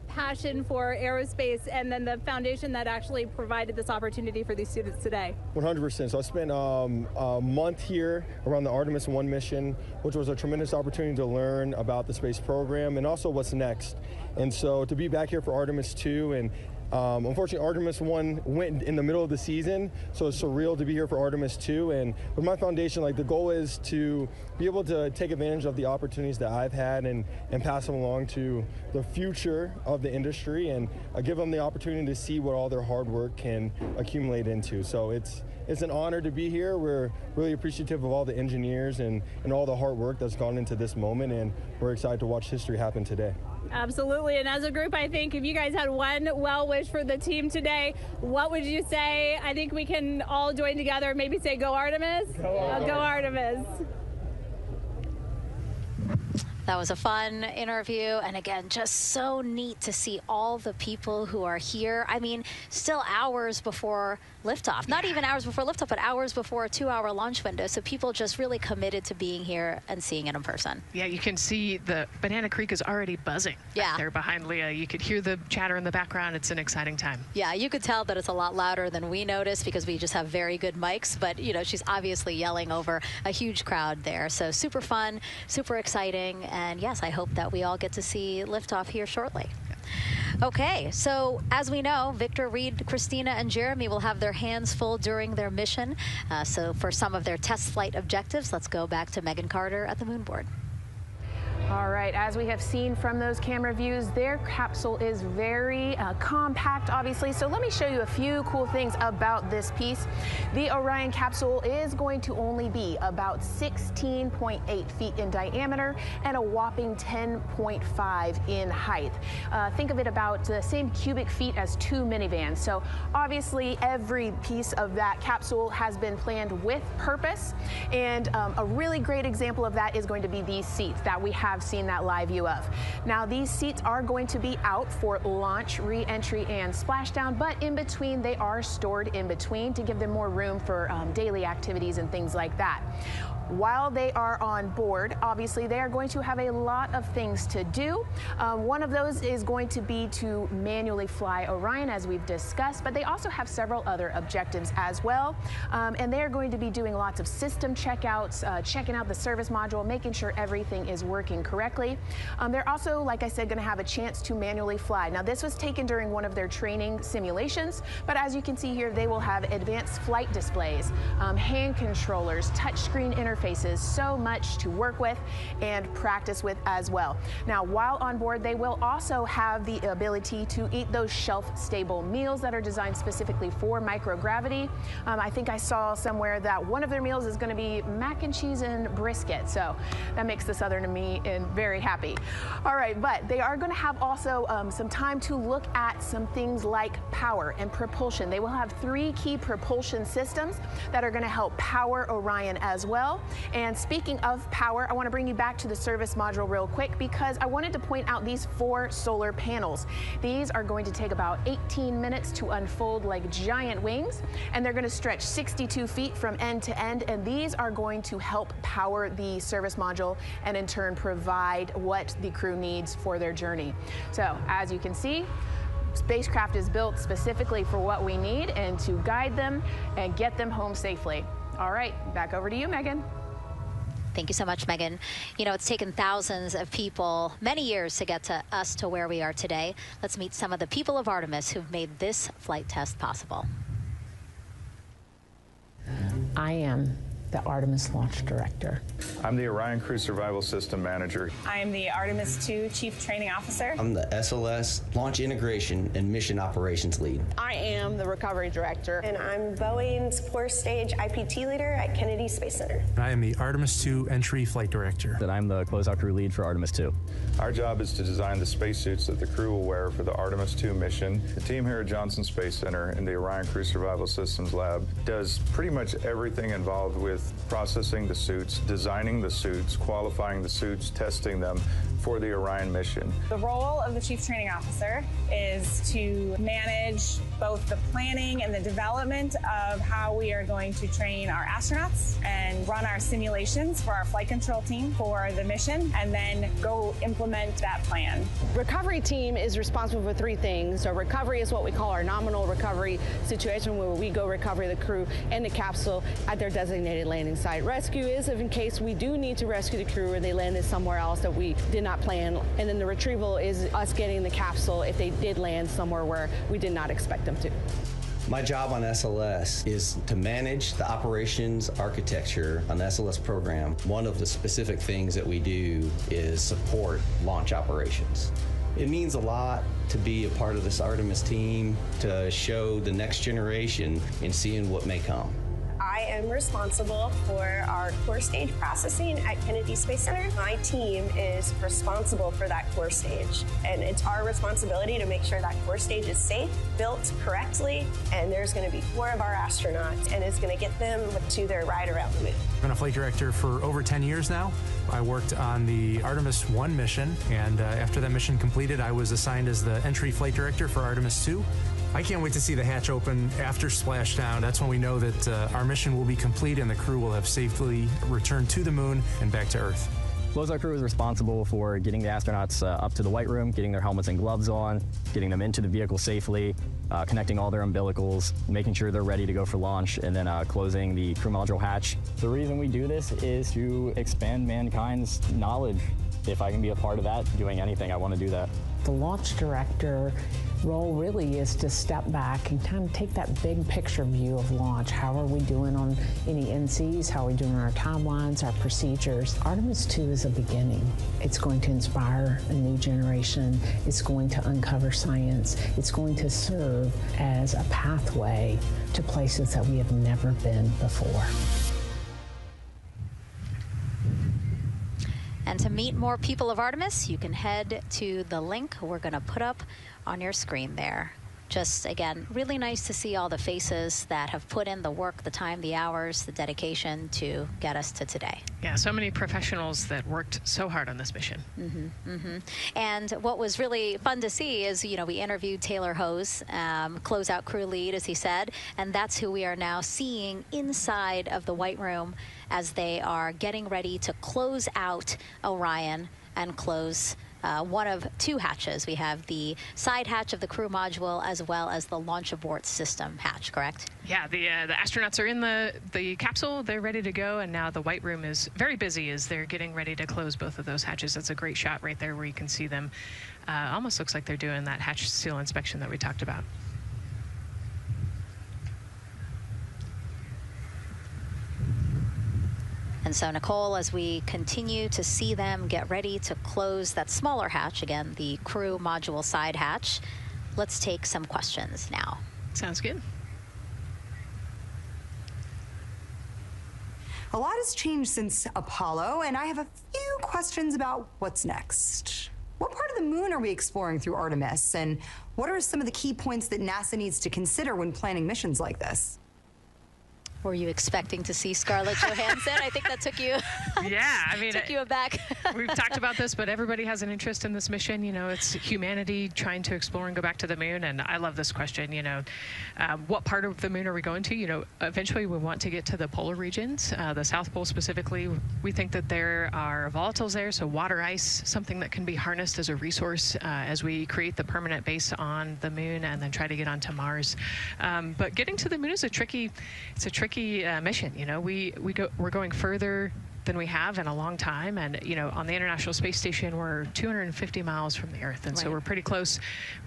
passion for aerospace and then the foundation that actually provided this opportunity for these students today? 100%. So I spent a month here around the Artemis I mission, which was a tremendous opportunity to learn about the space program and also what's next. And so to be back here for Artemis II, and unfortunately, Artemis I went in the middle of the season, so it's surreal to be here for Artemis II. And with my foundation, like, the goal is to be able to take advantage of the opportunities that I've had and pass them along to the future of the industry and give them the opportunity to see what all their hard work can accumulate into. So it's an honor to be here. We're really appreciative of all the engineers and all the hard work that's gone into this moment, and we're excited to watch history happen today. Absolutely, and as a group, I think if you guys had one well wish for the team today, what would you say? I think we can all join together, maybe say, go Artemis? Go Artemis. That was a fun interview, and again, just so neat to see all the people who are here. I mean, still hours before liftoff. Not even hours before liftoff, but hours before a 2-hour launch window. So people just really committed to being here and seeing it in person. Yeah, you can see the Banana Creek is already buzzing. Yeah. There behind Leah. You could hear the chatter in the background. It's an exciting time. Yeah, you could tell that it's a lot louder than we noticed because we just have very good mics. But, you know, she's obviously yelling over a huge crowd there. So super fun, super exciting. And yes, I hope that we all get to see liftoff here shortly. Okay, so as we know, Victor, Reed, Christina, and Jeremy will have their hands full during their mission. So for some of their test flight objectives, let's go back to Megan Carter at the moon board. All right, as we have seen from those camera views, their capsule is very compact, obviously. So let me show you a few cool things about this piece. The Orion capsule is going to only be about 16.8 feet in diameter and a whopping 10.5 in height. Think of it about the same cubic feet as 2 minivans. So obviously every piece of that capsule has been planned with purpose. And a really great example of that is going to be these seats that we have seen that live view of. Now these seats are going to be out for launch, re-entry, and splashdown, but in between they are stored in between to give them more room for daily activities and things like that. While they are on board, obviously they are going to have a lot of things to do. One of those is going to be to manually fly Orion, as we've discussed, but they also have several other objectives as well. And they are going to be doing lots of system checkouts, checking out the service module, making sure everything is working correctly. They're also, like I said, going to have a chance to manually fly. Now this was taken during one of their training simulations, but as you can see here, they will have advanced flight displays, hand controllers, touchscreen interfaces, so much to work with and practice with as well. Now, while on board, they will also have the ability to eat those shelf-stable meals that are designed specifically for microgravity. I think I saw somewhere that one of their meals is going to be mac and cheese and brisket, so that makes the Southern me very happy. All right, but they are going to have also some time to look at some things like power and propulsion. They will have 3 key propulsion systems that are going to help power Orion as well. And speaking of power, I want to bring you back to the service module real quick because I wanted to point out these 4 solar panels. These are going to take about 18 minutes to unfold like giant wings, and they're going to stretch 62 feet from end to end, and these are going to help power the service module and in turn provide what the crew needs for their journey. So as you can see, spacecraft is built specifically for what we need and to guide them and get them home safely. All right, back over to you, Megan. Thank you so much, Megan. You know, it's taken thousands of people many years to get to us to where we are today. Let's meet some of the people of Artemis who've made this flight test possible. I am the Artemis Launch Director. I'm the Orion Crew Survival System Manager. I am the Artemis II Chief Training Officer. I'm the SLS Launch Integration and Mission Operations Lead. I am the Recovery Director. And I'm Boeing's Fourth Stage IPT Leader at Kennedy Space Center. I am the Artemis II Entry Flight Director. And I'm the Closeout Crew Lead for Artemis II. Our job is to design the spacesuits that the crew will wear for the Artemis II mission. The team here at Johnson Space Center in the Orion Crew Survival Systems Lab does pretty much everything involved with processing the suits, designing the suits, qualifying the suits, testing them for the Orion mission. The role of the Chief Training Officer is to manage both the planning and the development of how we are going to train our astronauts and run our simulations for our flight control team for the mission, and then go implement that plan. Recovery team is responsible for 3 things. So recovery is what we call our nominal recovery situation, where we go recover the crew and the capsule at their designated landing site. Rescue is in case we do need to rescue the crew or they landed somewhere else that we did not plan. And then the retrieval is us getting the capsule if they did land somewhere where we did not expect them to. My job on SLS is to manage the operations architecture on the SLS program. One of the specific things that we do is support launch operations. It means a lot to be a part of this Artemis team, to show the next generation in seeing what may come. I am responsible for our core stage processing at Kennedy Space Center. My team is responsible for that core stage, and it's our responsibility to make sure that core stage is safe, built correctly, and there's going to be 4 of our astronauts, and it's going to get them to their ride around the moon. I've been a flight director for over 10 years now. I worked on the ARTEMIS I mission, and after that mission completed, I was assigned as the entry flight director for ARTEMIS II. I can't wait to see the hatch open after splashdown. That's when we know that our mission will be complete and the crew will have safely returned to the moon and back to Earth. Our crew is responsible for getting the astronauts up to the white room, getting their helmets and gloves on, getting them into the vehicle safely, connecting all their umbilicals, making sure they're ready to go for launch, and then closing the crew module hatch. The reason we do this is to expand mankind's knowledge. If I can be a part of that, doing anything, I want to do that. The launch director role really is to step back and kind of take that big picture view of launch. How are we doing on any NCs? How are we doing on our timelines, our procedures? Artemis II is a beginning. It's going to inspire a new generation. It's going to uncover science. It's going to serve as a pathway to places that we have never been before. And to meet more people of Artemis, you can head to the link we're going to put up on your screen there. Just, again, really nice to see all the faces that have put in the work, the time, the hours, the dedication to get us to today. Yeah, so many professionals that worked so hard on this mission. And what was really fun to see is, you know, we interviewed Taylor Hose, closeout crew lead, as he said, and that's who we are now seeing inside of the White Room as they are getting ready to close out Orion and close one of 2 hatches. We have the side hatch of the crew module as well as the launch abort system hatch, correct? Yeah, the astronauts are in the capsule. They're ready to go, and now the White Room is very busy as they're getting ready to close both of those hatches. That's a great shot right there where you can see them. Almost looks like they're doing that hatch seal inspection that we talked about. And so, Nicole, as we continue to see them get ready to close that smaller hatch, again, the crew module side hatch, let's take some questions now. Sounds good. A lot has changed since Apollo, and I have a few questions about what's next. What part of the moon are we exploring through Artemis, and what are some of the key points that NASA needs to consider when planning missions like this? Were you expecting to see Scarlett Johansson? I think that took you. Yeah, I mean, took you aback. We've talked about this, but everybody has an interest in this mission. You know, it's humanity trying to explore and go back to the moon. And I love this question. You know, what part of the moon are we going to? You know, eventually we want to get to the polar regions, the South Pole specifically. We think that there are volatiles there, so water ice, something that can be harnessed as a resource as we create the permanent base on the moon and then try to get onto Mars. But getting to the moon is a tricky mission. You know, we're going further than we have in a long time, and you know, on the International Space Station we're 250 miles from the Earth, and so we're pretty close.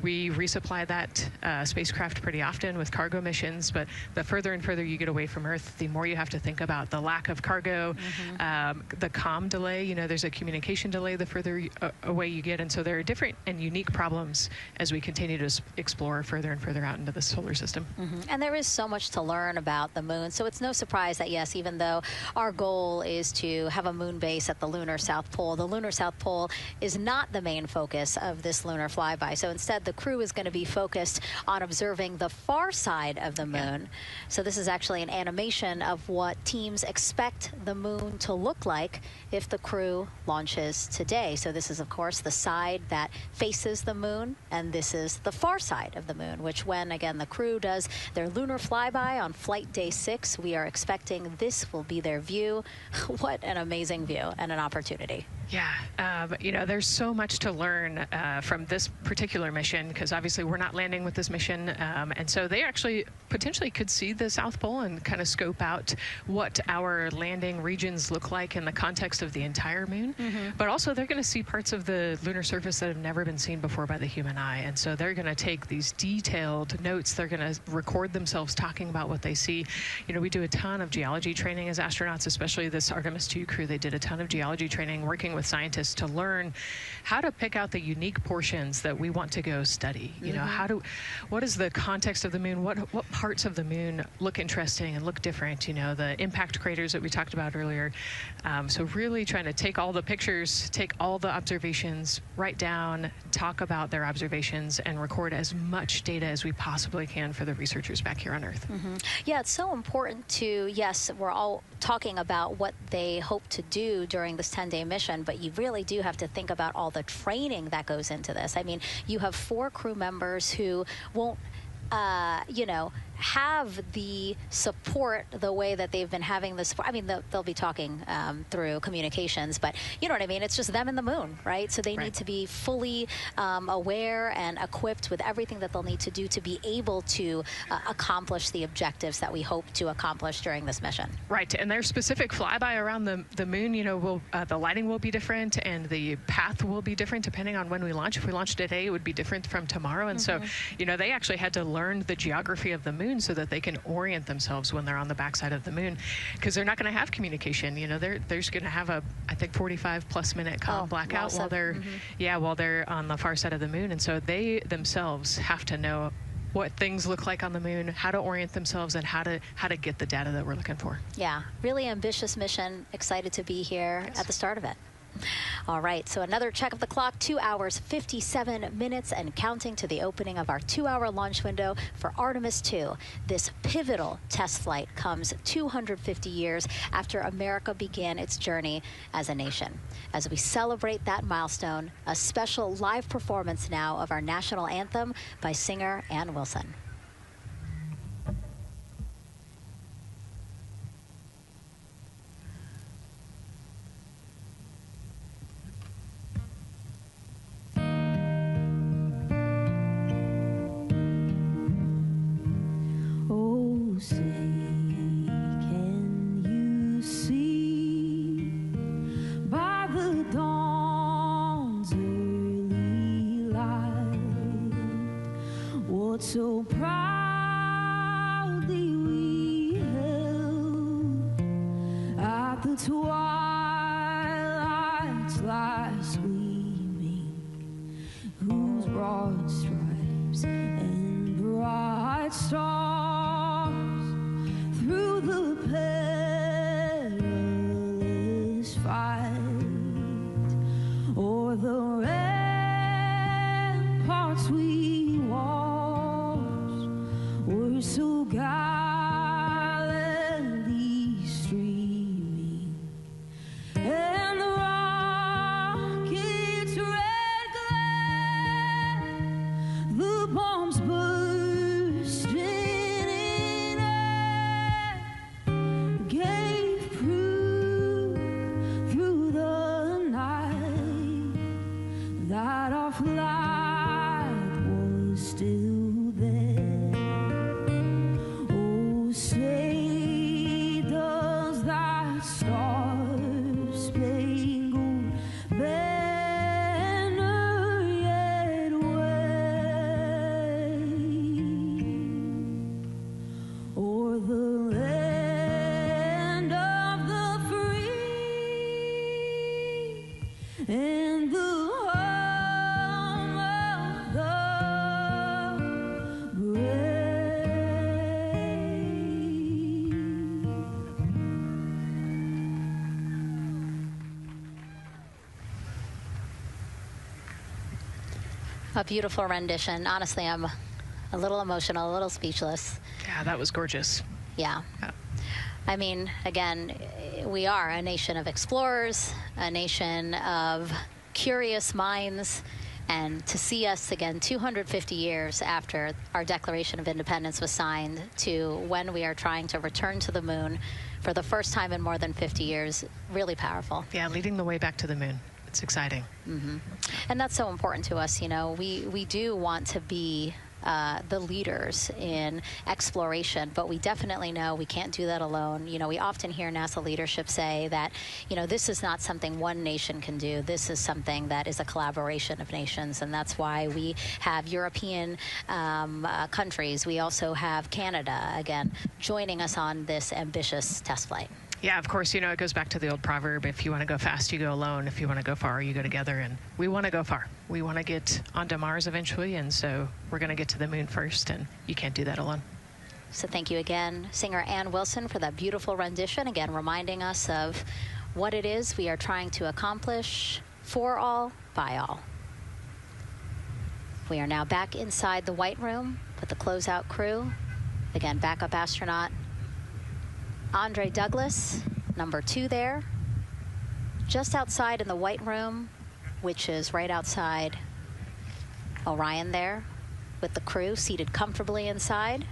We resupply that spacecraft pretty often with cargo missions, but the further and further you get away from Earth, the more you have to think about the lack of cargo, the comm delay. You know, there's a communication delay the further away you get, and so there are different and unique problems as we continue to explore further and further out into the solar system. And there is so much to learn about the moon, so it's no surprise that yes, even though our goal is to have a moon base at the lunar South Pole, the lunar South Pole is not the main focus of this lunar flyby. So instead, the crew is going to be focused on observing the far side of the moon. So this is actually an animation of what teams expect the moon to look like if the crew launches today. So this is, of course, the side that faces the moon, and this is the far side of the moon, which when, again, the crew does their lunar flyby on flight day 6, we are expecting this will be their view. What an amazing view and an opportunity. Yeah, you know, there's so much to learn from this particular mission, because obviously we're not landing with this mission, and so they actually potentially could see the South Pole and kind of scope out what our landing regions look like in the context of the entire moon. But also they're going to see parts of the lunar surface that have never been seen before by the human eye, and so they're going to take these detailed notes. They're going to record themselves talking about what they see. You know, we do a ton of geology training as astronauts, especially this Artemis II crew. They did a ton of geology training working with scientists to learn how to pick out the unique portions that we want to go study. You know, what is the context of the moon? What parts of the moon look interesting and look different? You know, the impact craters that we talked about earlier. So really trying to take all the pictures, take all the observations, write down, talk about their observations, and record as much data as we possibly can for the researchers back here on Earth. Yeah, it's so important to, yes, we're all talking about what they hope to do during this 10-day mission, but you really do have to think about all the training that goes into this. I mean, you have 4 crew members who won't, you know, have the support the way that they've been having the support. I mean, they'll be talking through communications, but you know what I mean? It's just them and the moon, right? So they need to be fully aware and equipped with everything that they'll need to do to be able to accomplish the objectives that we hope to accomplish during this mission. Right, and their specific flyby around the moon, you know, the lighting will be different and the path will be different depending on when we launch. If we launch today, it would be different from tomorrow. And so, you know, they actually had to learn the geography of the moon so that they can orient themselves when they're on the backside of the moon, because they're not going to have communication. You know, they're just going to have a, I think, 45+ minute blackout while they're while they're on the far side of the moon. And so they themselves have to know what things look like on the moon, how to orient themselves, and how to get the data that we're looking for. Yeah, really ambitious mission. Excited to be here at the start of it. All right, so another check of the clock, 2 hours, 57 minutes and counting to the opening of our 2-hour launch window for Artemis II. This pivotal test flight comes 250 years after America began its journey as a nation. As we celebrate that milestone, a special live performance now of our national anthem by singer Ann Wilson. Say, can you see by the dawn's early light what so proudly we held at the twilight's last gleaming, whose broad stripes and bright stars through the perilous fight, o'er the ramparts we watched, were so gallantly streaming, and the rocket's red glare, the bombs bursting in air, gave proof through the night that our flag was still there. Oh, say does that star-spangled banner yet wave o'er the land of the free and the home of the brave? A beautiful rendition. Honestly, I'm a little emotional, a little speechless. Yeah, that was gorgeous. Yeah. I mean, again, we are a nation of explorers, a nation of curious minds, and to see us again 250 years after our Declaration of Independence was signed to when we are trying to return to the moon for the first time in more than 50 years, really powerful. Yeah, leading the way back to the moon. It's exciting. And that's so important to us. You know, we do want to be the leaders in exploration, but we definitely know we can't do that alone. You know, we often hear NASA leadership say that, you know, this is not something one nation can do. This is something that is a collaboration of nations, and that's why we have European countries. We also have Canada, again, joining us on this ambitious test flight. Yeah, of course, you know, it goes back to the old proverb, if you want to go fast, you go alone. If you want to go far, you go together. And we want to go far. We want to get onto Mars eventually, and so we're going to get to the moon first, and you can't do that alone. So thank you again, singer Ann Wilson, for that beautiful rendition, again reminding us of what it is we are trying to accomplish for all, by all. We are now back inside the White Room with the closeout crew. Again, backup astronaut Andre Douglas, number 2 there, just outside in the White Room, which is right outside Orion there, with the crew seated comfortably inside.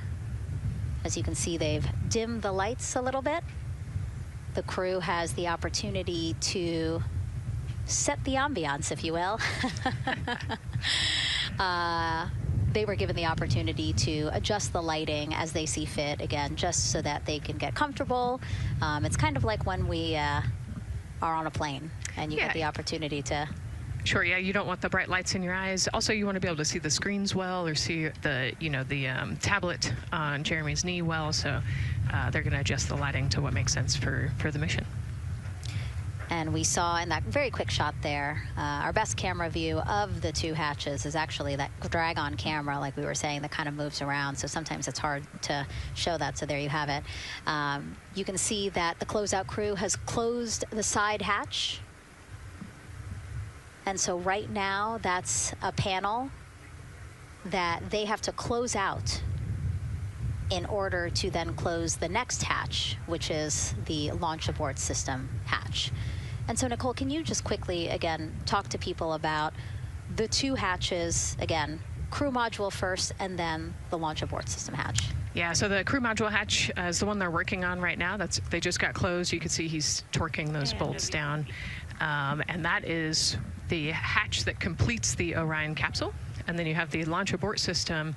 As you can see, they've dimmed the lights a little bit. The crew has the opportunity to set the ambiance, if you will. They were given the opportunity to adjust the lighting as they see fit, again, just so that they can get comfortable. It's kind of like when we are on a plane and you get the opportunity to... Sure, yeah, you don't want the bright lights in your eyes. Also, you want to be able to see the screens well, or see the, you know, the tablet on Jeremy's knee well, so they're going to adjust the lighting to what makes sense for the mission. And we saw in that very quick shot there, our best camera view of the 2 hatches is actually that drag-on camera, like we were saying, that kind of moves around. So sometimes it's hard to show that. So there you have it. You can see that the closeout crew has closed the side hatch. And so right now, that's a panel that they have to close out in order to then close the next hatch, which is the launch abort system hatch. And so, Nicole, can you just quickly, again, talk to people about the 2 hatches, again, crew module first, and then the launch abort system hatch? Yeah, so the crew module hatch is the one they're working on right now. They just got closed. You can see he's torquing those bolts down. And that is the hatch that completes the Orion capsule. And then you have the launch abort system,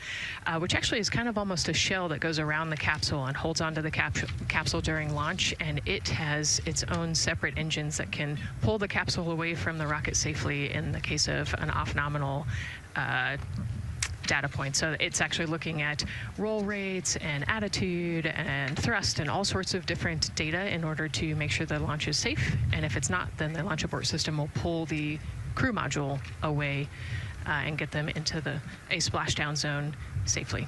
which actually is kind of almost a shell that goes around the capsule and holds onto the capsule during launch. And it has its own separate engines that can pull the capsule away from the rocket safely in the case of an off-nominal data point. So it's actually looking at roll rates and attitude and thrust and all sorts of different data in order to make sure the launch is safe. And if it's not, then the launch abort system will pull the crew module away and get them into a splashdown zone safely.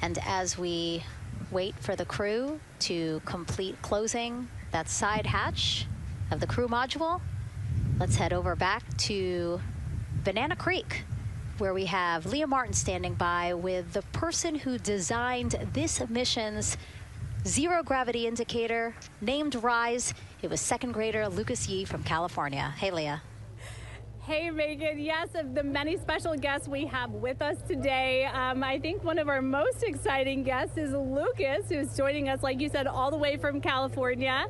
And as we wait for the crew to complete closing that side hatch of the crew module, let's head over back to Banana Creek, where we have Leah Martin standing by with the person who designed this mission's zero gravity indicator, named RISE. It was 2nd grader Lucas Yee from California. Hey, Leah. Hey, Megan. Yes, of the many special guests we have with us today, I think one of our most exciting guests is Lucas, who's joining us, like you said, all the way from California.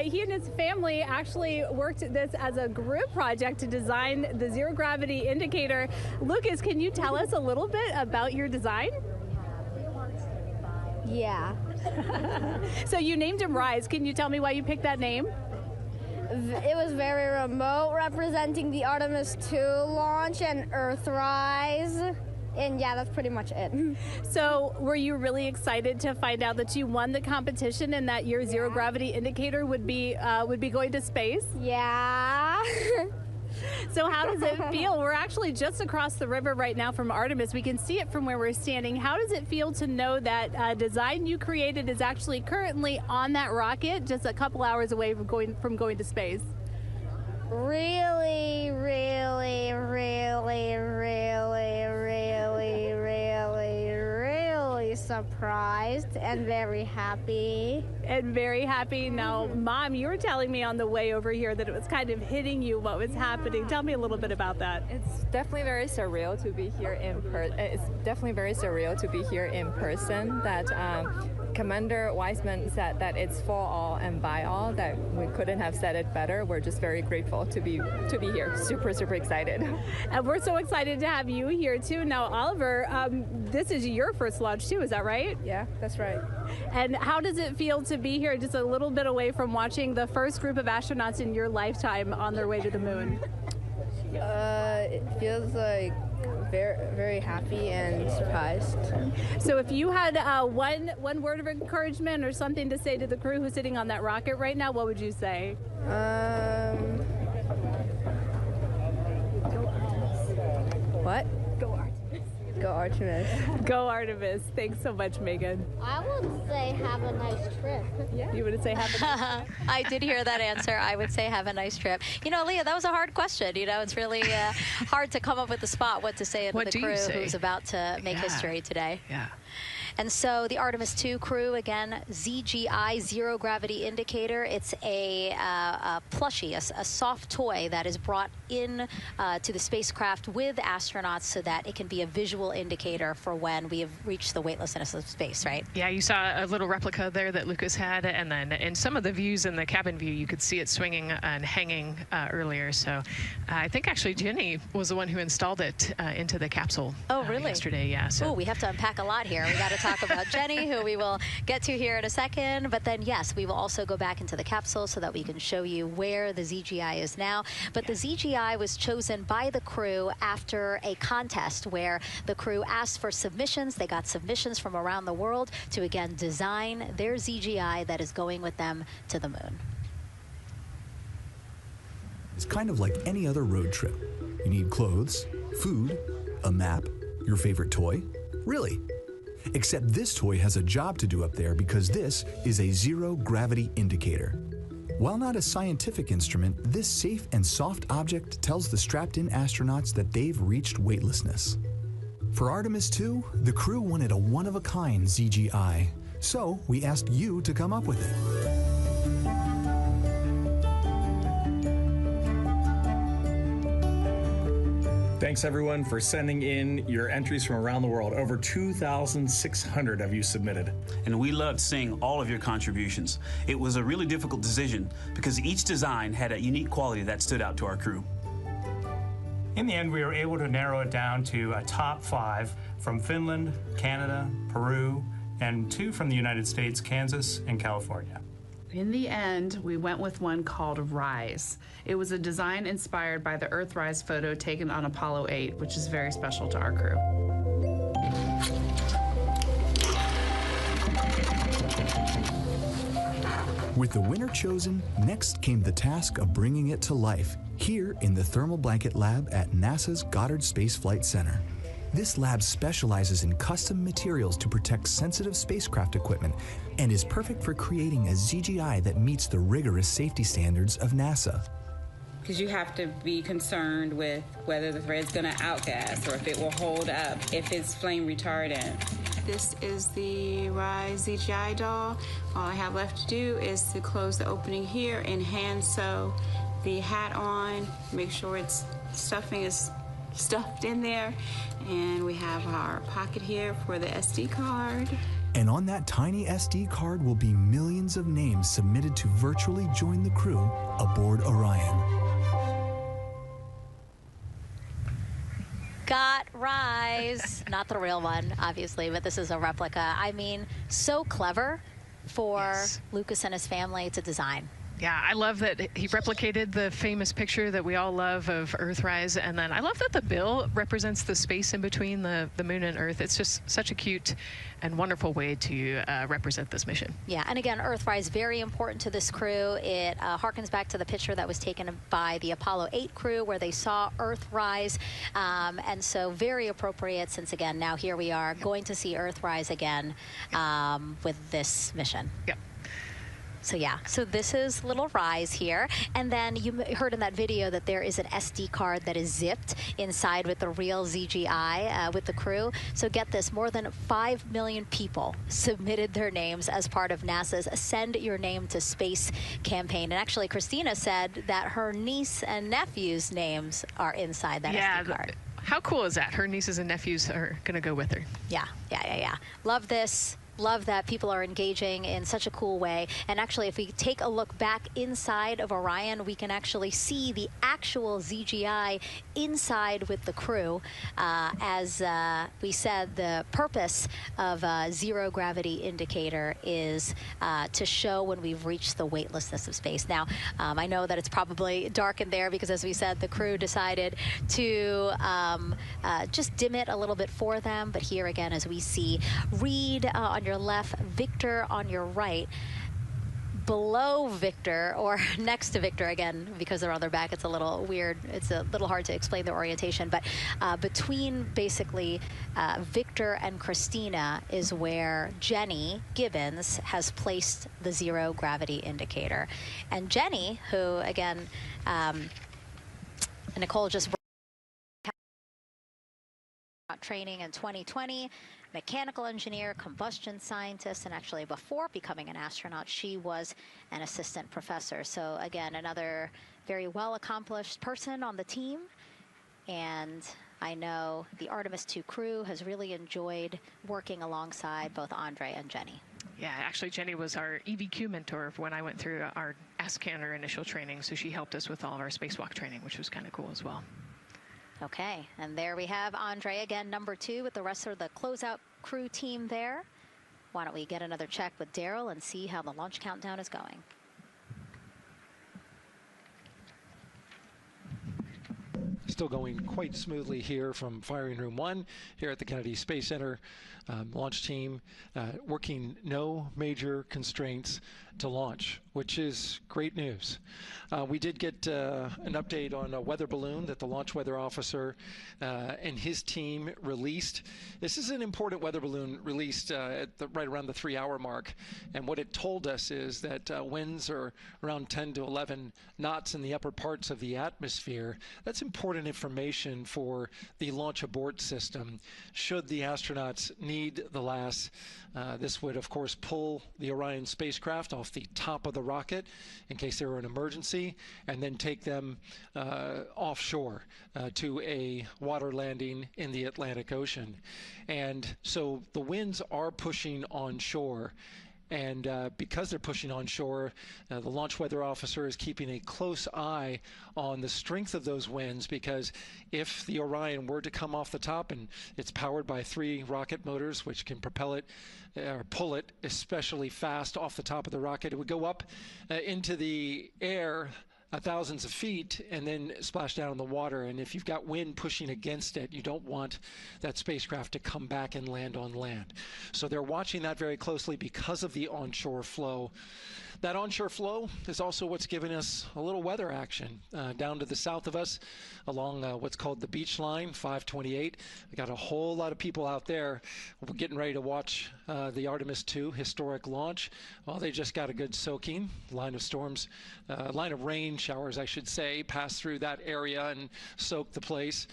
He and his family actually worked this as a group project to design the zero gravity indicator. Lucas, can you tell us a little bit about your design? Yeah. So you named him RISE. Can you tell me why you picked that name? It was very remote, representing the Artemis II launch and Earthrise. And yeah, that's pretty much it. So were you really excited to find out that you won the competition and that your zero gravity indicator would be going to space? Yeah. So how does it feel? We're actually just across the river right now from Artemis. We can see it from where we're standing. How does it feel to know that design you created is actually currently on that rocket just a couple hours away from going to space? Really, really, really, really, really, really, really surprised and very happy. And very happy. Now, Mom, you were telling me on the way over here that it was kind of hitting you what was happening. Tell me a little bit about that. It's definitely very surreal to be here in person. It's definitely very surreal to be here in person. That Commander Weissman said that it's for all and by all, that we couldn't have said it better. We're just very grateful to be here. Super, super excited. And we're so excited to have you here too. Now, Oliver, this is your first launch too, is that right? Yeah, that's right. And how does it feel to be here just a little bit away from watching the first group of astronauts in your lifetime on their way to the moon? It feels like very, very happy and surprised. So if you had one word of encouragement or something to say to the crew who's sitting on that rocket right now, what would you say? What? Go Artemis. Go Artemis. Go Artemis. Thanks so much, Megan. I would say have a nice trip. Yeah. You would say have a nice trip. I did hear that answer. I would say have a nice trip. You know, Leah, that was a hard question. You know, it's really hard to come up with the spot what to say to the crew who's about to make history today. Yeah. And so the Artemis II crew, again, ZGI, zero gravity indicator. It's a plushie, a soft toy that is brought in to the spacecraft with astronauts so that it can be a visual indicator for when we have reached the weightlessness of space, right? Yeah, you saw a little replica there that Lucas had, and then in some of the views in the cabin view, you could see it swinging and hanging earlier. So I think actually Jenny was the one who installed it into the capsule. Oh, really? Yesterday, yeah. So. Oh, we have to unpack a lot here. We got to talk about Jenny, who we will get to here in a second. But then, yes, we will also go back into the capsule so that we can show you where the ZGI is now. But the ZGI was chosen by the crew after a contest where the crew asked for submissions. They got submissions from around the world to, again, design their ZGI that is going with them to the moon. It's kind of like any other road trip. You need clothes, food, a map, your favorite toy. Really. Except this toy has a job to do up there because this is a zero-gravity indicator. While not a scientific instrument, this safe and soft object tells the strapped-in astronauts that they've reached weightlessness. For Artemis II, the crew wanted a one-of-a-kind ZGI, so we asked you to come up with it. Thanks everyone for sending in your entries from around the world. Over 2,600 of you submitted. And we loved seeing all of your contributions. It was a really difficult decision because each design had a unique quality that stood out to our crew. In the end, we were able to narrow it down to a top 5 from Finland, Canada, Peru, and 2 from the United States, Kansas and California. In the end, we went with one called Rise. It was a design inspired by the Earthrise photo taken on Apollo 8, which is very special to our crew. With the winner chosen, next came the task of bringing it to life here in the Thermal Blanket Lab at NASA's Goddard Space Flight Center. This lab specializes in custom materials to protect sensitive spacecraft equipment and is perfect for creating a ZGI that meets the rigorous safety standards of NASA. Because you have to be concerned with whether the thread's going to outgas or if it will hold up, if it's flame retardant. This is the Rise ZGI doll. All I have left to do is to close the opening here and hand sew the hat on, make sure its stuffing is stuffed in there, and we have our pocket here for the SD card. And on that tiny SD card will be millions of names submitted to virtually join the crew aboard Orion. Got Rise. Not the real one, obviously, but this is a replica. I mean, so clever for Lucas and his family to design. Yeah, I love that he replicated the famous picture that we all love of Earthrise, and then I love that the bill represents the space in between the moon and Earth. It's just such a cute and wonderful way to represent this mission. Yeah, and again, Earthrise, very important to this crew. It harkens back to the picture that was taken by the Apollo 8 crew where they saw Earthrise, and so very appropriate since, again, now here we are going to see Earthrise again with this mission. Yep. So yeah, so this is little Rise here. And then you heard in that video that there is an SD card that is zipped inside with the real ZGI with the crew. So get this, more than 5 million people submitted their names as part of NASA's Send Your Name to Space campaign. And actually, Christina said that her niece and nephew's names are inside that SD card. How cool is that? Her nieces and nephews are going to go with her. Yeah. Love this. Love that people are engaging in such a cool way. And actually, if we take a look back inside of Orion, we can actually see the actual ZGI inside with the crew. As we said, the purpose of zero gravity indicator is to show when we've reached the weightlessness of space. Now, I know that it's probably dark in there because, as we said, the crew decided to just dim it a little bit for them. But here again, as we see Reed on your left, Victor on your right. Below Victor, or next to Victor, again, because they're on their back, it's a little weird. It's a little hard to explain their orientation. But between basically Victor and Christina is where Jenny Gibbons has placed the zero gravity indicator. And Jenny, who, again, Nicole just training in 2020, mechanical engineer, combustion scientist, and actually before becoming an astronaut, she was an assistant professor. So again, another very well accomplished person on the team. And I know the Artemis II crew has really enjoyed working alongside both Andre and Jenny. Yeah, actually Jenny was our EVQ mentor when I went through our ASCANner initial training, so she helped us with all of our spacewalk training, which was kind of cool as well. Okay, and there we have Andre again, number 2, with the rest of the closeout crew team there. Why don't we get another check with Daryl and see how the launch countdown is going. Still going quite smoothly here from firing room 1 here at the Kennedy Space Center. Launch team working no major constraints to launch, which is great news. We did get an update on a weather balloon that the launch weather officer and his team released. This is an important weather balloon released at right around the 3-hour mark. And what it told us is that winds are around 10 to 11 knots in the upper parts of the atmosphere. That's important information for the launch abort system should the astronauts need the LAS. This would, of course, pull the Orion spacecraft off the top of the rocket in case there were an emergency, and then take them offshore to a water landing in the Atlantic Ocean. And so the winds are pushing onshore. And because they're pushing onshore, the launch weather officer is keeping a close eye on the strength of those winds, because if the Orion were to come off the top, and it's powered by 3 rocket motors which can propel it or pull it especially fast off the top of the rocket, it would go up into the air thousands of feet and then splash down in the water. And if you've got wind pushing against it, you don't want that spacecraft to come back and land on land. So they're watching that very closely because of the onshore flow. That onshore flow is also what's giving us a little weather action down to the south of us along what's called the beach line, 528. We got a whole lot of people out there. We're getting ready to watch the Artemis II historic launch. Well, they just got a good soaking. Line of storms, line of rain showers, I should say, passed through that area and soaked the place.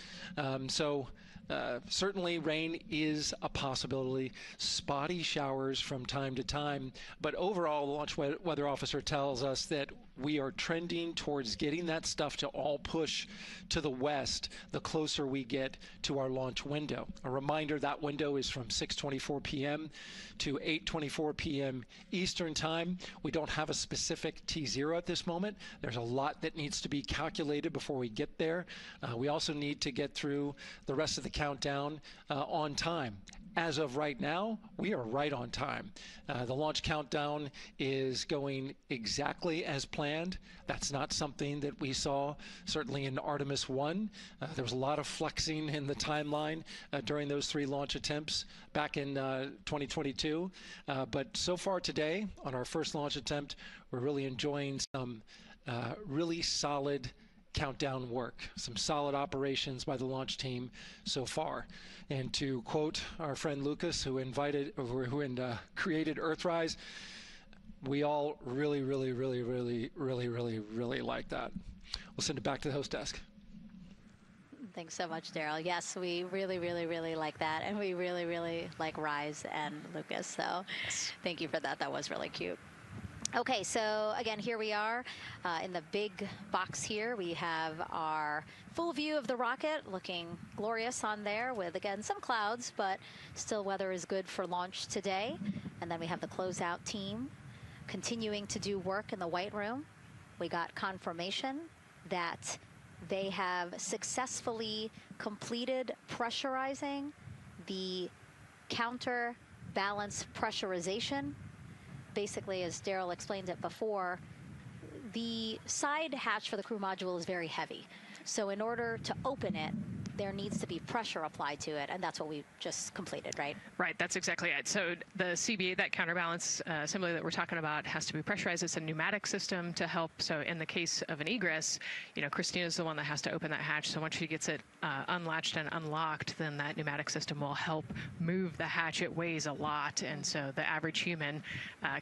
Certainly rain is a possibility, spotty showers from time to time, but overall the launch weather officer tells us that we are trending towards getting that stuff to all push to the west the closer we get to our launch window. A reminder, that window is from 6:24 p.m. to 8:24 p.m. Eastern Time. We don't have a specific T0 at this moment. There's a lot that needs to be calculated before we get there. We also need to get through the rest of the countdown on time. As of right now, we are right on time. The launch countdown is going exactly as planned. That's not something that we saw certainly in Artemis I. There was a lot of flexing in the timeline during those 3 launch attempts back in 2022. But so far today, on our first launch attempt, we're really enjoying some really solid countdown work, some solid operations by the launch team so far. And to quote our friend Lucas, who created Earthrise, we all really like that. We'll send it back to the host desk. Thanks so much, Daryl. Yes, we really like that, and we really like Rise and Lucas. So thank you for that. That was really cute. Okay, so again, here we are in the big box here. We have our full view of the rocket, looking glorious on there with, again, some clouds, but still weather is good for launch today. And then we have the closeout team continuing to do work in the White Room. We got confirmation that they have successfully completed pressurizing the counterbalance pressurization. Basically, as Daryl explained it before, the side hatch for the crew module is very heavy. So in order to open it, there needs to be pressure applied to it, and that's what we just completed, right? Right, that's exactly it. So the CBA, that counterbalance assembly that we're talking about, has to be pressurized. It's a pneumatic system to help. So in the case of an egress, you know, Christina's the one that has to open that hatch. So once she gets it unlatched and unlocked, then that pneumatic system will help move the hatch. It weighs a lot, and so the average human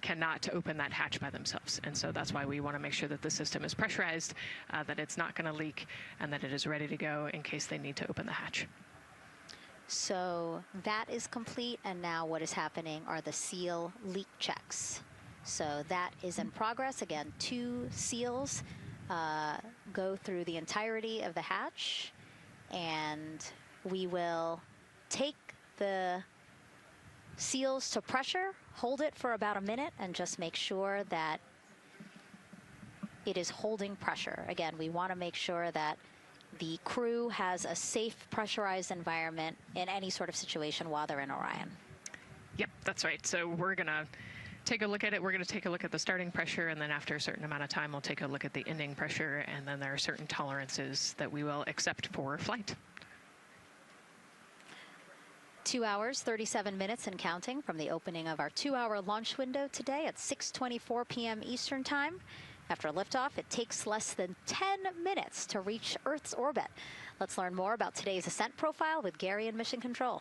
cannot open that hatch by themselves. And so that's why we want to make sure that the system is pressurized, that it's not going to leak, and that it is ready to go in case they need to open the hatch. So that is complete, and now what is happening are the seal leak checks. So that is in progress. Again, 2 seals go through the entirety of the hatch, and we will take the seals to pressure, hold it for about a minute, and just make sure that it is holding pressure. Again, we want to make sure that the crew has a safe, pressurized environment in any sort of situation while they're in Orion. Yep, that's right. So we're going to take a look at it. We're going to take a look at the starting pressure, and then after a certain amount of time, we'll take a look at the ending pressure, and then there are certain tolerances that we will accept for flight. 2 hours, 37 minutes and counting from the opening of our 2-hour launch window today at 6:24 p.m. Eastern Time. After liftoff, it takes less than 10 minutes to reach Earth's orbit. Let's learn more about today's ascent profile with Gary in Mission Control.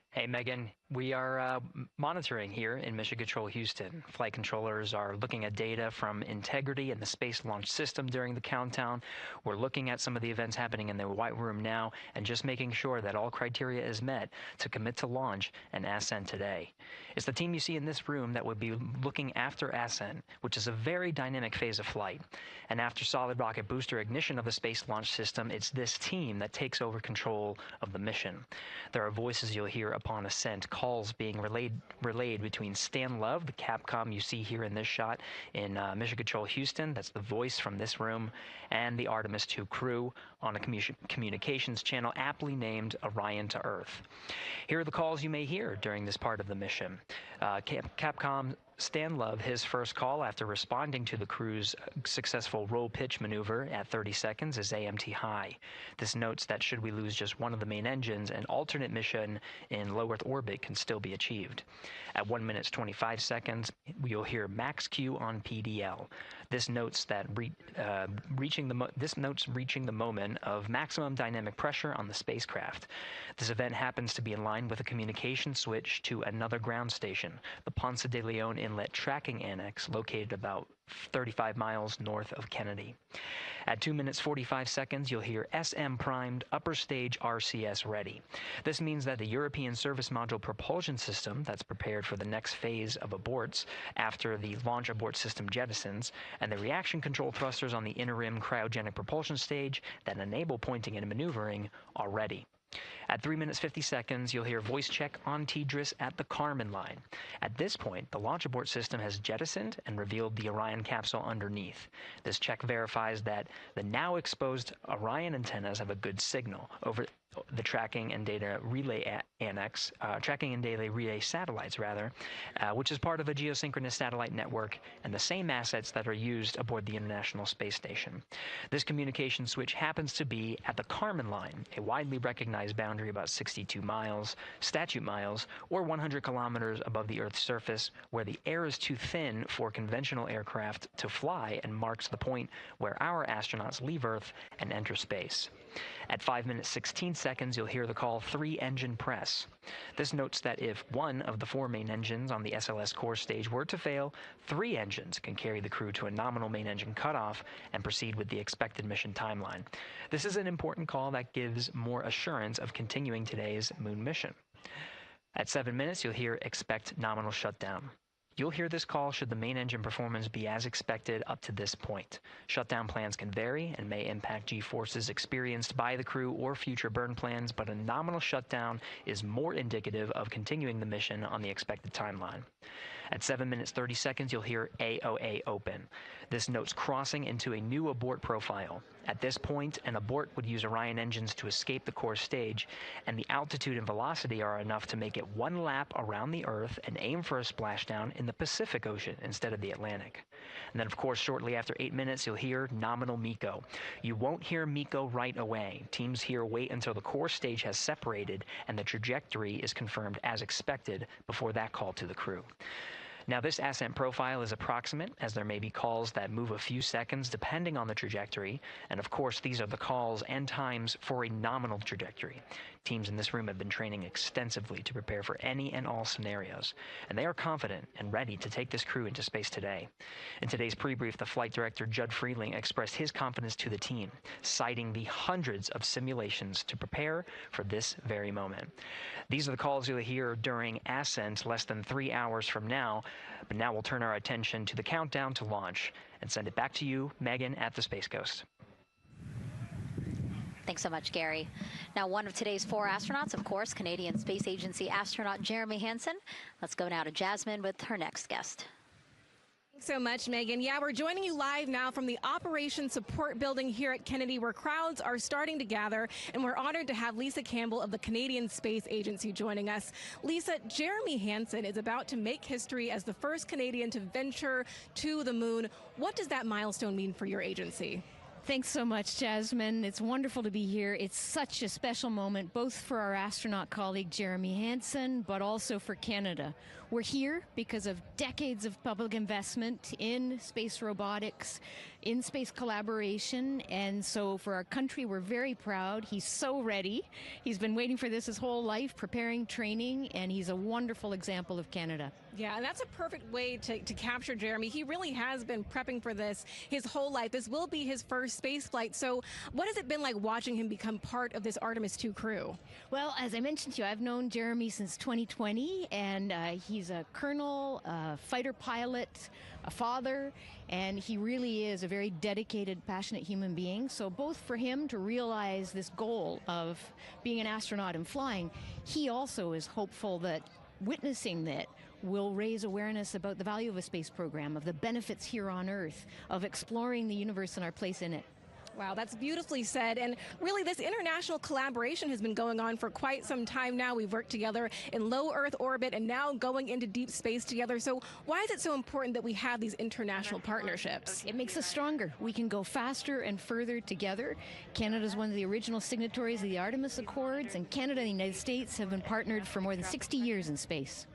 Hey, Megan. We are monitoring here in Mission Control Houston. Flight controllers are looking at data from integrity and the Space Launch System during the countdown. We're looking at some of the events happening in the White Room now and just making sure that all criteria is met to commit to launch and ascent today. It's the team you see in this room that would be looking after ascent, which is a very dynamic phase of flight. And after solid rocket booster ignition of the Space Launch System, it's this team that takes over control of the mission. There are voices you'll hear upon ascent, calls being relayed between Stan Love, the Capcom you see here in this shot in Mission Control Houston, that's the voice from this room, and the Artemis II crew on a communications channel aptly named Orion to Earth. Here are the calls you may hear during this part of the mission. Capcom Stan Love, his first call after responding to the crew's successful roll pitch maneuver at 30 seconds is AMT high. This notes that should we lose just one of the main engines, an alternate mission in low Earth orbit can still be achieved. At 1 minute 25 seconds, you'll hear max Q on PDL. This notes that reaching the moment of maximum dynamic pressure on the spacecraft. This event happens to be in line with a communication switch to another ground station, the Ponce de Leon Inlet Tracking Annex, located about 35 miles north of Kennedy. At 2 minutes 45 seconds, you'll hear SM primed upper stage RCS ready. This means that the European Service Module propulsion system that's prepared for the next phase of aborts after the launch abort system jettisons, and the reaction control thrusters on the inner rim cryogenic propulsion stage that enable pointing and maneuvering are ready. At 3 minutes 50 seconds, you'll hear voice check on TDRS at the Kármán line. At this point, the launch abort system has jettisoned and revealed the Orion capsule underneath. This check verifies that the now exposed Orion antennas have a good signal over the tracking and data relay annex, tracking and data relay satellites rather, which is part of a geosynchronous satellite network and the same assets that are used aboard the International Space Station. This communication switch happens to be at the Kármán line, a widely recognized boundary about 62 miles, statute miles, or 100 kilometers above the Earth's surface, where the air is too thin for conventional aircraft to fly and marks the point where our astronauts leave Earth and enter space. At 5 minutes 16 seconds, you'll hear the call 3-engine press. This notes that if one of the 4 main engines on the SLS core stage were to fail, 3 engines can carry the crew to a nominal main engine cutoff and proceed with the expected mission timeline. This is an important call that gives more assurance of continuing today's moon mission. At 7 minutes, you'll hear expect nominal shutdown. You'll hear this call should the main engine performance be as expected up to this point. Shutdown plans can vary and may impact G-forces experienced by the crew or future burn plans, but a nominal shutdown is more indicative of continuing the mission on the expected timeline. At 7 minutes 30 seconds, you'll hear AOA open. This notes crossing into a new abort profile. At this point, an abort would use Orion engines to escape the core stage, and the altitude and velocity are enough to make it one lap around the Earth and aim for a splashdown in the Pacific Ocean instead of the Atlantic. And then, of course, shortly after 8 minutes, you'll hear nominal MECO. You won't hear MECO right away. Teams here wait until the core stage has separated and the trajectory is confirmed as expected before that call to the crew. Now, this ascent profile is approximate, as there may be calls that move a few seconds depending on the trajectory, and of course these are the calls and times for a nominal trajectory. Teams in this room have been training extensively to prepare for any and all scenarios, and they are confident and ready to take this crew into space today. In today's pre-brief, the flight director, Judd Freeling, expressed his confidence to the team, citing the hundreds of simulations to prepare for this very moment. These are the calls you'll hear during ascent less than 3 hours from now, but now we'll turn our attention to the countdown to launch and send it back to you, Megan, at the Space Coast. Thanks so much, Gary. Now, one of today's 4 astronauts, of course, Canadian Space Agency astronaut Jeremy Hansen. Let's go now to Jasmine with her next guest. Thanks so much, Megan. Yeah, we're joining you live now from the Operations Support Building here at Kennedy, where crowds are starting to gather, and we're honored to have Lisa Campbell of the Canadian Space Agency joining us. Lisa, Jeremy Hansen is about to make history as the first Canadian to venture to the moon. What does that milestone mean for your agency? Thanks so much, Jasmine. It's wonderful to be here. It's such a special moment, both for our astronaut colleague Jeremy Hansen, but also for Canada. We're here because of decades of public investment in space robotics, in space collaboration, and so for our country, we're very proud. He's so ready. He's been waiting for this his whole life, preparing, training, and he's a wonderful example of Canada. Yeah, and that's a perfect way to capture Jeremy. He really has been prepping for this his whole life. This will be his first space flight. So what has it been like watching him become part of this Artemis II crew? Well, as I mentioned to you, I've known Jeremy since 2020, and he's a colonel, a fighter pilot, a father, and he really is a very dedicated, passionate human being. So both for him to realize this goal of being an astronaut and flying, he also is hopeful that witnessing that will raise awareness about the value of a space program, of the benefits here on Earth, of exploring the universe and our place in it. Wow, that's beautifully said. And really, this international collaboration has been going on for quite some time now. We've worked together in low Earth orbit and now going into deep space together. So why is it so important that we have these international partnerships? It makes us stronger. We can go faster and further together. Canada is one of the original signatories of the Artemis Accords, and Canada and the United States have been partnered for more than 60 years in space.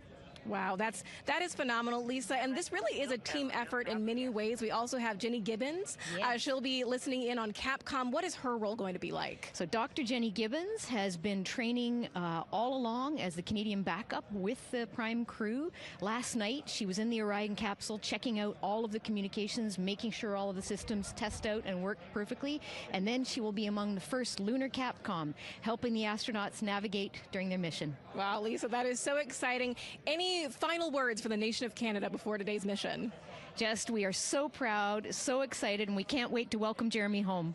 Wow, that is phenomenal, Lisa. And this really is a team effort in many ways. We also have Jenny Gibbons. Yes. She'll be listening in on Capcom. What is her role going to be like? So Dr. Jenny Gibbons has been training all along as the Canadian backup with the prime crew. Last night, she was in the Orion capsule checking out all of the communications, making sure all of the systems test out and work perfectly. And then she will be among the first lunar Capcom, helping the astronauts navigate during their mission. Wow, Lisa, that is so exciting. Any final words for the nation of Canada before today's mission? Just, we are so proud, so excited, and we can't wait to welcome Jeremy home.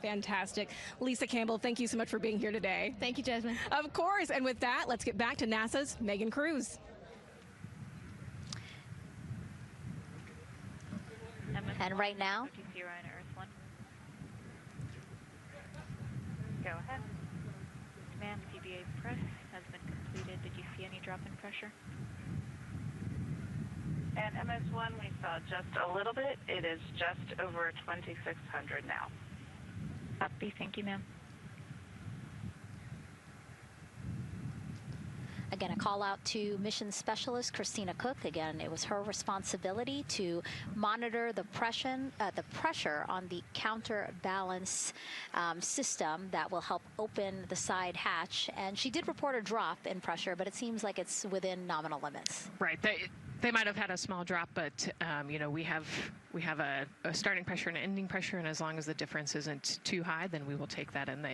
Fantastic. Lisa Campbell, thank you so much for being here today. Thank you, Jasmine. Of course. And with that, let's get back to NASA's Megan Cruz. And right now, go ahead. Command PBA press has been completed. Did you see any drop in pressure? And MS1, we saw just a little bit. It is just over 2,600 now. Copy. Thank you, ma'am. again, a call out to mission specialist Christina Cook. Again, it was her responsibility to monitor the pressure on the counterbalance system that will help open the side hatch. And she did report a drop in pressure, but it seems like it's within nominal limits. Right. They might have had a small drop, but you know, we have a starting pressure and an ending pressure, and as long as the difference isn't too high, then we will take that, and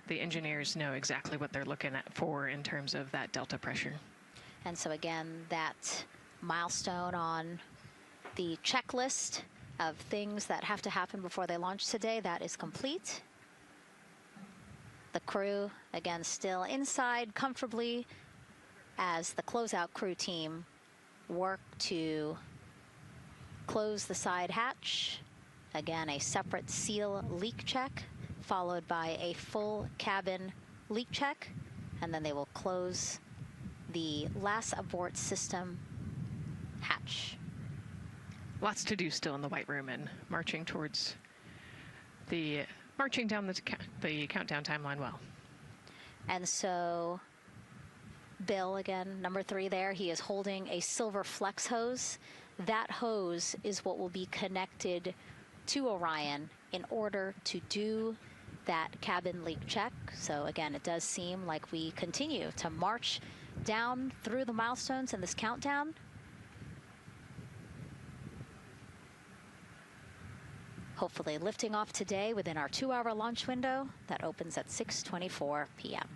the engineers know exactly what they're looking at for in terms of that delta pressure. And so again, that milestone on the checklist of things that have to happen before they launch today. That is complete. The crew, again, still inside comfortably as the closeout crew team work to close the side hatch. Again, a separate seal leak check, followed by a full cabin leak check, and then they will close the last abort system hatch. Lots to do still in the White Room and marching towards the, marching down the countdown timeline well. And so Bill, again, number 3 there, he is holding a silver flex hose. That hose is what will be connected to Orion in order to do that cabin leak check. So again, it does seem like we continue to march down through the milestones in this countdown. Hopefully lifting off today within our 2-hour launch window that opens at 6:24 p.m.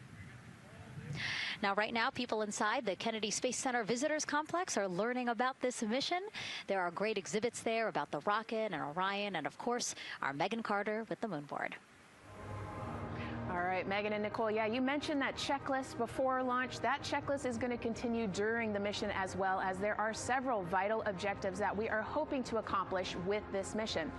Now, right now, people inside the Kennedy Space Center Visitors Complex are learning about this mission. There are great exhibits there about the rocket and Orion, and of course, our Megan Carter with the moon board. All right, Megan and Nicole, yeah, you mentioned that checklist before launch. That checklist is going to continue during the mission, as well as there are several vital objectives that we are hoping to accomplish with this mission.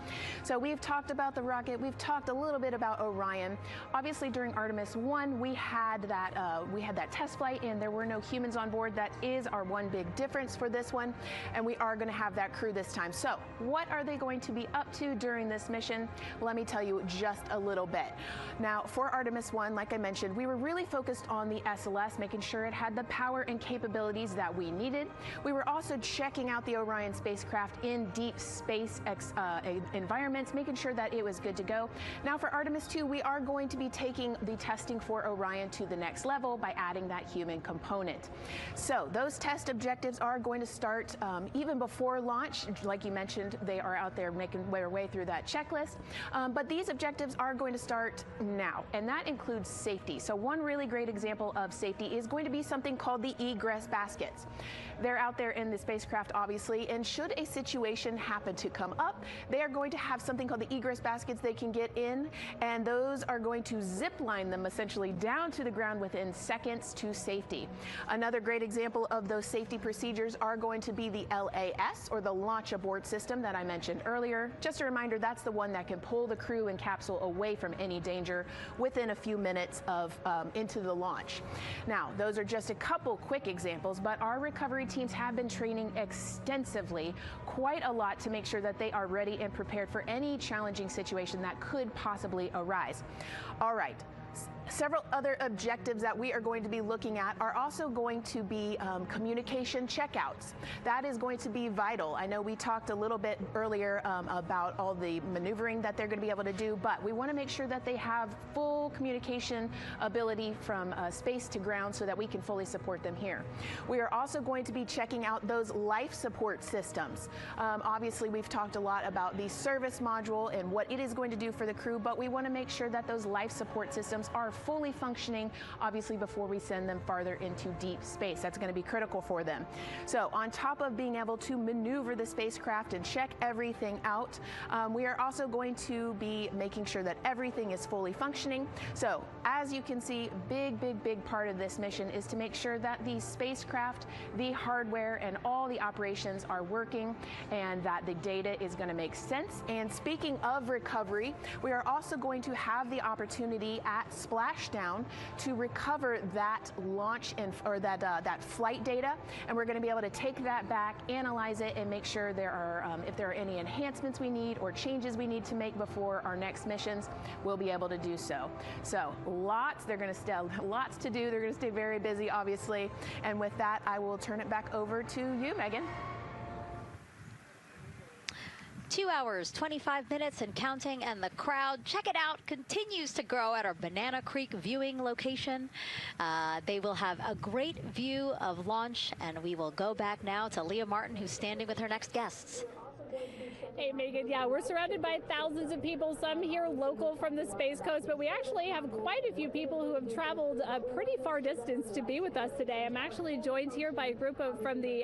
So we've talked about the rocket. We've talked a little bit about Orion. Obviously, during Artemis I, we had that test flight, and there were no humans on board. That is our one big difference for this one, and we are going to have that crew this time. So what are they going to be up to during this mission? Let me tell you just a little bit. Now, for Artemis I, like I mentioned, we were really focused on the SLS, making sure it had the power and capabilities that we needed. We were also checking out the Orion spacecraft in deep space environments, making sure that it was good to go. Now for Artemis II, we are going to be taking the testing for Orion to the next level by adding that human component. So those test objectives are going to start even before launch. Like you mentioned, they are out there making their way through that checklist. But these objectives are going to start now, and that includes safety. So one really great example of safety is going to be something called the egress baskets. They're out there in the spacecraft, obviously, and should a situation happen to come up, they are going to have something called the egress baskets they can get in, and those are going to zip line them essentially down to the ground within seconds to safety. Another great example of those safety procedures are going to be the LAS, or the launch abort system that I mentioned earlier. Just a reminder, that's the one that can pull the crew and capsule away from any danger within a few minutes of into the launch. Now, those are just a couple quick examples, but our recovery teams have been training extensively, quite a lot, to make sure that they are ready and prepared for any challenging situation that could possibly arise. All right. Several other objectives that we are going to be looking at are also going to be communication checkouts. That is going to be vital. I know we talked a little bit earlier about all the maneuvering that they're going to be able to do, but we want to make sure that they have full communication ability from space to ground so that we can fully support them here. We are also going to be checking out those life support systems. Obviously, we've talked a lot about the service module and what it is going to do for the crew, but we want to make sure that those life support systems are fully functioning, obviously, before we send them farther into deep space. That's going to be critical for them. So on top of being able to maneuver the spacecraft and check everything out, we are also going to be making sure that everything is fully functioning. So as you can see, big part of this mission is to make sure that the spacecraft, the hardware, and all the operations are working, and that the data is going to make sense. And speaking of recovery, we are also going to have the opportunity at Splashdown to recover that launch or that flight data, and we're going to be able to take that back, analyze it, and make sure there are if there are any enhancements we need or changes we need to make before our next missions, we'll be able to do so. So lots to do. They're going to stay very busy, obviously. And with that, I will turn it back over to you, Megan. 2 hours, 25 minutes and counting, and the crowd, check it out, continues to grow at our Banana Creek viewing location. They will have a great view of launch, and we will go back now to Leah Martin, who's standing with her next guests. Hey, Megan, yeah, we're surrounded by thousands of people, some here local from the Space Coast, but we actually have quite a few people who have traveled a pretty far distance to be with us today. I'm actually joined here by a group from the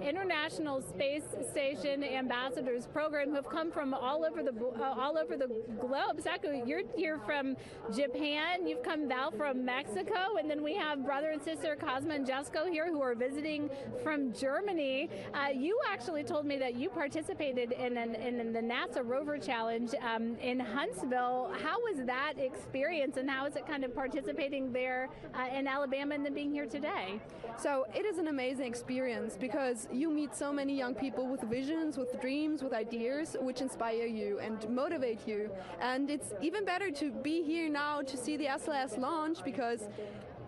International Space Station Ambassadors Program who have come from all over the globe. Saku, you're here from Japan, you've come Val from Mexico, and then we have brother and sister Cosma and Jesco here who are visiting from Germany. You actually told me that you participated in the NASA Rover Challenge in Huntsville. How was that experience, and how is it kind of participating there in Alabama and then being here today? So it is an amazing experience because you meet so many young people with visions, with dreams, with ideas which inspire you and motivate you. And it's even better to be here now to see the SLS launch because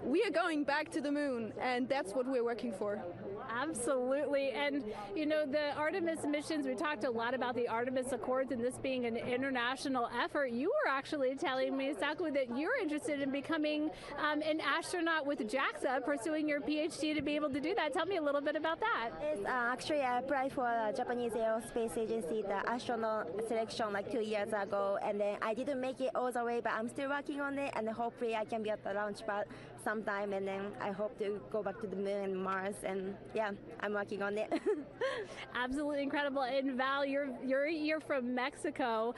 we are going back to the moon, and that's what we're working for. Absolutely. And, you know, the Artemis missions, we talked a lot about the Artemis Accords and this being an international effort. You were actually telling me, Saku, that you're interested in becoming an astronaut with JAXA, pursuing your PhD to be able to do that. Tell me a little bit about that. Yes, actually, I applied for the Japanese Aerospace Agency, the astronaut selection like 2 years ago, and then I didn't make it all the way, but I'm still working on it, and hopefully I can be at the launch pad sometime, and then I hope to go back to the moon and Mars, and yeah, I'm working on it. Absolutely incredible. And Val, you're here from Mexico.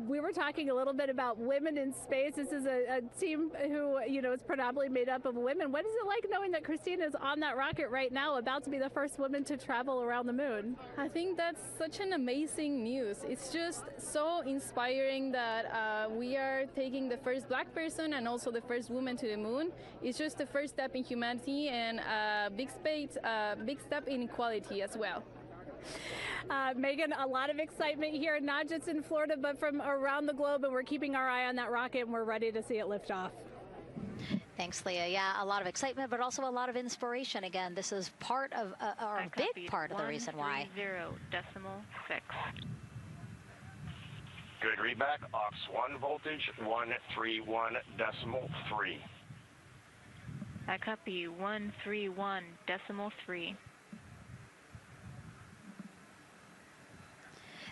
We were talking a little bit about women in space. This is a team who, you know, is predominantly made up of women. What is it like knowing that Christina is on that rocket right now, about to be the first woman to travel around the moon? I think that's such an amazing news. It's just so inspiring that we are taking the first black person and also the first woman to the moon. It's just the first step in humanity and a big step in equality as well. Megan, a lot of excitement here, not just in Florida, but from around the globe, and we're keeping our eye on that rocket, and we're ready to see it lift off. Thanks, Leah. Yeah, a lot of excitement, but also a lot of inspiration. Again, this is part of, or a big part of the reason why. 130.6. Good readback. Aux 1 voltage, 131.3. I copy 131.3.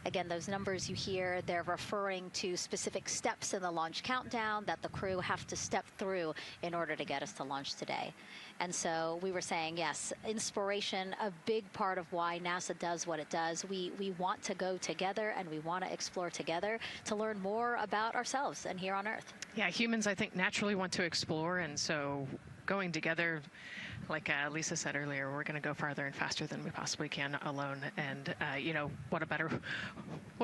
Again, those numbers you hear, they're referring to specific steps in the launch countdown that the crew have to step through in order to get us to launch today. And so we were saying, yes, inspiration, a big part of why NASA does what it does. We want to go together and we want to explore together to learn more about ourselves and here on Earth. Yeah, humans, I think, naturally want to explore, and so going together, like Lisa said earlier, we're going to go farther and faster than we possibly can alone. And, you know, what a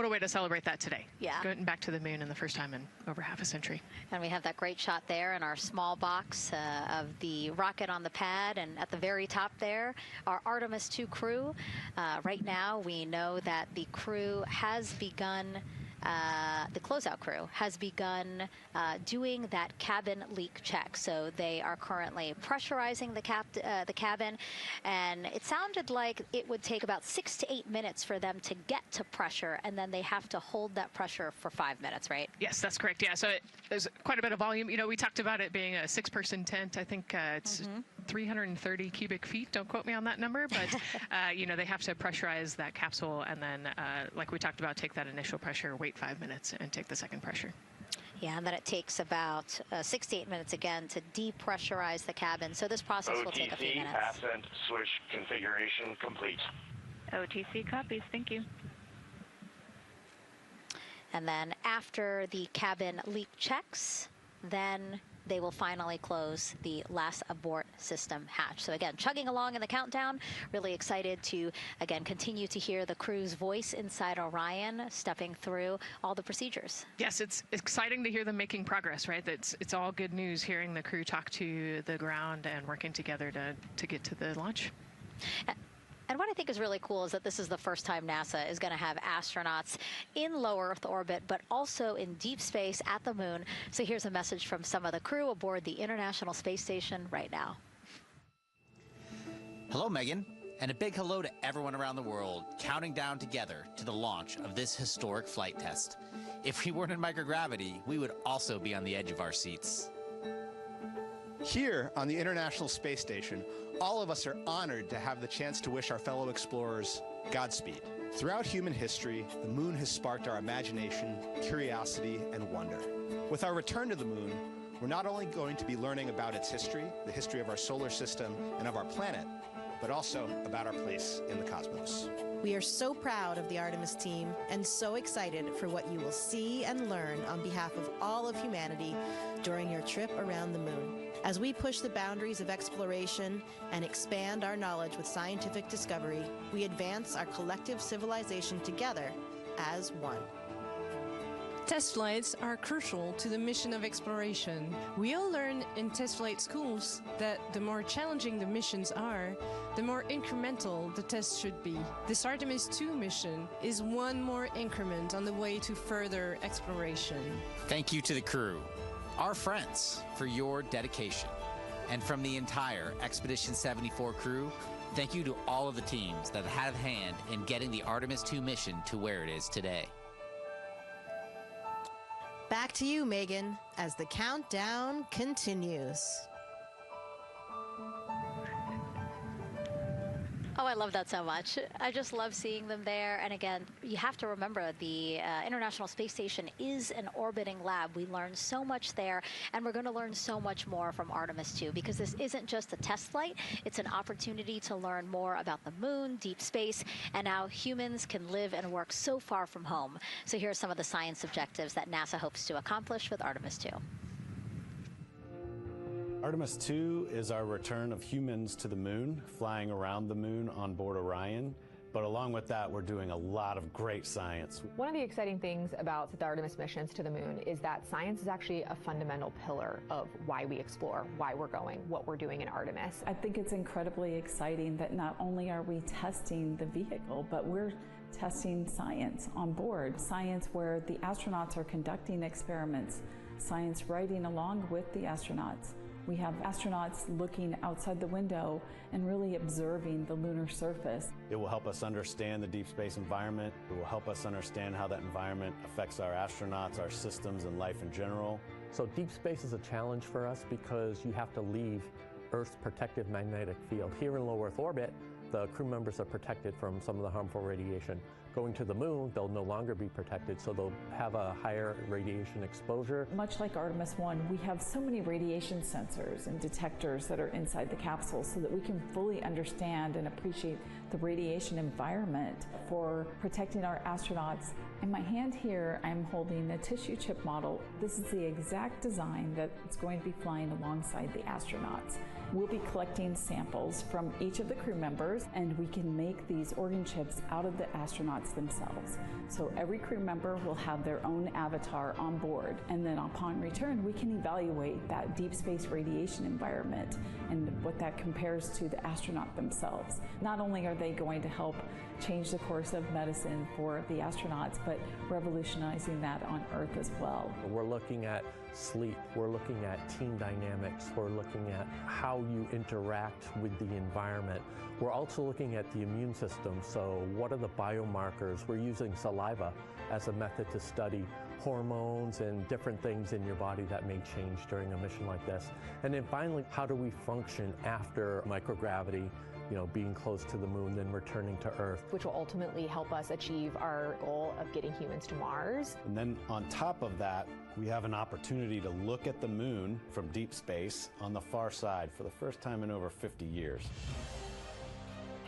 way to celebrate that today. Yeah. Going back to the moon in the first time in over half a century. And we have that great shot there in our small box of the rocket on the pad. And at the very top there, our Artemis II crew. Right now, we know that the crew has begun the closeout crew has begun doing that cabin leak check. So they are currently pressurizing the cabin, and it sounded like it would take about 6 to 8 minutes for them to get to pressure, and then they have to hold that pressure for 5 minutes, right? Yes, that's correct. Yeah, so there's quite a bit of volume. You know, we talked about it being a 6-person tent. I think it's 330 cubic feet. Don't quote me on that number, but you know, they have to pressurize that capsule, and then, like we talked about, take that initial pressure, wait 5 minutes, and take the second pressure. Yeah, and then it takes about 6 to 8 minutes again to depressurize the cabin. So this process will take a few minutes. OTC ascent switch configuration complete. OTC copies. Thank you. And then after the cabin leak checks, then they will finally close the last abort system hatch. So again, chugging along in the countdown, really excited to, again, continue to hear the crew's voice inside Orion, stepping through all the procedures. Yes, it's exciting to hear them making progress, right? It's all good news hearing the crew talk to the ground and working together to get to the launch. And what I think is really cool is that this is the first time NASA is going to have astronauts in low Earth orbit, but also in deep space at the moon. So here's a message from some of the crew aboard the International Space Station right now. Hello, Megan, and a big hello to everyone around the world counting down together to the launch of this historic flight test. If we weren't in microgravity, we would also be on the edge of our seats. Here on the International Space Station, all of us are honored to have the chance to wish our fellow explorers Godspeed. Throughout human history, the moon has sparked our imagination, curiosity, and wonder. With our return to the moon, we're not only going to be learning about its history, the history of our solar system and of our planet, but also about our place in the cosmos. We are so proud of the Artemis team and so excited for what you will see and learn on behalf of all of humanity during your trip around the moon. As we push the boundaries of exploration and expand our knowledge with scientific discovery, we advance our collective civilization together as one. Test flights are crucial to the mission of exploration. We all learn in test flight schools that the more challenging the missions are, the more incremental the tests should be. This Artemis II mission is one more increment on the way to further exploration. Thank you to the crew, our friends, for your dedication. And from the entire Expedition 74 crew, thank you to all of the teams that had a hand in getting the Artemis II mission to where it is today. Back to you, Megan, as the countdown continues. Oh, I love that so much. I just love seeing them there. And again, you have to remember the International Space Station is an orbiting lab. We learned so much there, and we're going to learn so much more from Artemis II, because this isn't just a test flight. It's an opportunity to learn more about the moon, deep space, and how humans can live and work so far from home. So here are some of the science objectives that NASA hopes to accomplish with Artemis II. Artemis II is our return of humans to the moon, flying around the moon on board Orion. But along with that, we're doing a lot of great science. One of the exciting things about the Artemis missions to the moon is that science is actually a fundamental pillar of why we explore, why we're going, what we're doing in Artemis. I think it's incredibly exciting that not only are we testing the vehicle, but we're testing science on board. Science where the astronauts are conducting experiments, science riding along with the astronauts. We have astronauts looking outside the window and really observing the lunar surface. It will help us understand the deep space environment. It will help us understand how that environment affects our astronauts, our systems, and life in general. So deep space is a challenge for us because you have to leave Earth's protective magnetic field. Here in low Earth orbit, the crew members are protected from some of the harmful radiation. Going to the moon, they'll no longer be protected, so they'll have a higher radiation exposure. Much like Artemis I, we have so many radiation sensors and detectors that are inside the capsule so that we can fully understand and appreciate the radiation environment for protecting our astronauts. In my hand here, I'm holding a tissue chip model. This is the exact design that's going to be flying alongside the astronauts. We'll be collecting samples from each of the crew members, and we can make these organ chips out of the astronauts themselves. So every crew member will have their own avatar on board, and then upon return, we can evaluate that deep space radiation environment and what that compares to the astronaut themselves. Not only are they going to help change the course of medicine for the astronauts, but revolutionizing that on Earth as well. We're looking at sleep, we're looking at team dynamics, we're looking at how you interact with the environment. We're also looking at the immune system, so what are the biomarkers? We're using saliva as a method to study hormones and different things in your body that may change during a mission like this. And then finally, how do we function after microgravity, being close to the moon, then returning to Earth. Which will ultimately help us achieve our goal of getting humans to Mars. And then on top of that, we have an opportunity to look at the moon from deep space on the far side for the first time in over 50 years.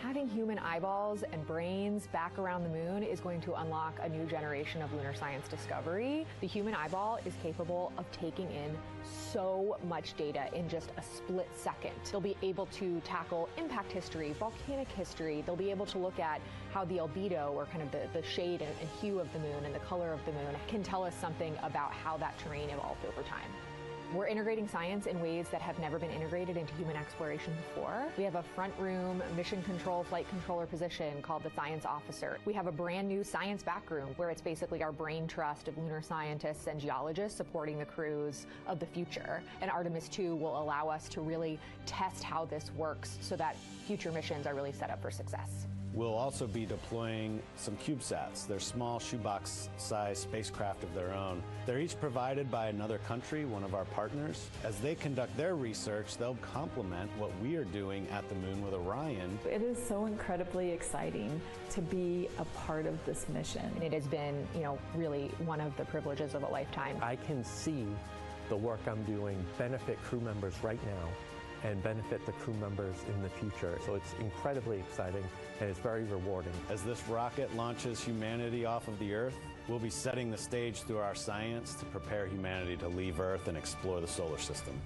Having human eyeballs and brains back around the moon is going to unlock a new generation of lunar science discovery. The human eyeball is capable of taking in so much data in just a split second. They'll be able to tackle impact history, volcanic history. They'll be able to look at how the albedo, or kind of the shade and hue of the moon and the color of the moon, can tell us something about how that terrain evolved over time. We're integrating science in ways that have never been integrated into human exploration before. We have a front room mission control flight controller position called the science officer. We have a brand new science back room where it's basically our brain trust of lunar scientists and geologists supporting the crews of the future. And Artemis II will allow us to really test how this works so that future missions are really set up for success. We'll also be deploying some CubeSats. They're small shoebox-sized spacecraft of their own. They're each provided by another country, one of our partners. As they conduct their research, they'll complement what we are doing at the moon with Orion. It is so incredibly exciting to be a part of this mission. It has been, really one of the privileges of a lifetime. I can see the work I'm doing benefit crew members right now and benefit the crew members in the future. So it's incredibly exciting and it's very rewarding. As this rocket launches humanity off of the Earth, we'll be setting the stage through our science to prepare humanity to leave Earth and explore the solar system.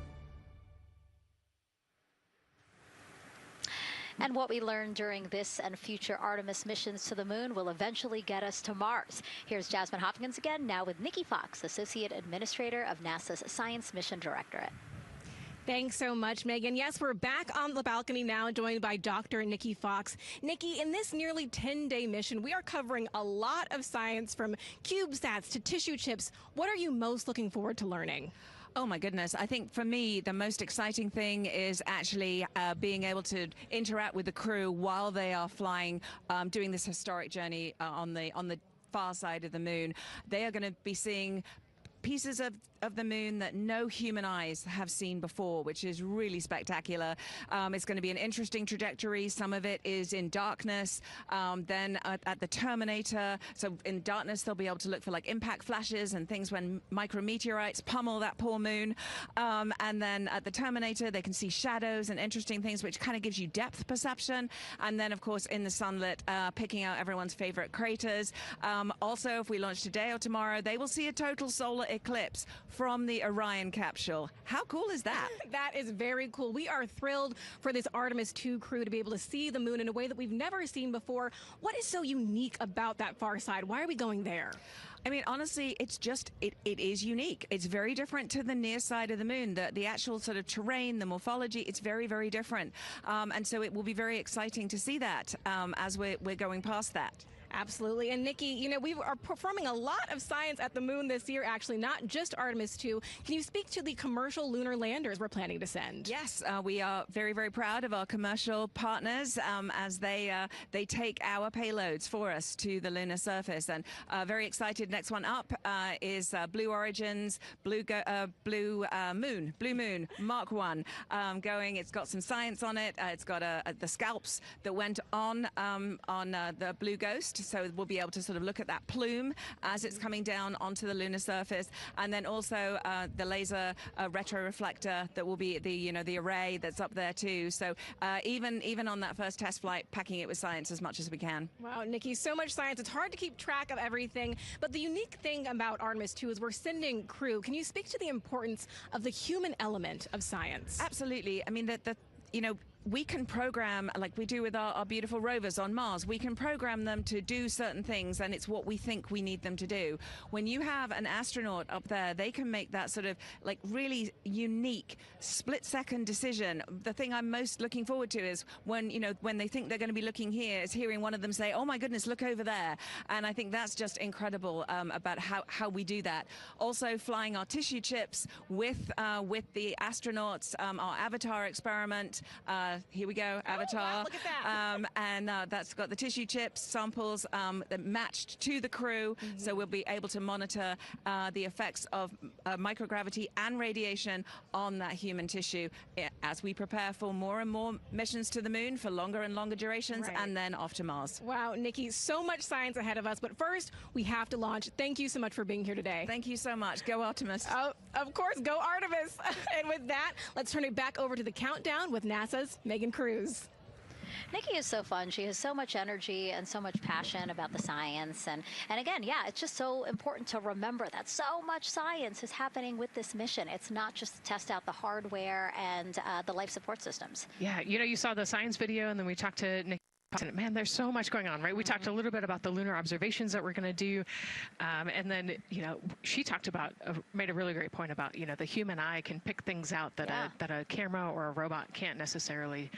And what we learn during this and future Artemis missions to the moon will eventually get us to Mars. Here's Jasmine Hopkins again, now with Nikki Fox, Associate Administrator of NASA's Science Mission Directorate. Thanks so much, Megan. Yes, we're back on the balcony now, joined by Dr. Nikki Fox. Nikki, in this nearly 10-day mission, we are covering a lot of science from CubeSats to tissue chips. What are you most looking forward to learning? Oh my goodness. I think for me, the most exciting thing is actually being able to interact with the crew while they are flying, doing this historic journey on the far side of the moon. They are going to be seeing pieces of the moon that no human eyes have seen before, which is really spectacular. It's going to be an interesting trajectory. Some of it is in darkness. Then at the terminator, so in darkness they'll be able to look for like impact flashes and things when micrometeorites pummel that poor moon. And then at the terminator they can see shadows and interesting things, which kind of gives you depth perception. And then of course in the sunlit, picking out everyone's favorite craters. Also, if we launch today or tomorrow, they will see a total solar eclipse from the Orion capsule. How cool is that? That is very cool. We are thrilled for this Artemis II crew to be able to see the moon in a way that we've never seen before. What is so unique about that far side? Why are we going there? I mean, honestly, it's just, it is unique. It's very different to the near side of the moon. The actual sort of terrain, the morphology, it's very, very different. And so it will be very exciting to see that as we're going past that. Absolutely. And Nikki, we are performing a lot of science at the moon this year, actually, not just Artemis II. Can you speak to the commercial lunar landers we're planning to send? Yes, we are very, very proud of our commercial partners as they take our payloads for us to the lunar surface. And very excited. Next one up is Blue Origin's Blue Moon Mark 1 going. It's got some science on it. It's got the scalps that went on the Blue Ghost. So we'll be able to sort of look at that plume as it's coming down onto the lunar surface, and then also the laser retroreflector that will be the array that's up there too. So even on that first test flight, packing it with science as much as we can. Wow, Nikki, so much science. It's hard to keep track of everything. But the unique thing about Artemis II is we're sending crew. Can you speak to the importance of the human element of science? Absolutely. I mean, we can program, like we do with our beautiful rovers on Mars, we can program them to do certain things, and it's what we think we need them to do. When you have an astronaut up there, they can make that sort of like really unique split-second decision. The thing I'm most looking forward to is when they think they're going to be looking here, is hearing one of them say, "Oh my goodness, look over there." And I think that's just incredible about how we do that. Also flying our tissue chips with the astronauts, our Avatar experiment. Here we go, Avatar. Wow, look at that. And that's got the tissue chips samples that matched to the crew, so we'll be able to monitor the effects of microgravity and radiation on that human tissue as we prepare for more and more missions to the moon for longer and longer durations, and then off to Mars. Wow, Nikki, so much science ahead of us, but first we have to launch. Thank you so much for being here today. Thank you so much. Go Artemis. Oh, of course, go Artemis. And with that, let's turn it back over to the countdown with NASA's Megan Cruz. Nikki is so fun. She has so much energy and so much passion about the science. And again, yeah, it's just so important to remember that so much science is happening with this mission. It's not just to test out the hardware and the life support systems. Yeah, you saw the science video, and then we talked to Nikki. Man, there's so much going on, right? We talked a little bit about the lunar observations that we're going to do. And then, she talked about, made a really great point about, the human eye can pick things out that a camera or a robot can't necessarily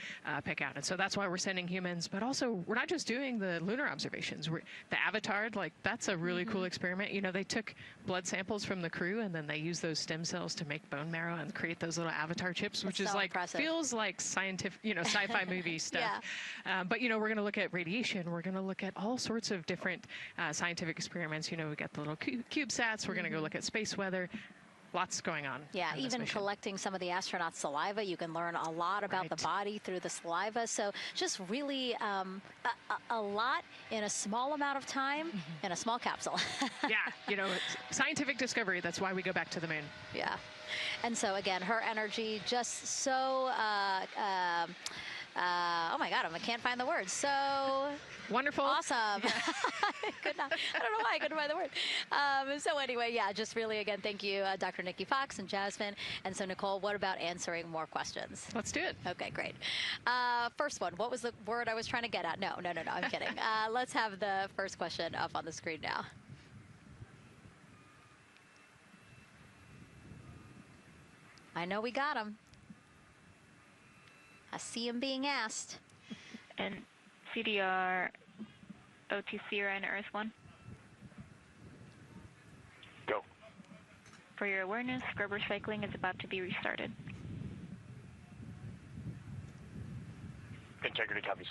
pick out. And so that's why we're sending humans. But also, we're not just doing the lunar observations. The Avatar, that's a really cool experiment. They took blood samples from the crew, and then they used those stem cells to make bone marrow and create those little Avatar chips, which is so like, impressive. feels like scientific, sci-fi movie stuff. Yeah. But, we're going to look at radiation. We're going to look at all sorts of different scientific experiments. We got the little CubeSats. We're going to go look at space weather. Lots going on. Yeah, even collecting some of the astronauts' saliva, you can learn a lot about the body through the saliva. So just really a lot in a small amount of time in a small capsule. Yeah, scientific discovery. That's why we go back to the moon. Yeah. And so again, her energy just so, oh my God, I can't find the words. So wonderful. Awesome. Yeah. I don't know why I couldn't find the word. So anyway, yeah, just really, again, thank you, Dr. Nikki Fox and Jasmine. And so Nicole, what about answering more questions? Let's do it. Okay, great. First one, what was the word I was trying to get at? No, I'm kidding. Let's have the first question up on the screen now. I know we got him. I see him being asked. And CDR OTC and Earth 1. Go. For your awareness, scrubber cycling is about to be restarted. Integrity copies.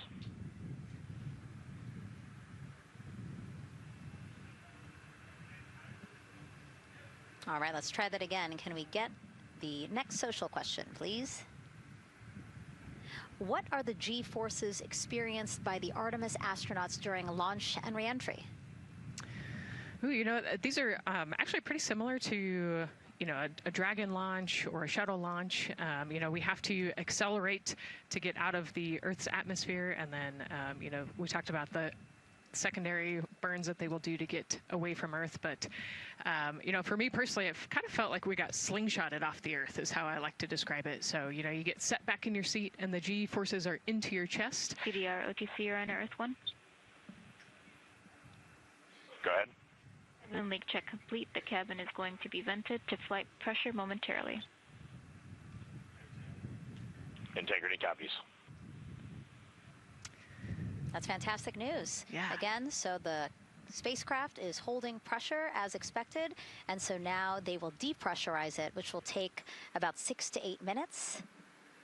All right, let's try that again. Can we get the next social question, please? What are the G-forces experienced by the Artemis astronauts during launch and reentry? Ooh, these are actually pretty similar to, a Dragon launch or a shuttle launch. We have to accelerate to get out of the Earth's atmosphere, and then, we talked about the secondary burns that they will do to get away from Earth. But, for me personally, it kind of felt like we got slingshotted off the Earth is how I like to describe it. So, you get set back in your seat and the G forces are into your chest. CDR OTC on Earth 1. Go ahead. Moon leak check complete. The cabin is going to be vented to flight pressure momentarily. Integrity copies. That's fantastic news. Yeah. Again, so the spacecraft is holding pressure as expected, and so now they will depressurize it, which will take about 6 to 8 minutes.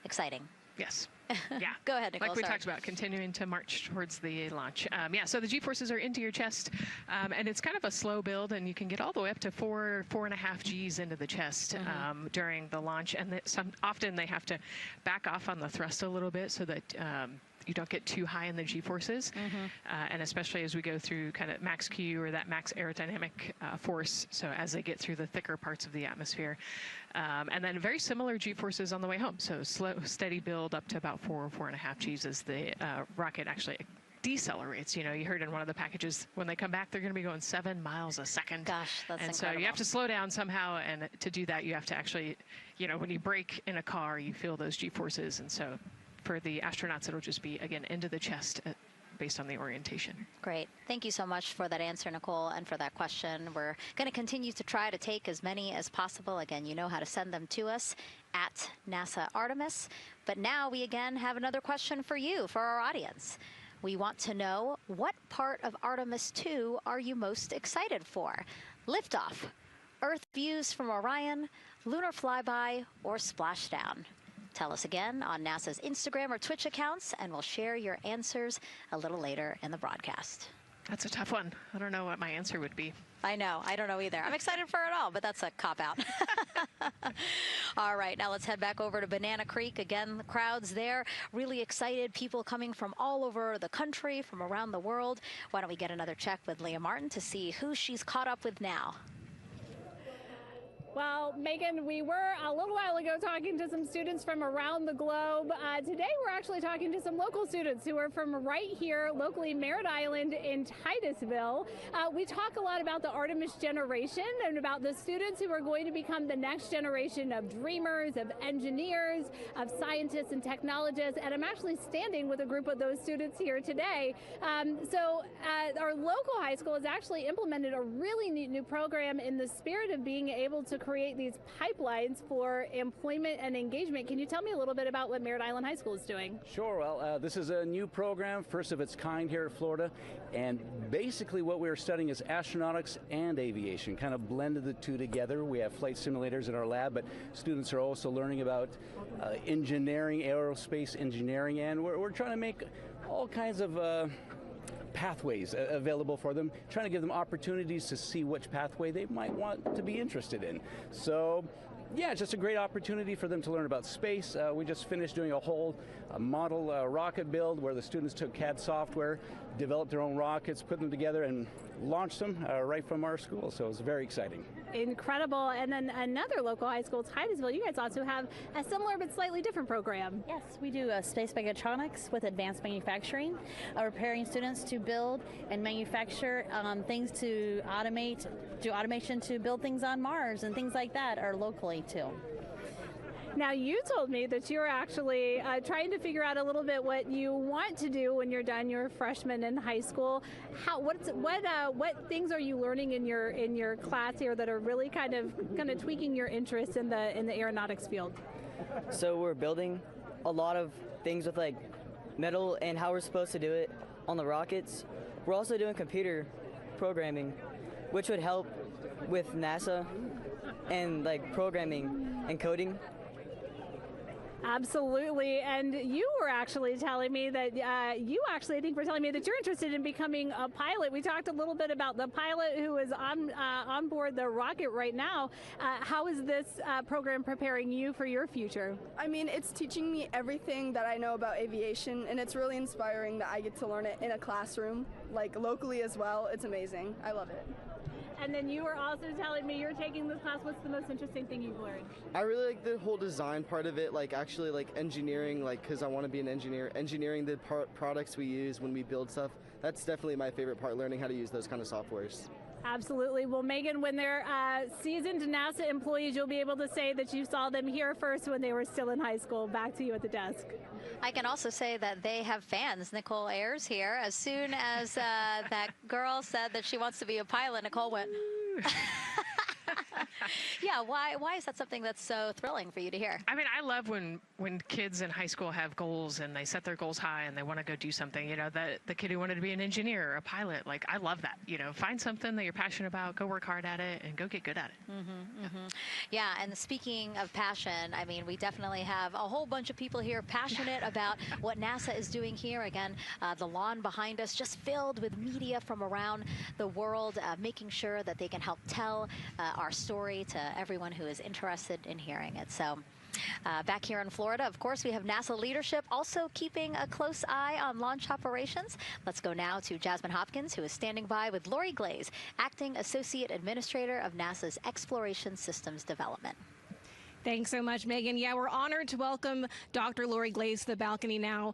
Exciting. Yes. Yeah. Go ahead, Nicole. Like we talked about, continuing to march towards the launch. So the G-forces are into your chest, and it's kind of a slow build, and you can get all the way up to 4.5 Gs into the chest during the launch, and often they have to back off on the thrust a little bit so that you don't get too high in the G-forces, and especially as we go through kind of max Q or that max aerodynamic force, so as they get through the thicker parts of the atmosphere. And then very similar G-forces on the way home, so slow, steady build up to about 4.5 Gs as the rocket actually decelerates. You heard in one of the packages, when they come back, they're going to be going 7 miles a second. Gosh, that's and incredible. So you have to slow down somehow, and to do that, you have to actually, when you brake in a car, you feel those G-forces, and so for the astronauts, it'll just be, again, into the chest based on the orientation. Great. Thank you so much for that answer, Nicole, and for that question. We're going to continue to try to take as many as possible. Again, you know how to send them to us at NASA Artemis. But now we again have another question for you, for our audience. We want to know, what part of Artemis II are you most excited for? Liftoff, Earth views from Orion, lunar flyby, or splashdown? Tell us again on NASA's Instagram or Twitch accounts, and we'll share your answers a little later in the broadcast. That's a tough one. I don't know what my answer would be. I know. I don't know either. I'm excited for it all, but that's a cop-out. All right, now let's head back over to Banana Creek. Again, the crowds there, really excited. People coming from all over the country, from around the world. Why don't we get another check with Leah Martin to see who she's caught up with now. Well, Megan, we were a little while ago talking to some students from around the globe. Today, we're actually talking to some local students who are from right here, locally Merritt Island in Titusville. We talk a lot about the Artemis generation and about the students who are going to become the next generation of dreamers, of engineers, of scientists and technologists. And I'm actually standing with a group of those students here today. Our local high school has actually implemented a really neat new program in the spirit of being able to create these pipelines for employment and engagement. Can you tell me a little bit about what Merritt Island High School is doing? Sure. Well, this is a new program, first of its kind here at Florida, and basically what we're studying is astronautics and aviation, kind of blended the two together. We have flight simulators in our lab, but students are also learning about engineering, aerospace engineering, and we're trying to make all kinds of pathways available for them, trying to give them opportunities to see which pathway they might want to be interested in. So yeah, it's just a great opportunity for them to learn about space. We just finished doing a whole model rocket build where the students took CAD software, developed their own rockets, put them together, and launched them right from our school. So it was very exciting. Incredible. And then another local high school, Titusville, you guys also have a similar but slightly different program. Yes, we do space mechatronics with advanced manufacturing, preparing students to build and manufacture things to automate, do automation to build things on Mars and things like that, or locally too. Now, you told me that you're actually trying to figure out a little bit what you want to do when you're done. You're a freshman in high school. What things are you learning in your class here that are really kind of tweaking your interest in the aeronautics field? So we're building a lot of things with like metal and how we're supposed to do it on the rockets. We're also doing computer programming, which would help with NASA and like programming and coding. Absolutely. And you were actually telling me that I think were telling me that you're interested in becoming a pilot. We talked a little bit about the pilot who is on board the rocket right now. How is this program preparing you for your future? I mean, it's teaching me everything that I know about aviation, and it's really inspiring that I get to learn it in a classroom, like locally as well. It's amazing. I love it. And then you were also telling me you're taking this class. What's the most interesting thing you've learned? I really like the whole design part of it, like actually like engineering, like because I want to be an engineer. Engineering the products we use when we build stuff, that's definitely my favorite part, learning how to use those kind of softwares. Absolutely. Well, Megan, when they're seasoned NASA employees, you'll be able to say that you saw them here first when they were still in high school. Back to you at the desk. I can also say that they have fans. Nicole Ayers here. As soon as that girl said that she wants to be a pilot, Nicole went, yeah, why is that something that's so thrilling for you to hear? I mean, I love when kids in high school have goals and they set their goals high and they want to go do something. You know, the kid who wanted to be an engineer or a pilot, like, I love that. You know, find something that you're passionate about, go work hard at it, and go get good at it. Yeah, and speaking of passion, I mean, we definitely have a whole bunch of people here passionate about what NASA is doing here. Again, the lawn behind us just filled with media from around the world, making sure that they can help tell our story to everyone who is interested in hearing it. So back here in Florida, of course, we have NASA leadership also keeping a close eye on launch operations. Let's go now to Jasmine Hopkins, who is standing by with Lori Glaze, Acting Associate Administrator of NASA's Exploration Systems Development. Thanks so much, Megan. Yeah, we're honored to welcome Dr. Lori Glaze to the balcony now.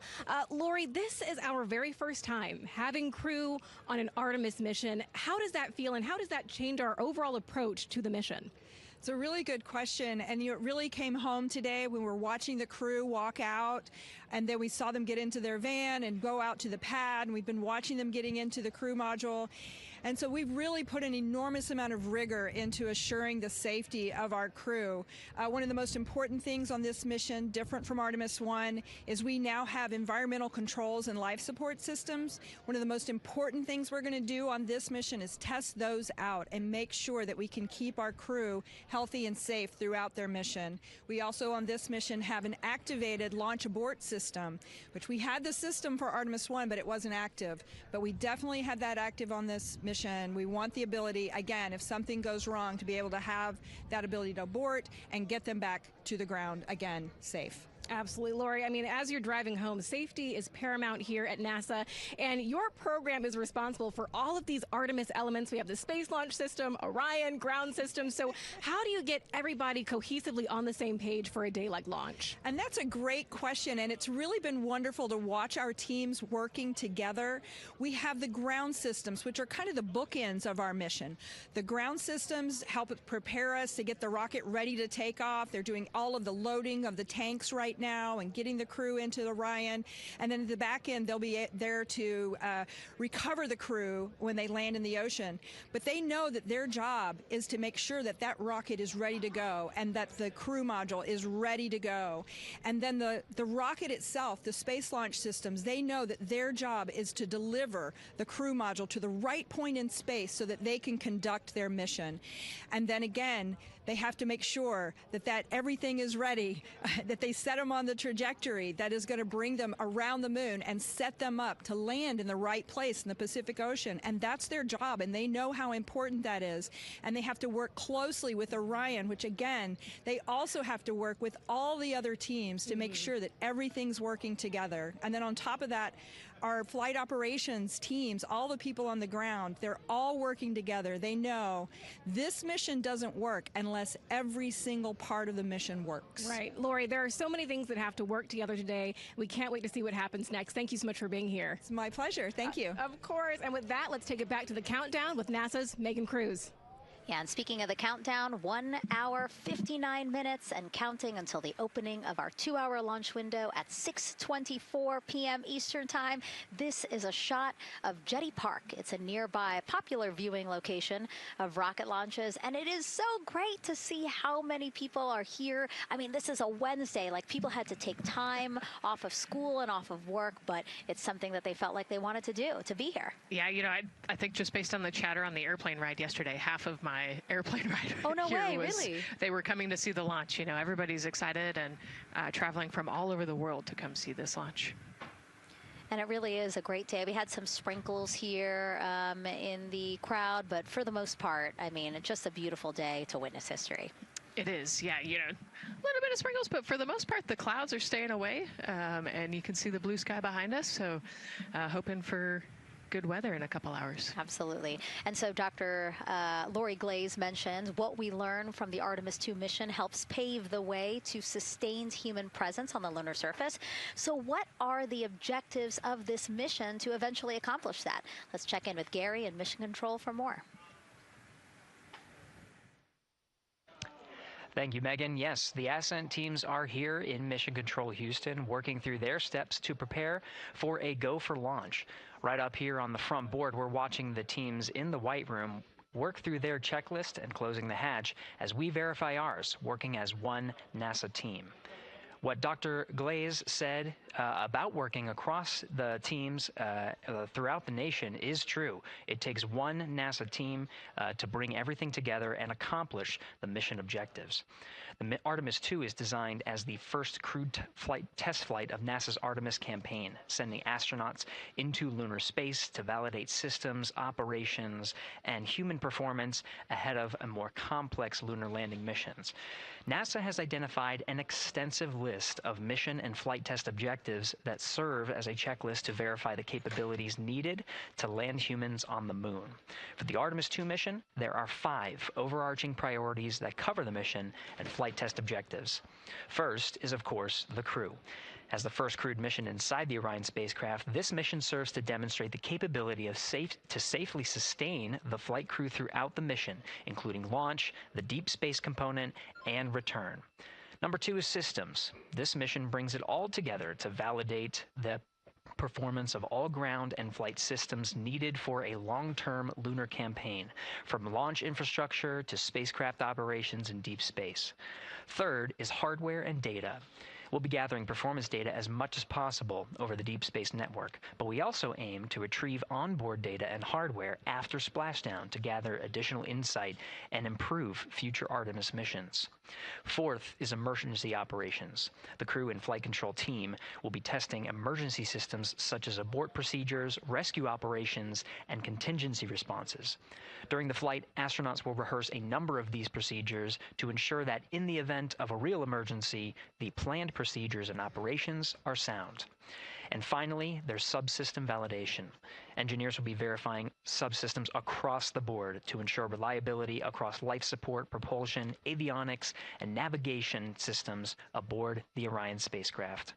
Lori, this is our very first time having crew on an Artemis mission. How does that feel, and how does that change our overall approach to the mission? It's a really good question, and it really came home today when we were watching the crew walk out, and then we saw them get into their van and go out to the pad, and we've been watching them getting into the crew module. And so we've really put an enormous amount of rigor into assuring the safety of our crew. One of the most important things on this mission, different from Artemis I, is we now have environmental controls and life support systems. One of the most important things we're going to do on this mission is test those out and make sure that we can keep our crew healthy and safe throughout their mission. We also on this mission have an activated launch abort system, which we had the system for Artemis I, but it wasn't active. But we definitely have that active on this mission. We want the ability, again, if something goes wrong, to be able to have that ability to abort and get them back to the ground again, safe. Absolutely, Lori. I mean, as you're driving home, safety is paramount here at NASA, and your program is responsible for all of these Artemis elements. We have the Space Launch System, Orion, ground system. So how do you get everybody cohesively on the same page for a day like launch? And that's a great question, and it's really been wonderful to watch our teams working together. We have the ground systems, which are kind of the bookends of our mission. The ground systems help prepare us to get the rocket ready to take off. They're doing all of the loading of the tanks right right now and getting the crew into Orion. And then at the back end, they'll be there to recover the crew when they land in the ocean. But they know that their job is to make sure that that rocket is ready to go and that the crew module is ready to go. And then the rocket itself, the space launch systems, they know that their job is to deliver the crew module to the right point in space so that they can conduct their mission. And then again, they have to make sure that everything is ready, that they set them on the trajectory that is going to bring them around the moon and set them up to land in the right place in the Pacific Ocean. And that's their job, and they know how important that is. And they have to work closely with Orion, which again, they also have to work with all the other teams to make sure that everything's working together. And then on top of that, our flight operations teams, all the people on the ground, they're all working together. They know this mission doesn't work unless every single part of the mission works. Right. Lori, there are so many things that have to work together today. We can't wait to see what happens next. Thank you so much for being here. It's my pleasure. Thank you. Of course. And with that, let's take it back to the countdown with NASA's Megan Cruz. Yeah, and speaking of the countdown, 1 hour, 59 minutes and counting until the opening of our 2-hour launch window at 6:24 p.m. Eastern Time. This is a shot of Jetty Park. It's a nearby popular viewing location of rocket launches, and it is so great to see how many people are here. I mean, this is a Wednesday. Like, people had to take time off of school and off of work, but it's something that they felt like they wanted to do, to be here. Yeah, you know, I think just based on the chatter on the airplane ride yesterday, half of my airplane ride oh, no here way, was, really? They were coming to see the launch. You know, everybody's excited and traveling from all over the world to come see this launch. And it really is a great day. We had some sprinkles here in the crowd, but for the most part, I mean, it's just a beautiful day to witness history. It is, yeah, you know, a little bit of sprinkles, but for the most part, the clouds are staying away, and you can see the blue sky behind us, so hoping for good weather in a couple hours. Absolutely. And so Dr. Lori Glaze mentioned what we learned from the Artemis II mission helps pave the way to sustained human presence on the lunar surface. So what are the objectives of this mission to eventually accomplish that? Let's check in with Gary in Mission Control for more. Thank you, Megan. Yes, the ascent teams are here in Mission Control Houston, working through their steps to prepare for a go for launch. Right up here on the front board, we're watching the teams in the White Room work through their checklist and closing the hatch as we verify ours, working as one NASA team. What Dr. Glaze said about working across the teams throughout the nation is true. It takes one NASA team to bring everything together and accomplish the mission objectives. The Artemis II is designed as the first crewed test flight of NASA's Artemis campaign, sending astronauts into lunar space to validate systems, operations, and human performance ahead of a more complex lunar landing missions. NASA has identified an extensive list of mission and flight test objectives that serve as a checklist to verify the capabilities needed to land humans on the moon. For the Artemis II mission, there are 5 overarching priorities that cover the mission and flight test objectives. First is, of course, the crew. As the first crewed mission inside the Orion spacecraft, this mission serves to demonstrate the capability of safely sustain the flight crew throughout the mission, including launch, the deep space component, and return. Number 2 is systems. This mission brings it all together to validate the performance of all ground and flight systems needed for a long-term lunar campaign, from launch infrastructure to spacecraft operations in deep space. Third is hardware and data. We'll be gathering performance data as much as possible over the Deep Space Network, but we also aim to retrieve onboard data and hardware after splashdown to gather additional insight and improve future Artemis missions. Fourth is emergency operations. The crew and flight control team will be testing emergency systems such as abort procedures, rescue operations, and contingency responses. During the flight, astronauts will rehearse a number of these procedures to ensure that in the event of a real emergency, the planned procedures and operations are sound. And finally, there's subsystem validation. Engineers will be verifying subsystems across the board to ensure reliability across life support, propulsion, avionics, and navigation systems aboard the Orion spacecraft.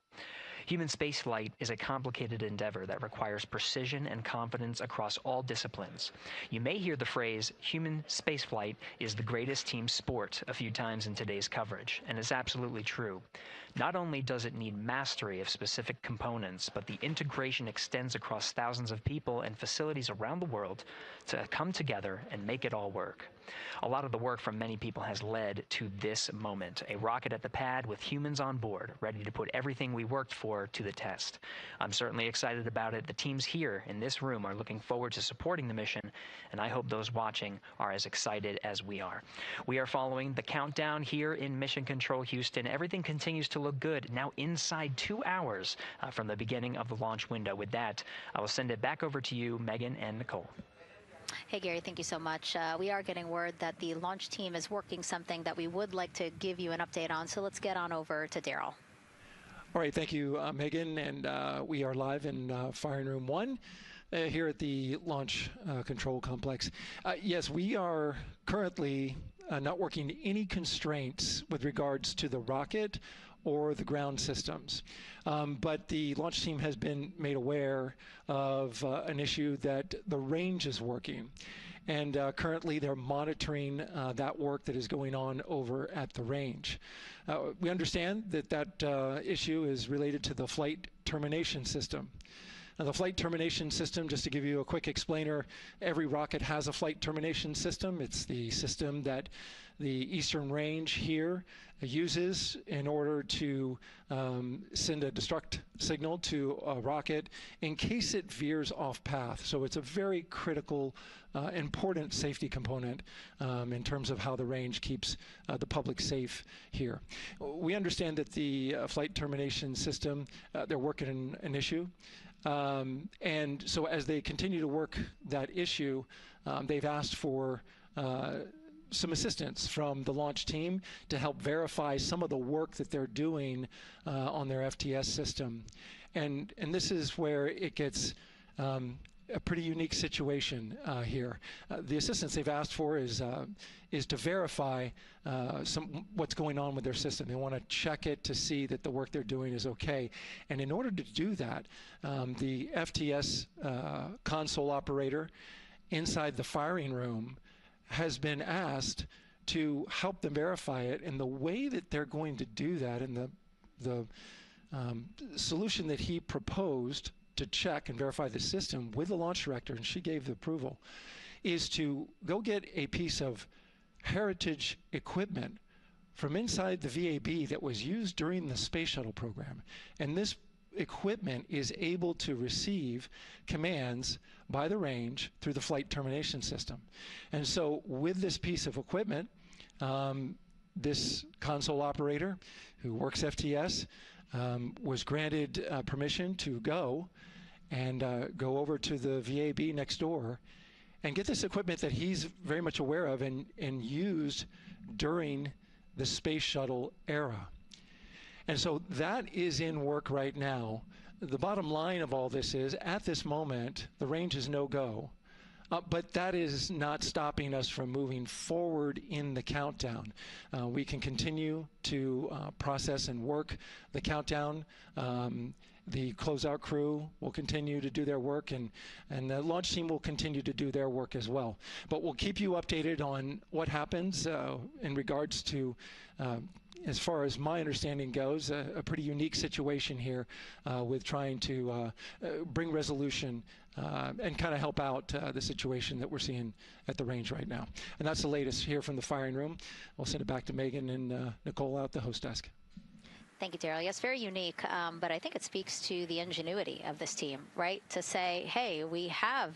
Human spaceflight is a complicated endeavor that requires precision and confidence across all disciplines. You may hear the phrase, human spaceflight is the greatest team sport, a few times in today's coverage, and it's absolutely true. Not only does it need mastery of specific components, but the integration extends across thousands of people and facilities around the world to come together and make it all work. A lot of the work from many people has led to this moment, a rocket at the pad with humans on board, ready to put everything we worked for to the test. I'm certainly excited about it. The teams here in this room are looking forward to supporting the mission, and I hope those watching are as excited as we are. We are following the countdown here in Mission Control Houston. Everything continues to look good. Now inside 2 hours from the beginning of the launch window. With that, I will send it back over to you, Megan and Nicole. Hey, Gary, thank you so much. We are getting word that the launch team is working something that we would like to give you an update on. So let's get on over to Daryl. All right, thank you, Megan. And we are live in Firing Room 1 here at the Launch Control Complex. Yes, we are currently not working any constraints with regards to the rocket or the ground systems. But the launch team has been made aware of an issue that the range is working. And currently they're monitoring that work that is going on over at the range. We understand that that issue is related to the flight termination system. Now, the flight termination system, just to give you a quick explainer, every rocket has a flight termination system. It's the system that the Eastern Range here uses in order to send a destruct signal to a rocket in case it veers off path. So it's a very critical, important safety component in terms of how the range keeps the public safe here. We understand that the flight termination system, they're working an issue. And so as they continue to work that issue, they've asked for some assistance from the launch team to help verify some of the work that they're doing on their FTS system. And this is where it gets a pretty unique situation here. The assistance they've asked for is to verify what's going on with their system. They want to check it to see that the work they're doing is okay. And in order to do that, the FTS console operator inside the firing room has been asked to help them verify it. And the way that they're going to do that, and the solution that he proposed to check and verify the system with the launch director, and she gave the approval, is to go get a piece of heritage equipment from inside the VAB that was used during the space shuttle program. And this equipment is able to receive commands by the range through the flight termination system. And so with this piece of equipment, this console operator who works FTS was granted permission to go go over to the VAB next door and get this equipment that he's very much aware of and used during the space shuttle era. And so that is in work right now. The bottom line of all this is, at this moment, the range is no-go. But that is not stopping us from moving forward in the countdown. We can continue to process and work the countdown. The closeout crew will continue to do their work, and the launch team will continue to do their work as well. But we'll keep you updated on what happens in regards to, as far as my understanding goes, a pretty unique situation here with trying to bring resolution and kind of help out the situation that we're seeing at the range right now. And that's the latest here from the firing room. We'll send it back to Megan and Nicole out the host desk. Thank you, Daryl. Yes, very unique, but I think it speaks to the ingenuity of this team, right? To say, hey, we have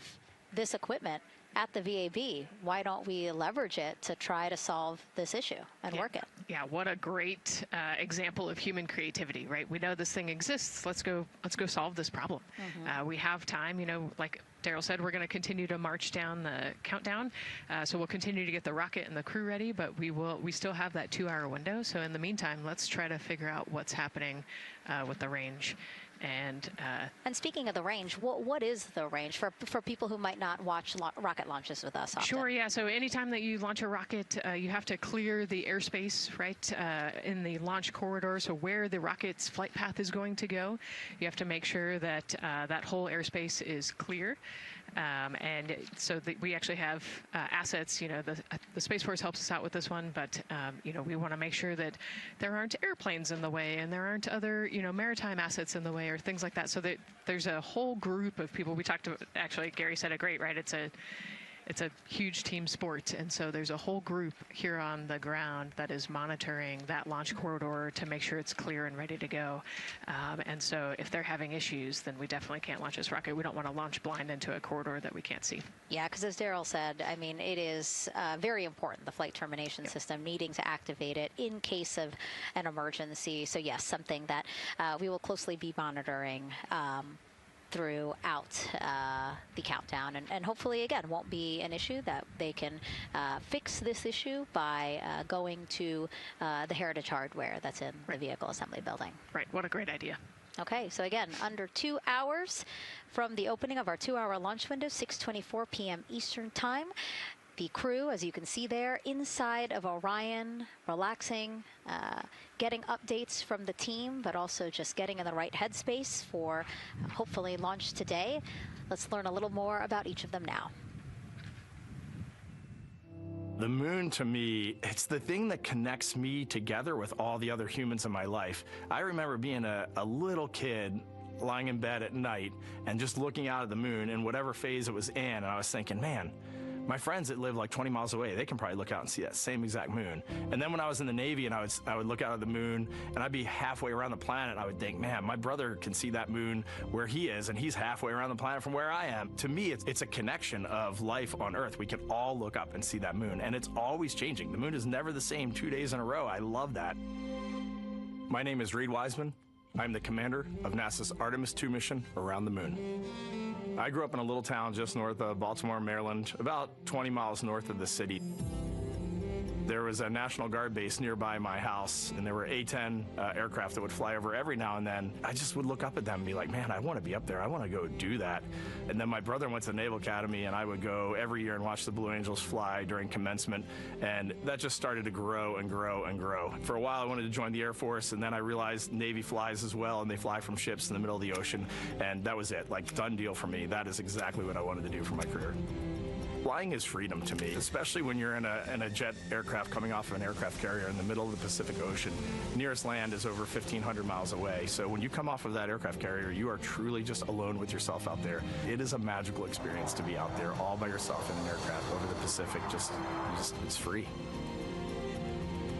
this equipment at the VAB. Why don't we leverage it to try to solve this issue and work it? Yeah, what a great example of human creativity, right? We know this thing exists. Let's go solve this problem. We have time, you know, like Daryl said, we're going to continue to march down the countdown. So we'll continue to get the rocket and the crew ready, but we still have that 2-hour window. So in the meantime, let's try to figure out what's happening with the range. And speaking of the range, what is the range for people who might not watch rocket launches with us often? Sure, yeah. So anytime that you launch a rocket, you have to clear the airspace, right, in the launch corridor. So where the rocket's flight path is going to go, you have to make sure that that whole airspace is clear. And so we actually have assets, you know, the Space Force helps us out with this one, but, you know, we want to make sure that there aren't airplanes in the way and there aren't other, you know, maritime assets in the way or things like that. So that there's a whole group of people. We talked about, actually, Gary said it great, right? It's a huge team sport, and so there's a whole group here on the ground that is monitoring that launch corridor to make sure it's clear and ready to go. And so if they're having issues, then we definitely can't launch this rocket. We don't want to launch blind into a corridor that we can't see. Yeah, because as Daryl said, I mean, it is very important, the flight termination system, needing to activate it in case of an emergency. So yes, something that we will closely be monitoring throughout the countdown, and hopefully again won't be an issue, that they can fix this issue by going to the heritage hardware that's in the vehicle assembly building. Right, what a great idea. Okay, so again, under 2 hours from the opening of our 2-hour launch window, 6:24 p.m. Eastern Time. The crew, as you can see there, inside of Orion, relaxing, getting updates from the team, but also just getting in the right headspace for hopefully launch today. Let's learn a little more about each of them now. The moon, to me, it's the thing that connects me together with all the other humans in my life. I remember being a little kid lying in bed at night and just looking out at the moon in whatever phase it was in, and I was thinking, man, my friends that live like 20 miles away, they can probably look out and see that same exact moon. And then when I was in the Navy and I would look out at the moon and I'd be halfway around the planet, I would think, man, my brother can see that moon where he is, and he's halfway around the planet from where I am. To me, it's a connection of life on Earth. We can all look up and see that moon, and it's always changing. The moon is never the same 2 days in a row. I love that. My name is Reed Wiseman. I'm the commander of NASA's Artemis II mission around the moon. I grew up in a little town just north of Baltimore, Maryland, about 20 miles north of the city. There was a National Guard base nearby my house, and there were A-10 aircraft that would fly over every now and then. I just would look up at them and be like, man, I want to be up there. I want to go do that. And then my brother went to the Naval Academy, and I would go every year and watch the Blue Angels fly during commencement, and that just started to grow and grow and grow. For a while, I wanted to join the Air Force, and then I realized Navy flies as well, and they fly from ships in the middle of the ocean, and that was it. Like, done deal for me. That is exactly what I wanted to do for my career. Flying is freedom to me, especially when you're in a jet aircraft coming off of an aircraft carrier in the middle of the Pacific Ocean. Nearest land is over 1,500 miles away. So when you come off of that aircraft carrier, you are truly just alone with yourself out there. It is a magical experience to be out there all by yourself in an aircraft over the Pacific. It's free.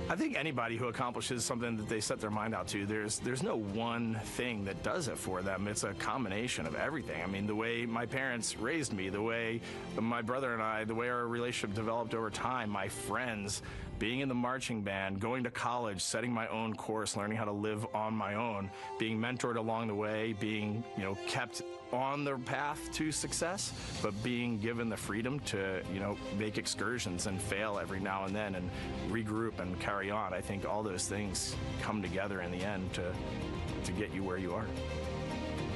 I think anybody who accomplishes something that they set their mind out to, there's no one thing that does it for them. It's a combination of everything. I mean, the way my parents raised me, the way my brother and I, the way our relationship developed over time, my friends, being in the marching band, going to college, setting my own course, learning how to live on my own, being mentored along the way, being, you know, kept on the path to success, but being given the freedom to, you know, make excursions and fail every now and then and regroup and carry on. I think all those things come together in the end to get you where you are.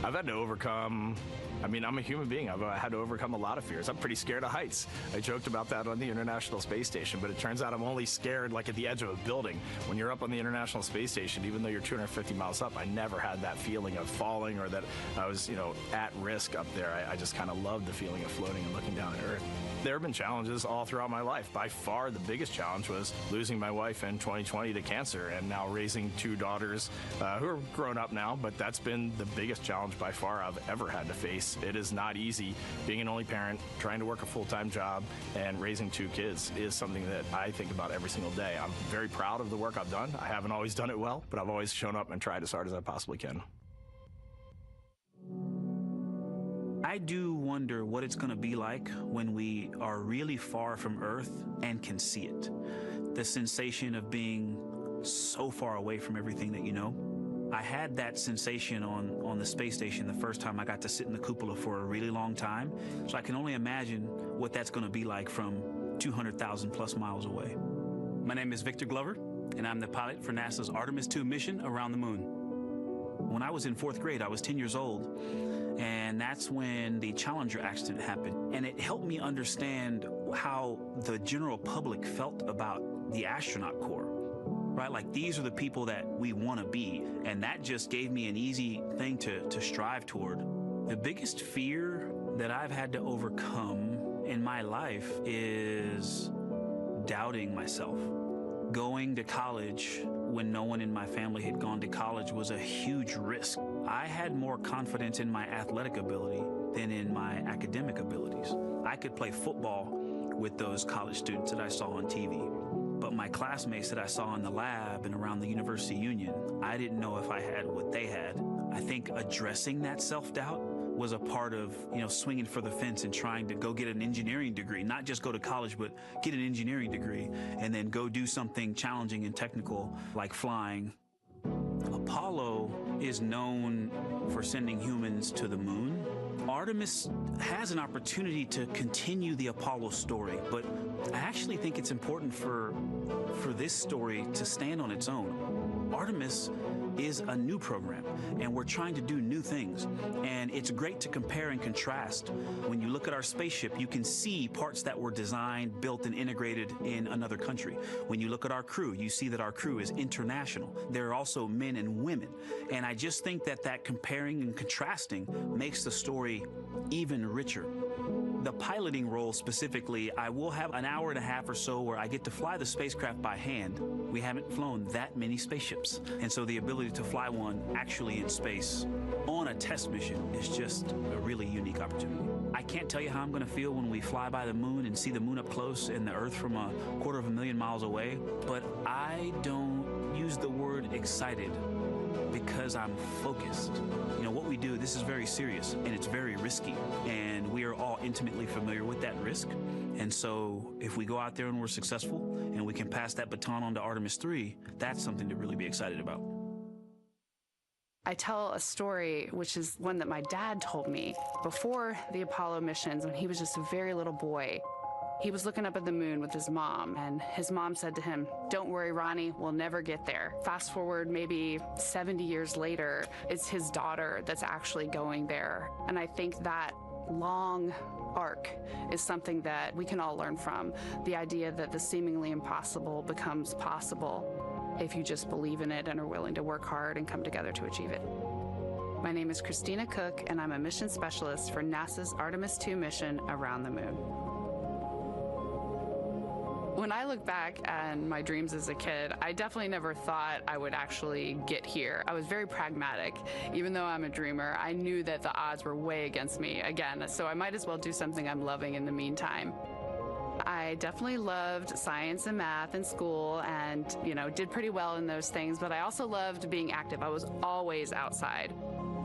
I've had to overcome, I mean, I'm a human being. I've had to overcome a lot of fears. I'm pretty scared of heights. I joked about that on the International Space Station, but it turns out I'm only scared like at the edge of a building. When you're up on the International Space Station, even though you're 250 miles up, I never had that feeling of falling or that I was, you know, at risk up there. I just kind of loved the feeling of floating and looking down at Earth. There have been challenges all throughout my life. By far, the biggest challenge was losing my wife in 2020 to cancer, and now raising two daughters who are grown up now, but that's been the biggest challenge by far I've ever had to face. It is not easy being an only parent, trying to work a full-time job, and raising two kids is something that I think about every single day. I'm very proud of the work I've done. I haven't always done it well, but I've always shown up and tried as hard as I possibly can. I do wonder what it's going to be like when we are really far from Earth and can see it. The sensation of being so far away from everything that you know. I had that sensation on the space station the first time I got to sit in the cupola for a really long time. So I can only imagine what that's going to be like from 200,000 plus miles away. My name is Victor Glover, and I'm the pilot for NASA's Artemis II mission around the moon. When I was in 4th grade, I was 10 years old, and that's when the Challenger accident happened. And it helped me understand how the general public felt about the astronaut corps, right? Like, these are the people that we want to be, and that just gave me an easy thing to strive toward. The biggest fear that I've had to overcome in my life is doubting myself. Going to college when no one in my family had gone to college was a huge risk. I had more confidence in my athletic ability than in my academic abilities. I could play football with those college students that I saw on TV. But my classmates that I saw in the lab and around the University Union, I didn't know if I had what they had. I think addressing that self-doubt was a part of, swinging for the fence and trying to go get an engineering degree, not just go to college, but get an engineering degree and then go do something challenging and technical like flying. Apollo is known for sending humans to the moon. Artemis has an opportunity to continue the Apollo story, but I actually think it's important for this story to stand on its own. Artemis is a new program, and we're trying to do new things. And it's great to compare and contrast. When you look at our spaceship, you can see parts that were designed, built, and integrated in another country. When you look at our crew, you see that our crew is international. There are also men and women. And I just think that comparing and contrasting makes the story even richer. The piloting role specifically, I will have an hour and a half or so where I get to fly the spacecraft by hand. We haven't flown that many spaceships. And so the ability to fly one actually in space on a test mission is just a really unique opportunity. I can't tell you how I'm going to feel when we fly by the moon and see the moon up close and the Earth from 250,000 miles away, but I don't use the word excited because I'm focused. What we do, this is very serious and it's very risky, and we are all intimately familiar with that risk. And so if we go out there and we're successful and we can pass that baton on to Artemis II, that's something to really be excited about. I tell a story, which is one that my dad told me before the Apollo missions when he was just a very little boy. He was looking up at the moon with his mom, and his mom said to him, "Don't worry, Ronnie, we'll never get there." Fast forward maybe 70 years later, it's his daughter that's actually going there. And I think that long arc is something that we can all learn from. The idea that the seemingly impossible becomes possible if you just believe in it and are willing to work hard and come together to achieve it. My name is Christina Cook, and I'm a mission specialist for NASA's Artemis II mission around the moon. When I look back at my dreams as a kid, I definitely never thought I would actually get here. I was very pragmatic. Even though I'm a dreamer, I knew that the odds were way against me again, so I might as well do something I'm loving in the meantime. I definitely loved science and math in school and, did pretty well in those things, but I also loved being active. I was always outside.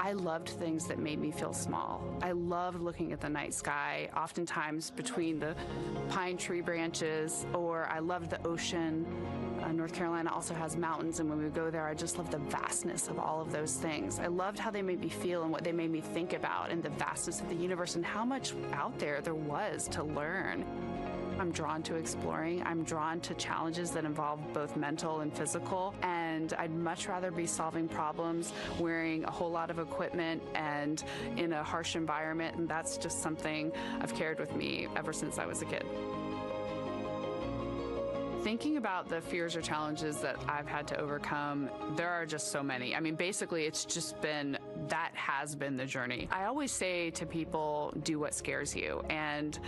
I loved things that made me feel small. I loved looking at the night sky, oftentimes between the pine tree branches, or I loved the ocean. North Carolina also has mountains, and when we go there, I just love the vastness of all of those things. I loved how they made me feel and what they made me think about, and the vastness of the universe and how much out there was to learn. I'm drawn to exploring. I'm drawn to challenges that involve both mental and physical, and I'd much rather be solving problems wearing a whole lot of equipment and in a harsh environment, and that's just something I've carried with me ever since I was a kid. Thinking about the fears or challenges that I've had to overcome, there are just so many. I mean, basically, it's just that has been the journey. I always say to people, do what scares you, and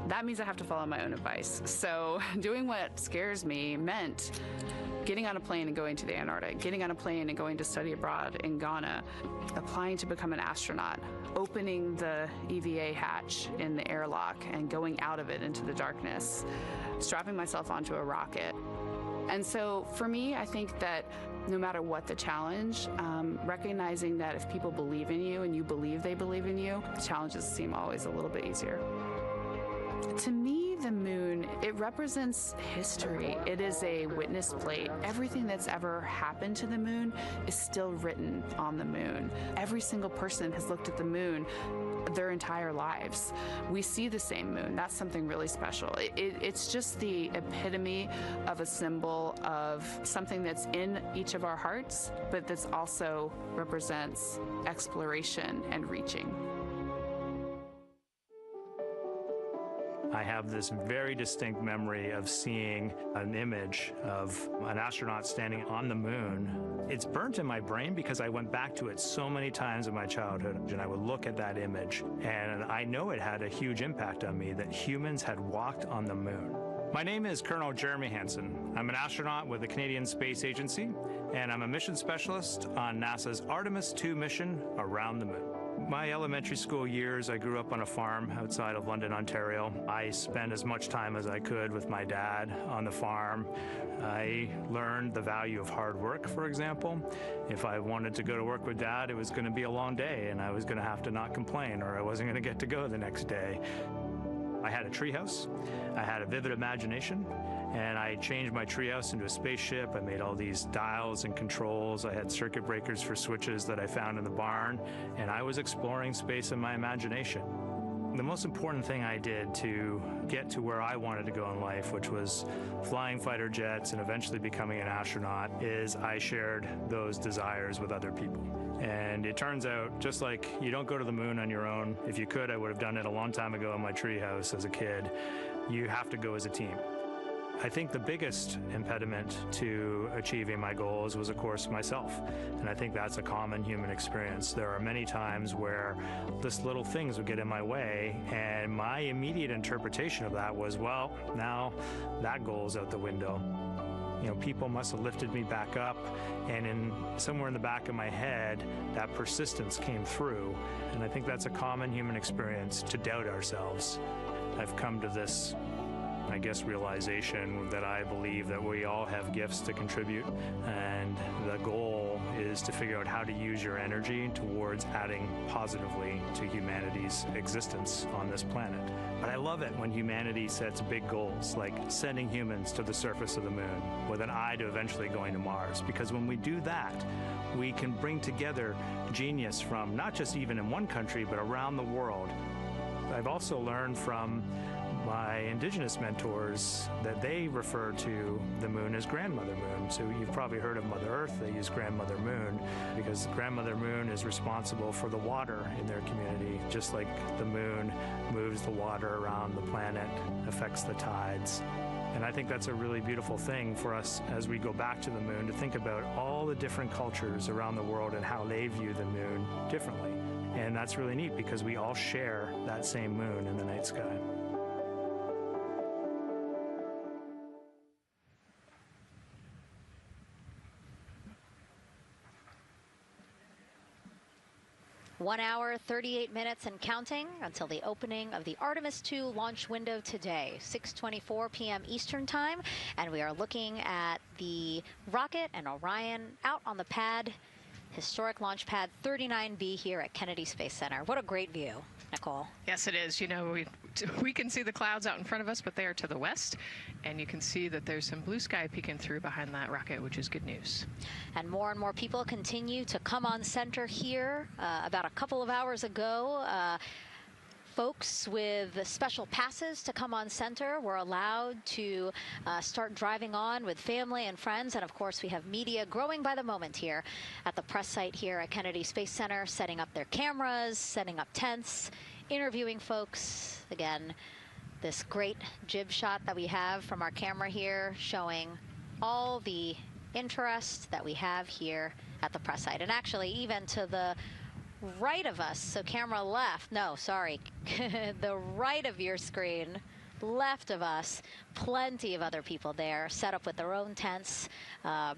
that means I have to follow my own advice. So doing what scares me meant getting on a plane and going to the Antarctic, getting on a plane and going to study abroad in Ghana, applying to become an astronaut, opening the EVA hatch in the airlock and going out of it into the darkness, strapping myself onto a rocket. And so for me, I think that no matter what the challenge, recognizing that if people believe in you and you believe they believe in you, the challenges seem always a little bit easier. To me, believe the moon, it represents history. It is a witness plate. Everything that's ever happened to the moon is still written on the moon. Every single person has looked at the moon their entire lives. We see the same moon. That's something really special. It's just the epitome of a symbol of something that's in each of our hearts, but that's also represents exploration and reaching. I have this very distinct memory of seeing an image of an astronaut standing on the moon. It's burnt in my brain because I went back to it so many times in my childhood, and I would look at that image, and I know it had a huge impact on me that humans had walked on the moon. My name is Colonel Jeremy Hansen. I'm an astronaut with the Canadian Space Agency, and I'm a mission specialist on NASA's ARTEMIS II mission around the moon. My elementary school years, I grew up on a farm outside of London, Ontario. I spent as much time as I could with my dad on the farm. I learned the value of hard work, for example. If I wanted to go to work with Dad, it was going to be a long day, and I was going to have to not complain, or I wasn't going to get to go the next day. I had a treehouse. I had a vivid imagination, and I changed my treehouse into a spaceship. I made all these dials and controls. I had circuit breakers for switches that I found in the barn, and I was exploring space in my imagination. The most important thing I did to get to where I wanted to go in life, which was flying fighter jets and eventually becoming an astronaut, is I shared those desires with other people. And it turns out, just like you don't go to the moon on your own, if you could, I would have done it a long time ago in my treehouse as a kid, you have to go as a team. I think the biggest impediment to achieving my goals was, of course, myself. And I think that's a common human experience. There are many times where just little things would get in my way, and my immediate interpretation of that was, well, now that goal's out the window. You know, people must have lifted me back up, and somewhere in the back of my head, that persistence came through. And I think that's a common human experience, to doubt ourselves. I've come to this, I guess, realization that I believe that we all have gifts to contribute, and the goal is to figure out how to use your energy towards adding positively to humanity's existence on this planet. But I love it when humanity sets big goals, like sending humans to the surface of the moon with an eye to eventually going to Mars, because when we do that, we can bring together genius from not just even in one country, but around the world. I've also learned from my indigenous mentors that they refer to the moon as Grandmother Moon. So you've probably heard of Mother Earth. They use Grandmother Moon because Grandmother Moon is responsible for the water in their community, just like the moon moves the water around the planet, affects the tides. And I think that's a really beautiful thing for us as we go back to the moon, to think about all the different cultures around the world and how they view the moon differently. And that's really neat because we all share that same moon in the night sky. One hour, 38 minutes and counting until the opening of the Artemis II launch window today, 6:24 p.m. Eastern Time. And we are looking at the rocket and Orion out on the pad, historic launch pad 39B here at Kennedy Space Center. What a great view, Nicole. Yes, it is. You know, we can see the clouds out in front of us, but they are to the west. And you can see that there's some blue sky peeking through behind that rocket, which is good news. And more people continue to come on center here. About a couple of hours ago, folks with special passes to come on center were allowed to start driving on with family and friends. And of course, we have media growing by the moment here at the press site here at Kennedy Space Center, setting up their cameras, setting up tents, interviewing folks. Again, this great jib shot that we have from our camera here showing all the interest that we have here at the press site. And actually, even to the right of us, so camera left, no, sorry, the right of your screen, left of us, plenty of other people there set up with their own tents,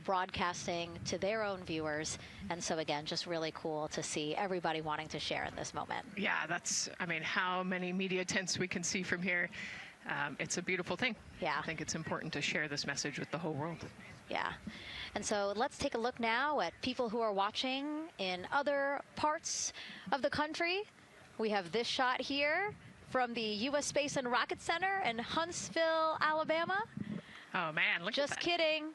broadcasting to their own viewers. And so again, just really cool to see everybody wanting to share in this moment. Yeah, that's, I mean, how many media tents we can see from here. It's a beautiful thing. Yeah. I think it's important to share this message with the whole world. Yeah. And so let's take a look now at people who are watching in other parts of the country. We have this shot here from the U.S. Space and Rocket Center in Huntsville, Alabama. Oh, man, look Just at that. kidding.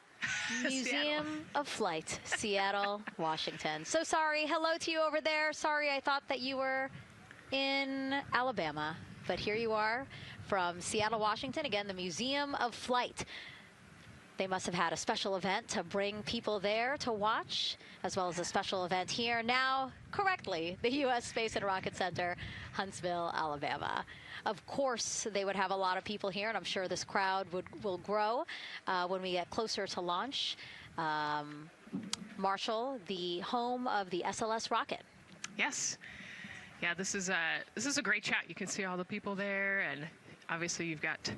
Museum of Flight, Seattle, Washington. So sorry. Hello to you over there. Sorry, I thought that you were in Alabama. But here you are from Seattle, Washington. Again, the Museum of Flight. They must have had a special event to bring people there to watch, as well as a special event here. Now, correctly, the U.S. Space and Rocket Center, Huntsville, Alabama. Of course, they would have a lot of people here, and I'm sure this crowd will grow when we get closer to launch. Marshall, the home of the SLS rocket. Yes. Yeah, this is a great shot. You can see all the people there, and obviously you've got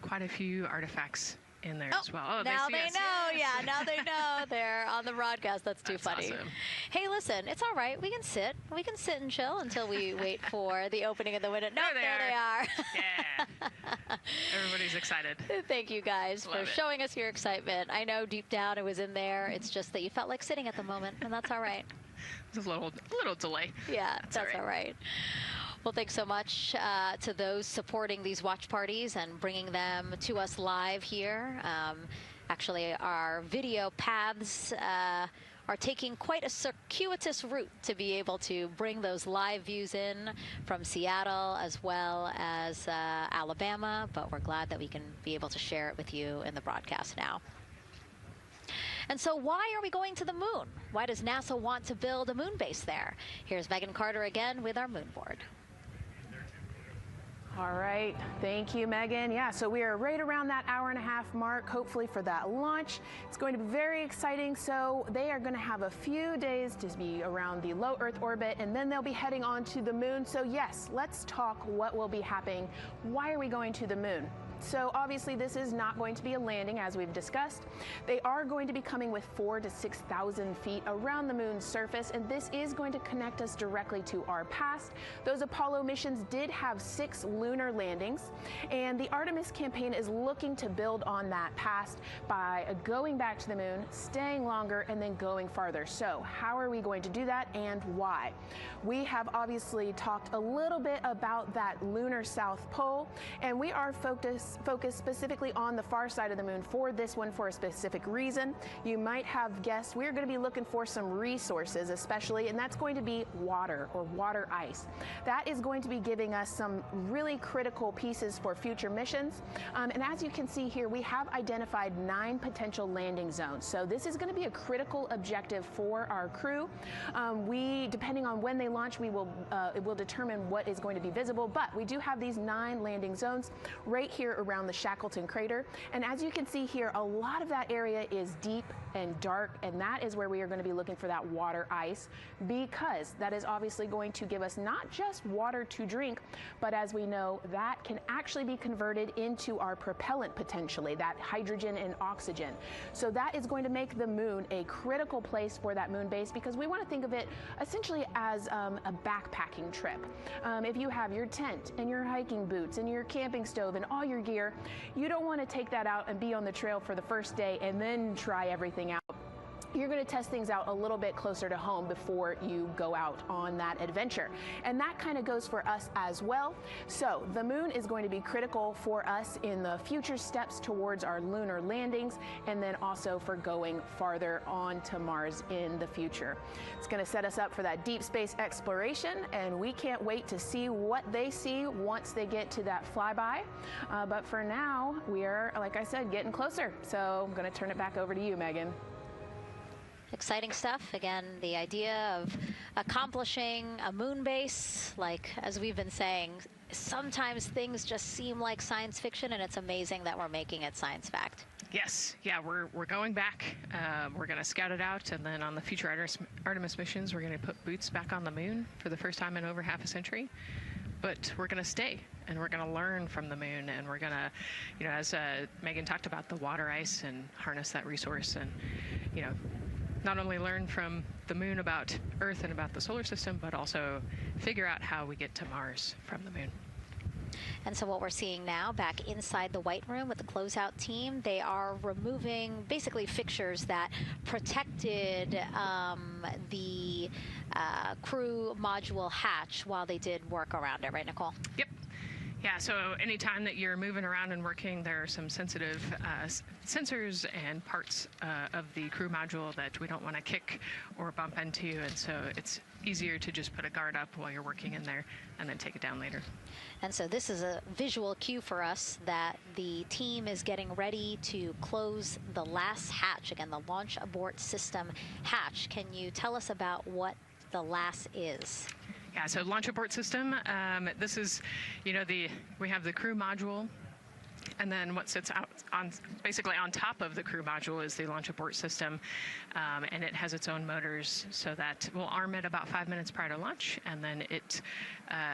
quite a few artifacts in there as well. Oh, now they us. know. Yes. Yeah, now they know. They're on the broadcast. That's too funny. Awesome. Hey, listen, it's all right. We can sit. We can sit and chill until we wait for the opening of the window. No, there they are. Yeah. Everybody's excited. Thank you guys for showing us your excitement. I know deep down it was in there. It's just that you felt like sitting at the moment, and that's all right. There's a little delay. Yeah, that's all right. Well, thanks so much to those supporting these watch parties and bringing them to us live here. Actually, our video paths are taking quite a circuitous route to be able to bring those live views in from Seattle as well as Alabama, but we're glad that we can be able to share it with you in the broadcast now. And so why are we going to the moon? Why does NASA want to build a moon base there? Here's Megan Carter again with our moon board. All right, thank you, Megan. Yeah, so we are right around that hour-and-a-half mark, hopefully for that launch. It's going to be very exciting. So they are going to have a few days to be around the low Earth orbit, and then they'll be heading on to the moon. So yes, let's talk what will be happening. Why are we going to the moon? So obviously this is not going to be a landing, as we've discussed. They are going to be coming with 4,000 to 6,000 feet around the moon's surface, and this is going to connect us directly to our past. Those Apollo missions did have 6 lunar landings, and the Artemis campaign is looking to build on that past by going back to the moon, staying longer, and then going farther. So how are we going to do that, and why? We have obviously talked a little bit about that lunar South Pole, and we are focused specifically on the far side of the moon for this one for a specific reason. You might have guessed we're going to be looking for some resources especially, and that's going to be water or water ice. That is going to be giving us some really critical pieces for future missions. And as you can see here, we have identified 9 potential landing zones. So this is going to be a critical objective for our crew. Depending on when they launch, it will determine what is going to be visible, but we do have these 9 landing zones right here around the Shackleton crater. And as you can see here, a lot of that area is deep and dark, and that is where we are going to be looking for that water ice, because that is obviously going to give us not just water to drink, but as we know, that can actually be converted into our propellant potentially, that hydrogen and oxygen. So that is going to make the moon a critical place for that moon base, because we want to think of it essentially as a backpacking trip. If you have your tent and your hiking boots and your camping stove and all your gear, you don't want to take that out and be on the trail for the first day and then try everything out. You're going to test things out a little bit closer to home before you go out on that adventure. And that kind of goes for us as well. So the moon is going to be critical for us in the future steps towards our lunar landings, and then also for going farther on to Mars in the future. It's going to set us up for that deep space exploration, and we can't wait to see what they see once they get to that flyby. But for now, we are, like I said, getting closer. So I'm going to turn it back over to you, Megan. Exciting stuff. Again, the idea of accomplishing a moon base, like as we've been saying, sometimes things just seem like science fiction, and it's amazing that we're making it science fact. Yes, yeah, we're going back. We're going to scout it out, and then on the future Artemis missions, we're going to put boots back on the moon for the first time in over half a century. But we're going to stay, and we're going to learn from the moon, and we're going to, you know, as Megan talked about, the water ice, and harness that resource, and, you know, not only learn from the moon about Earth and about the solar system, but also figure out how we get to Mars from the moon. And so what we're seeing now back inside the White Room with the closeout team, they are removing basically fixtures that protected the crew module hatch while they did work around it, right, Nicole? Yep. Yeah, so anytime that you're moving around and working, there are some sensitive sensors and parts of the crew module that we don't want to kick or bump into, and so it's easier to just put a guard up while you're working in there and then take it down later. And so this is a visual cue for us that the team is getting ready to close the last hatch, again, the launch abort system hatch. Can you tell us about what the LAS is? Yeah, so launch abort system, this is, we have the crew module, and then what sits out basically on top of the crew module is the launch abort system, and it has its own motors, so that we'll arm it about 5 minutes prior to launch, and then it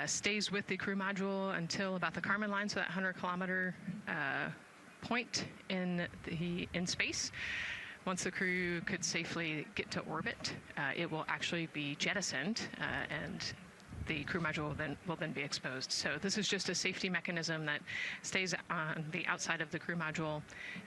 stays with the crew module until about the Kármán line, so that 100-kilometer point in space. Once the crew could safely get to orbit, it will actually be jettisoned, and the crew module will then be exposed. So this is just a safety mechanism that stays on the outside of the crew module,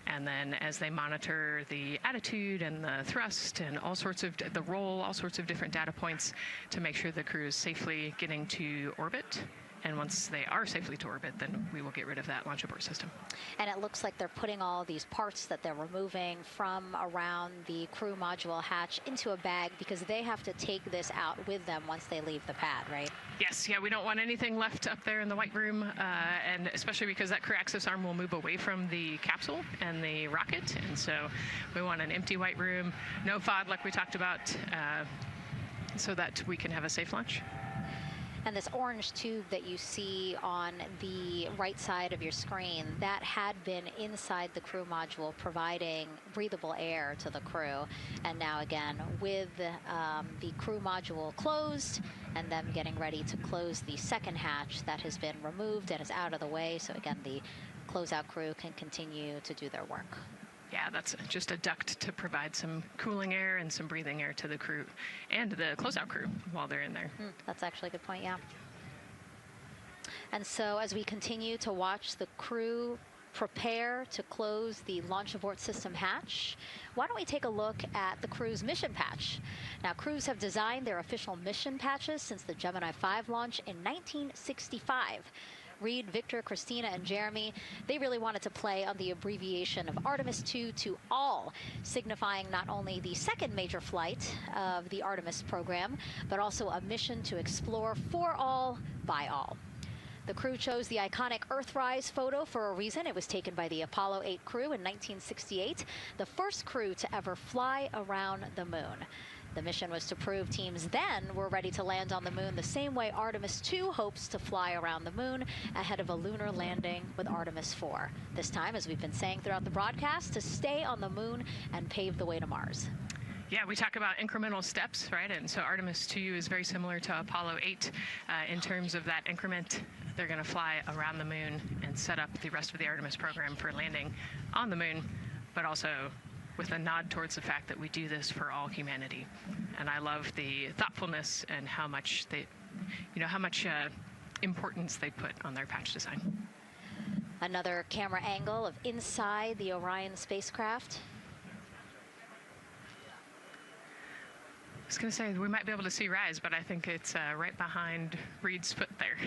and then as they monitor the attitude and the thrust and all sorts of the roll, all sorts of different data points to make sure the crew is safely getting to orbit. And once they are safely to orbit, then we will get rid of that launch abort system. And it looks like they're putting all these parts that they're removing from around the crew module hatch into a bag, because they have to take this out with them once they leave the pad, right? Yes, yeah, we don't want anything left up there in the white room, and especially because that crew access arm will move away from the capsule and the rocket, and so we want an empty white room, no FOD like we talked about, so that we can have a safe launch. And this orange tube that you see on the right side of your screen, that had been inside the crew module providing breathable air to the crew. And now again, with the crew module closed and them getting ready to close the second hatch, that has been removed and is out of the way. So again, the closeout crew can continue to do their work. Yeah, that's just a duct to provide some cooling air and some breathing air to the crew and the closeout crew while they're in there. That's actually a good point, yeah. And so as we continue to watch the crew prepare to close the launch abort system hatch, why don't we take a look at the crew's mission patch? Now, crews have designed their official mission patches since the Gemini 5 launch in 1965. Reed, Victor, Christina, and Jeremy, they really wanted to play on the abbreviation of Artemis II to all, signifying not only the second major flight of the Artemis program, but also a mission to explore for all, by all. The crew chose the iconic Earthrise photo for a reason. It was taken by the Apollo 8 crew in 1968, the first crew to ever fly around the moon. The mission was to prove teams then were ready to land on the moon the same way Artemis II hopes to fly around the moon ahead of a lunar landing with Artemis IV. This time, as we've been saying throughout the broadcast, to stay on the moon and pave the way to Mars. Yeah, we talk about incremental steps, right? And so Artemis II is very similar to Apollo 8 in terms of that increment. They're going to fly around the moon and set up the rest of the Artemis program for landing on the moon, but also with a nod towards the fact that we do this for all humanity. And I love the thoughtfulness and how much importance they put on their patch design. Another camera angle of inside the Orion spacecraft. I was going to say, we might be able to see Rise, but I think it's right behind Reed's foot there.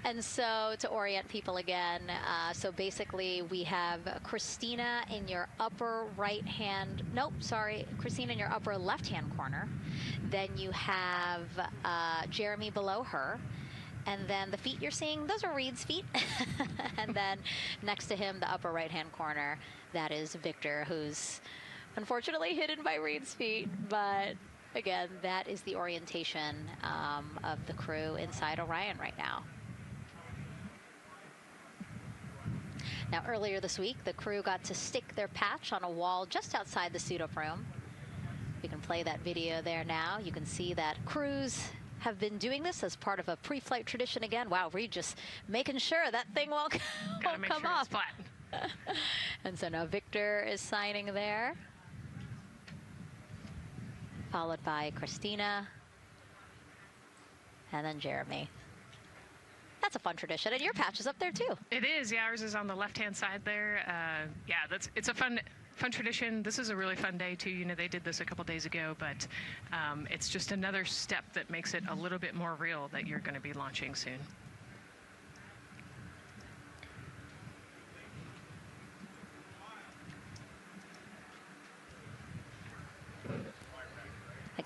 And so to orient people again, so basically we have Christina in your upper right-hand, Christina in your upper left-hand corner. Then you have Jeremy below her. And then the feet you're seeing, those are Reed's feet. And then next to him, the upper right-hand corner, that is Victor, who's unfortunately hidden by Reed's feet, but again, that is the orientation of the crew inside Orion right now. Now, earlier this week, the crew got to stick their patch on a wall just outside the suit-up room. We can play that video there now. You can see that crews have been doing this as part of a pre-flight tradition again. Wow, Reed just making sure that thing won't come off. It's flat. And so now Victor is signing there, followed by Christina, and then Jeremy. That's a fun tradition, and your patch is up there too. It is, yeah, ours is on the left-hand side there. Yeah, it's a fun tradition. This is a really fun day too. You know, they did this a couple days ago, but it's just another step that makes it a little bit more real that you're going to be launching soon.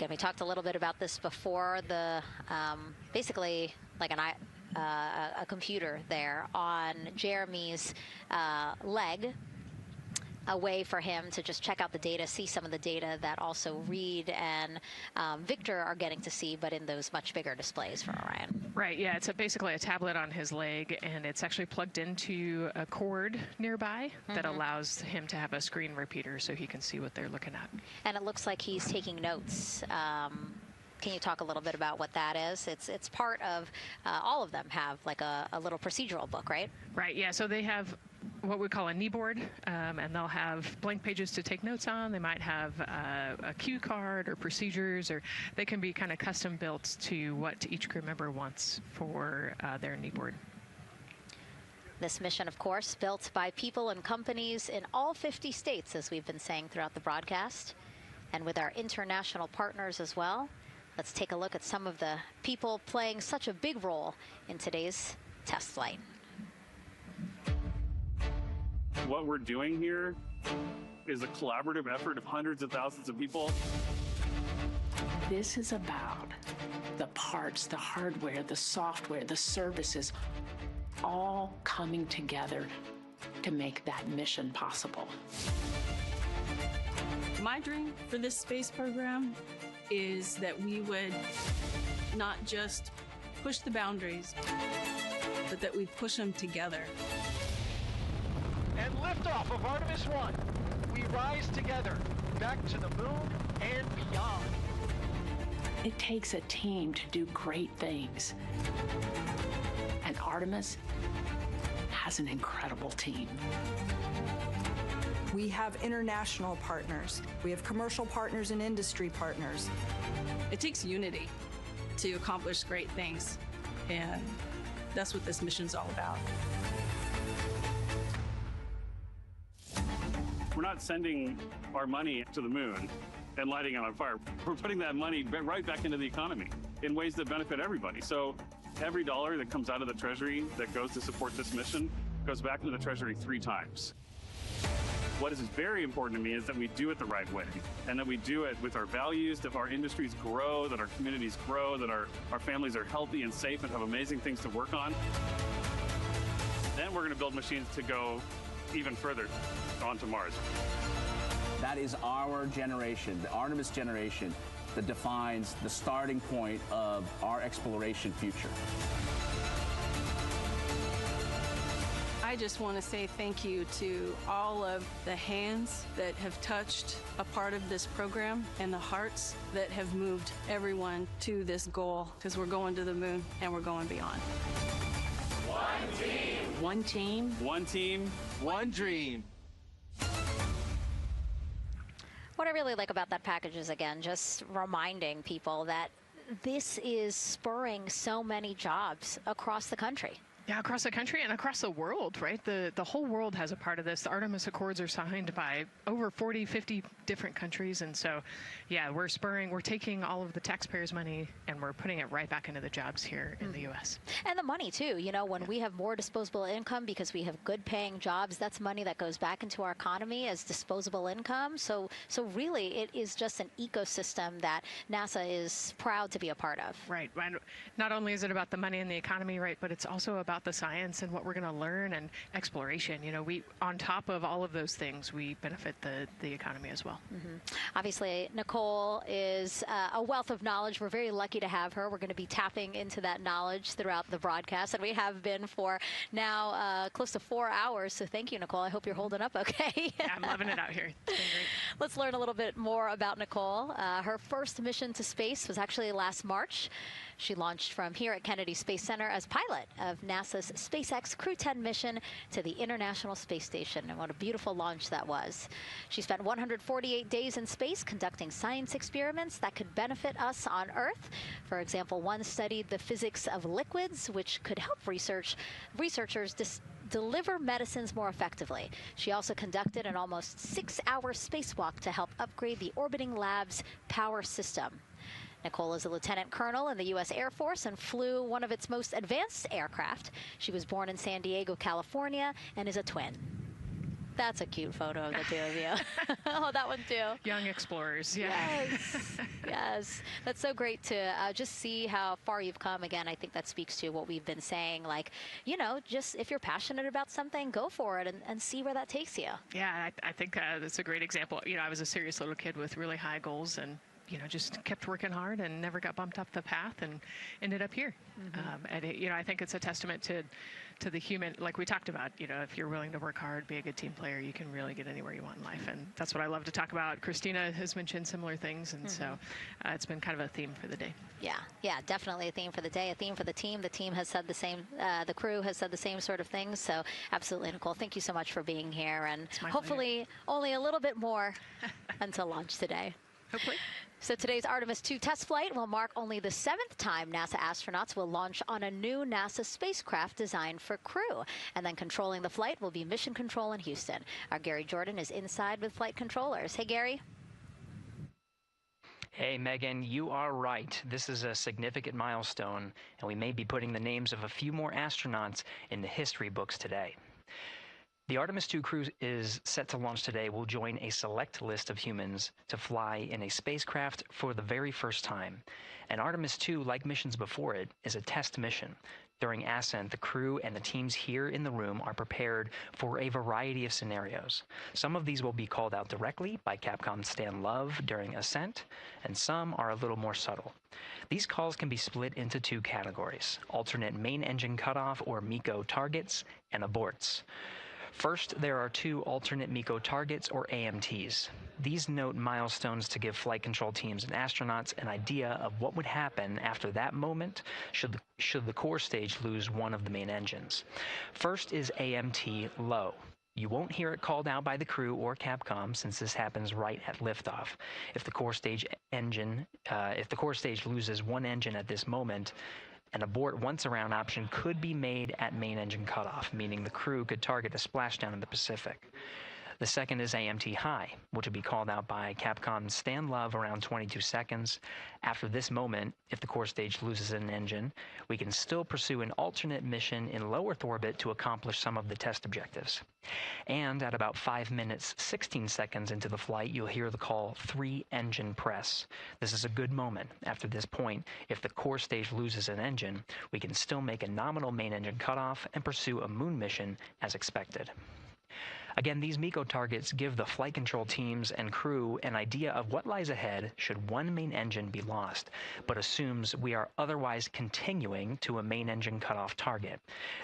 Again, we talked a little bit about this before. The basically like a computer there on Jeremy's leg, a way for him to just check out the data, see some of the data that also Reed and Victor are getting to see, but in those much bigger displays for Orion. Right, yeah, it's basically a tablet on his leg, and it's actually plugged into a cord nearby that allows him to have a screen repeater so he can see what they're looking at. And it looks like he's taking notes. Can you talk a little bit about what that is? It's part of, all of them have like a little procedural book, right? Right, yeah, so they have what we call a knee board, and they'll have blank pages to take notes on. They might have a cue card or procedures, or they can be kind of custom built to what each crew member wants for their knee board. This mission, of course, built by people and companies in all 50 states, as we've been saying throughout the broadcast, and with our international partners as well. Let's take a look at some of the people playing such a big role in today's test flight. What we're doing here is a collaborative effort of hundreds of thousands of people. This is about the parts, the hardware, the software, the services, all coming together to make that mission possible. My dream for this space program is that we would not just push the boundaries, but that we push them together. And liftoff of Artemis I. We rise together, back to the moon and beyond. It takes a team to do great things. And Artemis has an incredible team. We have international partners. We have commercial partners and industry partners. It takes unity to accomplish great things, and that's what this mission's all about. We're not sending our money to the moon and lighting it on fire. We're putting that money right back into the economy in ways that benefit everybody. So every dollar that comes out of the Treasury that goes to support this mission goes back into the Treasury 3 times. What is very important to me is that we do it the right way, and that we do it with our values, that our industries grow, that our communities grow, that our families are healthy and safe and have amazing things to work on. Then we're going to build machines to go even further onto Mars. That is our generation, the Artemis generation, that defines the starting point of our exploration future. I just want to say thank you to all of the hands that have touched a part of this program and the hearts that have moved everyone to this goal, because we're going to the moon and we're going beyond. One team. One team. One team. One dream. What I really like about that package is, again, just reminding people that this is spurring so many jobs across the country. Yeah, across the country and across the world, right? The whole world has a part of this. The Artemis Accords are signed by over 40, 50 different countries. And so, yeah, we're taking all of the taxpayers' money and we're putting it right back into the jobs here in the U.S. And the money, too. You know, when we have more disposable income because we have good paying jobs, that's money that goes back into our economy as disposable income. So really, it is just an ecosystem that NASA is proud to be a part of. Right. Not only is it about the money and the economy, right, but it's also about the science and what we're going to learn and exploration. You know, on top of all of those things, we benefit the economy as well. Obviously, Nicole is a wealth of knowledge. We're very lucky to have her. We're going to be tapping into that knowledge throughout the broadcast, and we have been for now close to 4 hours. So thank you, Nicole. I hope you're holding up okay. Yeah, I'm loving it out here. It's been great. Let's learn a little bit more about Nicole. Her first mission to space was actually last March. She launched from here at Kennedy Space Center as pilot of NASA's SpaceX Crew 10 mission to the International Space Station, and what a beautiful launch that was. She spent 148 days in space conducting science experiments that could benefit us on Earth. For example, one studied the physics of liquids, which could help researchers deliver medicines more effectively. She also conducted an almost 6-hour spacewalk to help upgrade the orbiting lab's power system. Nicole is a lieutenant colonel in the U.S. Air Force and flew one of its most advanced aircraft. She was born in San Diego, California, and is a twin. That's a cute photo of the two of you. Oh, that one too. Young explorers, yeah. Yes, yes. That's so great to just see how far you've come. Again, I think that speaks to what we've been saying. Like, you know, just if you're passionate about something, go for it and see where that takes you. Yeah, I think that's a great example. You know, I was a serious little kid with really high goals and, you know, just kept working hard and never got bumped off the path and ended up here. And, you know, I think it's a testament to the human, like we talked about, you know, if you're willing to work hard, be a good team player, you can really get anywhere you want in life. And that's what I love to talk about. Christina has mentioned similar things. And so it's been kind of a theme for the day. Yeah, definitely a theme for the day, a theme for the team. The team has said the same, the crew has said the same sort of things. So absolutely, Nicole, thank you so much for being here. And hopefully only a little bit more until launch today. Hopefully. So today's Artemis II test flight will mark only the 7th time NASA astronauts will launch on a new NASA spacecraft designed for crew. And then controlling the flight will be Mission Control in Houston. Our Gary Jordan is inside with flight controllers. Hey, Gary. Hey, Megan, you are right. This is a significant milestone, and we may be putting the names of a few more astronauts in the history books today. The Artemis II crew is set to launch today will join a select list of humans to fly in a spacecraft for the very first time. And Artemis II, like missions before it, is a test mission. During ascent, the crew and the teams here in the room are prepared for a variety of scenarios. Some of these will be called out directly by Capcom's Stan Love during ascent, and some are a little more subtle. These calls can be split into two categories: alternate main engine cutoff or MECO targets and aborts. First, there are two alternate MECO targets, or AMTs. These note milestones to give flight control teams and astronauts an idea of what would happen after that moment should the core stage lose one of the main engines. First is AMT low. You won't hear it called out by the crew or Capcom since this happens right at liftoff. If the core stage loses one engine at this moment, an abort once around option could be made at main engine cutoff, meaning the crew could target a splashdown in the Pacific. The second is AMT high, which will be called out by Capcom's Stan Love around 22 seconds. After this moment, if the core stage loses an engine, we can still pursue an alternate mission in low Earth orbit to accomplish some of the test objectives. And at about 5 minutes, 16 seconds into the flight, you'll hear the call 3-engine press. This is a good moment. After this point, if the core stage loses an engine, we can still make a nominal main engine cutoff and pursue a moon mission as expected. Again, these MECO targets give the flight control teams and crew an idea of what lies ahead should one main engine be lost, but assumes we are otherwise continuing to a main engine cutoff target.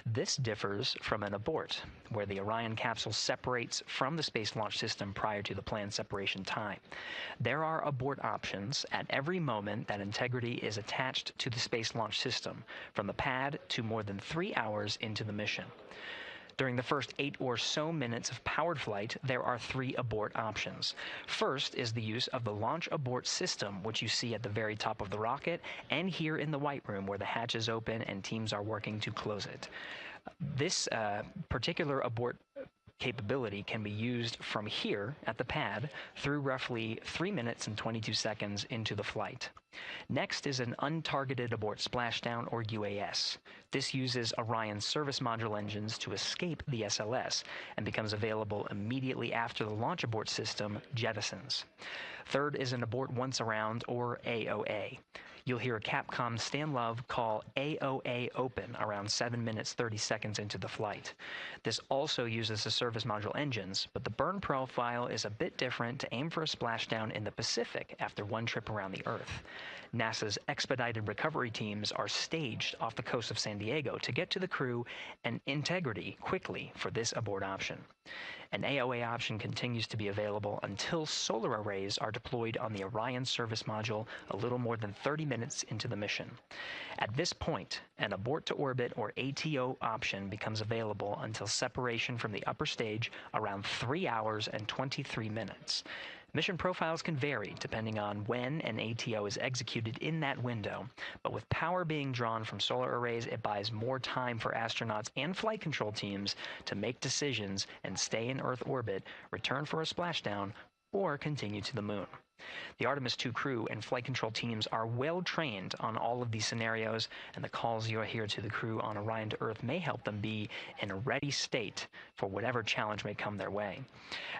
This differs from an abort, where the Orion capsule separates from the Space Launch System prior to the planned separation time. There are abort options at every moment that integrity is attached to the Space Launch System, from the pad to more than 3 hours into the mission. During the first 8 or so minutes of powered flight, there are 3 abort options. First is the use of the launch abort system, which you see at the very top of the rocket and here in the White Room where the hatch is open and teams are working to close it. This particular abort capability can be used from here at the pad through roughly 3 minutes and 22 seconds into the flight. Next is an untargeted abort splashdown, or UAS. This uses Orion's service module engines to escape the SLS and becomes available immediately after the launch abort system jettisons. Third is an abort once around, or AOA. You'll hear Capcom Stan Love call AOA open around 7 minutes 30 seconds into the flight. This also uses the service module engines, but the burn profile is a bit different to aim for a splashdown in the Pacific after one trip around the Earth. NASA's expedited recovery teams are staged off the coast of San Diego to get to the crew and integrity quickly for this abort option. An AOA option continues to be available until solar arrays are deployed on the Orion service module a little more than 30 minutes into the mission. At this point, an abort to orbit, or ATO option, becomes available until separation from the upper stage around 3 hours and 23 minutes. Mission profiles can vary depending on when an ATO is executed in that window, but with power being drawn from solar arrays, it buys more time for astronauts and flight control teams to make decisions and stay in Earth orbit, return for a splashdown, or continue to the moon. The Artemis II crew and flight control teams are well trained on all of these scenarios, and the calls you'll hear to the crew on Orion to Earth may help them be in a ready state for whatever challenge may come their way.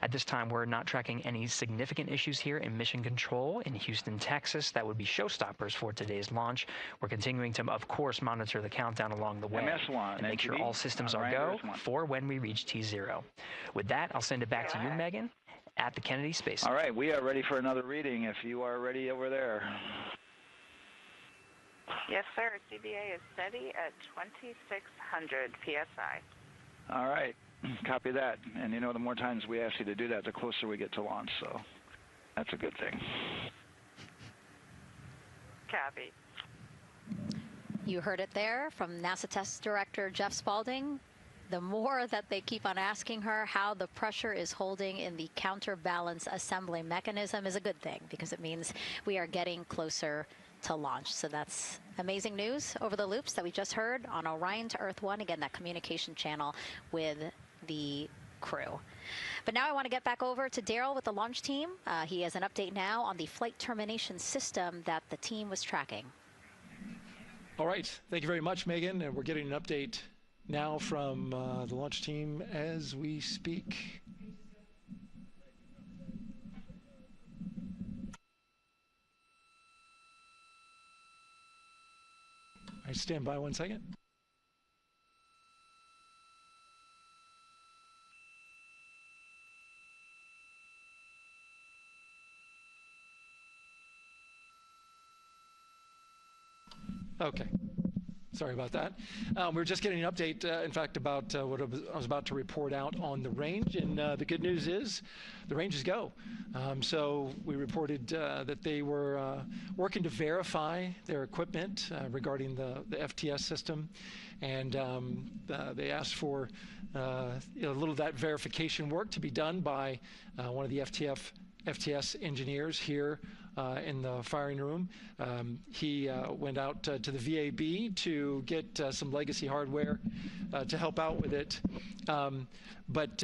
At this time, we're not tracking any significant issues here in mission control in Houston, Texas. That would be showstoppers for today's launch. We're continuing to, of course, monitor the countdown along the way MS1, and make sure all systems are go for when we reach T0. With that, I'll send it back to you, Megan, at the Kennedy Space Center. All right, we are ready for another reading if you are ready over there. Yes, sir. CBA is steady at 2,600 PSI. All right, copy that. And you know, the more times we ask you to do that, the closer we get to launch, so that's a good thing. Copy. You heard it there from NASA Test Director Jeff Spaulding. The more that they keep on asking her how the pressure is holding in the counterbalance assembly mechanism is a good thing, because it means we are getting closer to launch. So that's amazing news over the loops that we just heard on Orion to Earth 1. Again, that communication channel with the crew. But now I want to get back over to Daryl with the launch team. He has an update now on the flight termination system that the team was tracking. All right. Thank you very much, Megan. And we're getting an update now from the launch team as we speak. All right, stand by 1 second. Okay. Sorry about that. We're just getting an update, in fact, about what I was about to report out on the range. And the good news is the range is go. So we reported that they were working to verify their equipment regarding the FTS system. And they asked for a little of that verification work to be done by one of the FTS engineers here in the firing room. He went out to the VAB to get some legacy hardware to help out with it. But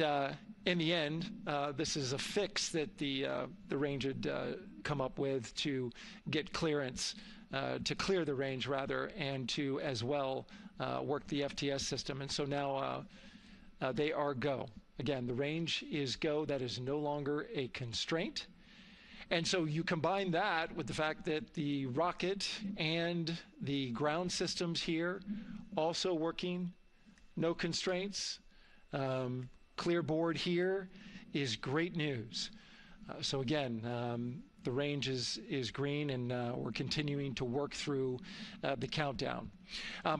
in the end, this is a fix that the range had come up with to get clearance, to clear the range rather, and to as well work the FTS system. And so now they are go. Again, the range is go. That is no longer a constraint. And so you combine that with the fact that the rocket and the ground systems here also working, no constraints, clear board here is great news. So again, the range is green, and we're continuing to work through the countdown.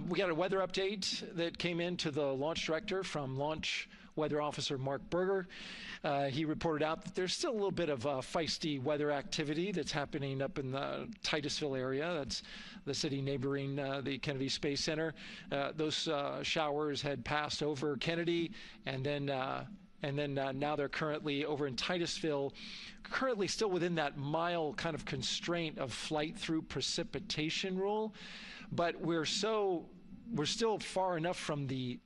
We got a weather update that came in to the launch director from Launch Weather Officer Mark Berger. He reported out that there's still a little bit of feisty weather activity that's happening up in the Titusville area. That's the city neighboring the Kennedy Space Center. Those showers had passed over Kennedy, and then now they're currently over in Titusville, currently still within that mile kind of constraint of flight through precipitation rule. But we're still far enough from the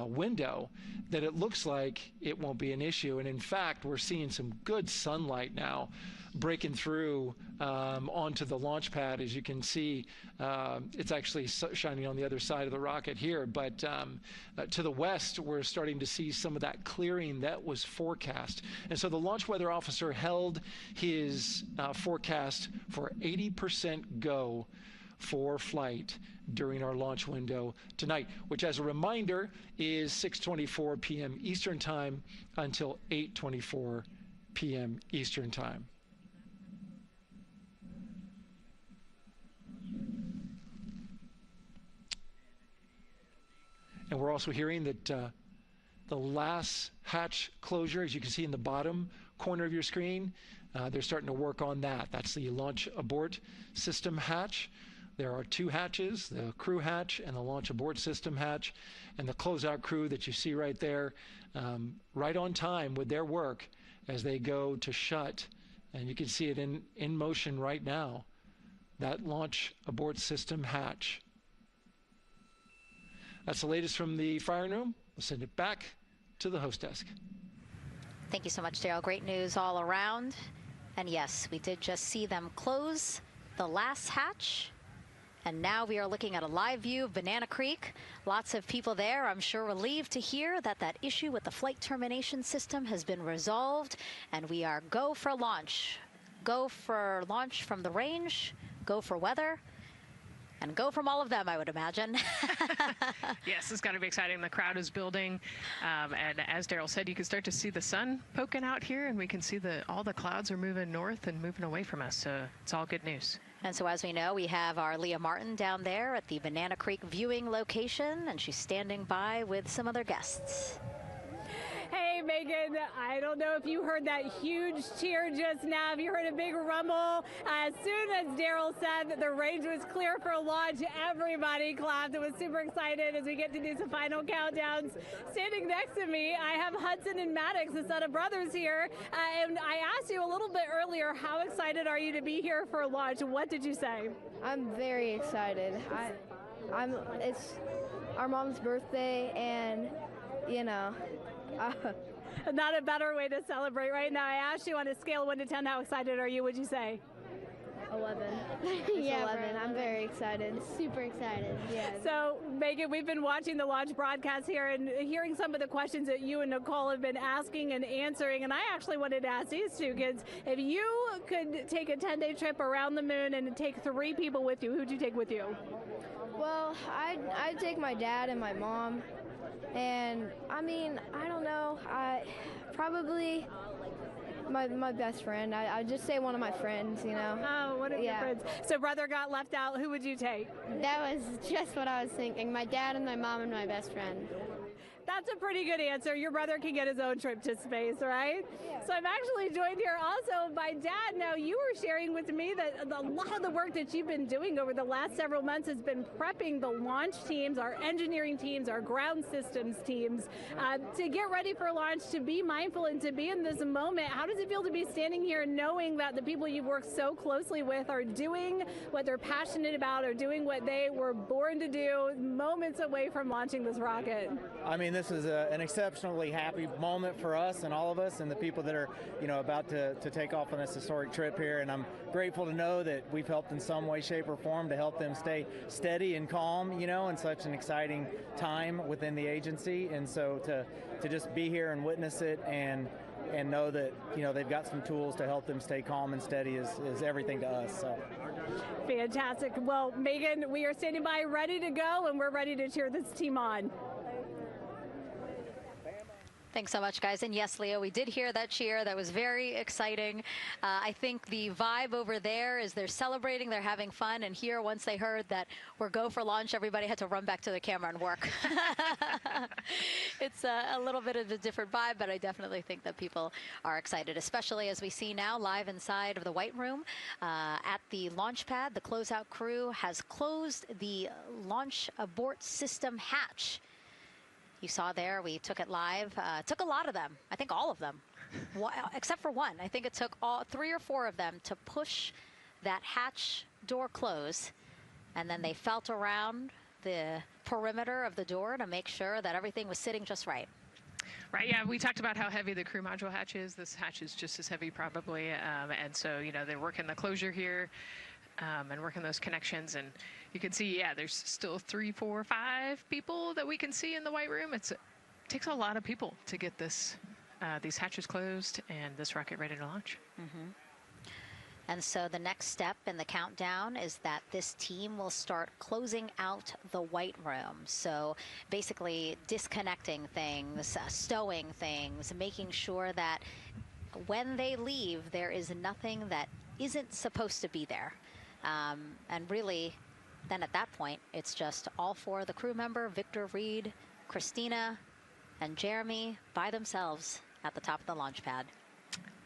window that it looks like it won't be an issue. And in fact, we're seeing some good sunlight now breaking through onto the launch pad. As you can see, it's actually shining on the other side of the rocket here. But to the west, we're starting to see some of that clearing that was forecast. And so the launch weather officer held his forecast for 80% go for flight during our launch window tonight, which, as a reminder, is 6:24 p.m. Eastern Time until 8:24 p.m. Eastern Time. And we're also hearing that the last hatch closure, as you can see in the bottom corner of your screen, they're starting to work on that. That's the launch abort system hatch. There are two hatches, the crew hatch and the launch abort system hatch, and the closeout crew that you see right there, right on time with their work as they go to shut. And you can see it in motion right now, that launch abort system hatch. That's the latest from the firing room. We'll send it back to the host desk. Thank you so much, Daryl. Great news all around. And yes, we did just see them close the last hatch. And now we are looking at a live view of Banana Creek. Lots of people there, I'm sure, relieved to hear that that issue with the flight termination system has been resolved. And we are go for launch. Go for launch from the range, go for weather, and go from all of them, I would imagine. Yes, it's going to be exciting. The crowd is building. And as Daryl said, you can start to see the sun poking out here, and we can see all the clouds are moving north and moving away from us. So it's all good news. And so as we know, we have our Leah Martin down there at the Banana Creek viewing location, and she's standing by with some other guests. Hey, Megan, I don't know if you heard that huge cheer just now. If you heard a big rumble, as soon as Daryl said that the range was clear for launch, everybody clapped. It was super excited as we get to do some final countdowns. Standing next to me, I have Hudson and Maddox, the son of brothers here. And I asked you a little bit earlier, how excited are you to be here for launch? What did you say? I'm very excited. It's our mom's birthday, and, you know, not a better way to celebrate right now. I asked you on a scale of 1 to 10, how excited are you? Would you say? 11. Yeah, 11. I'm very excited. Super excited. Yeah. So, Megan, we've been watching the launch broadcast here and hearing some of the questions that you and Nicole have been asking and answering. And I actually wanted to ask these two kids, if you could take a 10-day trip around the moon and take 3 people with you, who'd you take with you? Well, I'd take my dad and my mom. And I mean, I don't know, probably my best friend. I'd just say one of my friends, you know. Oh, one of your friends. So brother got left out. Who would you take? That was just what I was thinking. My dad and my mom and my best friend. That's a pretty good answer. Your brother can get his own trip to space, right? Yeah. So I'm actually joined here also by Dad. Now, you were sharing with me that a lot of the work that you've been doing over the last several months has been prepping the launch teams, our engineering teams, our ground systems teams, to get ready for launch, to be mindful and to be in this moment. How does it feel to be standing here knowing that the people you've worked so closely with are doing what they're passionate about, or doing what they were born to do, moments away from launching this rocket? I mean, this is an exceptionally happy moment for us and all of us and the people that are, you know, about to take off on this historic trip here. And I'm grateful to know that we've helped in some way, shape, or form to help them stay steady and calm, you know, in such an exciting time within the agency. And so to just be here and witness it and know that, you know, they've got some tools to help them stay calm and steady is everything to us. So. Fantastic. Well, Megan, we are standing by ready to go, and we're ready to cheer this team on. Thanks so much, guys. And yes, Leo, we did hear that cheer. That was very exciting. I think the vibe over there is they're celebrating, they're having fun. And here, once they heard that we're go for launch, everybody had to run back to the camera and work. It's a little bit of a different vibe, but I definitely think that people are excited, especially as we see now live inside of the White Room at the launch pad. The closeout crew has closed the launch abort system hatch. You saw there, we took it live. Took a lot of them, I think all of them, except for one. I think it took 3 or 4 of them to push that hatch door close. And then they felt around the perimeter of the door to make sure that everything was sitting just right. Right, yeah, we talked about how heavy the crew module hatch is. This hatch is just as heavy probably. And so, you know, they're working the closure here and working those connections. And you can see, yeah, there's still 3, 4, 5 people that we can see in the White Room. It takes a lot of people to get this these hatches closed and this rocket ready to launch. Mm-hmm. And so the next step in the countdown is that this team will start closing out the White Room. So basically disconnecting things, stowing things, making sure that when they leave, there is nothing that isn't supposed to be there. And really, then at that point, it's just all 4 of the crew member, Victor, Reed, Christina, and Jeremy by themselves at the top of the launch pad.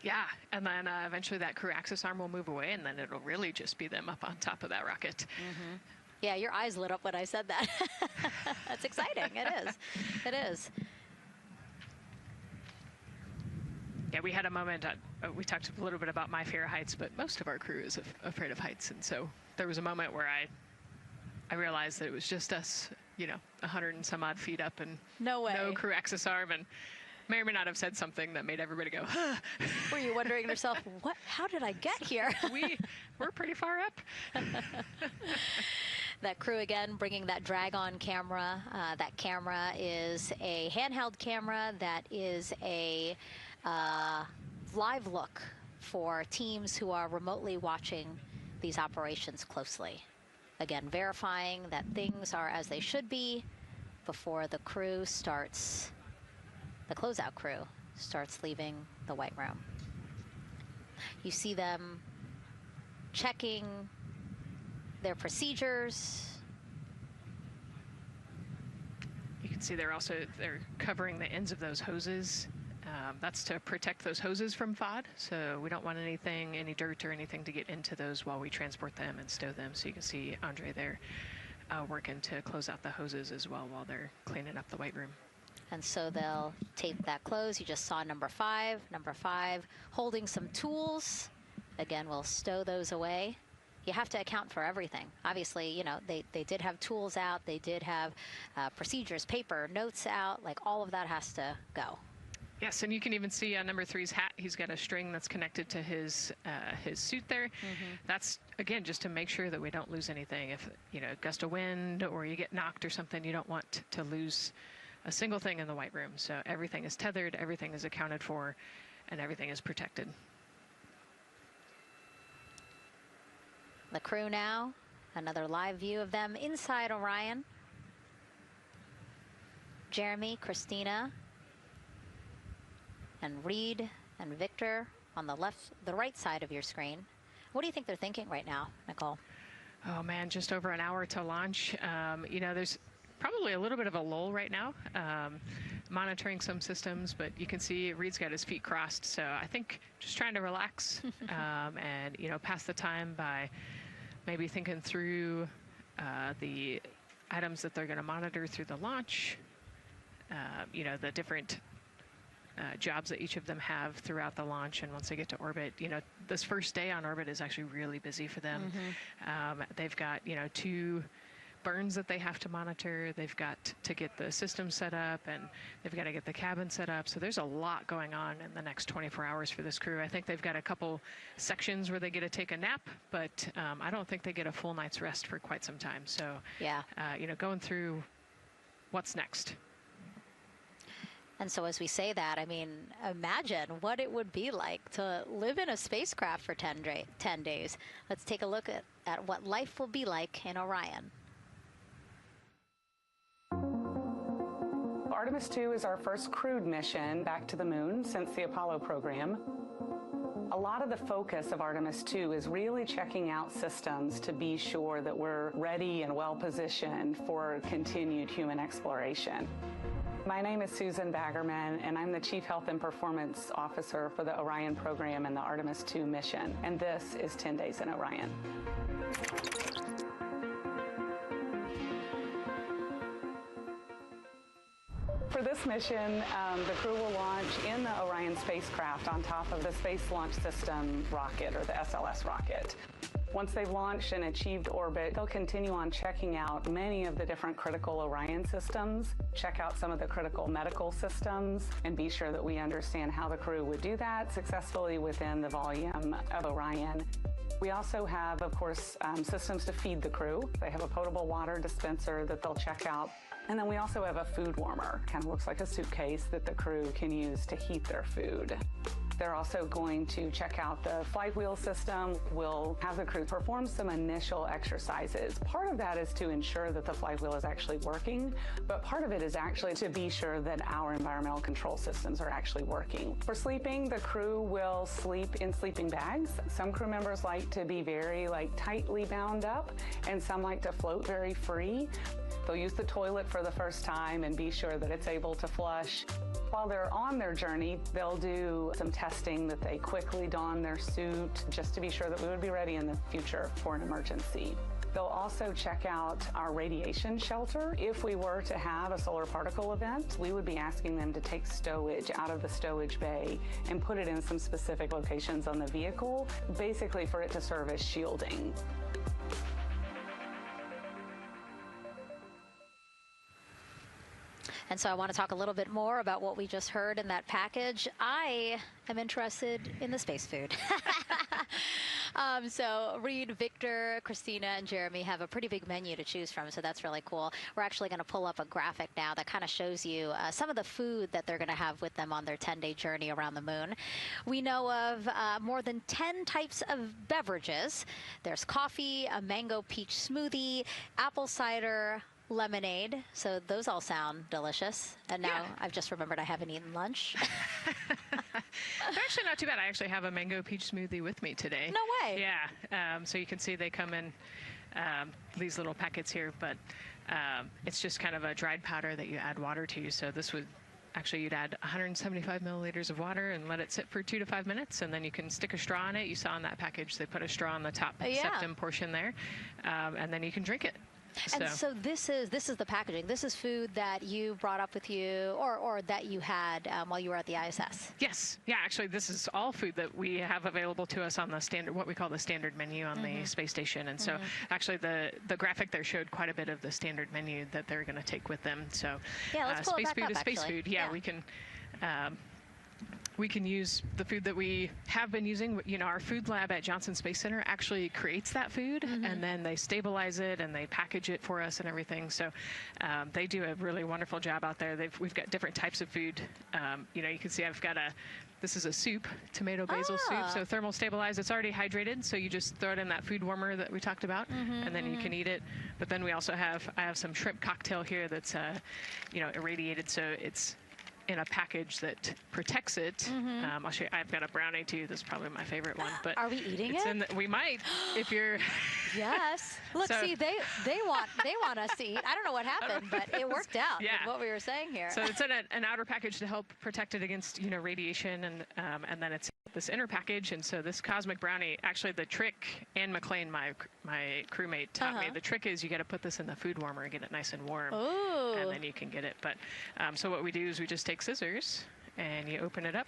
Yeah, and then eventually that crew access arm will move away, and then it'll really just be them up on top of that rocket. Mm-hmm. Yeah, your eyes lit up when I said that. That's exciting. It is. It is. Yeah, we had a moment, we talked a little bit about my fear of heights, but most of our crew is afraid of heights. And so there was a moment where I realized that it was just us, you know, 100 and some odd feet up and no way. No crew access arm. And may or may not have said something that made everybody go, huh. Were you wondering to yourself, what? How did I get here? We're pretty far up. That crew again bringing that drag-on camera. That camera is a handheld camera that is a live look for teams who are remotely watching these operations closely. Again, verifying that things are as they should be before the crew starts, the closeout crew starts leaving the White Room. You see them checking their procedures. You can see they're covering the ends of those hoses. That's to protect those hoses from FOD, so we don't want any dirt or anything to get into those while we transport them and stow them. So you can see Andre there working to close out the hoses as well while they're cleaning up the White Room. And so they'll tape that close. You just saw number 5 holding some tools. Again, we'll stow those away. You have to account for everything. Obviously, you know, they did have tools out. They did have procedures, paper, notes out. Like, all of that has to go. Yes, and you can even see on number 3's hat, he's got a string that's connected to his suit there. That's, again, just to make sure that we don't lose anything. If, you know, gust of wind or you get knocked or something, you don't want to lose a single thing in the White Room. So everything is tethered, everything is accounted for, and everything is protected. The crew now, another live view of them inside Orion. Jeremy, Christina, and Reed and Victor on the right side of your screen. What do you think they're thinking right now, Nicole? Oh man, just over an hour to launch. You know, there's probably a little bit of a lull right now, monitoring some systems, but you can see Reed's got his feet crossed. So I think just trying to relax and, you know, pass the time by maybe thinking through the items that they're going to monitor through the launch, you know, the different jobs that each of them have throughout the launch. And once they get to orbit, you know, this first day on orbit is actually really busy for them. They've got, you know, 2 burns that they have to monitor. They've got to get the system set up, and they've got to get the cabin set up. So there's a lot going on in the next 24 hours for this crew. I think they've got a couple sections where they get to take a nap, but I don't think they get a full night's rest for quite some time. So, yeah, you know, going through what's next. And so as we say that, I mean, imagine what it would be like to live in a spacecraft for 10 days. Let's take a look at what life will be like in Orion. Artemis II is our first crewed mission back to the moon since the Apollo program. A lot of the focus of Artemis II is really checking out systems to be sure that we're ready and well positioned for continued human exploration. My name is Susan Baggerman, and I'm the Chief Health and Performance Officer for the Orion program and the Artemis II mission. And this is 10 Days in Orion. For this mission, the crew will launch in the Orion spacecraft on top of the Space Launch System rocket, or the SLS rocket. Once they've launched and achieved orbit, they'll continue on checking out many of the different critical Orion systems, check out some of the critical medical systems, and be sure that we understand how the crew would do that successfully within the volume of Orion. We also have, of course, systems to feed the crew. They have a potable water dispenser that they'll check out. And then we also have a food warmer, kind of looks like a suitcase that the crew can use to heat their food. They're also going to check out the flight wheel system. We'll have the crew perform some initial exercises. Part of that is to ensure that the flight wheel is actually working, but part of it is actually to be sure that our environmental control systems are actually working. For sleeping, the crew will sleep in sleeping bags. Some crew members like to be very tightly bound up, and some like to float very free. They'll use the toilet for the first time and be sure that it's able to flush. While they're on their journey, they'll do some testing that they quickly don their suit just to be sure that we would be ready in the future for an emergency. They'll also check out our radiation shelter. If we were to have a solar particle event, we would be asking them to take stowage out of the stowage bay and put it in some specific locations on the vehicle, basically for it to serve as shielding. And so I want to talk a little bit more about what we just heard in that package. I am interested in the space food. So Reed, Victor, Christina, and Jeremy have a pretty big menu to choose from, so that's really cool. We're actually going to pull up a graphic now that kind of shows you some of the food that they're going to have with them on their 10-day journey around the moon. We know of more than 10 types of beverages. There's coffee, a mango peach smoothie, apple cider, lemonade. So those all sound delicious. And now I've just remembered I haven't eaten lunch. They're actually not too bad. I actually have a mango peach smoothie with me today. No way. Yeah. So you can see they come in these little packets here, but it's just kind of a dried powder that you add water to. So this would actually, you'd add 175 milliliters of water and let it sit for 2 to 5 minutes, and then you can stick a straw in it. You saw in that package they put a straw on the top septum portion there, and then you can drink it. And so this is the packaging. This is food that you brought up with you, or that you had while you were at the ISS. Yes. Yeah. Actually, this is all food that we have available to us on the standard, what we call the standard menu on the space station. And so, actually, the graphic there showed quite a bit of the standard menu that they're going to take with them. So, yeah, let's pull space it back food up, is space actually. food. Yeah, we can use the food that we have been using. You know, our food lab at Johnson Space Center actually creates that food, and then they stabilize it and they package it for us and everything. So they do a really wonderful job out there. We've got different types of food. You know, you can see I've got this is a soup, tomato basil soup, so thermal stabilized. It's already hydrated, so you just throw it in that food warmer that we talked about, and then you can eat it. But then we also I have some shrimp cocktail here that's, you know, irradiated, so it's in a package that protects it. I'll show you. I've got a brownie too. This is probably my favorite one. But are we eating it? We might, if you're. Yes. Look, see, they want us to eat. I don't know what happened, but it worked out. Yeah. With what we were saying here. So it's in an outer package to help protect it against, you know, radiation, and then it's this inner package. And so this cosmic brownie, actually the trick, Ann McLean, my crewmate, taught me, the trick is you got to put this in the food warmer and get it nice and warm. Ooh. And then you can get it. But so what we do is we just take scissors and you open it up,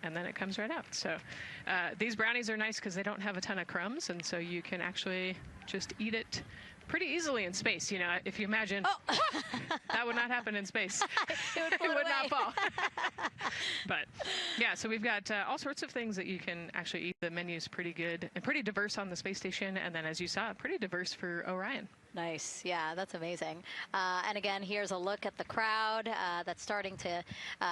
and then it comes right out. So these brownies are nice because they don't have a ton of crumbs, and so you can actually just eat it pretty easily in space. You know, if you imagine, that would not happen in space. It would not fall. But yeah, so we've got all sorts of things that you can actually eat. The menu's pretty good and pretty diverse on the space station, and then as you saw, pretty diverse for Orion. Nice. Yeah, that's amazing. And again, here's a look at the crowd that's starting to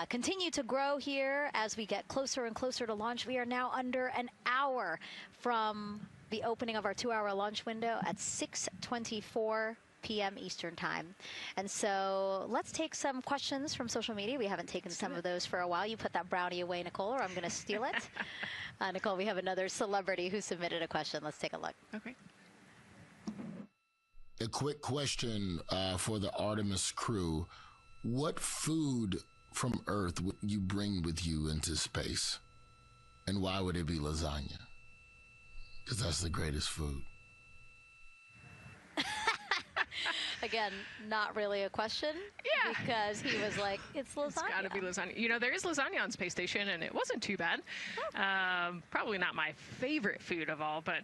continue to grow here as we get closer and closer to launch. We are now under an hour from the opening of our 2-hour launch window at 6:24 p.m. Eastern Time. And so let's take some questions from social media. We haven't taken some of those for a while. You put that brownie away, Nicole, or I'm going to steal it. Nicole, we have another celebrity who submitted a question. Let's take a look. Okay. A quick question for the Artemis crew. What food from Earth would you bring with you into space? And why would it be lasagna? Because that's the greatest food. Again, not really a question. Yeah. Because he was like, it's lasagna. It's got to be lasagna. You know, there is lasagna on Space Station, and it wasn't too bad. Probably not my favorite food of all, but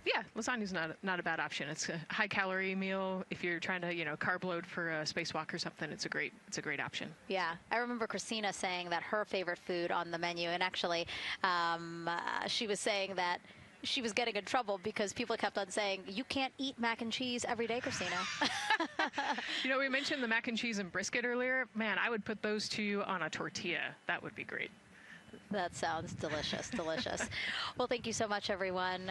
yeah, lasagna's not a bad option. It's a high-calorie meal. If you're trying to, you know, carb load for a spacewalk or something, it's a great option. Yeah, I remember Christina saying that her favorite food on the menu, and actually, she was saying that she was getting in trouble because people kept on saying, you can't eat mac and cheese every day, Christina. You know, we mentioned the mac and cheese and brisket earlier. Man, I would put those two on a tortilla. That would be great. That sounds delicious, delicious. Well, thank you so much, everyone,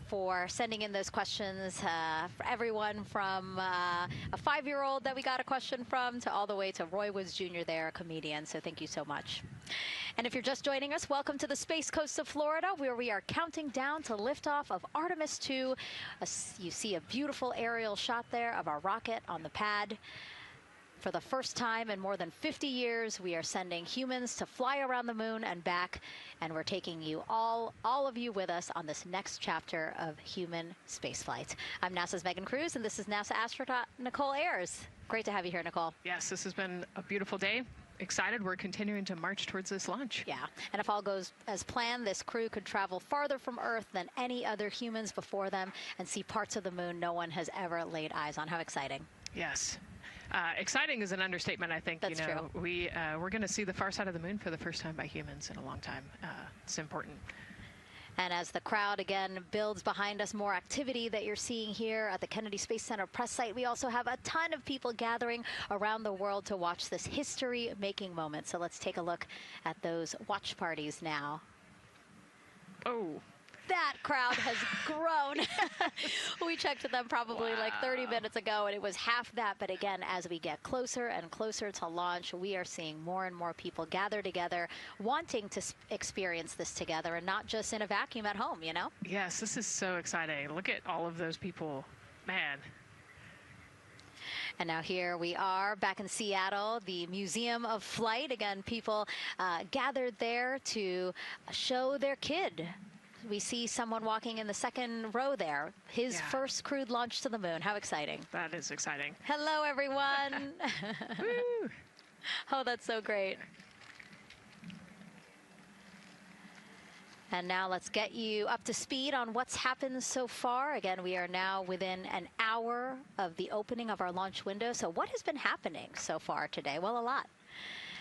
for sending in those questions. For everyone from a 5-year-old that we got a question from to all the way to Roy Woods Jr. there, a comedian. So thank you so much. And if you're just joining us, welcome to the Space Coast of Florida, where we are counting down to liftoff of Artemis II. You see a beautiful aerial shot there of our rocket on the pad. For the first time in more than 50 years, we are sending humans to fly around the moon and back, and we're taking you all of you with us on this next chapter of human spaceflight. I'm NASA's Megan Cruz, and this is NASA astronaut Nicole Ayers. Great to have you here, Nicole. Yes, this has been a beautiful day. Excited. We're continuing to march towards this launch. Yeah, and if all goes as planned, this crew could travel farther from Earth than any other humans before them and see parts of the moon no one has ever laid eyes on. How exciting. Yes. Exciting is an understatement, I think. That's true. We're going to see the far side of the moon for the first time by humans in a long time. It's important. And as the crowd again builds behind us, more activity that you're seeing here at the Kennedy Space Center press site. We also have a ton of people gathering around the world to watch this history-making moment. So let's take a look at those watch parties now. Oh. That crowd has grown. We checked with them probably like 30 minutes ago, and it was half that. But again, as we get closer and closer to launch, we are seeing more and more people gather together, wanting to experience this together and not just in a vacuum at home, you know? Yes, this is so exciting. Look at all of those people. Man. And now here we are back in Seattle, the Museum of Flight. Again, people gathered there to show their kid. We see someone walking in the second row there. His first crewed launch to the moon. How exciting. That is exciting. Hello, everyone. Woo. Oh, that's so great. And now let's get you up to speed on what's happened so far. Again, we are now within an hour of the opening of our launch window. So what has been happening so far today? Well, a lot.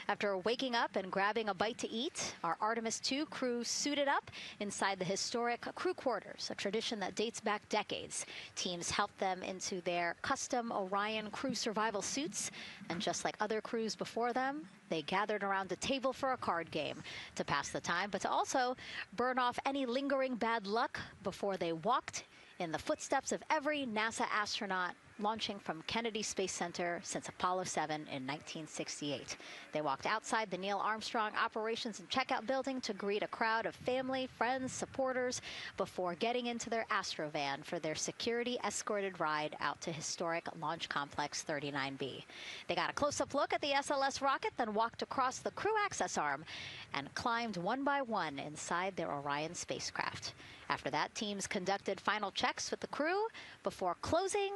After waking up and grabbing a bite to eat, our Artemis II crew suited up inside the historic crew quarters, a tradition that dates back decades. Teams helped them into their custom Orion crew survival suits, and just like other crews before them, they gathered around a table for a card game to pass the time, but to also burn off any lingering bad luck before they walked in the footsteps of every NASA astronaut launching from Kennedy Space Center since Apollo 7 in 1968. They walked outside the Neil Armstrong Operations and Checkout Building to greet a crowd of family, friends, supporters before getting into their Astrovan for their security-escorted ride out to historic Launch Complex 39B. They got a close-up look at the SLS rocket, then walked across the crew access arm and climbed one by one inside their Orion spacecraft. After that, teams conducted final checks with the crew before closing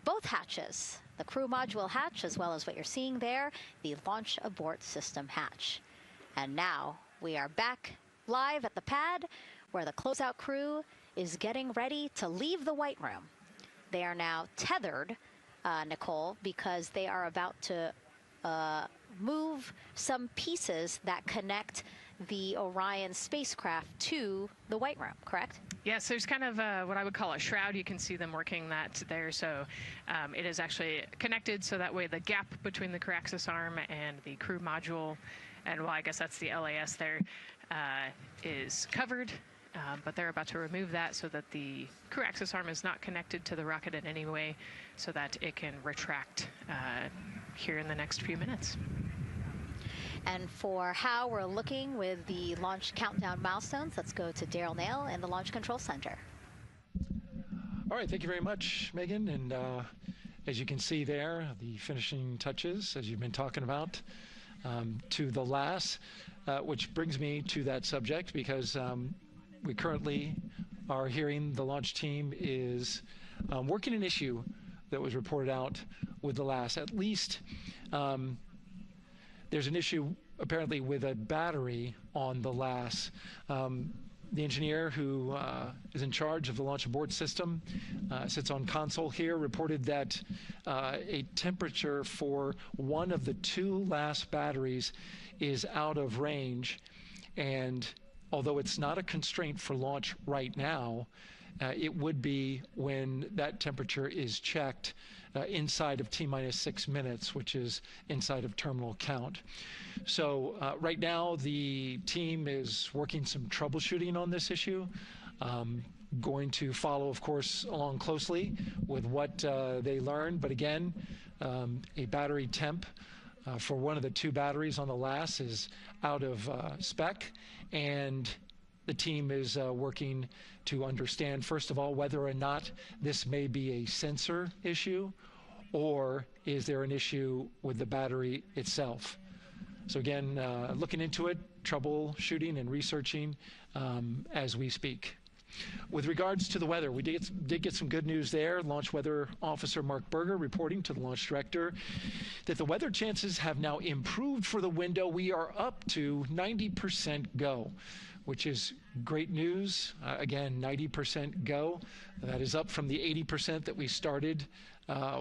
both hatches, the crew module hatch, as well as what you're seeing there, the launch abort system hatch. And now we are back live at the pad where the closeout crew is getting ready to leave the White Room. They are now tethered, Nicole, because they are about to move some pieces that connect the Orion spacecraft to the White Room, correct? Yes, there's kind of what I would call a shroud. You can see them working that there. So it is actually connected, so that way the gap between the crew access arm and the crew module, and well, I guess that's the LAS there, is covered. But they're about to remove that so that the crew access arm is not connected to the rocket in any way, so that it can retract here in the next few minutes. And for how we're looking with the launch countdown milestones, let's go to Daryl Nail in the Launch Control Center. All right, thank you very much, Megan. And as you can see there, the finishing touches, as you've been talking about, to the LAS, which brings me to that subject, because we currently are hearing the launch team is working an issue that was reported out with the LAS. At least there's an issue apparently with a battery on the LAS. The engineer who is in charge of the launch abort system sits on console here, reported that a temperature for one of the two LAS batteries is out of range, and although it's not a constraint for launch right now, it would be when that temperature is checked inside of T-minus 6 minutes, which is inside of terminal count. So right now the team is working some troubleshooting on this issue. Going to follow, of course, along closely with what they learn. But again, a battery temp for one of the two batteries on the LAS is out of spec, and the team is working to understand, first of all, whether or not this may be a sensor issue, or is there an issue with the battery itself. So again, looking into it, troubleshooting and researching as we speak. With regards to the weather, we did get some good news there. Launch Weather Officer Mark Berger reporting to the launch director that the weather chances have now improved for the window. We are up to 90% go, which is great news. Again, 90% go. That is up from the 80% that we started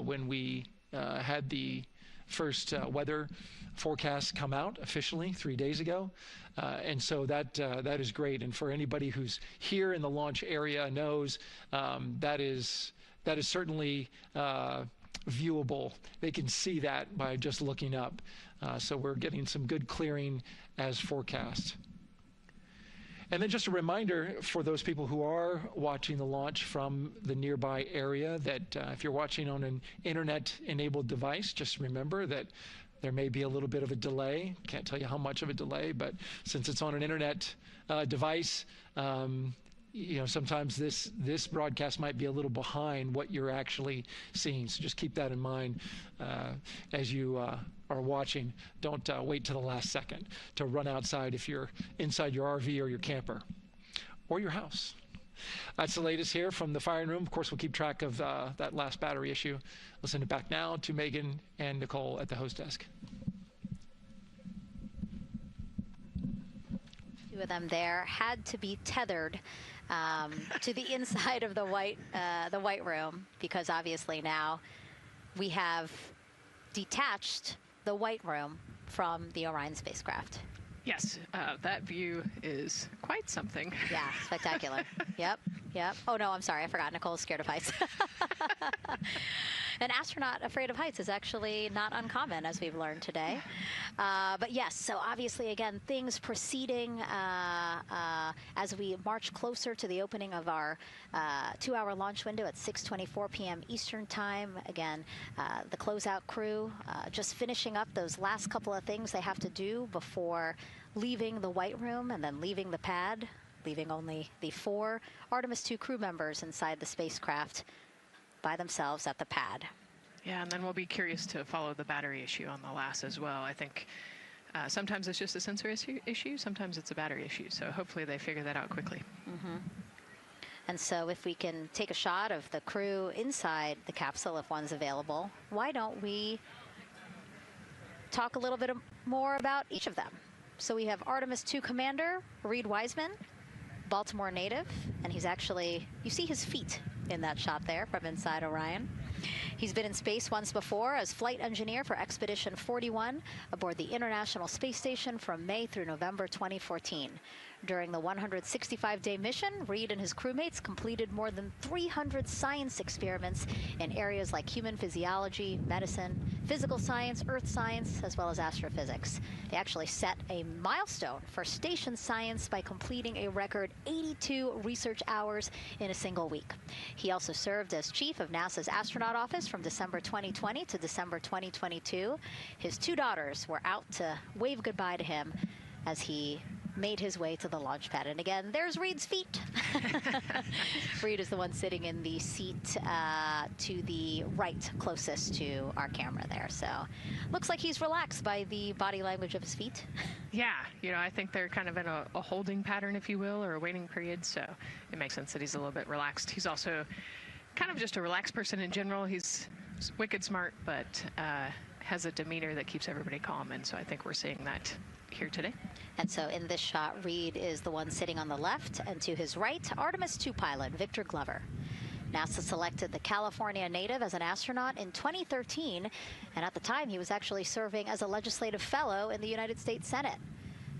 when we had the first weather forecasts come out officially 3 days ago. And so that is great. And for anybody who's here in the launch area knows that is certainly viewable. They can see that by just looking up. So we're getting some good clearing as forecast. And then just a reminder for those people who are watching the launch from the nearby area that if you're watching on an internet-enabled device, just remember that there may be a little bit of a delay. Can't tell you how much of a delay, but since it's on an internet device, sometimes this broadcast might be a little behind what you're actually seeing. So just keep that in mind as you are watching. Don't wait till the last second to run outside if you're inside your RV or your camper or your house. That's the latest here from the firing room. Of course, we'll keep track of that last battery issue. We'll send it back now to Megan and Nicole at the host desk. Two of them there had to be tethered to the inside of the white room, because obviously now we have detached the white room from the Orion spacecraft. Yes, that view is quite something. Yeah, spectacular. Yep. Oh, no, I'm sorry. I forgot. Nicole's scared of heights. An astronaut afraid of heights is actually not uncommon, as we've learned today. But yes, so obviously, again, things proceeding as we march closer to the opening of our 2-hour launch window at 6:24 p.m. Eastern Time. Again, the closeout crew just finishing up those last couple of things they have to do before leaving the white room and then leaving the pad, leaving only the 4 Artemis II crew members inside the spacecraft by themselves at the pad. Yeah, and then we'll be curious to follow the battery issue on the last as well. I think sometimes it's just a sensor issue, sometimes it's a battery issue. So hopefully they figure that out quickly. Mm-hmm. And so if we can take a shot of the crew inside the capsule, if one's available, why don't we talk a little bit more about each of them? So we have Artemis II Commander Reed Wiseman, Baltimore native, and he's actually, you see his feet in that shot there from inside Orion. He's been in space once before as flight engineer for Expedition 41 aboard the International Space Station from May through November 2014. During the 165-day mission, Reed and his crewmates completed more than 300 science experiments in areas like human physiology, medicine, physical science, earth science, as well as astrophysics. They actually set a milestone for station science by completing a record 82 research hours in a single week. He also served as chief of NASA's astronaut office from December 2020 to December 2022. His 2 daughters were out to wave goodbye to him as he made his way to the launch pad. And again, there's Reed's feet. Reed is the one sitting in the seat to the right, closest to our camera there. So looks like he's relaxed by the body language of his feet. Yeah, I think they're kind of in a holding pattern, if you will, or a waiting period. So it makes sense that he's a little bit relaxed. He's also kind of just a relaxed person in general. He's wicked smart, but has a demeanor that keeps everybody calm. And so I think we're seeing that here today. And so in this shot, Reed is the one sitting on the left, and to his right, Artemis II pilot Victor Glover. NASA selected the California native as an astronaut in 2013, and at the time he was actually serving as a legislative fellow in the United States Senate.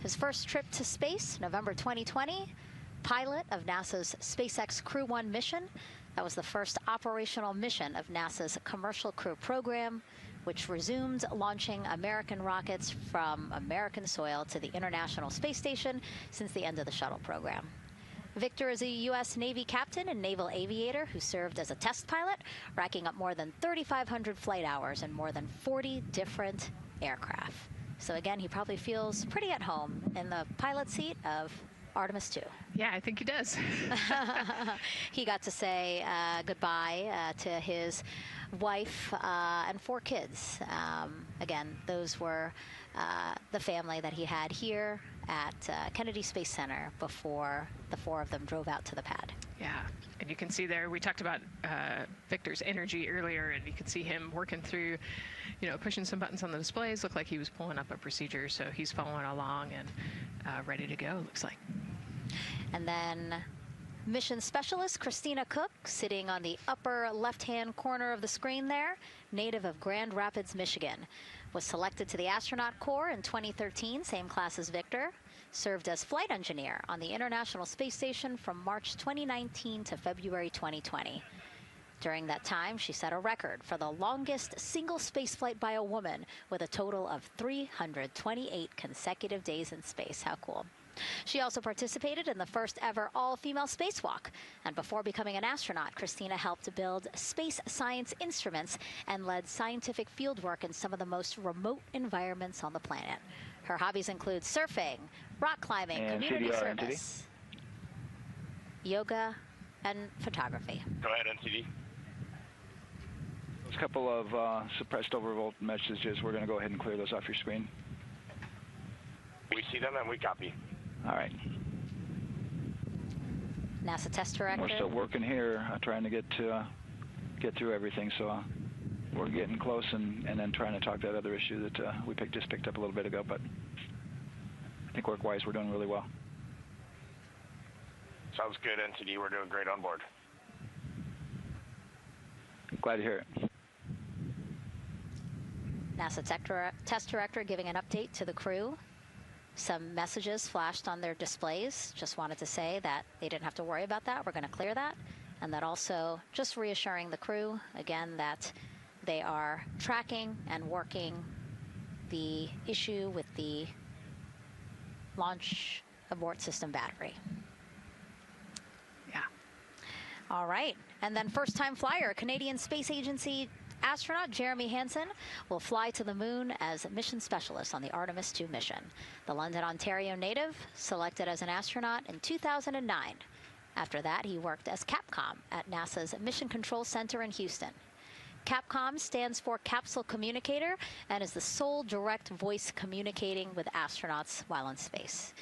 His first trip to space, November 2020, pilot of NASA's SpaceX Crew 1 mission. That was the first operational mission of NASA's Commercial Crew program, which resumed launching American rockets from American soil to the International Space Station since the end of the shuttle program. Victor is a U.S. Navy captain and naval aviator who served as a test pilot, racking up more than 3,500 flight hours in more than 40 different aircraft. So again, he probably feels pretty at home in the pilot seat of Artemis II. Yeah, I think he does. He got to say goodbye to his wife and 4 kids. Again, those were the family that he had here at Kennedy Space Center before the 4 of them drove out to the pad. Yeah, and you can see there, we talked about Victor's energy earlier, and you can see him working through, pushing some buttons on the displays. Looked like he was pulling up a procedure, so he's following along and ready to go, looks like. And then mission specialist Christina Cook, sitting on the upper left-hand corner of the screen there, native of Grand Rapids, Michigan. was selected to the astronaut corps in 2013, same class as Victor. Served as flight engineer on the International Space Station from March 2019 to February 2020. During that time, she set a record for the longest single spaceflight by a woman with a total of 328 consecutive days in space. How cool. She also participated in the first ever all-female spacewalk. And before becoming an astronaut, Christina helped build space science instruments and led scientific fieldwork in some of the most remote environments on the planet. Her hobbies include surfing, rock climbing, and community CDR, service, yoga, and photography. Go ahead, NCD. There's a couple of suppressed overvolt messages. We're going to go ahead and clear those off your screen. We see them and we copy. All right. NASA test director. We're still working here, trying to get through everything. So we're getting close, and then trying to talk that other issue that we just picked up a little bit ago. But I think work-wise, we're doing really well. Sounds good, NCD. We're doing great on board. Glad to hear it. NASA test director giving an update to the crew. Some messages flashed on their displays. Just wanted to say that they didn't have to worry about that. We're going to clear that. And that also just reassuring the crew, again, that they are tracking and working the issue with the launch abort system battery. Yeah. All right. And then first-time flyer, Canadian Space Agency astronaut Jeremy Hansen will fly to the moon as mission specialist on the Artemis II mission. The London, Ontario native selected as an astronaut in 2009. After that, he worked as Capcom at NASA's Mission Control Center in Houston. Capcom stands for Capsule Communicator and is the sole direct voice communicating with astronauts while in space.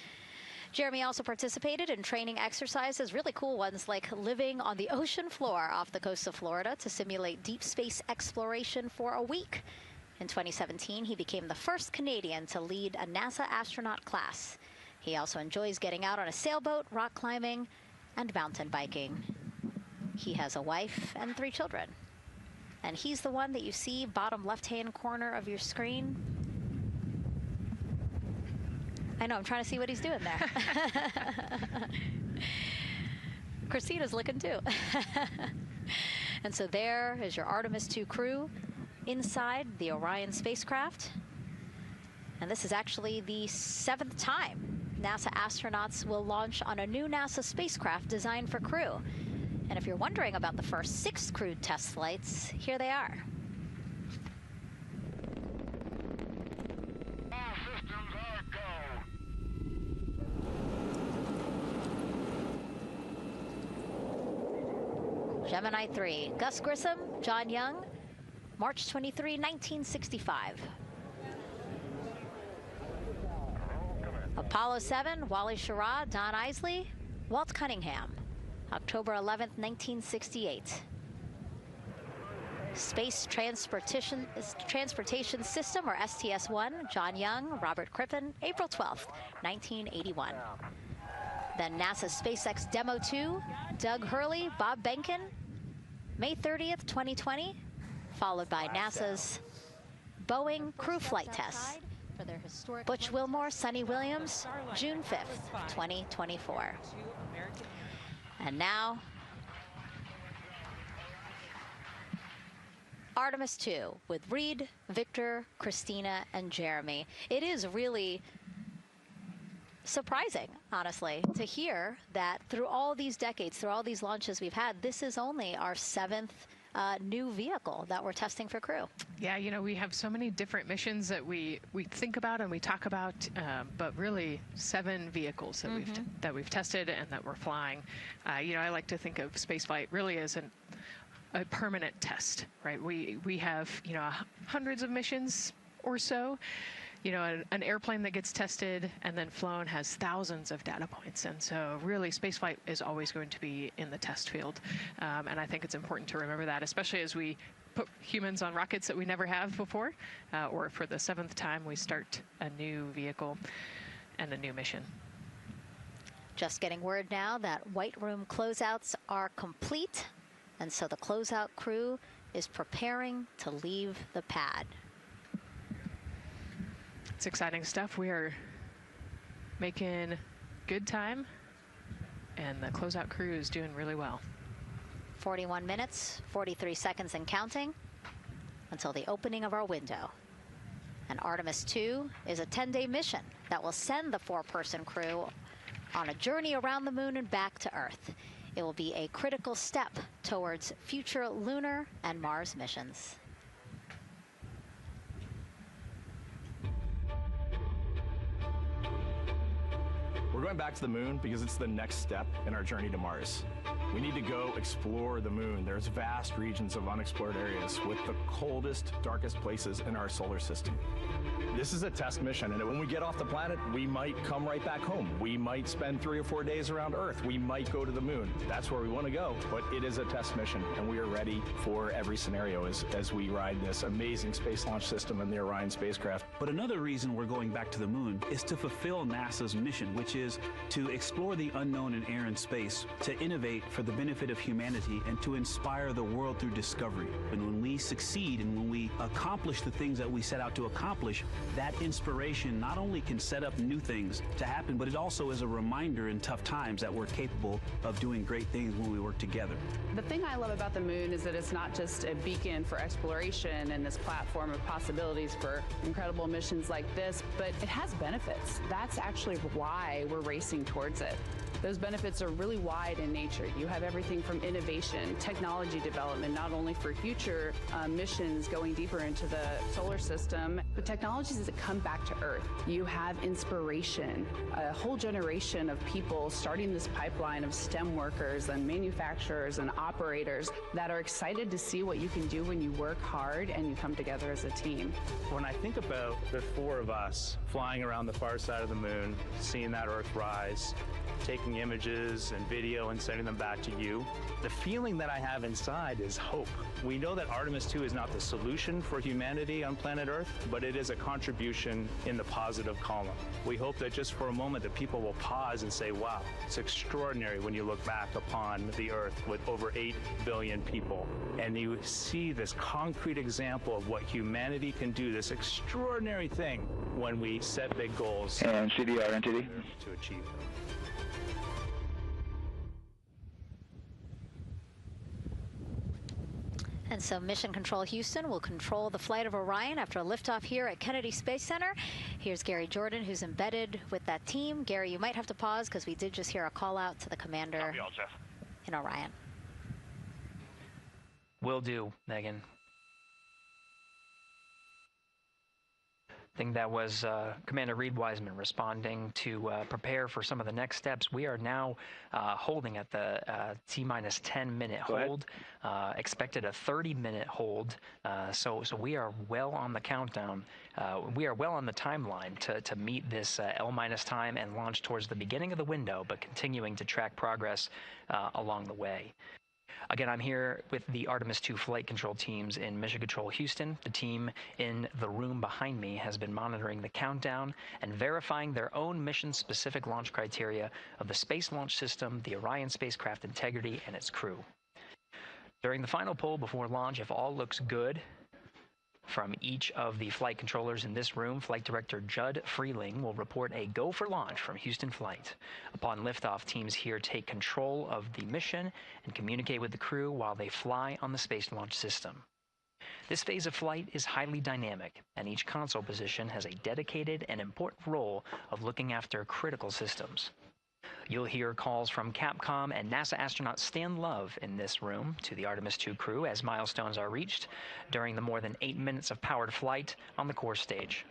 Jeremy also participated in training exercises, really cool ones, like living on the ocean floor off the coast of Florida to simulate deep space exploration for a week. In 2017, he became the first Canadian to lead a NASA astronaut class. He also enjoys getting out on a sailboat, rock climbing, and mountain biking. He has a wife and 3 children. And he's the one that you see bottom left-hand corner of your screen. I know, I'm trying to see what he's doing there. Christina's looking too. And so there is your Artemis II crew inside the Orion spacecraft. And this is actually the 7th time NASA astronauts will launch on a new NASA spacecraft designed for crew. And if you're wondering about the first 6 crewed test flights, here they are. Gemini 3, Gus Grissom, John Young, March 23, 1965. Apollo 7, Wally Schirra, Don Isley, Walt Cunningham, October 11, 1968. Space Transportation System, or STS-1, John Young, Robert Crippen, April 12, 1981. Then NASA's SpaceX Demo 2, Doug Hurley, Bob Behnken, May 30th, 2020, followed by NASA's Boeing crew flight tests. Butch Wilmore, Sonny Williams, June 5th, 2024. And now, Artemis II with Reed, Victor, Christina, and Jeremy. It is really surprising, honestly, to hear that through all these decades, through all these launches we've had, this is only our 7th new vehicle that we're testing for crew. Yeah, you know, we have so many different missions that we think about and we talk about, but really 7 vehicles that we've tested and that we're flying. You know, I like to think of spaceflight really as a permanent test, right? We have, you know, hundreds of missions or so. You know, an airplane that gets tested and then flown has thousands of data points. And so really spaceflight is always going to be in the test field. And I think it's important to remember that, especially as we put humans on rockets that we never have before, or for the 7th time we start a new vehicle and a new mission. Just getting word now that White Room closeouts are complete. And so the closeout crew is preparing to leave the pad. It's exciting stuff. We are making good time, and the closeout crew is doing really well. 41 minutes, 43 seconds and counting until the opening of our window. And Artemis II is a 10-day mission that will send the 4-person crew on a journey around the moon and back to Earth. It will be a critical step towards future lunar and Mars missions. We're going back to the moon because it's the next step in our journey to Mars. We need to go explore the moon. There's vast regions of unexplored areas with the coldest, darkest places in our solar system. This is a test mission, and when we get off the planet, we might come right back home. We might spend 3 or 4 days around Earth. We might go to the moon. That's where we want to go, but it is a test mission, and we are ready for every scenario as we ride this amazing space launch system in the Orion spacecraft. But another reason we're going back to the moon is to fulfill NASA's mission, which is to explore the unknown in air and space, to innovate for the benefit of humanity, and to inspire the world through discovery. And when we succeed and when we accomplish the things that we set out to accomplish, that inspiration not only can set up new things to happen, but it also is a reminder in tough times that we're capable of doing great things when we work together. The thing I love about the moon is that it's not just a beacon for exploration and this platform of possibilities for incredible missions like this, but it has benefits. That's actually why we're racing towards it. Those benefits are really wide in nature. You have everything from innovation, technology development, not only for future missions going deeper into the solar system, but technologies that come back to Earth. You have inspiration, a whole generation of people starting this pipeline of STEM workers and manufacturers and operators that are excited to see what you can do when you work hard and you come together as a team. When I think about the 4 of us flying around the far side of the moon, seeing that Earth rise, taking images and video and sending them back to you, the feeling that I have inside is hope. We know that Artemis II is not the solution for humanity on planet Earth, but it is a contribution in the positive column. We hope that just for a moment that people will pause and say, wow, it's extraordinary when you look back upon the Earth with over 8 billion people, and you see this concrete example of what humanity can do, this extraordinary thing when we set big goals and CDR NTD to achieve them. And so Mission Control Houston will control the flight of Orion after a liftoff here at Kennedy Space Center. Here's Gary Jordan, who's embedded with that team. Gary, you might have to pause because we did just hear a call out to the commander in Orion. Will do, Megan. I think that was Commander Reed Wiseman responding to prepare for some of the next steps. We are now holding at the T-minus 10-minute hold. Expected a 30-minute hold. So we are well on the countdown. We are well on the timeline to meet this L- time and launch towards the beginning of the window, but continuing to track progress along the way. Again, I'm here with the Artemis II flight control teams in Mission Control Houston. The team in the room behind me has been monitoring the countdown and verifying their own mission-specific launch criteria of the Space Launch System, the Orion spacecraft integrity, and its crew. During the final poll before launch, if all looks good from each of the flight controllers in this room, Flight Director Judd Freeling will report a go for launch from Houston Flight. Upon liftoff, teams here take control of the mission and communicate with the crew while they fly on the Space Launch System. This phase of flight is highly dynamic, and each console position has a dedicated and important role of looking after critical systems. You'll hear calls from Capcom and NASA astronaut Stan Love in this room to the Artemis II crew as milestones are reached during the more than 8 minutes of powered flight on the core stage.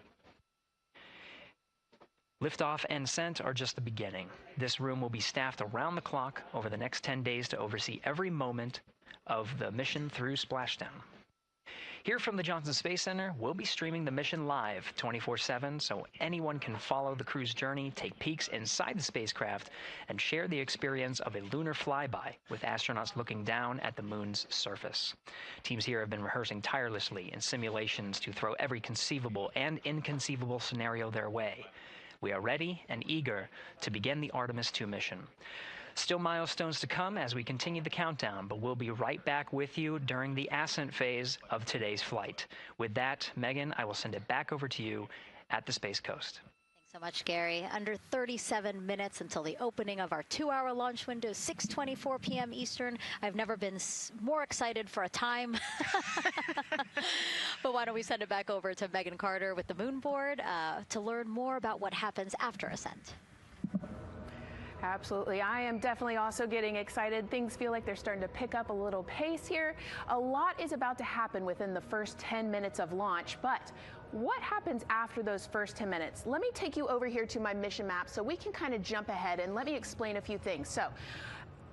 Liftoff and ascent are just the beginning. This room will be staffed around the clock over the next 10 days to oversee every moment of the mission through splashdown. Here from the Johnson Space Center, we'll be streaming the mission live 24/7 so anyone can follow the crew's journey, take peeks inside the spacecraft, and share the experience of a lunar flyby with astronauts looking down at the moon's surface. Teams here have been rehearsing tirelessly in simulations to throw every conceivable and inconceivable scenario their way. We are ready and eager to begin the Artemis II mission. Still milestones to come as we continue the countdown, but we'll be right back with you during the ascent phase of today's flight. With that, Megan, I will send it back over to you at the Space Coast. So much, Gary. Under 37 minutes until the opening of our 2-hour launch window, 6:24 p.m. Eastern. I've never been more excited for a time. But why don't we send it back over to Megan Carter with the moon board to learn more about what happens after ascent. Absolutely. I am definitely also getting excited. Things feel like they're starting to pick up a little pace here. A lot is about to happen within the first 10 minutes of launch, but what happens after those first 10 minutes? Let me take you over here to my mission map so we can kind of jump ahead and let me explain a few things. So,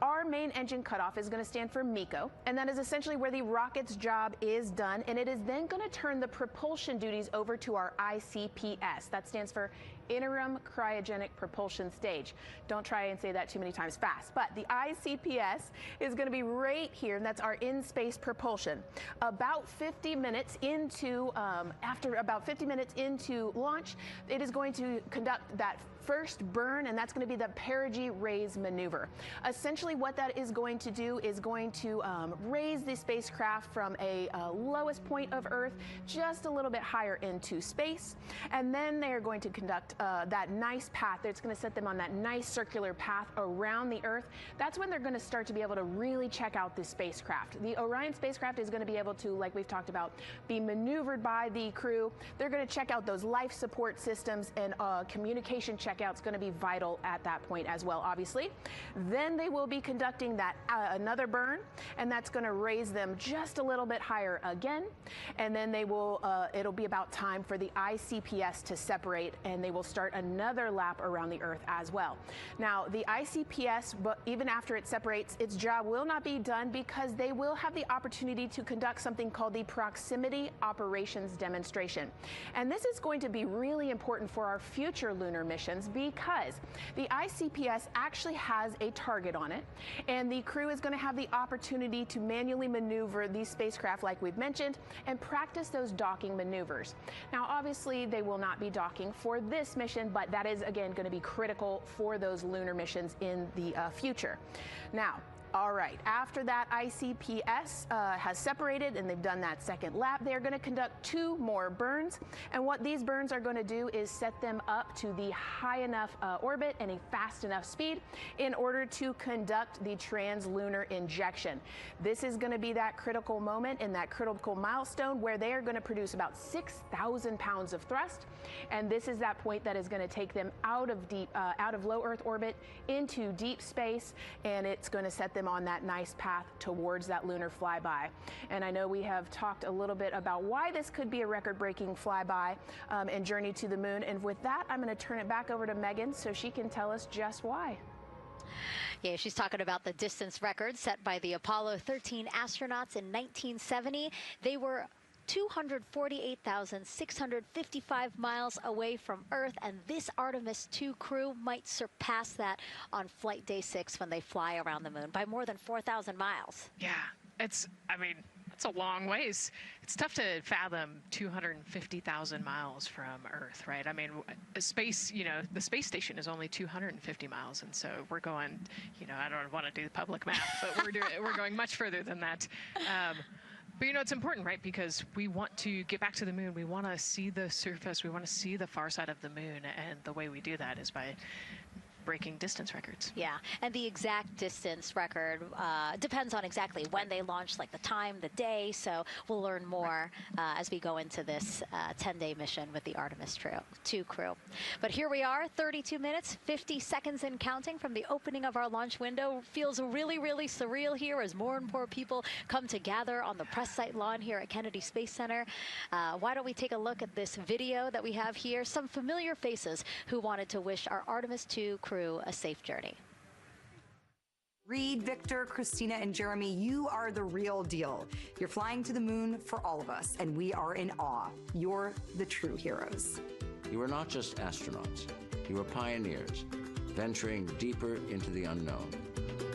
our main engine cutoff is going to stand for MECO, and that is essentially where the rocket's job is done, and it is then going to turn the propulsion duties over to our ICPS. That stands for Interim Cryogenic Propulsion Stage. Don't try and say that too many times fast, but the ICPS is going to be right here, and that's our in-space propulsion. About 50 minutes into, after about 50 minutes into launch, it is going to conduct that first burn, and that's going to be the perigee raise maneuver. Essentially what that is going to do is going to raise the spacecraft from a lowest point of Earth just a little bit higher into space, and then they are going to conduct that nice path that's going to set them on that nice circular path around the Earth. That's when they're going to start to be able to really check out the spacecraft. The Orion spacecraft is going to be able to, like we've talked about, be maneuvered by the crew. They're going to check out those life support systems, and communication checkout's going to be vital at that point as well, obviously. Then they will be conducting that another burn, and that's going to raise them just a little bit higher again, and then they will it'll be about time for the ICPS to separate, and they will start another lap around the Earth as well. Now, the ICPS, but even after it separates, its job will not be done because they will have the opportunity to conduct something called the Proximity Operations Demonstration. And this is going to be really important for our future lunar missions because the ICPS actually has a target on it, and the crew is going to have the opportunity to manually maneuver these spacecraft like we've mentioned and practice those docking maneuvers. Now, obviously, they will not be docking for this mission, but that is, again, going to be critical for those lunar missions in the future. Now, all right, after that ICPS has separated and they've done that second lap, they're going to conduct 2 more burns. And what these burns are going to do is set them up to the high enough orbit and a fast enough speed in order to conduct the translunar injection. This is going to be that critical moment and that critical milestone where they are going to produce about 6,000 pounds of thrust. And this is that point that is going to take them out of low Earth orbit into deep space, and it's going to set them on that nice path towards that lunar flyby. And I know we have talked a little bit about why this could be a record-breaking flyby and journey to the moon. And with that, I'm going to turn it back over to Megan so she can tell us just why. Yeah, she's talking about the distance record set by the Apollo 13 astronauts in 1970. They were 248,655 miles away from Earth, and this Artemis II crew might surpass that on flight day 6 when they fly around the moon by more than 4,000 miles. Yeah, it's a long ways. It's tough to fathom 250,000 miles from Earth, right? I mean, space, the space station is only 250 miles, and so we're going, I don't want to do the public math, but we're going much further than that. But it's important, right? Because we want to get back to the moon. We want to see the surface. We want to see the far side of the moon. And the way we do that is by breaking distance records. Yeah, and the exact distance record depends on exactly when they launch, like the time, the day. So we'll learn more as we go into this 10-day mission with the Artemis II crew. But here we are, 32 minutes, 50 seconds and counting from the opening of our launch window. Feels really, really surreal here as more and more people come to gather on the press site lawn here at Kennedy Space Center. Why don't we take a look at this video that we have here? Some familiar faces who wanted to wish our Artemis II crew a safe journey. Reed, Victor, Christina, and Jeremy, you are the real deal. You're flying to the moon for all of us, and we are in awe. You're the true heroes. You are not just astronauts. You are pioneers, venturing deeper into the unknown.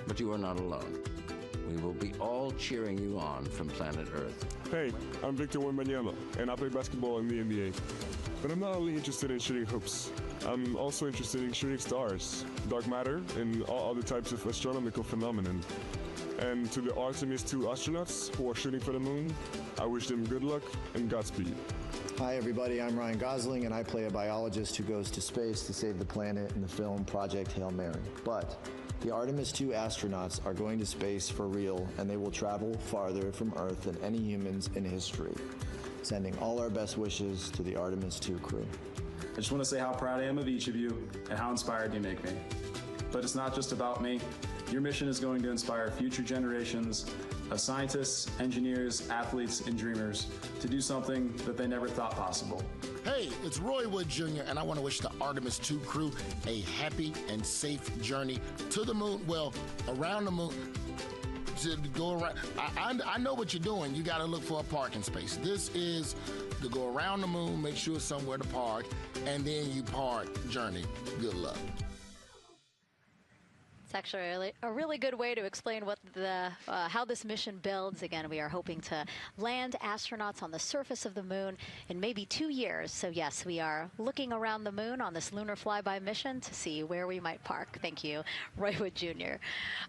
But you are not alone. We will be all cheering you on from planet Earth. Hey, I'm Victor Wembanyama, and I play basketball in the NBA. But I'm not only interested in shooting hoops. I'm also interested in shooting stars, dark matter, and all other types of astronomical phenomenon. And to the Artemis II astronauts who are shooting for the moon, I wish them good luck and Godspeed. Hi everybody, I'm Ryan Gosling and I play a biologist who goes to space to save the planet in the film Project Hail Mary. But the Artemis II astronauts are going to space for real and they will travel farther from Earth than any humans in history. Sending all our best wishes to the Artemis II crew. I just want to say how proud I am of each of you and how inspired you make me. But it's not just about me. Your mission is going to inspire future generations of scientists, engineers, athletes, and dreamers to do something that they never thought possible. Hey, it's Roy Wood Jr., and I want to wish the Artemis II crew a happy and safe journey to the moon, well, around the moon, to go around. I know what you're doing. You got to look for a parking space. This is to go around the moon, make sure it's somewhere to park, and then you park journey. Good luck. It's actually a really good way to explain what how this mission builds. Again, we are hoping to land astronauts on the surface of the moon in maybe 2 years. So yes, we are looking around the moon on this lunar flyby mission to see where we might park. Thank you, Roy Wood Jr.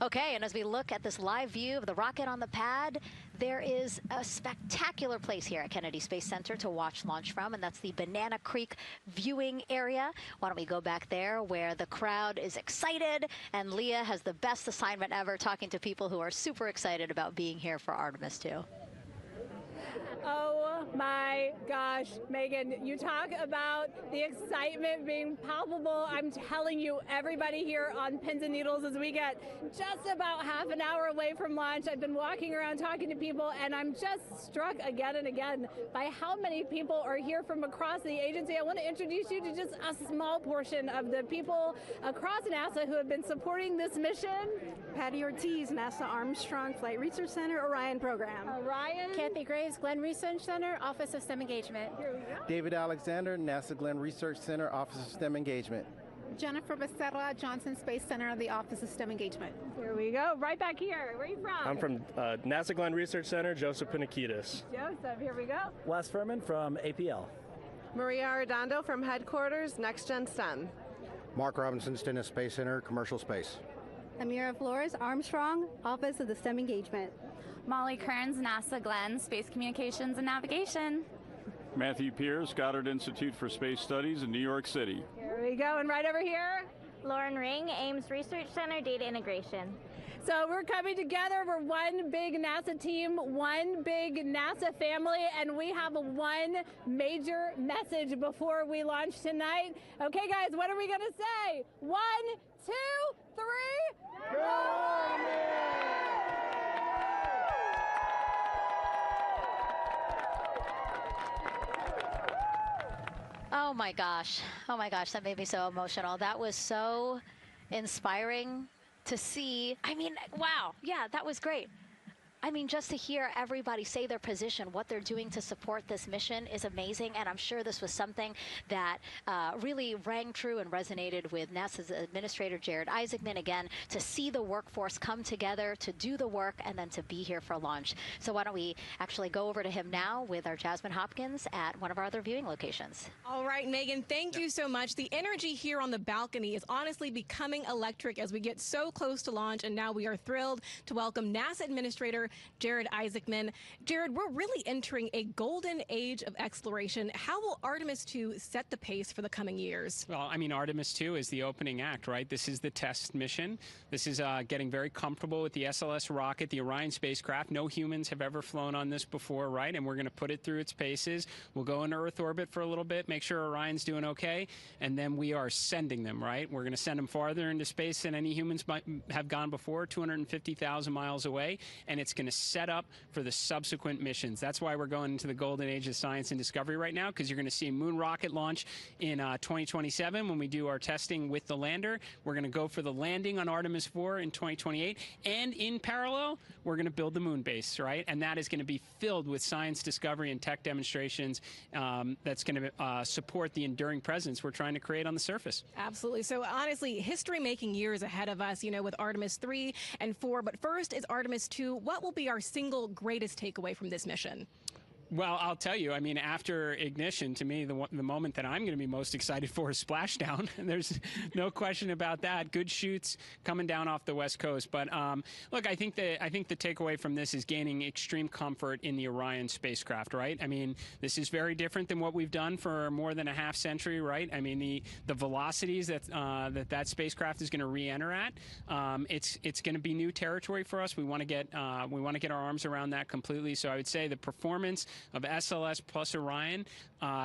Okay, and as we look at this live view of the rocket on the pad, there is a spectacular place here at Kennedy Space Center to watch launch from, and that's the Banana Creek viewing area. Why don't we go back there where the crowd is excited, and Leah has the best assignment ever, talking to people who are super excited about being here for Artemis II. Oh my gosh, Megan, you talk about the excitement being palpable. I'm telling you, everybody here on pins and needles as we get just about half an hour away from launch. I've been walking around talking to people, and I'm just struck again and again by how many people are here from across the agency. I want to introduce you to just a small portion of the people across NASA who have been supporting this mission. Patty Ortiz, NASA Armstrong Flight Research Center, Orion Program. Orion. Kathy Graves, Glenn Research Center, Office of STEM Engagement. Here we go. David Alexander, NASA Glenn Research Center, Office of STEM Engagement. Jennifer Becerra, Johnson Space Center, the Office of STEM Engagement. Here we go. Right back here. Where are you from? I'm from NASA Glenn Research Center, Joseph Panakitis. Joseph, here we go. Wes Furman from APL. Maria Arredondo from Headquarters, Next Gen STEM. Mark Robinson, Stennis Space Center, Commercial Space. Amira Flores, Armstrong, Office of the STEM Engagement. Molly Kearns, NASA Glenn, Space Communications and Navigation. Matthew Pierce, Goddard Institute for Space Studies in New York City. Here we go, and right over here. Lauren Ring, Ames Research Center, Data Integration. So we're coming together. We're one big NASA team, one big NASA family, and we have one major message before we launch tonight. Okay, guys, what are we going to say? 1, 2, 3. Go! Oh my gosh, that made me so emotional. That was so inspiring to see. I mean, wow, yeah, that was great. I mean, just to hear everybody say their position, what they're doing to support this mission is amazing, and I'm sure this was something that really rang true and resonated with NASA's Administrator Jared Isaacman, again, to see the workforce come together to do the work and then to be here for launch. So why don't we actually go over to him now with our Jasmine Hopkins at one of our other viewing locations. All right, Megan, thank you so much. The energy here on the balcony is honestly becoming electric as we get so close to launch, and now we are thrilled to welcome NASA Administrator Jared Isaacman. Jared, we're really entering a golden age of exploration. How will Artemis II set the pace for the coming years? Well, I mean, Artemis II is the opening act, right? This is the test mission. This is getting very comfortable with the SLS rocket, the Orion spacecraft. No humans have ever flown on this before, right? And we're going to put it through its paces. We'll go into Earth orbit for a little bit, make sure Orion's doing okay, and then we are sending them, right? We're going to send them farther into space than any humans might have gone before, 250,000 miles away, and it's going to set up for the subsequent missions. That's why we're going into the golden age of science and discovery right now, because you're going to see a moon rocket launch in 2027 when we do our testing with the lander. We're going to go for the landing on Artemis IV in 2028, and in parallel, we're going to build the moon base, right? And that is going to be filled with science discovery and tech demonstrations that's going to support the enduring presence we're trying to create on the surface. Absolutely. So honestly, history-making years ahead of us, you know, with Artemis III and IV. But first is Artemis II. What will be our single greatest takeaway from this mission? Well, I'll tell you, I mean, after ignition, to me, the moment that I'm going to be most excited for is splashdown. There's no question about that. Good shoots coming down off the West Coast. But look, I think the takeaway from this is gaining extreme comfort in the Orion spacecraft, right? I mean, this is very different than what we've done for more than a half century, right? I mean, the velocities that spacecraft is going to re-enter at, it's going to be new territory for us. We want to get our arms around that completely. So I would say the performance of SLS plus Orion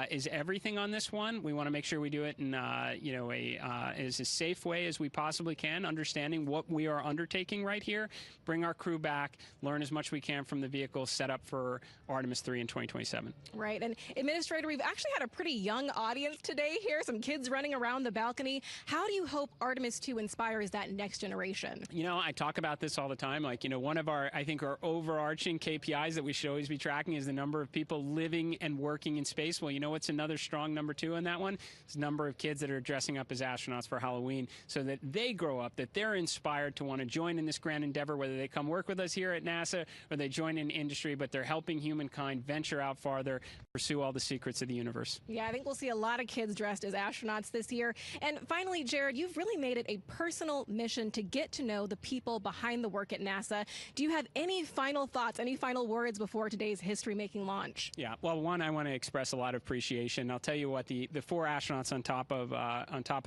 is everything on this one. We want to make sure we do it in as a safe way as we possibly can, understanding what we are undertaking right here, bring our crew back, learn as much we can from the vehicle, set up for Artemis III in 2027. Right, and Administrator, we've actually had a pretty young audience today here, some kids running around the balcony. How do you hope Artemis II inspires that next generation? You know, I talk about this all the time. Like, one of our overarching KPIs that we should always be tracking is the number of people living and working in space. Well, you know what's another strong number 2 on that one? It's the number of kids that are dressing up as astronauts for Halloween, so that they grow up, that they're inspired to want to join in this grand endeavor, whether they come work with us here at NASA or they join in industry, but they're helping humankind venture out farther, pursue all the secrets of the universe. Yeah, I think we'll see a lot of kids dressed as astronauts this year. And finally, Jared, you've really made it a personal mission to get to know the people behind the work at NASA. Do you have any final thoughts, any final words before today's history-making launch? Yeah, well, one, I want to express a lot of appreciation. I'll tell you what, the 4 astronauts on top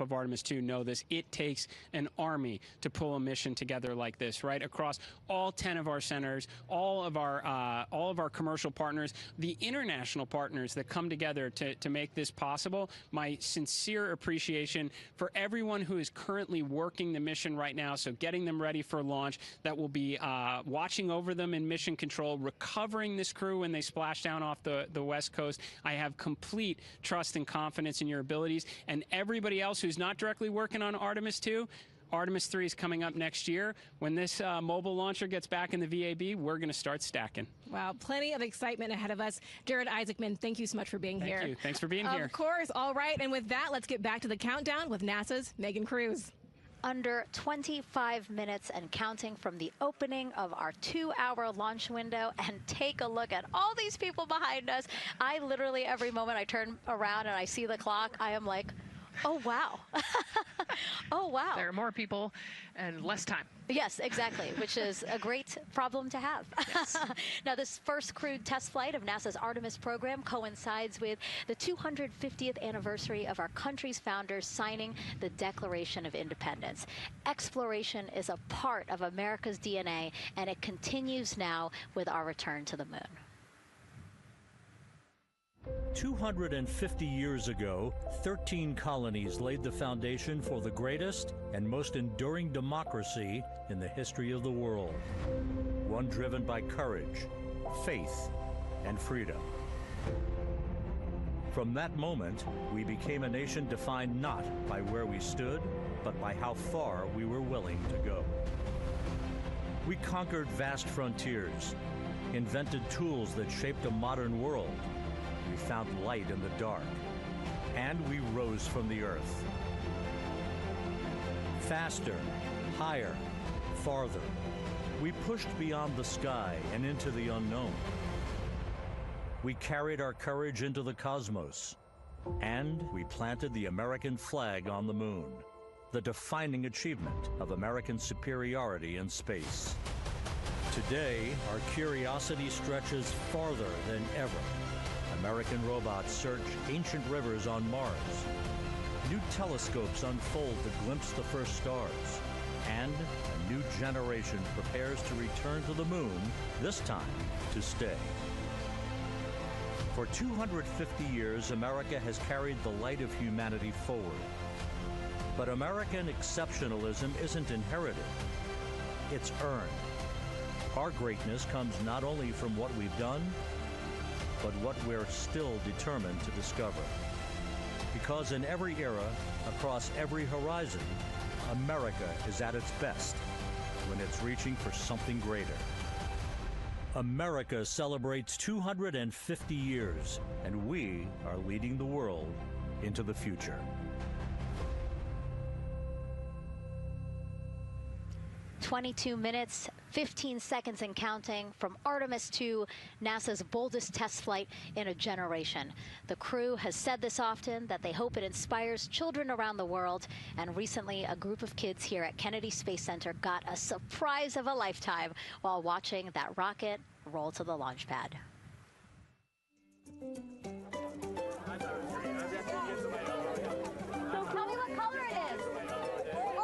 of Artemis II know this. It takes an army to pull a mission together like this, right? Across all 10 of our centers, all of our commercial partners, the international partners that come together to make this possible. My sincere appreciation for everyone who is currently working the mission right now, so getting them ready for launch, that will be watching over them in mission control, recovering this crew when they splash down off the West Coast. I have complete trust and confidence in your abilities. And everybody else who's not directly working on Artemis II, Artemis III is coming up next year. When this mobile launcher gets back in the VAB, we're going to start stacking. Wow, plenty of excitement ahead of us. Jared Isaacman, thank you so much for being here. Thank you. Thanks for being here. Of course. All right. And with that, let's get back to the countdown with NASA's Megan Cruz. Under 25 minutes and counting from the opening of our 2-hour launch window. And take a look at all these people behind us. I literally, every moment I turn around and I see the clock, I am like, oh, wow. Oh, wow. There are more people and less time. Yes, exactly, which is a great problem to have. Yes. Now, this first crewed test flight of NASA's Artemis program coincides with the 250th anniversary of our country's founders signing the Declaration of Independence. Exploration is a part of America's DNA, and it continues now with our return to the moon. 250 years ago, 13 colonies laid the foundation for the greatest and most enduring democracy in the history of the world. One driven by courage, faith, and freedom. From that moment, we became a nation defined not by where we stood, but by how far we were willing to go. We conquered vast frontiers, invented tools that shaped a modern world. We found light in the dark, and we rose from the earth. Faster, higher, farther. We pushed beyond the sky and into the unknown. We carried our courage into the cosmos, and we planted the American flag on the moon, the defining achievement of American superiority in space. Today, our curiosity stretches farther than ever. American robots search ancient rivers on Mars. New telescopes unfold to glimpse the first stars. And a new generation prepares to return to the moon, this time to stay. For 250 years, America has carried the light of humanity forward. But American exceptionalism isn't inherited, it's earned. Our greatness comes not only from what we've done, but what we're still determined to discover. Because in every era, across every horizon, America is at its best when it's reaching for something greater. America celebrates 250 years, and we are leading the world into the future. 22 minutes, 15 seconds and counting from Artemis II, NASA's boldest test flight in a generation. The crew has said this often, that they hope it inspires children around the world. And recently, a group of kids here at Kennedy Space Center got a surprise of a lifetime while watching that rocket roll to the launch pad. So tell me what color it is. Orange.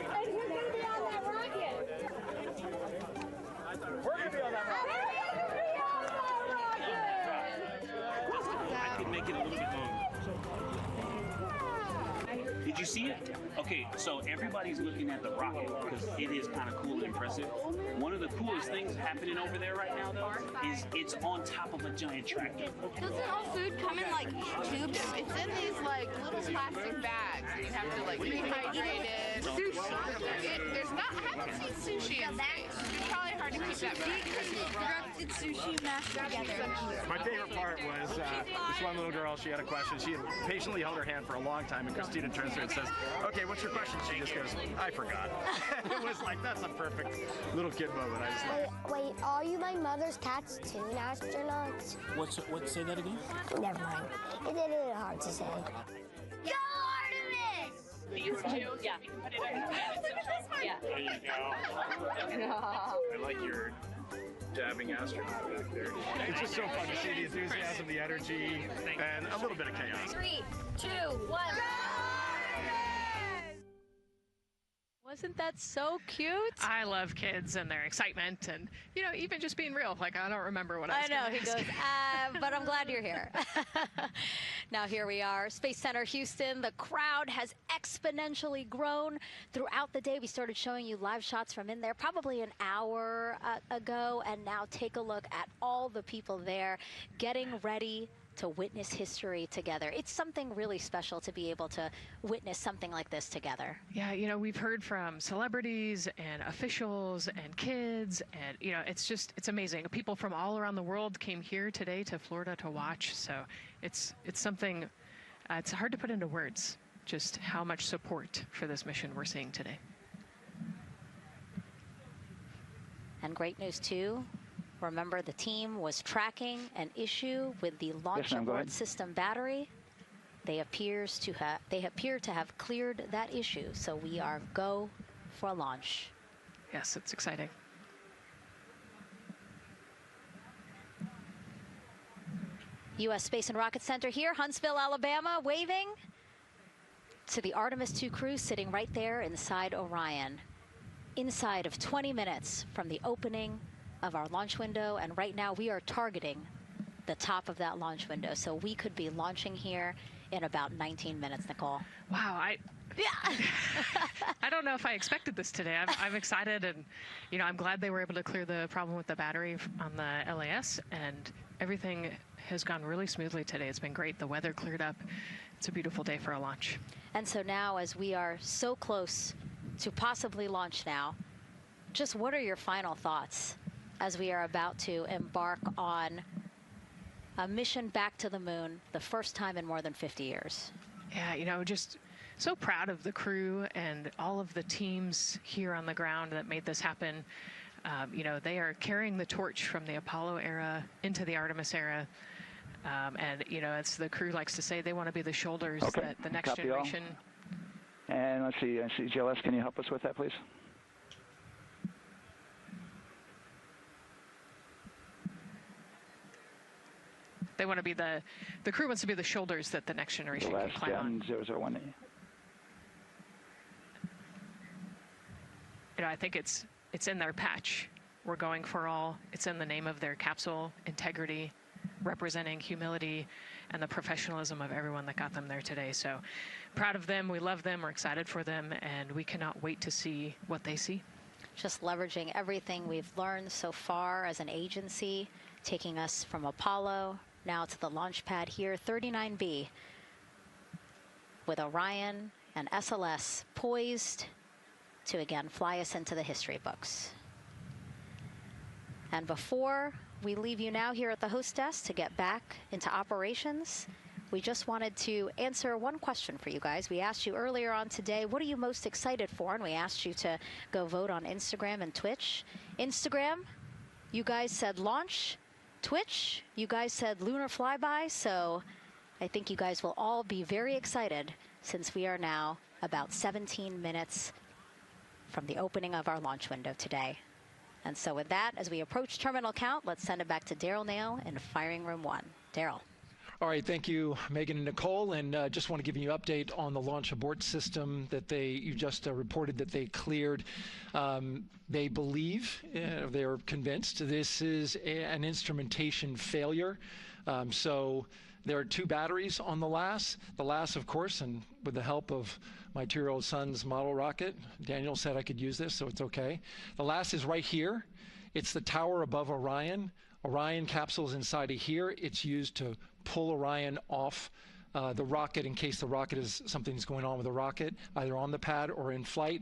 And who's going to be on that rocket? We're going to be on that rocket. I could make it a little bit longer. Did you see it? Okay, so everybody's looking at the rocket because it is kind of cool and impressive. One of the coolest things happening over there right now, though, is it's on top of a giant tractor. Doesn't all food come in like tubes? It's in these like little plastic bags. You have to like rehydrate it. Sushi. There's not. I haven't seen sushi in space. It's probably hard to keep that back. Sushi mashed together. My favorite part was this one little girl. She had a question. She had patiently held her hand for a long time, and Christina turns to her and says, "Okay, what's your question?" She just goes, "I forgot." It was like, that's a perfect little kid moment. I just wait, are you my mother's cats too, astronauts? What? Say that again? Never mind. It's a little hard to say. Go Artemis! These two? Yeah. Yeah. There you go. I like your dabbing astronaut back there. It's just so fun to see the enthusiasm, the energy, and a little bit of chaos. 3, 2, 1. Wasn't that so cute? I love kids and their excitement and, you know, even just being real. Like, I don't remember what I was I know, gonna he ask. goes, but I'm glad you're here. Now here we are, Space Center Houston. The crowd has exponentially grown throughout the day. We started showing you live shots from in there probably an hour ago, and now take a look at all the people there getting ready to witness history together. It's something really special to be able to witness something like this together. Yeah, you know, we've heard from celebrities and officials and kids, and, you know, it's amazing. People from all around the world came here today to Florida to watch, so it's something, it's hard to put into words, just how much support for this mission we're seeing today. And great news, too. Remember, the team was tracking an issue with the launch abort system battery. They appear to have cleared that issue, so we are go for launch. Yes, it's exciting. U.S. Space and Rocket Center here, Huntsville, Alabama, waving to the Artemis II crew sitting right there inside Orion. Inside of 20 minutes from the opening of our launch window, and right now we are targeting the top of that launch window, so we could be launching here in about 19 minutes, Nicole. Wow, I don't know if I expected this today. I'm excited, and, you know, I'm glad they were able to clear the problem with the battery on the LAS, and everything has gone really smoothly today. It's been great. The weather cleared up. It's a beautiful day for a launch. And so now, as we are so close to possibly launch now, just what are your final thoughts as we are about to embark on a mission back to the moon, the first time in more than 50 years? Yeah, you know, just so proud of the crew and all of the teams here on the ground that made this happen. You know, they are carrying the torch from the Apollo era into the Artemis era. And, you know, as the crew likes to say, they want to be the shoulders that the next generation. And let's see, GLS, can you help us with that, please? They want to be the crew wants to be the shoulders that the next generation can climb on. 001. You know, I think it's in their patch. We're going for all. It's in the name of their capsule, integrity, representing humility and the professionalism of everyone that got them there today. So proud of them. We love them. We're excited for them, and we cannot wait to see what they see. Just leveraging everything we've learned so far as an agency, taking us from Apollo now to the launch pad here, 39B, with Orion and SLS poised to again fly us into the history books. And before we leave you now here at the host desk to get back into operations, we just wanted to answer one question for you guys. We asked you earlier on today, what are you most excited for? And we asked you to go vote on Instagram and Twitch. Instagram, you guys said launch. Twitch, you guys said lunar flyby. So I think you guys will all be very excited since we are now about 17 minutes from the opening of our launch window today. And so with that, as we approach terminal count, let's send it back to Daryl Nail in firing room 1. Daryl. All right, thank you, Megan and Nicole, and just want to give you an update on the launch abort system that you just reported that they cleared. They believe, they're convinced, this is an instrumentation failure. So there are 2 batteries on the LAS. The LAS, of course, and with the help of my 2-year-old son's model rocket, Daniel said I could use this, so it's okay. The LAS is right here. It's the tower above Orion. Orion capsule's inside of here. It's used to pull Orion off the rocket in case the rocket something's going on with the rocket, either on the pad or in flight.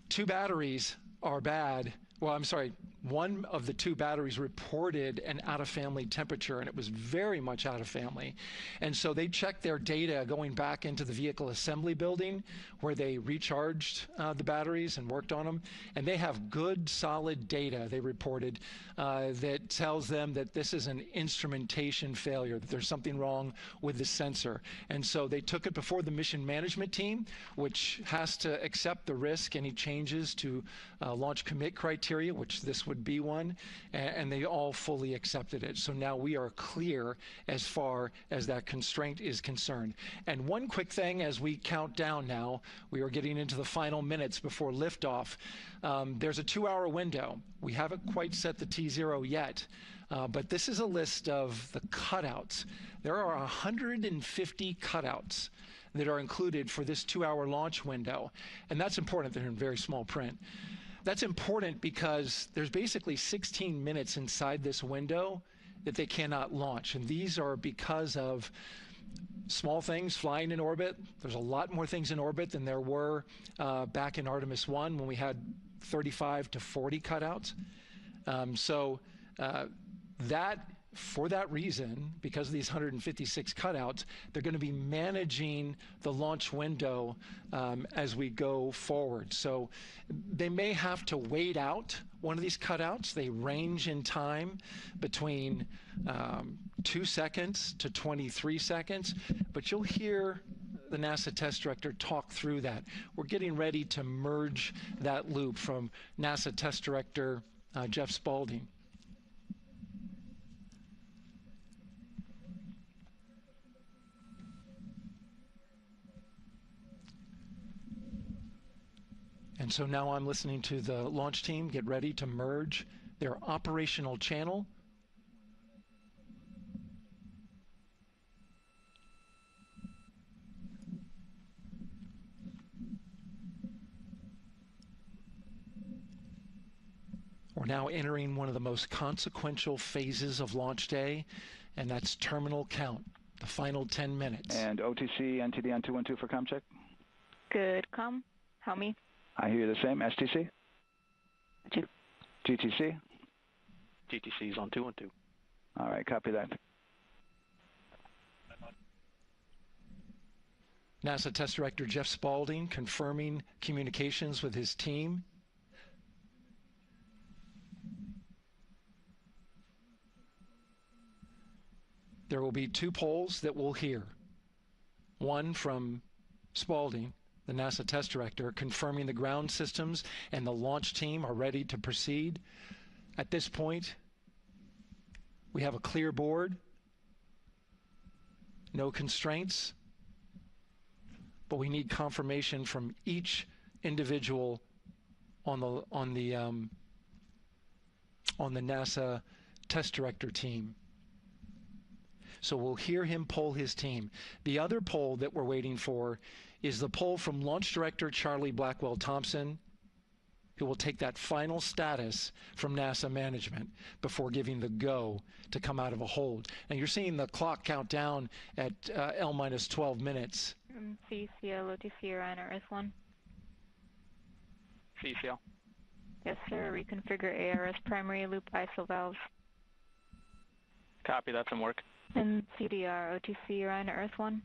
2 batteries are bad. Well, I'm sorry, one of the 2 batteries reported an out-of-family temperature, and it was very much out of family. And so they checked their data going back into the vehicle assembly building where they recharged the batteries and worked on them. And they have good, solid data, they reported, that tells them that this is an instrumentation failure, that there's something wrong with the sensor. And so they took it before the mission management team, which has to accept the risk, any changes to launch commit criteria, which this would be one, and they all fully accepted it. So now we are clear as far as that constraint is concerned. And one quick thing as we count down now, we are getting into the final minutes before liftoff. There's a 2-hour window. We haven't quite set the T0 yet, but this is a list of the cutouts. There are 150 cutouts that are included for this 2-hour launch window, and that's important. They're in very small print. That's important because there's basically 16 minutes inside this window that they cannot launch. And these are because of small things flying in orbit. There's a lot more things in orbit than there were back in Artemis I when we had 35 to 40 cutouts. For that reason, because of these 156 cutouts, they're going to be managing the launch window as we go forward. So they may have to wait out one of these cutouts. They range in time between 2 seconds to 23 seconds, but you'll hear the NASA test director talk through that. We're getting ready to merge that loop from NASA test director Jeff Spaulding. And so now I'm listening to the launch team get ready to merge their operational channel. We're now entering one of the most consequential phases of launch day, and that's terminal count, the final 10 minutes. And OTC, NTD on 212 for comm check. Good, comm. Help me. I hear the same. STC? 2. GTC? GTC is on 212. All right, copy that. NASA Test Director Jeff Spaulding confirming communications with his team. There will be 2 polls that we'll hear. One from Spaulding, the NASA test director, confirming the ground systems and the launch team are ready to proceed. At this point, we have a clear board, no constraints, but we need confirmation from each individual on the NASA test director team. So we'll hear him poll his team. The other poll that we're waiting for is the poll from Launch Director Charlie Blackwell Thompson, who will take that final status from NASA management before giving the go to come out of a hold. And you're seeing the clock count down at L minus 12 minutes. CCL, OTC, Orion, RS1. CCL. Yes, sir. Reconfigure ARS primary loop ISO valves. Copy, that's in work. And CDR, OTC, Orion to Earth 1.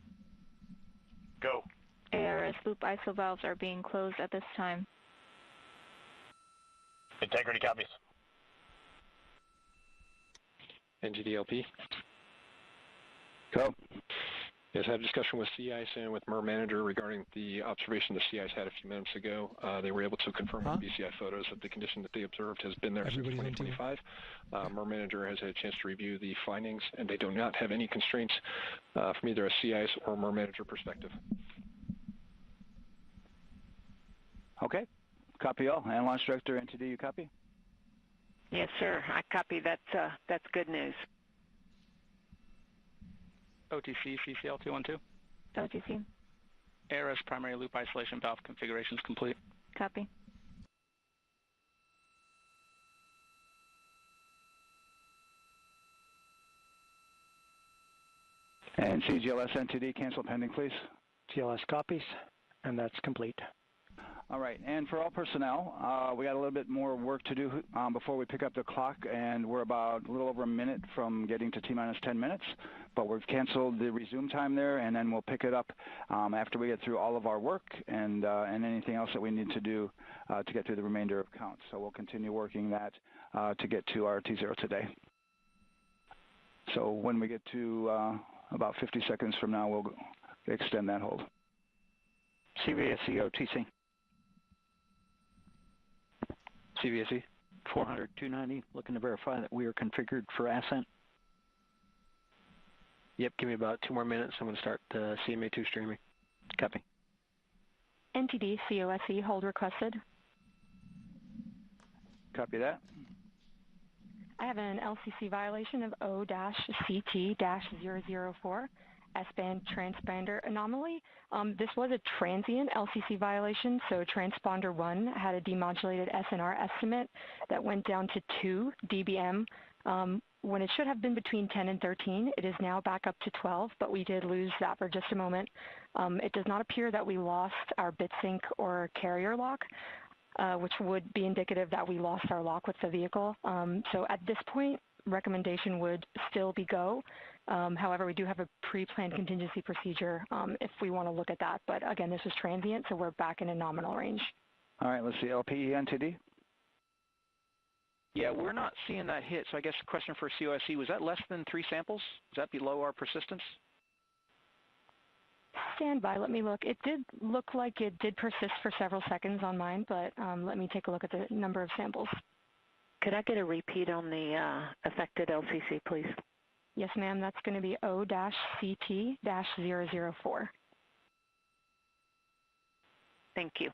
Go. ARS loop ISO valves are being closed at this time. Integrity copies. NGDLP. Go. Yes, I had a discussion with Sea Ice and with MER Manager regarding the observation the Sea Ice had a few minutes ago. They were able to confirm with BCI photos that the condition that they observed has been there since 2025. MER Manager has had a chance to review the findings, and they do not have any constraints from either a Sea Ice or MER Manager perspective. Okay. Copy all. And Launch Director, NTD, you copy? Yes, sir. I copy. That's good news. OTC, CCL 212. OTC. ARS primary loop isolation valve configuration is complete. Copy. And CGLS NTD, cancel pending, please. GLS copies, and that's complete. All right, and for all personnel, we got a little bit more work to do before we pick up the clock, and we're about a little over a minute from getting to T-minus 10 minutes, but we've canceled the resume time there, and then we'll pick it up after we get through all of our work and anything else that we need to do to get through the remainder of count. So we'll continue working that to get to our T0 today. So when we get to about 50 seconds from now, we'll extend that hold. CVSE OTC. CVSE 400-290, looking to verify that we are configured for ascent. Yep, give me about 2 more minutes. I'm going to start CMA2 streaming. Copy. NTD, COSE, hold requested. Copy that. I have an LCC violation of O-CT-004, S-band transponder anomaly. This was a transient LCC violation, so transponder 1 had a demodulated SNR estimate that went down to 2 dBm when it should have been between 10 and 13. It is now back up to 12, but we did lose that for just a moment. It does not appear that we lost our bit sync or carrier lock, which would be indicative that we lost our lock with the vehicle. So at this point, recommendation would still be go. However, we do have a pre-planned contingency procedure if we want to look at that. But again, this is transient, so we're back in a nominal range. All right, let's see, LPE NTD. Yeah, we're not seeing that hit. So I guess the question for COSE, was that less than 3 samples? Is that below our persistence? Stand by, let me look. It did look like it did persist for several seconds on mine, but let me take a look at the number of samples. Could I get a repeat on the affected LCC, please? Yes, ma'am. That's going to be O-CT-004. Thank you.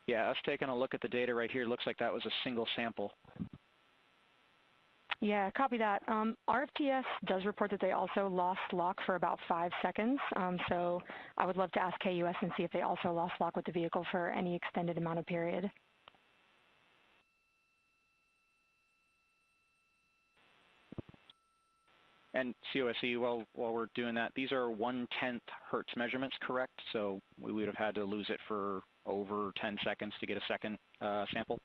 Yeah, us taking a look at the data right here, looks like that was a single sample. Yeah, copy that. RFTS does report that they also lost lock for about 5 seconds. So I would love to ask KUS and see if they also lost lock with the vehicle for any extended amount of period. And COSE, while we're doing that, these are 1/10 hertz measurements, correct? So we would have had to lose it for over 10 seconds to get a second sample?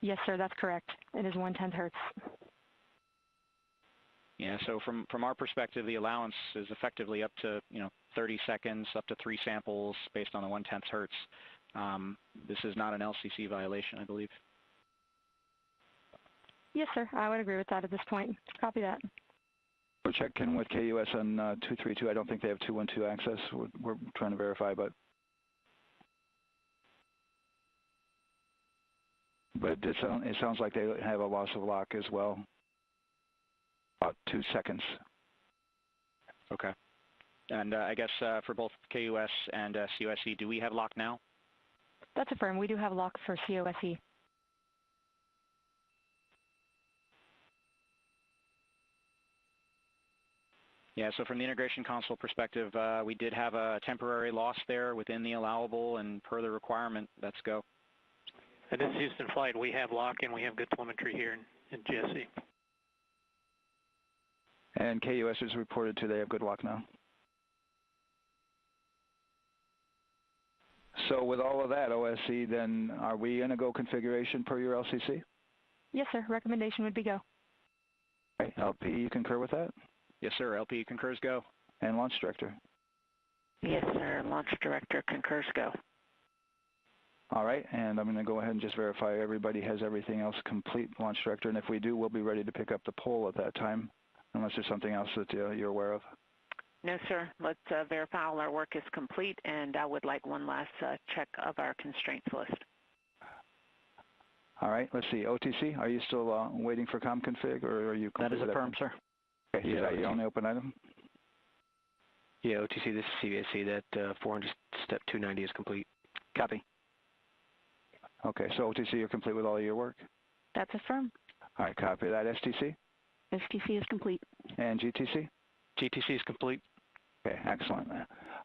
Yes, sir, that's correct. It is 1/10 hertz. Yeah, so from our perspective, the allowance is effectively up to 30 seconds, up to 3 samples based on the 1/10 hertz. This is not an LCC violation, I believe. Yes, sir. I would agree with that at this point. Copy that. We're checking with KUS on 232. I don't think they have 212 access. We're trying to verify, but it sounds like they have a loss of lock as well. About 2 seconds. Okay. And I guess for both KUS and COSE, do we have lock now? That's affirmed. We do have lock for COSE. Yeah, so from the integration console perspective, we did have a temporary loss there within the allowable, and per the requirement, let's go. And this is Houston Flight. We have lock-in. We have good telemetry here in GSC. And KUS has reported too, they have good lock now. So with all of that, OSC, then are we going to go configuration per your LCC? Yes, sir. Recommendation would be go. Okay. LPE, you concur with that? Yes, sir. LPE concurs go. And Launch Director? Yes, sir. Launch Director concurs go. All right, and I'm going to go ahead and just verify everybody has everything else complete, Launch Director, and if we do, we'll be ready to pick up the poll at that time, unless there's something else that you're aware of. No, sir. Let's verify all our work is complete, and I would like one last check of our constraints list. All right, let's see. OTC, are you still waiting for ComConfig, or are you? That is affirmed, sir. Okay, is that your only open item? Yeah, OTC, this is CVSC. That 400 step 290 is complete. Copy. Okay, so OTC, you're complete with all of your work? That's affirmed. All right, copy that. STC? STC is complete. And GTC? GTC is complete. Okay, excellent.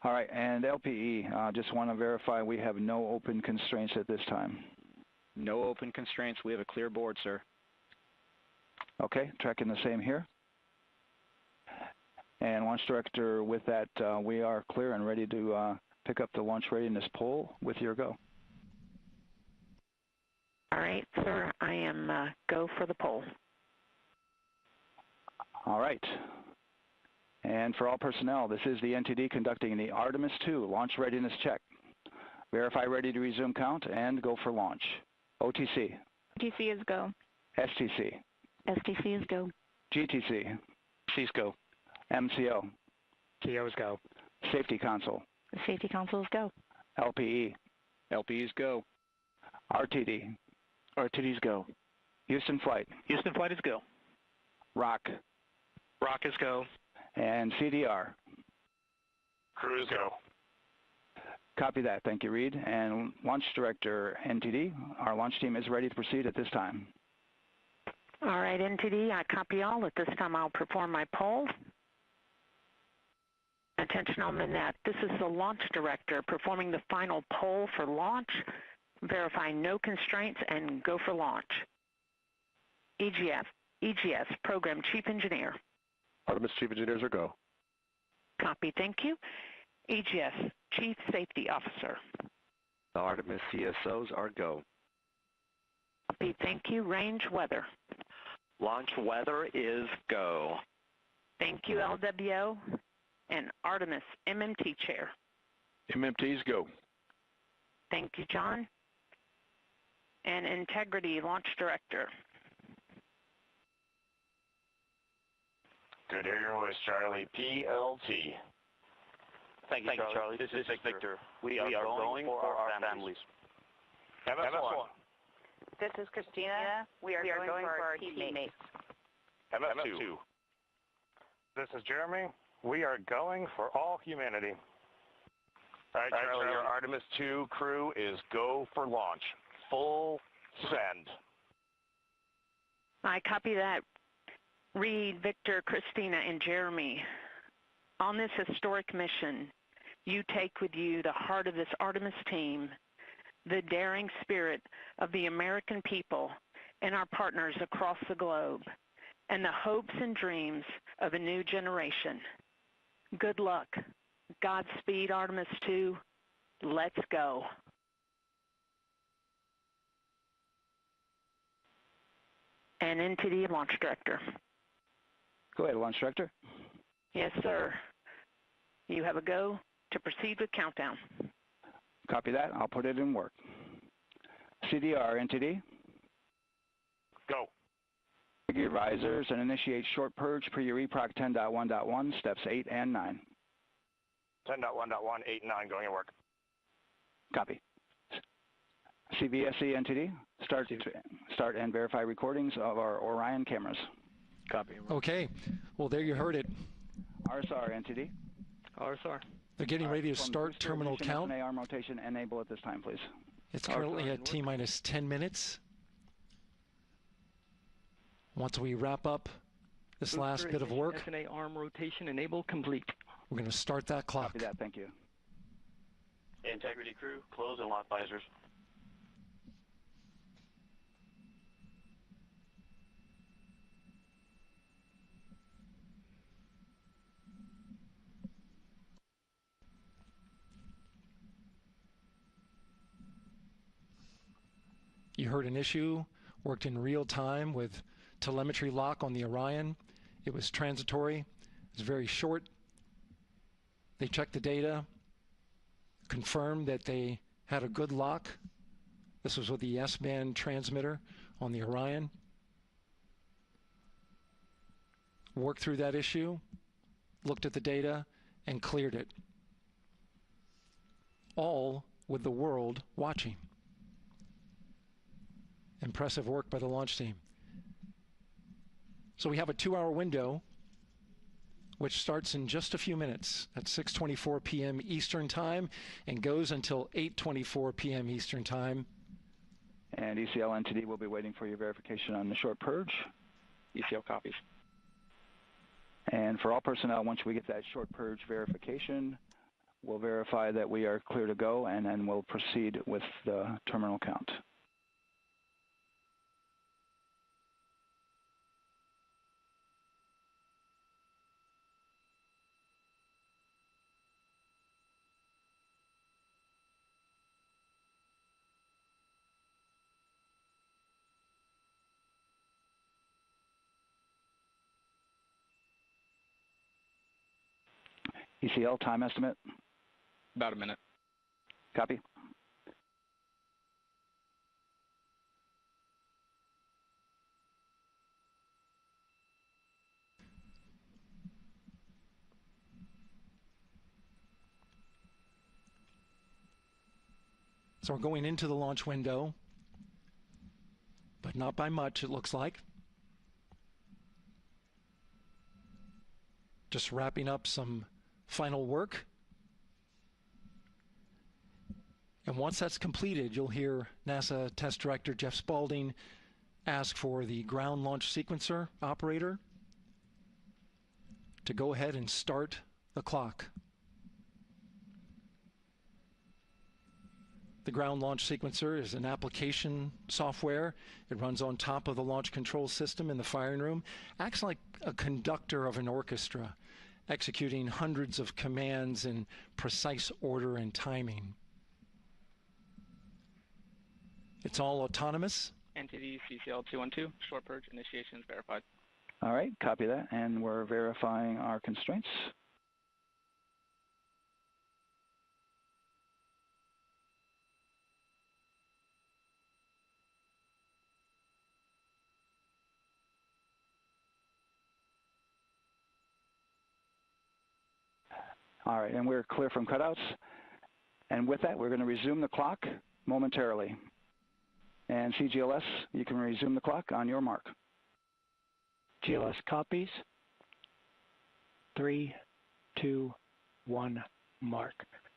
All right, and LPE, just want to verify we have no open constraints at this time. No open constraints. We have a clear board, sir. Okay, tracking the same here. And Launch Director, with that, we are clear and ready to pick up the launch readiness poll with your go. All right, sir. I am go for the poll. All right. And for all personnel, this is the NTD conducting the ARTEMIS II launch readiness check. Verify ready to resume count and go for launch. OTC. OTC is go. STC. STC is go. GTC. C's go. MCO. TO's go. Safety Console. The Safety Console is go. LPE. LPE's go. RTD. RTD's go. Houston Flight. Houston Flight is go. ROC. ROC is go. And CDR. Crew is go. Copy that. Thank you, Reed. And Launch Director, NTD, our launch team is ready to proceed at this time. All right, NTD, I copy all. At this time, I'll perform my poll. Attention on the net. This is the Launch Director performing the final poll for launch, verifying no constraints, and go for launch. EGS, Program Chief Engineer. ARTEMIS Chief Engineers are go. Copy, thank you. EGS, Chief Safety Officer. The ARTEMIS CSOs are go. Copy, thank you. Range Weather. Launch weather is go. Thank you, LWO. And Artemis MMT Chair. MMT's go. Thank you, John. And Integrity Launch Director. Good air your voice, Charlie. PLT. Thank you, Charlie. This is Victor. We are going for our families. MS1. This is Christina. We are going for our teammates. MS2. This is Jeremy. We are going for all humanity. All right, Charlie, your ARTEMIS II crew is go for launch. Full send. I copy that. Reed, Victor, Christina, and Jeremy. On this historic mission, you take with you the heart of this Artemis team, the daring spirit of the American people and our partners across the globe, and the hopes and dreams of a new generation. Good luck. Godspeed, Artemis II. Let's go. And NTD Launch Director. Go ahead, Launch Director. Yes, sir. You have a go to proceed with countdown. Copy that. I'll put it in work. CDR, NTD. Go. Figure risers and initiate short purge per your EPROC 10.1.1, steps 8 and 9. 10.1.1, 8 and 9 going to work. Copy. CVSC NTD, start and verify recordings of our Orion cameras. Copy. Okay. Well, there you heard it. RSR NTD. RSR. They're getting ready to start terminal count. ARM rotation enable at this time, please. It's currently at T-minus 10 minutes. Once we wrap up this last bit of work. SNA arm rotation enabled complete. We're going to start that clock. Copy that. Thank you. Integrity crew, close and lock visors. You heard an issue, worked in real time with telemetry lock on the Orion. It was transitory. It was very short. They checked the data, confirmed that they had a good lock. This was with the S-band transmitter on the Orion. Worked through that issue, looked at the data, and cleared it. All with the world watching. Impressive work by the launch team. So we have a 2-hour window, which starts in just a few minutes at 6:24 p.m. Eastern Time and goes until 8:24 p.m. Eastern Time. And ECL NTD will be waiting for your verification on the short purge. ECL copies. And for all personnel, once we get that short purge verification, we'll verify that we are clear to go, and then we'll proceed with the terminal count. ECL time estimate? About a minute. Copy. So we're going into the launch window, but not by much, it looks like. Just wrapping up some final work. And once that's completed, you'll hear NASA Test Director Jeff Spaulding ask for the ground launch sequencer operator to go ahead and start the clock. The ground launch sequencer is an application software. It runs on top of the launch control system in the firing room, acts like a conductor of an orchestra, executing hundreds of commands in precise order and timing. It's all autonomous. NTD CCL 212, short purge initiation is verified. All right, copy that, and we're verifying our constraints. All right, and we're clear from cutouts. And with that, we're going to resume the clock momentarily. And CGLS, you can resume the clock on your mark. GLS copies. 3, 2, 1, mark.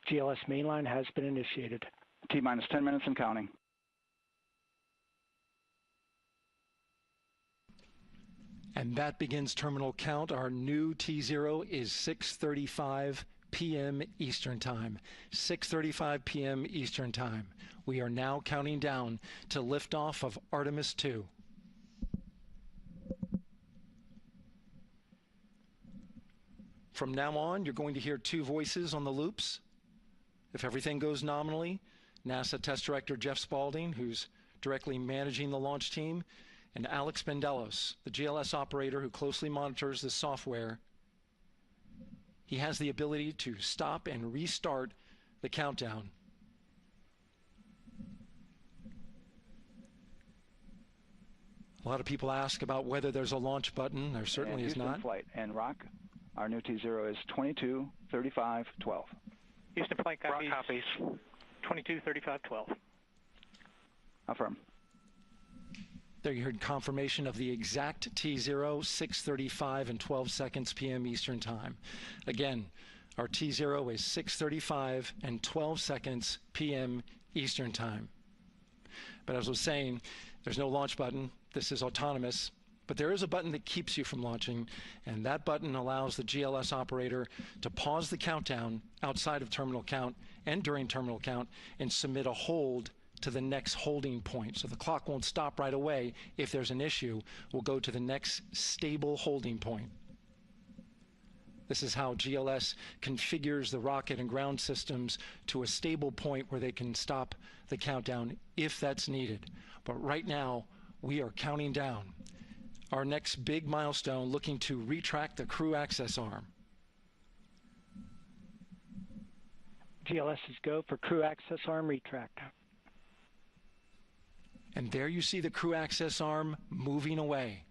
GLS mainline has been initiated. T-minus 10 minutes and counting. And that begins terminal count. Our new T0 is 6:35 p.m. Eastern Time. 6:35 p.m. Eastern Time. We are now counting down to liftoff of Artemis II. From now on, you're going to hear two voices on the loops. If everything goes nominally, NASA Test Director Jeff Spaulding, who's directly managing the launch team, and Alex Bendelos, the GLS operator who closely monitors the software. He has the ability to stop and restart the countdown. A lot of people ask about whether there's a launch button. There certainly is not. Flight and Rock, our new T0 is 22:35:12. Houston flight copies. Rock copies. 22:35:12. Affirm. There you heard confirmation of the exact T0, 6:35 and 12 seconds p.m. Eastern Time. Again, our T0 is 6:35 and 12 seconds p.m. Eastern Time. But as I was saying, there's no launch button. This is autonomous. But there is a button that keeps you from launching, and that button allows the GLS operator to pause the countdown outside of terminal count and during terminal count and submit a hold to the next holding point. So the clock won't stop right away. If there's an issue, we'll go to the next stable holding point. This is how GLS configures the rocket and ground systems to a stable point where they can stop the countdown if that's needed. But right now, we are counting down. Our next big milestone, looking to retract the crew access arm. GLS is go for crew access arm retract. And there you see the crew access arm moving away.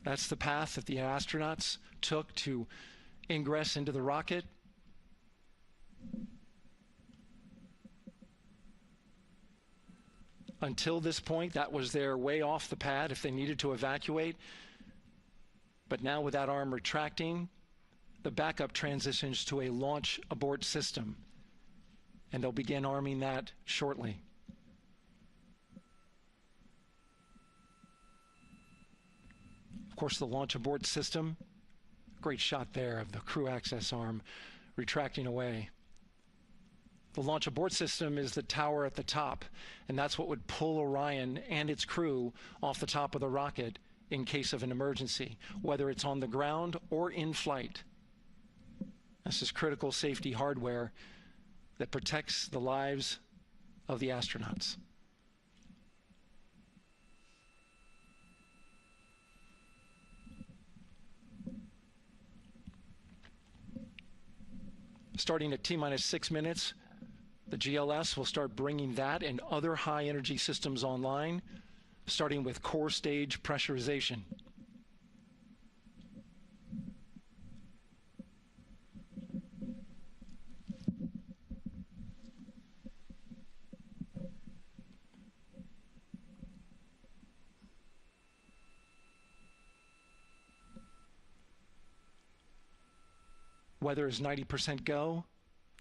That's the path that the astronauts took to ingress into the rocket. Until this point, that was their way off the pad if they needed to evacuate. But now with that arm retracting, the backup transitions to a launch abort system. And they'll begin arming that shortly. Of course, the launch abort system, great shot there of the crew access arm retracting away. The launch abort system is the tower at the top, and that's what would pull Orion and its crew off the top of the rocket in case of an emergency, whether it's on the ground or in flight. This is critical safety hardware that protects the lives of the astronauts. Starting at T-minus 6 minutes, the GLS will start bringing that and other high-energy systems online, starting with core stage pressurization. Weather is 90% go.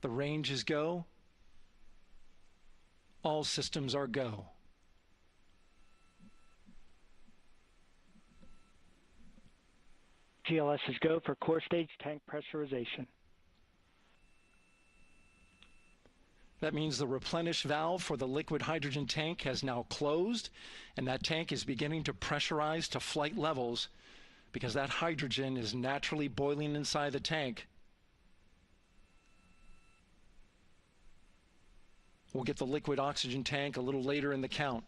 The range is go. All systems are go. GLS is go for core stage tank pressurization. That means the replenish valve for the liquid hydrogen tank has now closed, and that tank is beginning to pressurize to flight levels because that hydrogen is naturally boiling inside the tank. We'll get the liquid oxygen tank a little later in the count.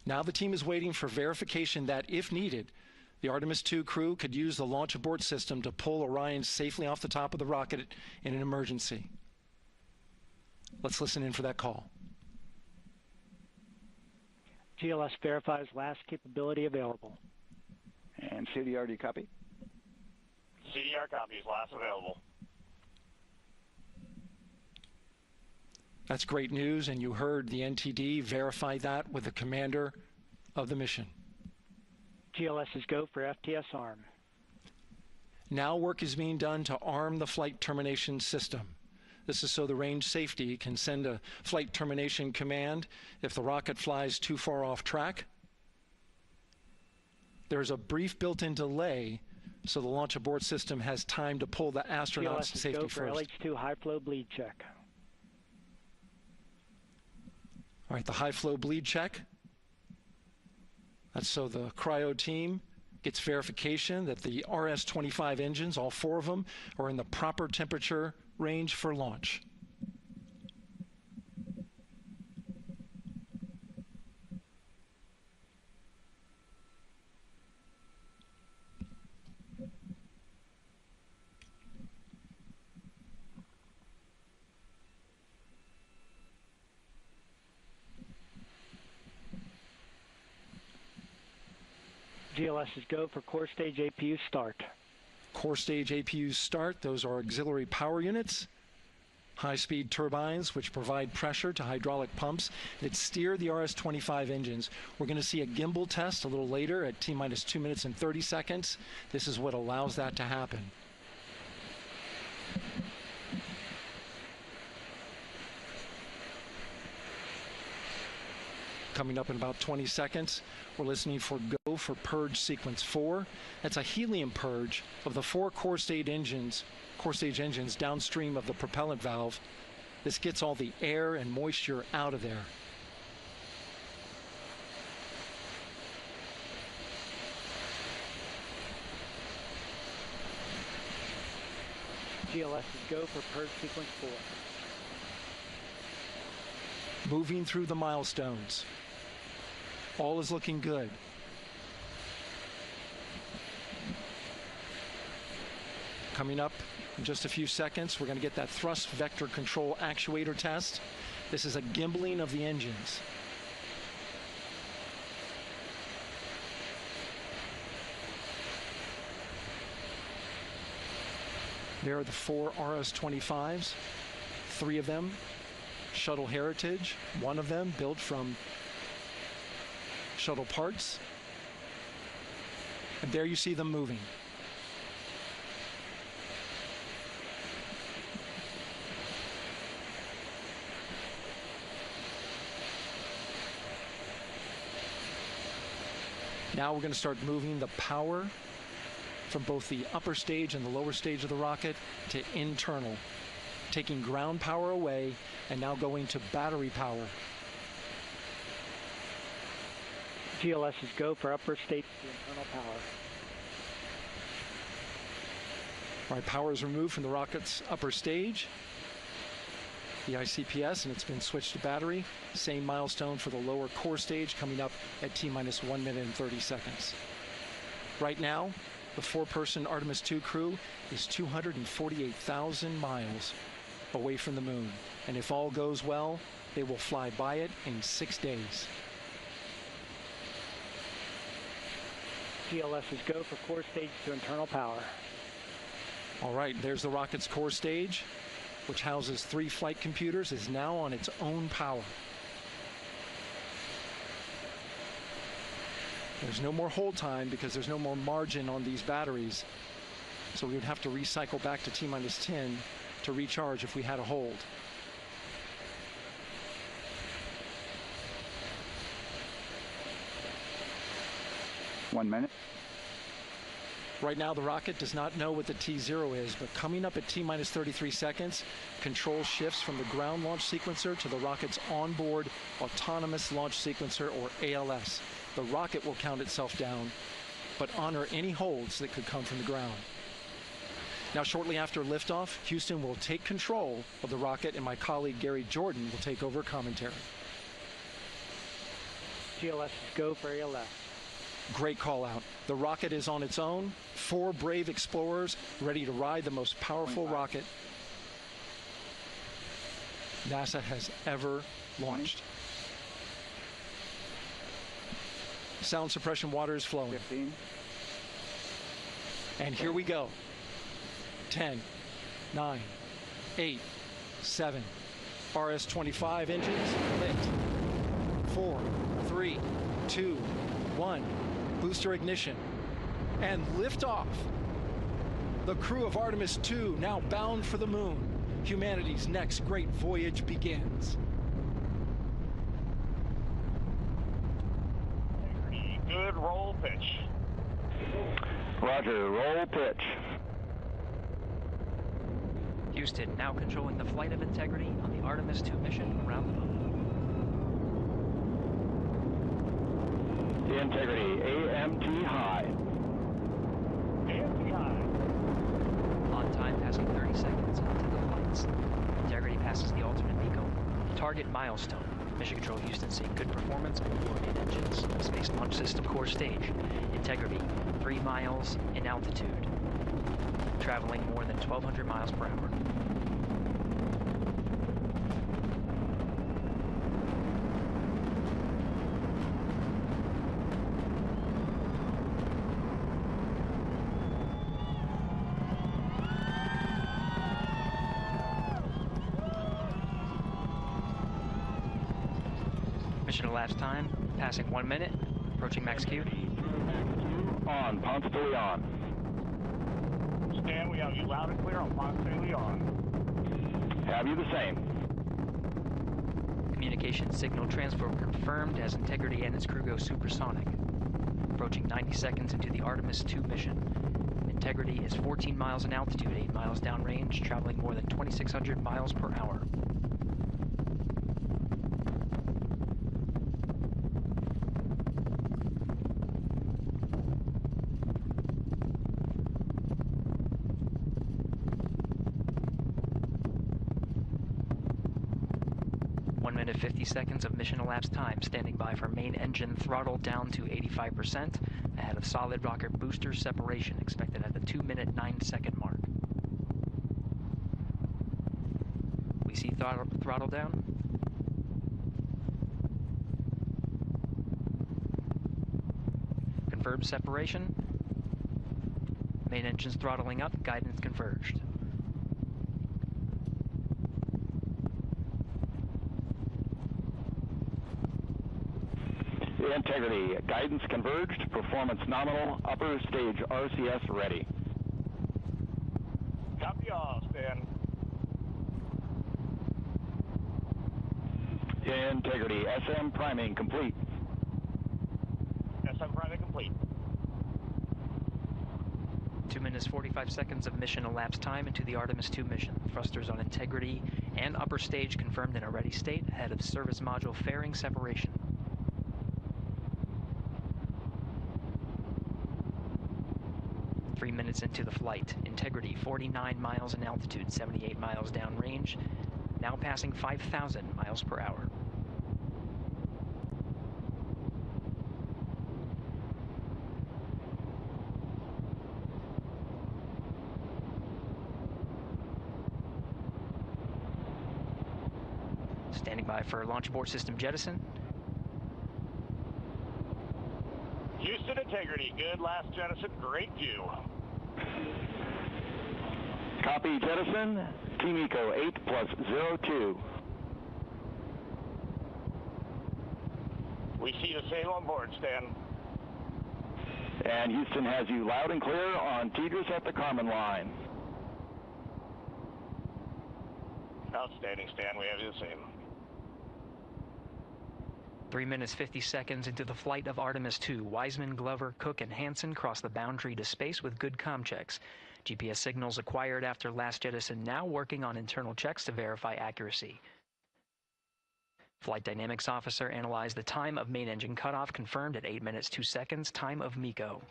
Now the team is waiting for verification that, if needed, the Artemis II crew could use the launch abort system to pull Orion safely off the top of the rocket in an emergency. Let's listen in for that call. GLS verifies last capability available. And CDR, do you copy? CDR copies, last available. That's great news, and you heard the NTD verify that with the commander of the mission. GLS is go for FTS arm. Now work is being done to arm the flight termination system. This is so the range safety can send a flight termination command if the rocket flies too far off track. There's a brief built-in delay, so the launch abort system has time to pull the astronauts to safety first. GLS is go for LH2 high flow bleed check. All right, the high flow bleed check. That's so the cryo team gets verification that the RS-25 engines, all 4 of them, are in the proper temperature range for launch. GLS is go for core stage APU start. Core stage APUs start. Those are auxiliary power units, high-speed turbines which provide pressure to hydraulic pumps that steer the RS-25 engines. We're going to see a gimbal test a little later at T-minus 2 minutes and 30 seconds. This is what allows that to happen. Coming up in about 20 seconds, we're listening for go for purge sequence 4. That's a helium purge of the 4 core stage engines downstream of the propellant valve. This gets all the air and moisture out of there. GLS is go for purge sequence 4. Moving through the milestones. All is looking good. Coming up in just a few seconds, we're going to get that thrust vector control actuator test. This is a gimbaling of the engines. There are the 4 RS-25s, 3 of them Shuttle Heritage, 1 of them built from shuttle parts. And there you see them moving. Now we're going to start moving the power from both the upper stage and the lower stage of the rocket to internal, taking ground power away and now going to battery power. GLS is go for upper stage to internal power. All right, power is removed from the rocket's upper stage, the ICPS, and it's been switched to battery. Same milestone for the lower core stage coming up at T-minus 1 minute and 30 seconds. Right now, the 4-person Artemis II crew is 248,000 miles away from the moon. And if all goes well, they will fly by it in 6 days. GLS is go for core stage to internal power. All right, there's the rocket's core stage, which houses 3 flight computers, is now on its own power. There's no more hold time because there's no more margin on these batteries. So we would have to recycle back to T-minus 10 to recharge if we had a hold. One minute. Right now, the rocket does not know what the T0 is, but coming up at T-minus 33 seconds, control shifts from the ground launch sequencer to the rocket's onboard autonomous launch sequencer, or ALS. The rocket will count itself down, but honor any holds that could come from the ground. Now, shortly after liftoff, Houston will take control of the rocket, and my colleague Gary Jordan will take over commentary. GLS is go for ALS. Great call out. The rocket is on its own. 4 brave explorers ready to ride the most powerful rocket NASA has ever launched. Sound suppression water is flowing. 15. And here we go. 10, 9, 8, 7. RS-25 engines lit. 4, 3, 2, 1. Booster ignition. And liftoff. The crew of Artemis II now bound for the moon. Humanity's next great voyage begins. Good roll pitch. Roger, roll pitch. Houston now controlling the flight of Integrity on the Artemis II mission around the moon. Integrity, AMT high. AMT high. On time, passing 30 seconds into the flights. Integrity passes the alternate beacon. Target milestone. Mission Control Houston seeing good performance on the 4 main engines. Space Launch System core stage. Integrity, 3 miles in altitude. Traveling more than 1,200 miles per hour. Mission elapsed time, passing 1 minute, approaching max Q. On, Ponce de Leon. Stan, we have you loud and clear on Ponce de Leon. Have you the same? Communication signal transfer confirmed as Integrity and its crew go supersonic. Approaching 90 seconds into the Artemis II mission. Integrity is 14 miles in altitude, 8 miles downrange, traveling more than 2,600 miles per hour. Minute 50 seconds of mission elapsed time, standing by for main engine throttle down to 85%, ahead of solid rocket booster separation, expected at the 2-minute 9-second mark. We see throttle down. Confirmed separation. Main engine's throttling up, guidance converged. Integrity, guidance converged, performance nominal, upper stage RCS ready. Copy all, Stan. Integrity, SM priming complete. SM priming complete. 2 minutes 45 seconds of mission elapsed time into the Artemis II mission. Thrusters on Integrity and upper stage confirmed in a ready state, ahead of service module fairing separation. 3 minutes into the flight. Integrity, 49 miles in altitude, 78 miles downrange, now passing 5,000 miles per hour. Standing by for launch abort system jettison. Houston Integrity, good last jettison, great view. Copy jettison, Team Eco 8+02. We see the same on board, Stan. And Houston has you loud and clear on Tidris at the Carmen line. Outstanding, Stan, we have you the same. 3 minutes 50 seconds into the flight of Artemis II, Wiseman, Glover, Cook, and Hansen cross the boundary to space with good comm checks. GPS signals acquired after last jettison now working on internal checks to verify accuracy. Flight Dynamics Officer analyzed the time of main engine cutoff, confirmed at 8 minutes 2 seconds, time of MECO.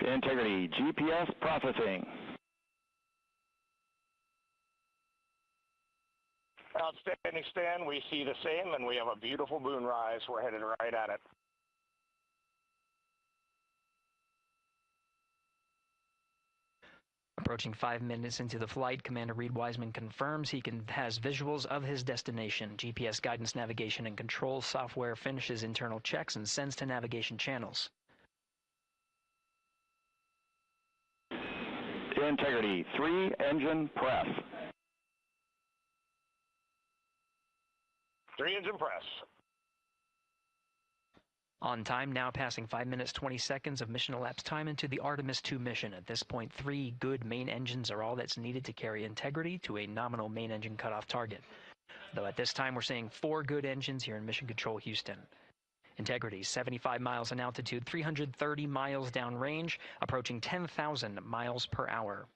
Integrity, GPS processing. Outstanding, Stan. We see the same, and we have a beautiful moonrise. We're headed right at it. Approaching 5 minutes into the flight, Commander Reed Wiseman confirms he has visuals of his destination. GPS guidance, navigation, and control software finishes internal checks and sends to navigation channels. Integrity, 3 engine press. 3 engine press. On time, now passing 5 minutes 20 seconds of mission elapsed time into the Artemis II mission. At this point, 3 good main engines are all that's needed to carry Integrity to a nominal main engine cutoff target. Though at this time, we're seeing 4 good engines here in Mission Control Houston. Integrity, 75 miles in altitude, 330 miles downrange, approaching 10,000 miles per hour.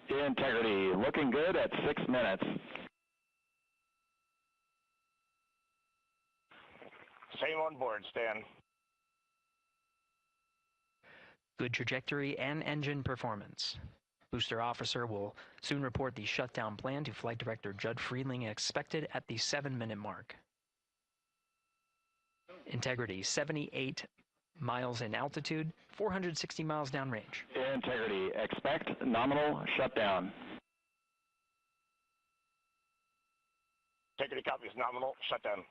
Integrity, looking good at 6 minutes. Same on board, Stan. Good trajectory and engine performance. Booster officer will soon report the shutdown plan to Flight Director Judd Friedling, expected at the 7-minute mark. Integrity, 78 miles in altitude, 460 miles downrange. Integrity, expect nominal shutdown. Integrity copies, nominal shutdown.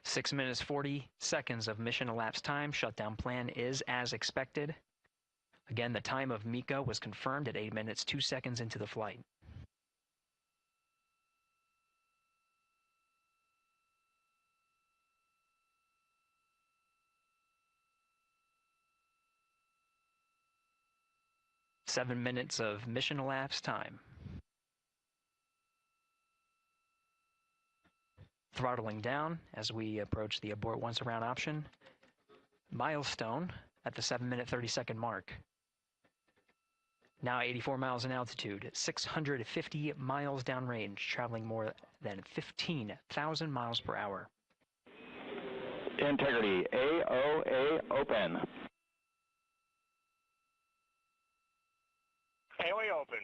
Six minutes, 40 seconds of mission elapsed time. Shutdown plan is as expected. Again, the time of MECO was confirmed at 8 minutes, 2 seconds into the flight. Seven minutes of mission elapsed time. Throttling down as we approach the abort once around option. Milestone at the 7-minute 30-second mark. Now 84 miles in altitude, 650 miles downrange, traveling more than 15,000 miles per hour. Integrity, AOA open. AOA open.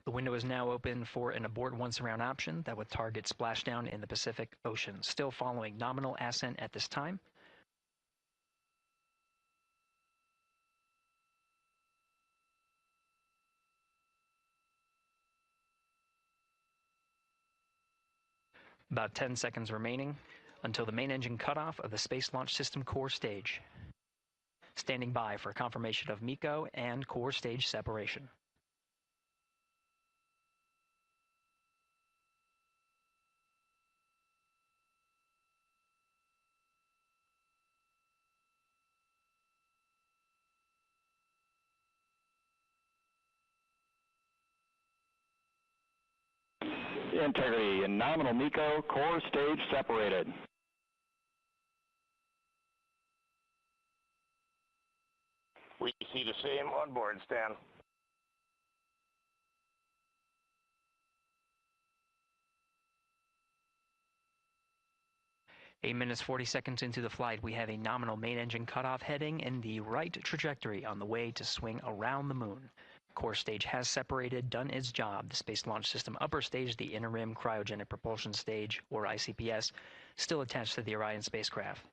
The window is now open for an abort once around option that would target splashdown in the Pacific Ocean. Still following nominal ascent at this time. About 10 seconds remaining until the main engine cutoff of the Space Launch System core stage. Standing by for confirmation of MECO and core stage separation. Integrity and nominal MECO, core stage separated. We see the same on board, Stan. Eight minutes, 40 seconds into the flight, we have a nominal main engine cutoff heading in the right trajectory on the way to swing around the moon. Core stage has separated, done its job. The Space Launch System upper stage, the interim cryogenic propulsion stage, or ICPS, still attached to the Orion spacecraft.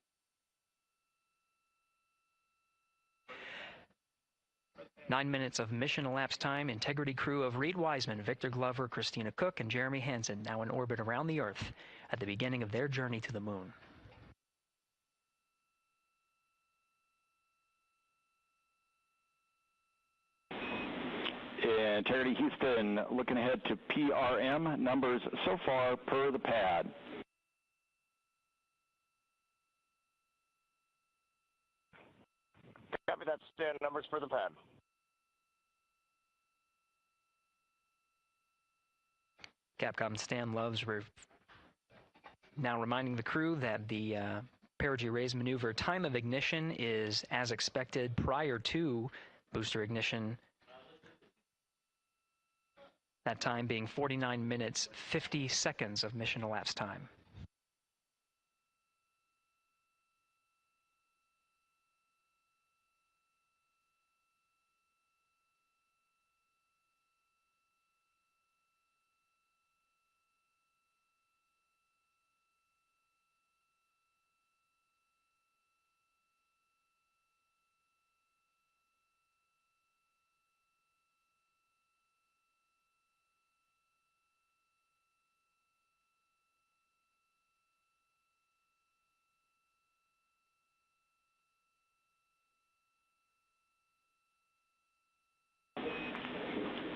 Nine minutes of mission elapsed time. Integrity crew of Reed Wiseman, Victor Glover, Christina Cook, and Jeremy Hansen now in orbit around the Earth at the beginning of their journey to the moon. Integrity Houston, looking ahead to PRM numbers so far per the pad. Copy that, Stan. Numbers for the pad. Capcom Stan Loves now reminding the crew that the perigee raise maneuver time of ignition is as expected prior to booster ignition. That time being 49 minutes, 50 seconds of mission elapsed time.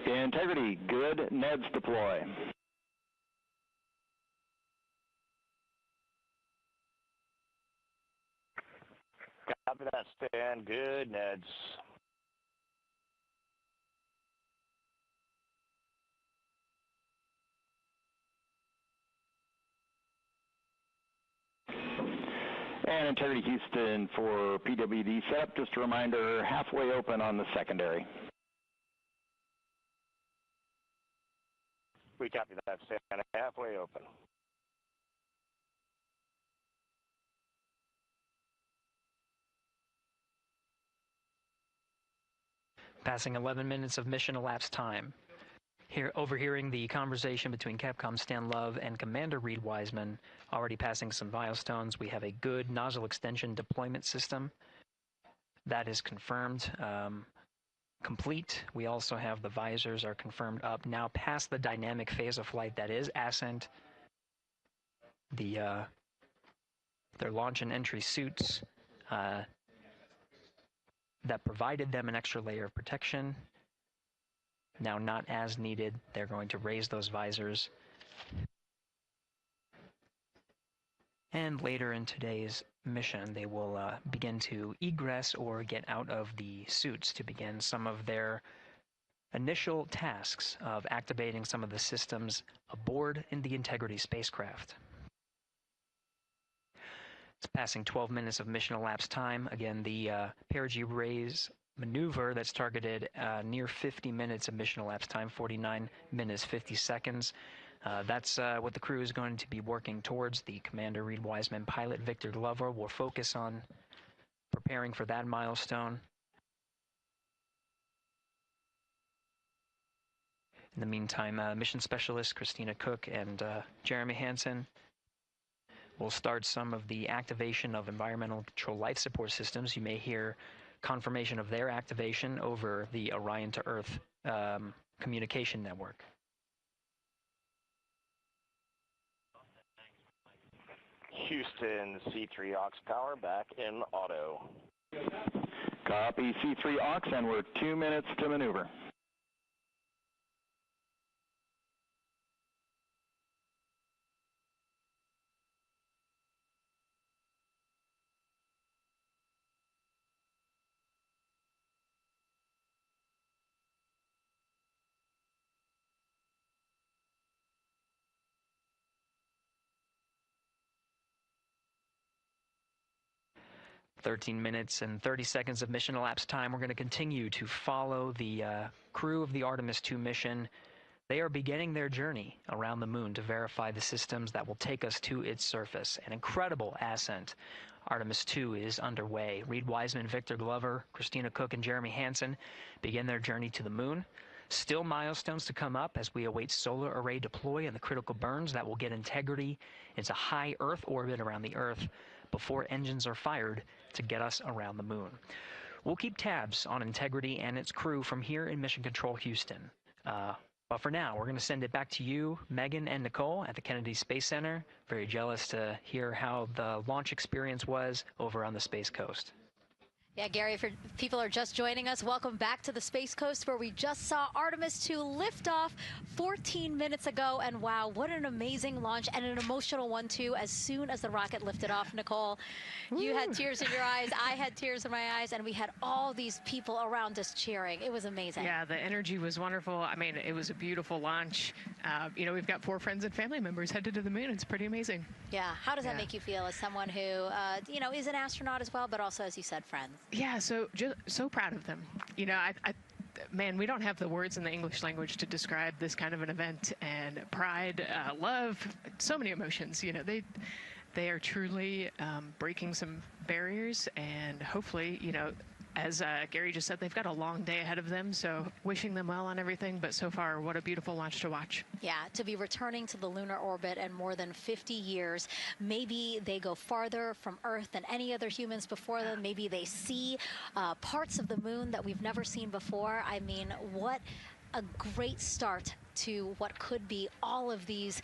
Integrity, good. NEDS deploy. Copy that, Stan. Good, Neds. And Integrity Houston for PWD setup. Just a reminder, halfway open on the secondary. We copy that, Stan. Halfway open. Passing 11 minutes of mission elapsed time. overhearing the conversation between Capcom Stan Love and Commander Reed Wiseman, already passing some milestones. We have a good nozzle extension deployment system. That is confirmed, complete. We also have the visors are confirmed up, now past the dynamic phase of flight, that is ascent. Their launch and entry suits that provided them an extra layer of protection. Now not as needed. They're going to raise those visors. And later in today's mission, they will begin to egress or get out of the suits to begin some of their initial tasks of activating some of the systems aboard in the Integrity spacecraft. It's passing 12 minutes of mission elapsed time. Again, the perigee raise maneuver that's targeted near 50 minutes of mission elapsed time, 49 minutes, 50 seconds. That's what the crew is going to be working towards. The Commander Reed Wiseman, pilot Victor Glover will focus on preparing for that milestone. In the meantime, mission specialist Christina Cook and Jeremy Hansen will start some of the activation of environmental control life support systems. You may hear confirmation of their activation over the Orion to Earth communication network. Houston, C3 aux power back in auto. Copy C3 aux, and we're 2 minutes to maneuver. "13 minutes and 30 seconds of mission elapsed time. We're going to continue to follow the crew of the Artemis II mission. They are beginning their journey around the moon to verify the systems that will take us to its surface. An incredible ascent. Artemis II is underway. Reed Wiseman, Victor Glover, Christina Cook, and Jeremy Hansen begin their journey to the moon. Still milestones to come up as we await solar array deploy and the critical burns that will get Integrity into high Earth orbit around the Earth before engines are fired to get us around the moon. We'll keep tabs on Integrity and its crew from here in Mission Control Houston. But for now, we're going to send it back to you, Megan and Nicole at the Kennedy Space Center. Very jealous to hear how the launch experience was over on the Space Coast. Yeah, Gary, if people are just joining us, welcome back to the Space Coast, where we just saw Artemis II lift off 14 minutes ago. And wow, what an amazing launch, and an emotional one, too. As soon as the rocket lifted off, Nicole, you had tears in your eyes, I had tears in my eyes, and we had all these people around us cheering. It was amazing. Yeah, the energy was wonderful. I mean, it was a beautiful launch. You know, we've got 4 friends and family members headed to the moon. It's pretty amazing. Yeah, how does that make you feel as someone who, you know, is an astronaut as well, but also, as you said, friends? Yeah, so proud of them. You know, man, we don't have the words in the English language to describe this kind of an event, and pride, love, so many emotions. You know, they are truly breaking some barriers, and hopefully, you know, as Gary just said, they've got a long day ahead of them, so wishing them well on everything. But so far, what a beautiful launch to watch. Yeah, to be returning to the lunar orbit in more than 50 years. Maybe they go farther from Earth than any other humans before them. Maybe they see parts of the moon that we've never seen before. I mean, what a great start to what could be all of these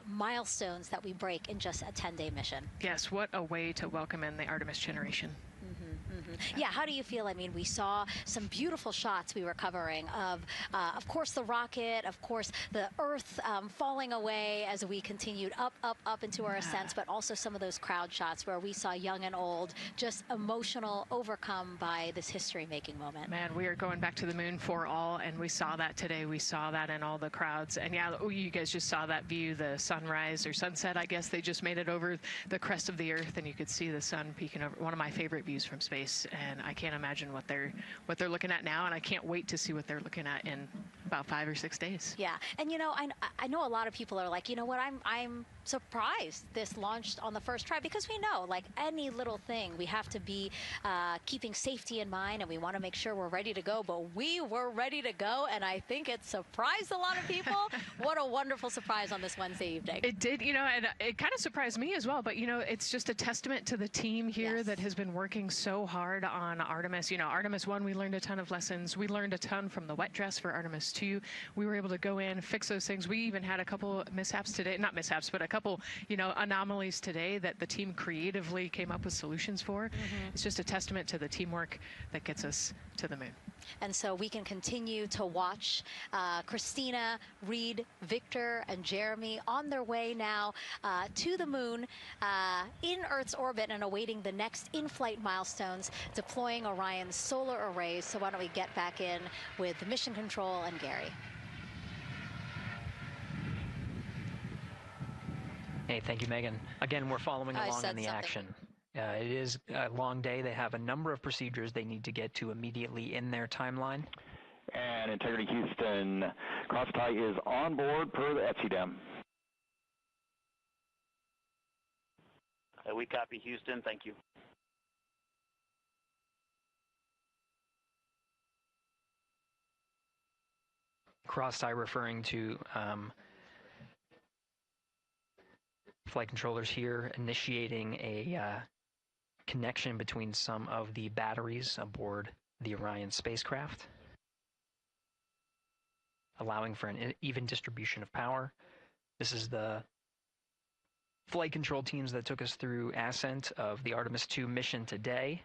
milestones that we break in just a 10-day mission. Yes, what a way to welcome in the Artemis generation. Yeah, how do you feel? I mean, we saw some beautiful shots we were covering of course, the rocket, of course, the Earth falling away as we continued up into our ascents, but also some of those crowd shots where we saw young and old just emotional, overcome by this history-making moment. Man, we are going back to the moon for all, and we saw that today. We saw that in all the crowds. And yeah, you guys just saw that view, the sunrise or sunset, I guess. They just made it over the crest of the Earth, and you could see the sun peeking over. One of my favorite views from space. And I can't imagine what they're looking at now, and I can't wait to see what they're looking at in about 5 or 6 days. Yeah, and you know, I know a lot of people are like, you know what, I'm surprised this launched on the first try, because we know, like any little thing, we have to be keeping safety in mind, and we want to make sure we're ready to go. But we were ready to go, and I think it surprised a lot of people. What a wonderful surprise on this Wednesday evening. It did, and it kind of surprised me as well. But, it's just a testament to the team here that has been working so hard on Artemis. Artemis 1, we learned a ton of lessons. We learned a ton from the wet dress for Artemis 2. We were able to go in, fix those things. We even had a couple mishaps today, not mishaps, but a couple, anomalies today that the team creatively came up with solutions for. It's just a testament to the teamwork that gets us to the moon. And so we can continue to watch Christina, Reed, Victor, and Jeremy on their way now to the moon in Earth's orbit and awaiting the next in-flight milestones, deploying Orion's solar arrays. So why don't we get back in with Mission Control and Gary. Hey, thank you, Megan. Again, we're following along in the action. It is a long day. They have a number of procedures they need to get to immediately in their timeline. And Integrity Houston, cross-tie is on board per the ETSI-DEM. We copy Houston. Thank you. Cross-tie referring to flight controllers here initiating a connection between some of the batteries aboard the Orion spacecraft, allowing for an even distribution of power. This is the flight control teams that took us through ascent of the Artemis II mission today.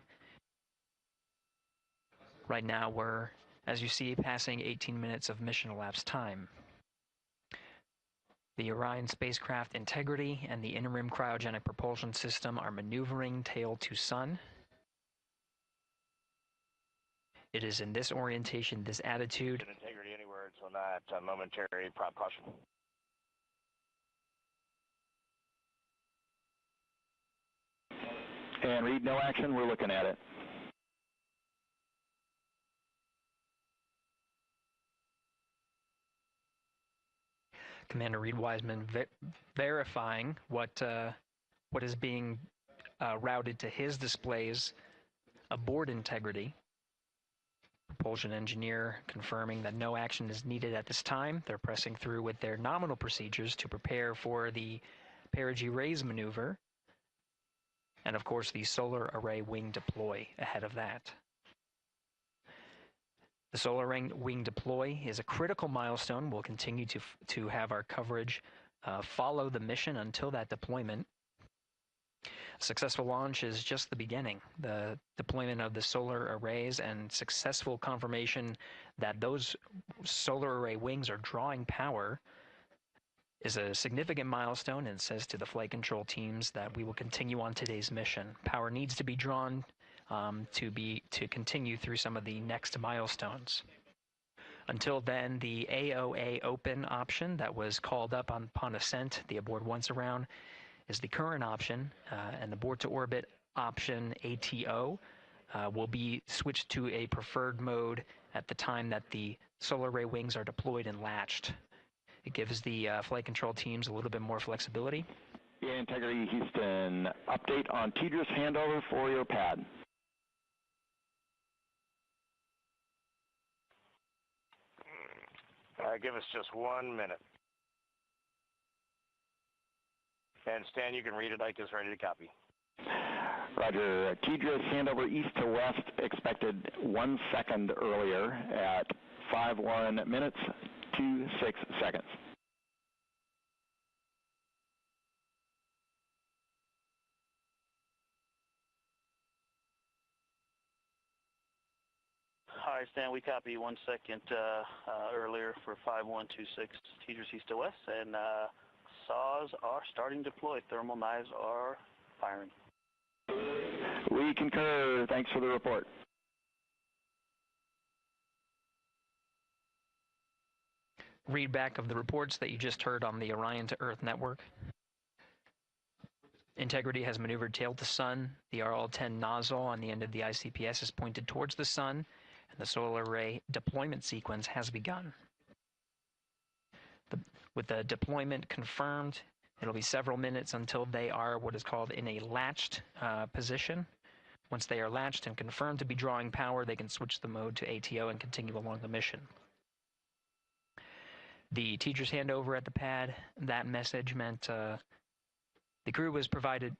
Right now we're, as you see, passing 18 minutes of mission elapsed time. The Orion spacecraft integrity and the interim cryogenic propulsion system are maneuvering tail to sun. It is in this orientation, this attitude. Integrity anywhere until that momentary prop caution. And Reed, no action. We're looking at it. Commander Reed Wiseman verifying what is being routed to his displays aboard integrity. Propulsion engineer confirming that no action is needed at this time. They're pressing through with their nominal procedures to prepare for the perigee raise maneuver. And of course, the solar array wing deploy ahead of that. The solar wing deploy is a critical milestone. We'll continue to have our coverage follow the mission until that deployment. A successful launch is just the beginning. The deployment of the solar arrays and successful confirmation that those solar array wings are drawing power is a significant milestone, and says to the flight control teams that we will continue on today's mission. Power needs to be drawn to continue through some of the next milestones. Until then, the AOA open option that was called up upon ascent, the aboard once around, is the current option, and the board to orbit option ATO will be switched to a preferred mode at the time that the solar array wings are deployed and latched. It gives the flight control teams a little bit more flexibility. Integrity Houston, update on TDRS handover for your pad. Give us just 1 minute. And Stan, you can read it. Ike is ready to copy. Roger. TDRS handover east to west expected 1 second earlier at 5:1 minutes 26 seconds. Hi, Stan. We copy 1 second earlier for 5126 TDRS east to west, and saws are starting to deploy. Thermal knives are firing. We concur. Thanks for the report. Read back of the reports that you just heard on the Orion to Earth network. Integrity has maneuvered tail to sun. The RL-10 nozzle on the end of the ICPS is pointed towards the sun, and the solar array deployment sequence has begun. With the deployment confirmed, It'll be several minutes until they are what is called in a latched position. Once they are latched and confirmed to be drawing power, they can switch the mode to ATO and continue along the mission. The teacher's handover at the pad, that message meant the crew was provided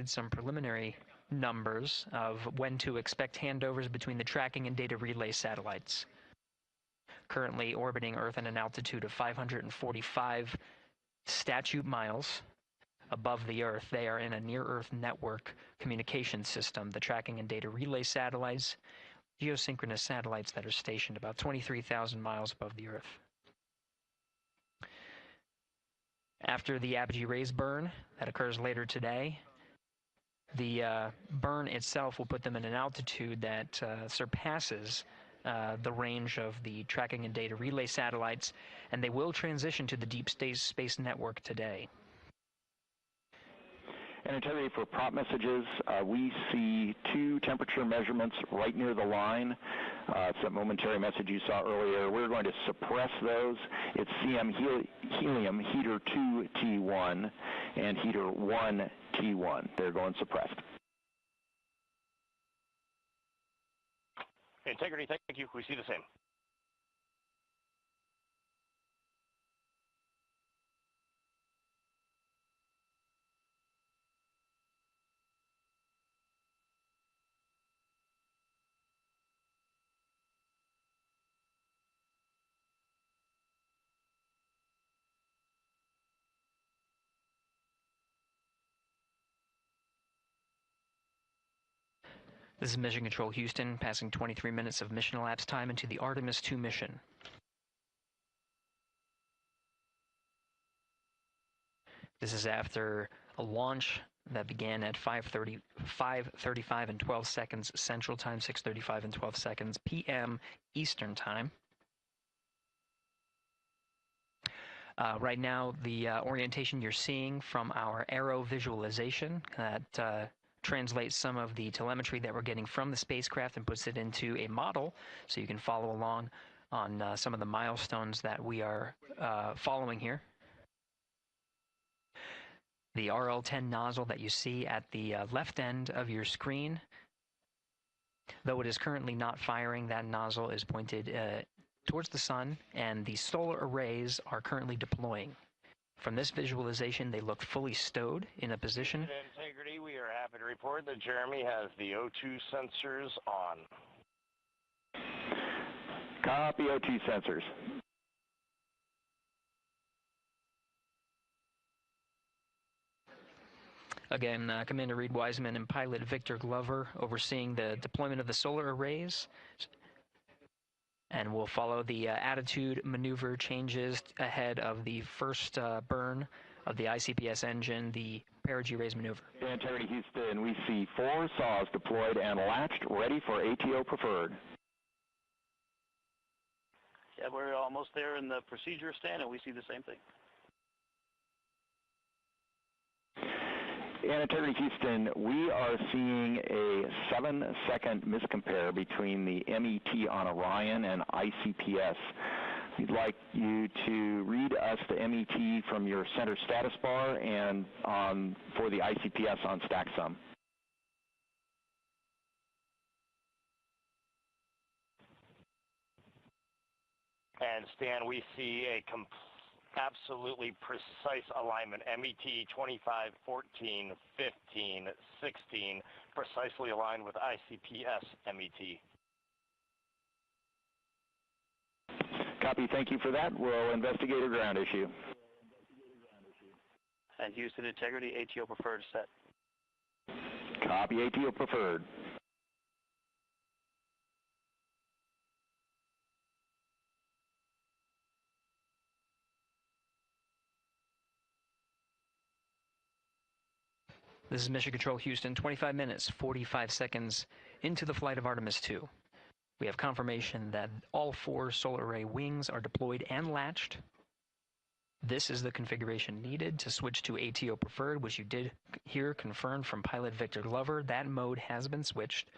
some preliminary numbers of when to expect handovers between the tracking and data relay satellites. Currently orbiting Earth at an altitude of 545 statute miles above the Earth, they are in a near-Earth network communication system. The tracking and data relay satellites, geosynchronous satellites that are stationed about 23,000 miles above the Earth. After the apogee rays burn, that occurs later today, the burn itself will put them in an altitude that surpasses the range of the tracking and data relay satellites, and they will transition to the deep space network today. And integrity for prop messages, we see 2 temperature measurements right near the line. It's that momentary message you saw earlier. We're going to suppress those. It's CM helium heater 2 T1 and heater 1 T1. They're going suppressed. Integrity, thank you. We see the same. This is Mission Control Houston, passing 23 minutes of mission elapsed time into the ARTEMIS II mission. This is after a launch that began at 5:35 and 12 seconds Central Time, 6:35 and 12 seconds p.m. Eastern Time. Right now, the orientation you're seeing from our arrow visualization that translates some of the telemetry that we're getting from the spacecraft and puts it into a model so you can follow along on some of the milestones that we are following here. The RL-10 nozzle that you see at the left end of your screen, though it is currently not firing, that nozzle is pointed towards the sun, and the solar arrays are currently deploying. From this visualization, they look fully stowed in a position. Integrity, we are happy to report that Jeremy has the O2 sensors on. Copy O2 sensors. Again, Commander Reed Wiseman and pilot Victor Glover overseeing the deployment of the solar arrays. And we'll follow the attitude maneuver changes ahead of the first burn of the ICPS engine, the perigee raise maneuver. Integrity Houston, we see 4 saws deployed and latched, ready for ATO preferred. Yeah, we're almost there in the procedure stand, and we see the same thing. And Integrity Houston, we are seeing a 7-second miscompare between the MET on Orion and ICPS. We'd like you to read us the MET from your center status bar and for the ICPS on StackSum. And Stan, we see a absolutely precise alignment. MET 25, 14, 15, 16, precisely aligned with ICPS MET. Copy, thank you for that. We'll investigate a ground issue. And Houston Integrity, ATO preferred set. Copy, ATO preferred. This is Mission Control Houston, 25 minutes, 45 seconds into the flight of Artemis II. We have confirmation that all 4 solar array wings are deployed and latched. This is the configuration needed to switch to ATO preferred, which you did hear confirmed from pilot Victor Glover. That mode has been switched.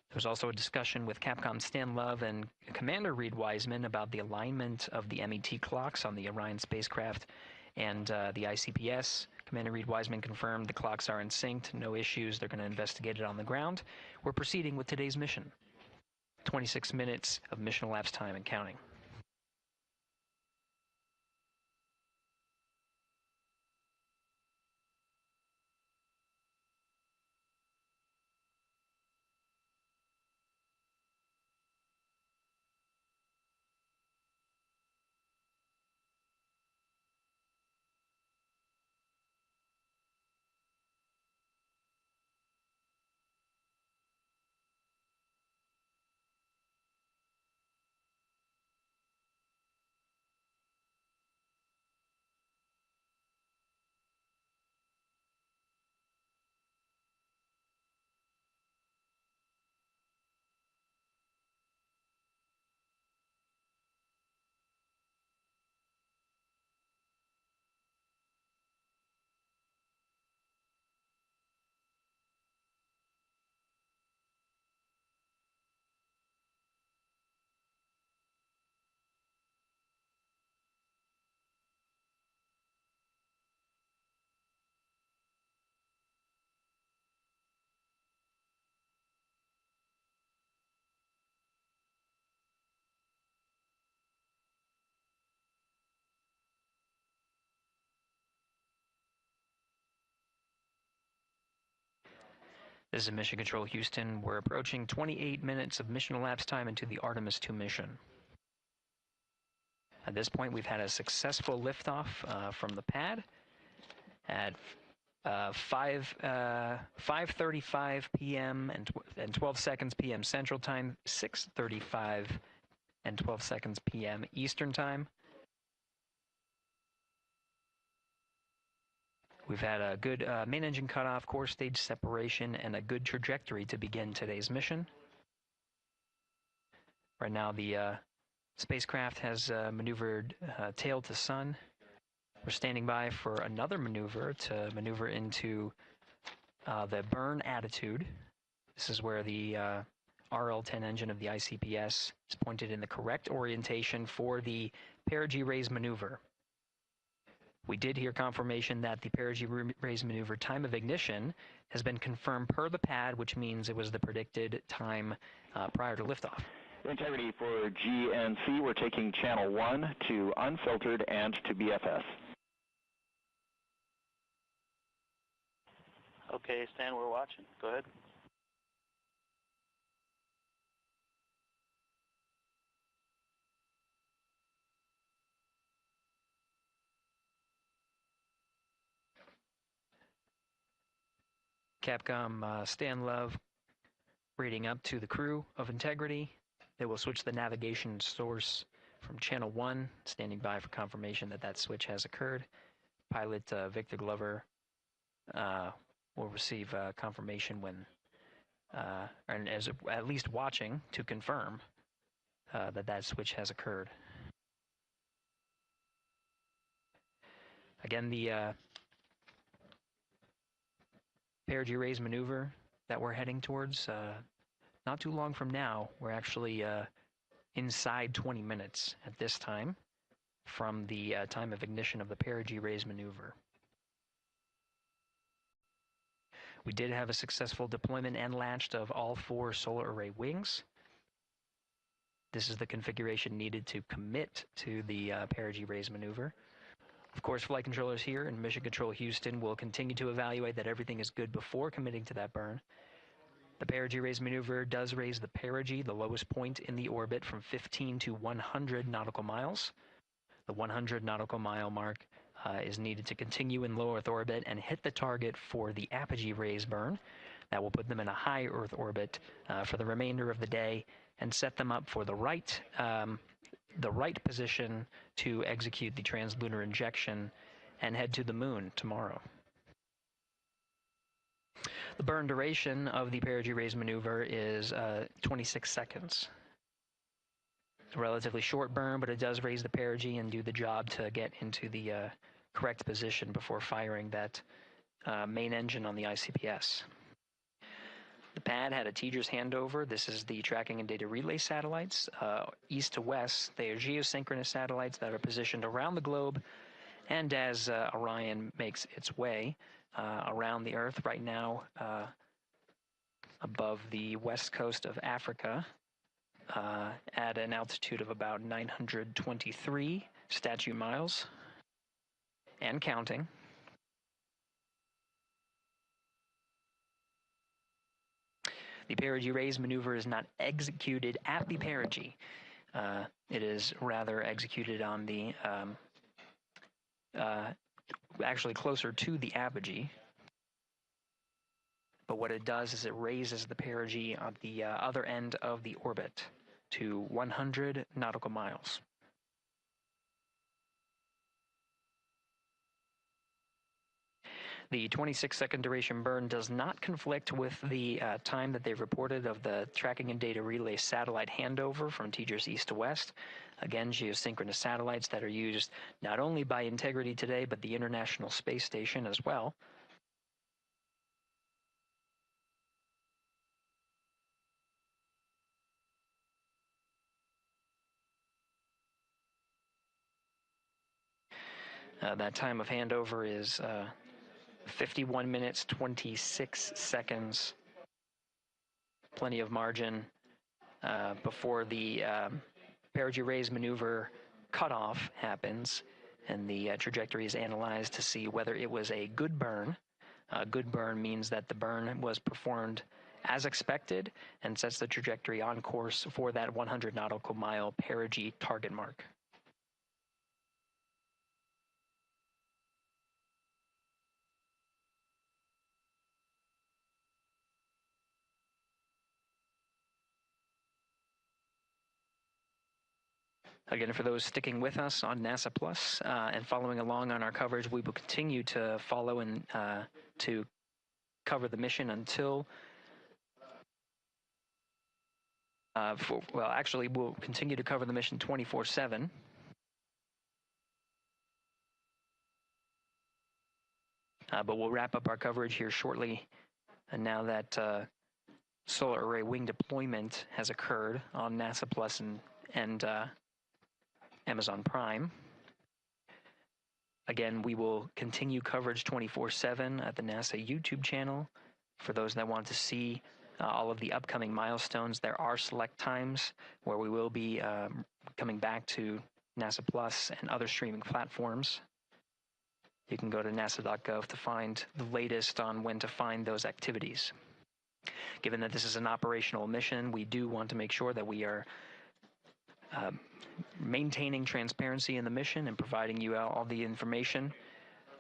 There was also a discussion with Capcom Stan Love and Commander Reed Wiseman about the alignment of the MET clocks on the Orion spacecraft and the ICPS. Commander Reed Wiseman confirmed the clocks are in sync, no issues, they're going to investigate it on the ground. We're proceeding with today's mission. 26 minutes of mission elapsed time and counting. This is Mission Control Houston. We're approaching 28 minutes of mission elapsed time into the ARTEMIS II mission. At this point, we've had a successful liftoff from the pad at 5:35 p.m. and 12 seconds p.m. Central Time, 6:35 and 12 seconds p.m. Eastern Time. We've had a good main engine cutoff, core stage separation, and a good trajectory to begin today's mission. Right now, the spacecraft has maneuvered tail to sun. We're standing by for another maneuver to maneuver into the burn attitude. This is where the RL-10 engine of the ICPS is pointed in the correct orientation for the perigee raise maneuver. We did hear confirmation that the perigee raise maneuver time of ignition has been confirmed per the pad, which means it was the predicted time prior to liftoff. Integrity for GNC, we're taking channel 1 to unfiltered and to BFS. Okay, Stan, we're watching. Go ahead. Capcom Stan Love reading up to the crew of Integrity. They will switch the navigation source from channel 1, standing by for confirmation that that switch has occurred. Pilot Victor Glover will receive confirmation when, and as at least watching to confirm that that switch has occurred. Again, the perigee raise maneuver that we're heading towards, not too long from now, we're actually inside 20 minutes at this time from the time of ignition of the perigee raise maneuver. We did have a successful deployment and launched of all 4 solar array wings. This is the configuration needed to commit to the perigee raise maneuver. Of course, flight controllers here in Mission Control Houston will continue to evaluate that everything is good before committing to that burn. The perigee raise maneuver does raise the perigee, the lowest point in the orbit, from 15 to 100 nautical miles. The 100 nautical mile mark is needed to continue in low Earth orbit and hit the target for the apogee raise burn. That will put them in a high Earth orbit for the remainder of the day and set them up for the right position to execute the translunar injection and head to the moon tomorrow. The burn duration of the perigee raise maneuver is 26 seconds. It's a relatively short burn, but it does raise the perigee and do the job to get into the correct position before firing that main engine on the ICPS. The pad had a TDRS handover. This is the tracking and data relay satellites. East to west, they are geosynchronous satellites that are positioned around the globe. And as Orion makes its way around the Earth right now, above the west coast of Africa, at an altitude of about 923 statute miles, and counting. The perigee raise maneuver is not executed at the perigee. It is rather executed on the, actually closer to the apogee. But what it does is it raises the perigee on the other end of the orbit to 100 nautical miles. The 26-second duration burn does not conflict with the time that they've reported of the tracking and data relay satellite handover from TDRS east to west. Again, geosynchronous satellites that are used not only by Integrity today, but the International Space Station as well. That time of handover is 51 minutes, 26 seconds. Plenty of margin before the perigee raise maneuver cutoff happens, and the trajectory is analyzed to see whether it was a good burn. A good burn means that the burn was performed as expected and sets the trajectory on course for that 100 nautical mile perigee target mark. Again, for those sticking with us on NASA Plus and following along on our coverage, we will continue to follow and to cover the mission until, well, actually, we'll continue to cover the mission 24/7. But we'll wrap up our coverage here shortly. And now that solar array wing deployment has occurred on NASA Plus and Amazon Prime. Again, we will continue coverage 24/7 at the NASA YouTube channel. For those that want to see all of the upcoming milestones, there are select times where we will be coming back to NASA Plus and other streaming platforms. You can go to nasa.gov to find the latest on when to find those activities. Given that this is an operational mission, we do want to make sure that we are maintaining transparency in the mission and providing you all the information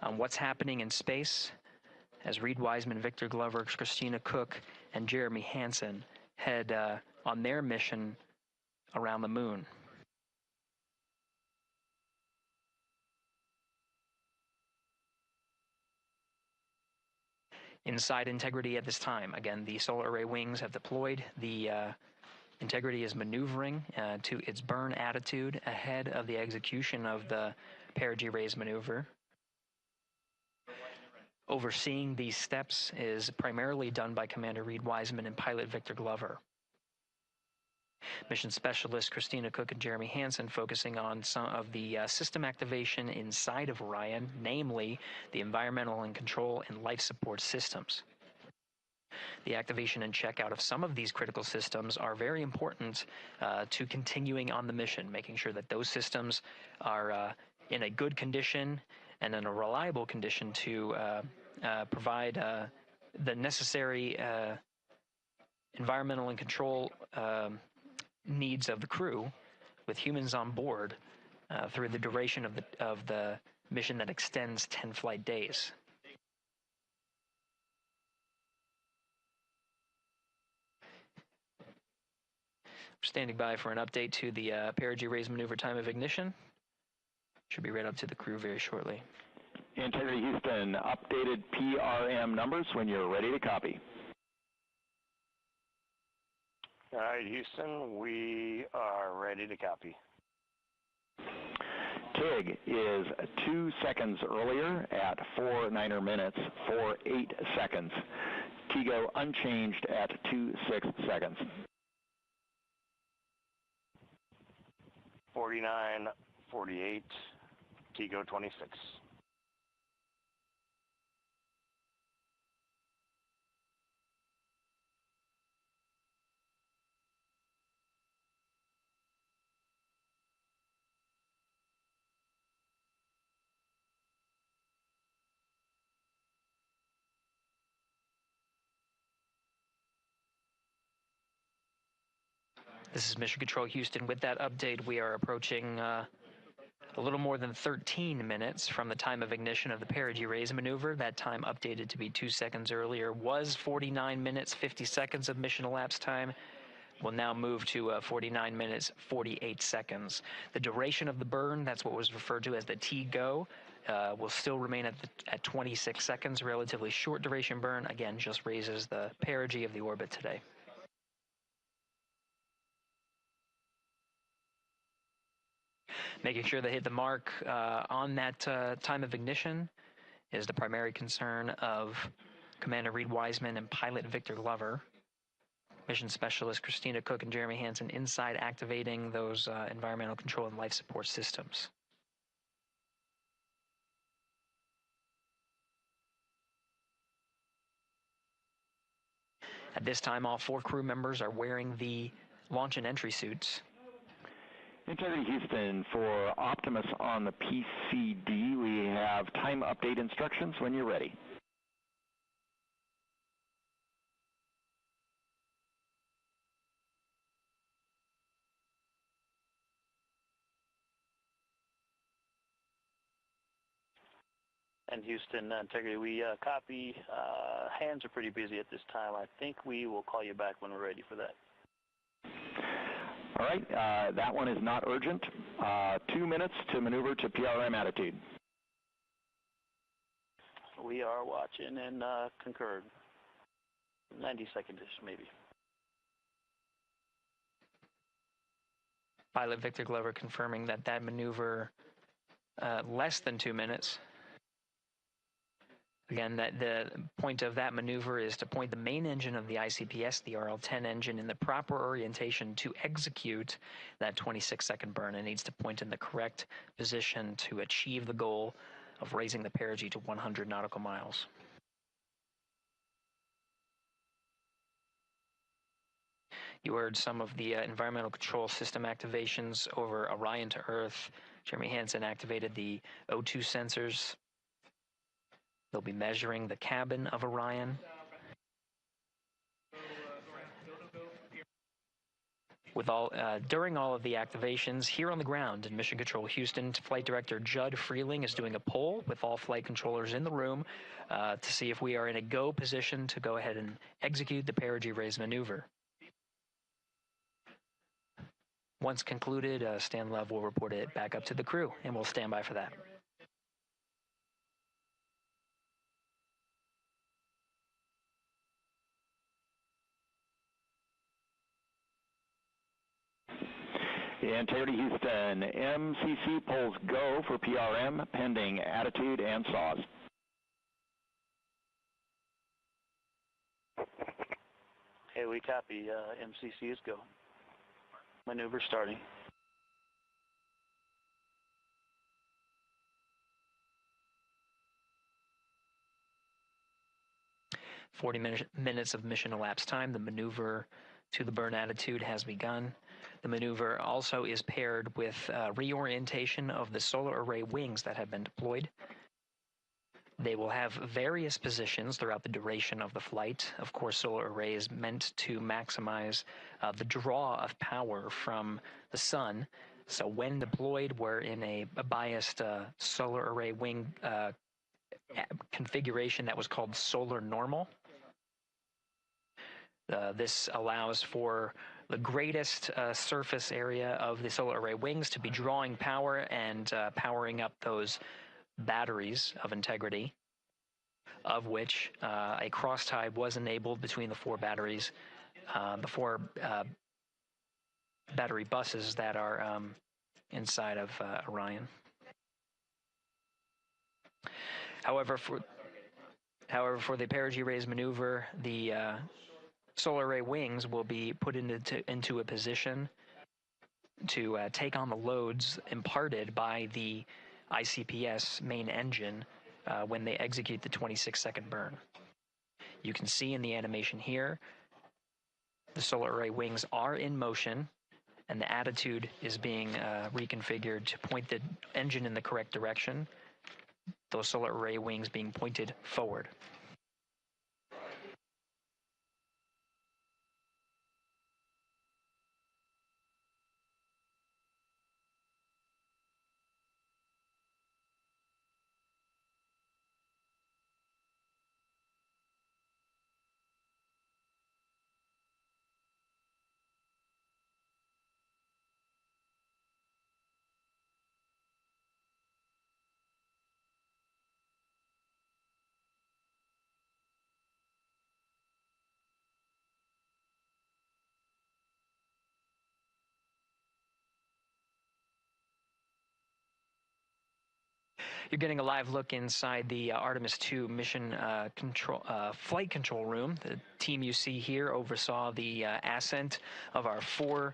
on what's happening in space as Reed Wiseman, Victor Glover, Christina Cook, and Jeremy Hansen head on their mission around the moon. Inside Integrity at this time, again, the solar array wings have deployed. The Integrity is maneuvering to its burn attitude ahead of the execution of the perigee raise maneuver. Overseeing these steps is primarily done by Commander Reed Wiseman and pilot Victor Glover. Mission specialist Christina Cook and Jeremy Hansen focusing on some of the system activation inside of Orion, namely the environmental and control and life support systems. The activation and checkout of some of these critical systems are very important to continuing on the mission, making sure that those systems are in a good condition and in a reliable condition to provide the necessary environmental and control needs of the crew, with humans on board through the duration of the mission that extends 10 flight days. We're standing by for an update to the perigee raise maneuver time of ignition. Should be right up to the crew very shortly. Integrity Houston, updated PRM numbers when you're ready to copy. All right, Houston, we are ready to copy. TIG is 2 seconds earlier at 4 9er minutes, 4 8 seconds. TIGO unchanged at 26 seconds. 49, 48, Tigo 26. This is Mission Control Houston. With that update, we are approaching a little more than 13 minutes from the time of ignition of the perigee raise maneuver. That time, updated to be 2 seconds earlier, was 49 minutes 50 seconds of mission elapsed time. We'll now move to 49 minutes 48 seconds. The duration of the burn, that's what was referred to as the T-go, will still remain at 26 seconds. Relatively short duration burn, again, just raises the perigee of the orbit today. Making sure they hit the mark on that time of ignition is the primary concern of Commander Reed Wiseman and pilot Victor Glover. Mission Specialist Christina Cook and Jeremy Hansen inside activating those environmental control and life support systems. At this time, all 4 crew members are wearing the launch and entry suits. Integrity Houston, for Optimus on the PCD, we have time update instructions when you're ready. And Houston, Integrity, we copy. Hands are pretty busy at this time. I think we will call you back when we're ready for that. All right, that one is not urgent. 2 minutes to maneuver to PRM attitude. We are watching and concurred. 90 seconds-ish, maybe. Pilot Victor Glover confirming that that maneuver less than 2 minutes. Again, that the point of that maneuver is to point the main engine of the ICPS, the RL-10 engine, in the proper orientation to execute that 26-second burn. It needs to point in the correct position to achieve the goal of raising the perigee to 100 nautical miles. You heard some of the environmental control system activations over Orion to Earth. Jeremy Hansen activated the O2 sensors. They'll be measuring the cabin of Orion. During all of the activations, here on the ground in Mission Control Houston, Flight Director Judd Freeling is doing a poll with all flight controllers in the room to see if we are in a go position to go ahead and execute the perigee raise maneuver. Once concluded, Stan Love will report it back up to the crew, and we'll stand by for that. Integrity Houston, MCC polls go for PRM, pending attitude and saws. Hey, we copy. MCC is go. Maneuver starting. Minutes of mission elapsed time. The maneuver to the burn attitude has begun. The maneuver also is paired with reorientation of the solar array wings that have been deployed. They will have various positions throughout the duration of the flight. Of course, solar array is meant to maximize the draw of power from the sun. So when deployed, we're in a biased solar array wing configuration that was called solar normal. This allows for the greatest surface area of the solar array wings to be drawing power and powering up those batteries of Integrity, of which a cross tie was enabled between the 4 batteries, the 4 battery buses that are inside of Orion. However, for the perigee raise maneuver, the solar array wings will be put into a position to take on the loads imparted by the ICPS main engine when they execute the 26-second burn. You can see in the animation here, the solar array wings are in motion, and the attitude is being reconfigured to point the engine in the correct direction, those solar array wings being pointed forward. You're getting a live look inside the Artemis II mission flight control room. The team you see here oversaw the ascent of our 4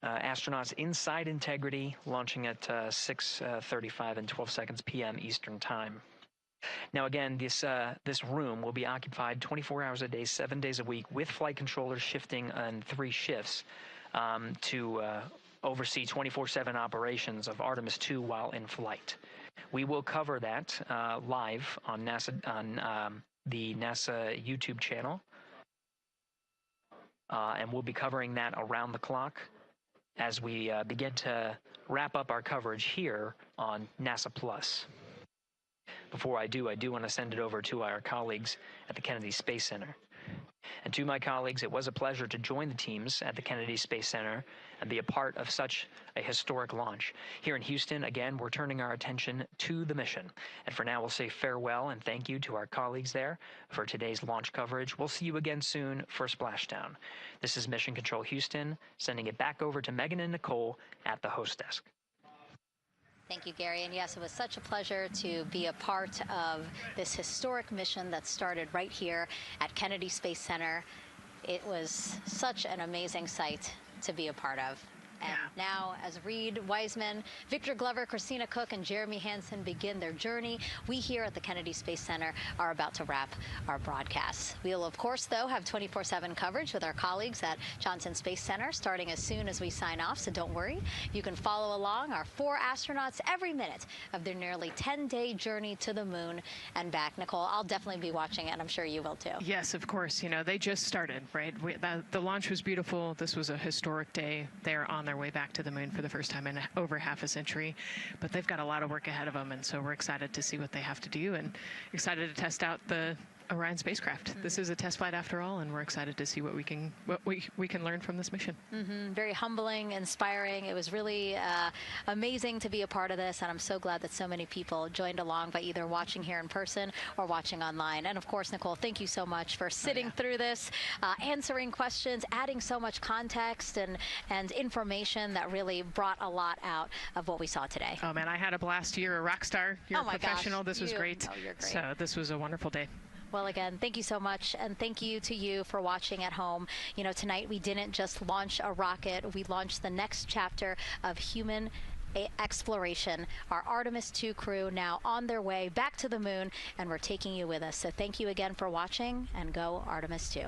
astronauts inside Integrity, launching at 6:35 and 12 seconds p.m. Eastern Time. Now again, this room will be occupied 24 hours a day, 7 days a week, with flight controllers shifting on 3 shifts to oversee 24/7 operations of Artemis II while in flight. We will cover that live on the NASA YouTube channel, and we'll be covering that around the clock as we begin to wrap up our coverage here on NASA Plus. Before I do want to send it over to our colleagues at the Kennedy Space Center. And to my colleagues, it was a pleasure to join the teams at the Kennedy Space Center and be a part of such a historic launch. Here in Houston, again, we're turning our attention to the mission. And for now, we'll say farewell and thank you to our colleagues there for today's launch coverage. We'll see you again soon for Splashdown. This is Mission Control Houston, sending it back over to Megan and Nicole at the host desk. Thank you, Gary. And yes, it was such a pleasure to be a part of this historic mission that started right here at Kennedy Space Center. It was such an amazing sight to be a part of. And now, as Reed Wiseman, Victor Glover, Christina Cook, and Jeremy Hansen begin their journey, we here at the Kennedy Space Center are about to wrap our broadcasts. We'll, of course, though, have 24/7 coverage with our colleagues at Johnson Space Center starting as soon as we sign off, so don't worry. You can follow along our 4 astronauts every minute of their nearly 10-day journey to the moon and back. Nicole, I'll definitely be watching it, and I'm sure you will, too. Yes, of course. You know, they just started, right? The launch was beautiful. This was a historic day. They're on their way back to the moon for the first time in over half a century, but they've got a lot of work ahead of them, and so we're excited to see what they have to do and excited to test out the Orion spacecraft. This is a test flight after all, and we're excited to see what we can learn from this mission. Very humbling, inspiring. It was really amazing to be a part of this, and I'm so glad that so many people joined along by either watching here in person or watching online. And of course, Nicole, thank you so much for sitting through this, answering questions, adding so much context and information that really brought a lot out of what we saw today. Oh man, I had a blast. You're a rock star. You're a professional. Gosh, this was great. Oh, you're great. So this was a wonderful day. Well, again, thank you so much, and thank you to you for watching at home. You know, tonight we didn't just launch a rocket, we launched the next chapter of human exploration. Our Artemis II crew now on their way back to the moon, and we're taking you with us. So thank you again for watching, and go Artemis II.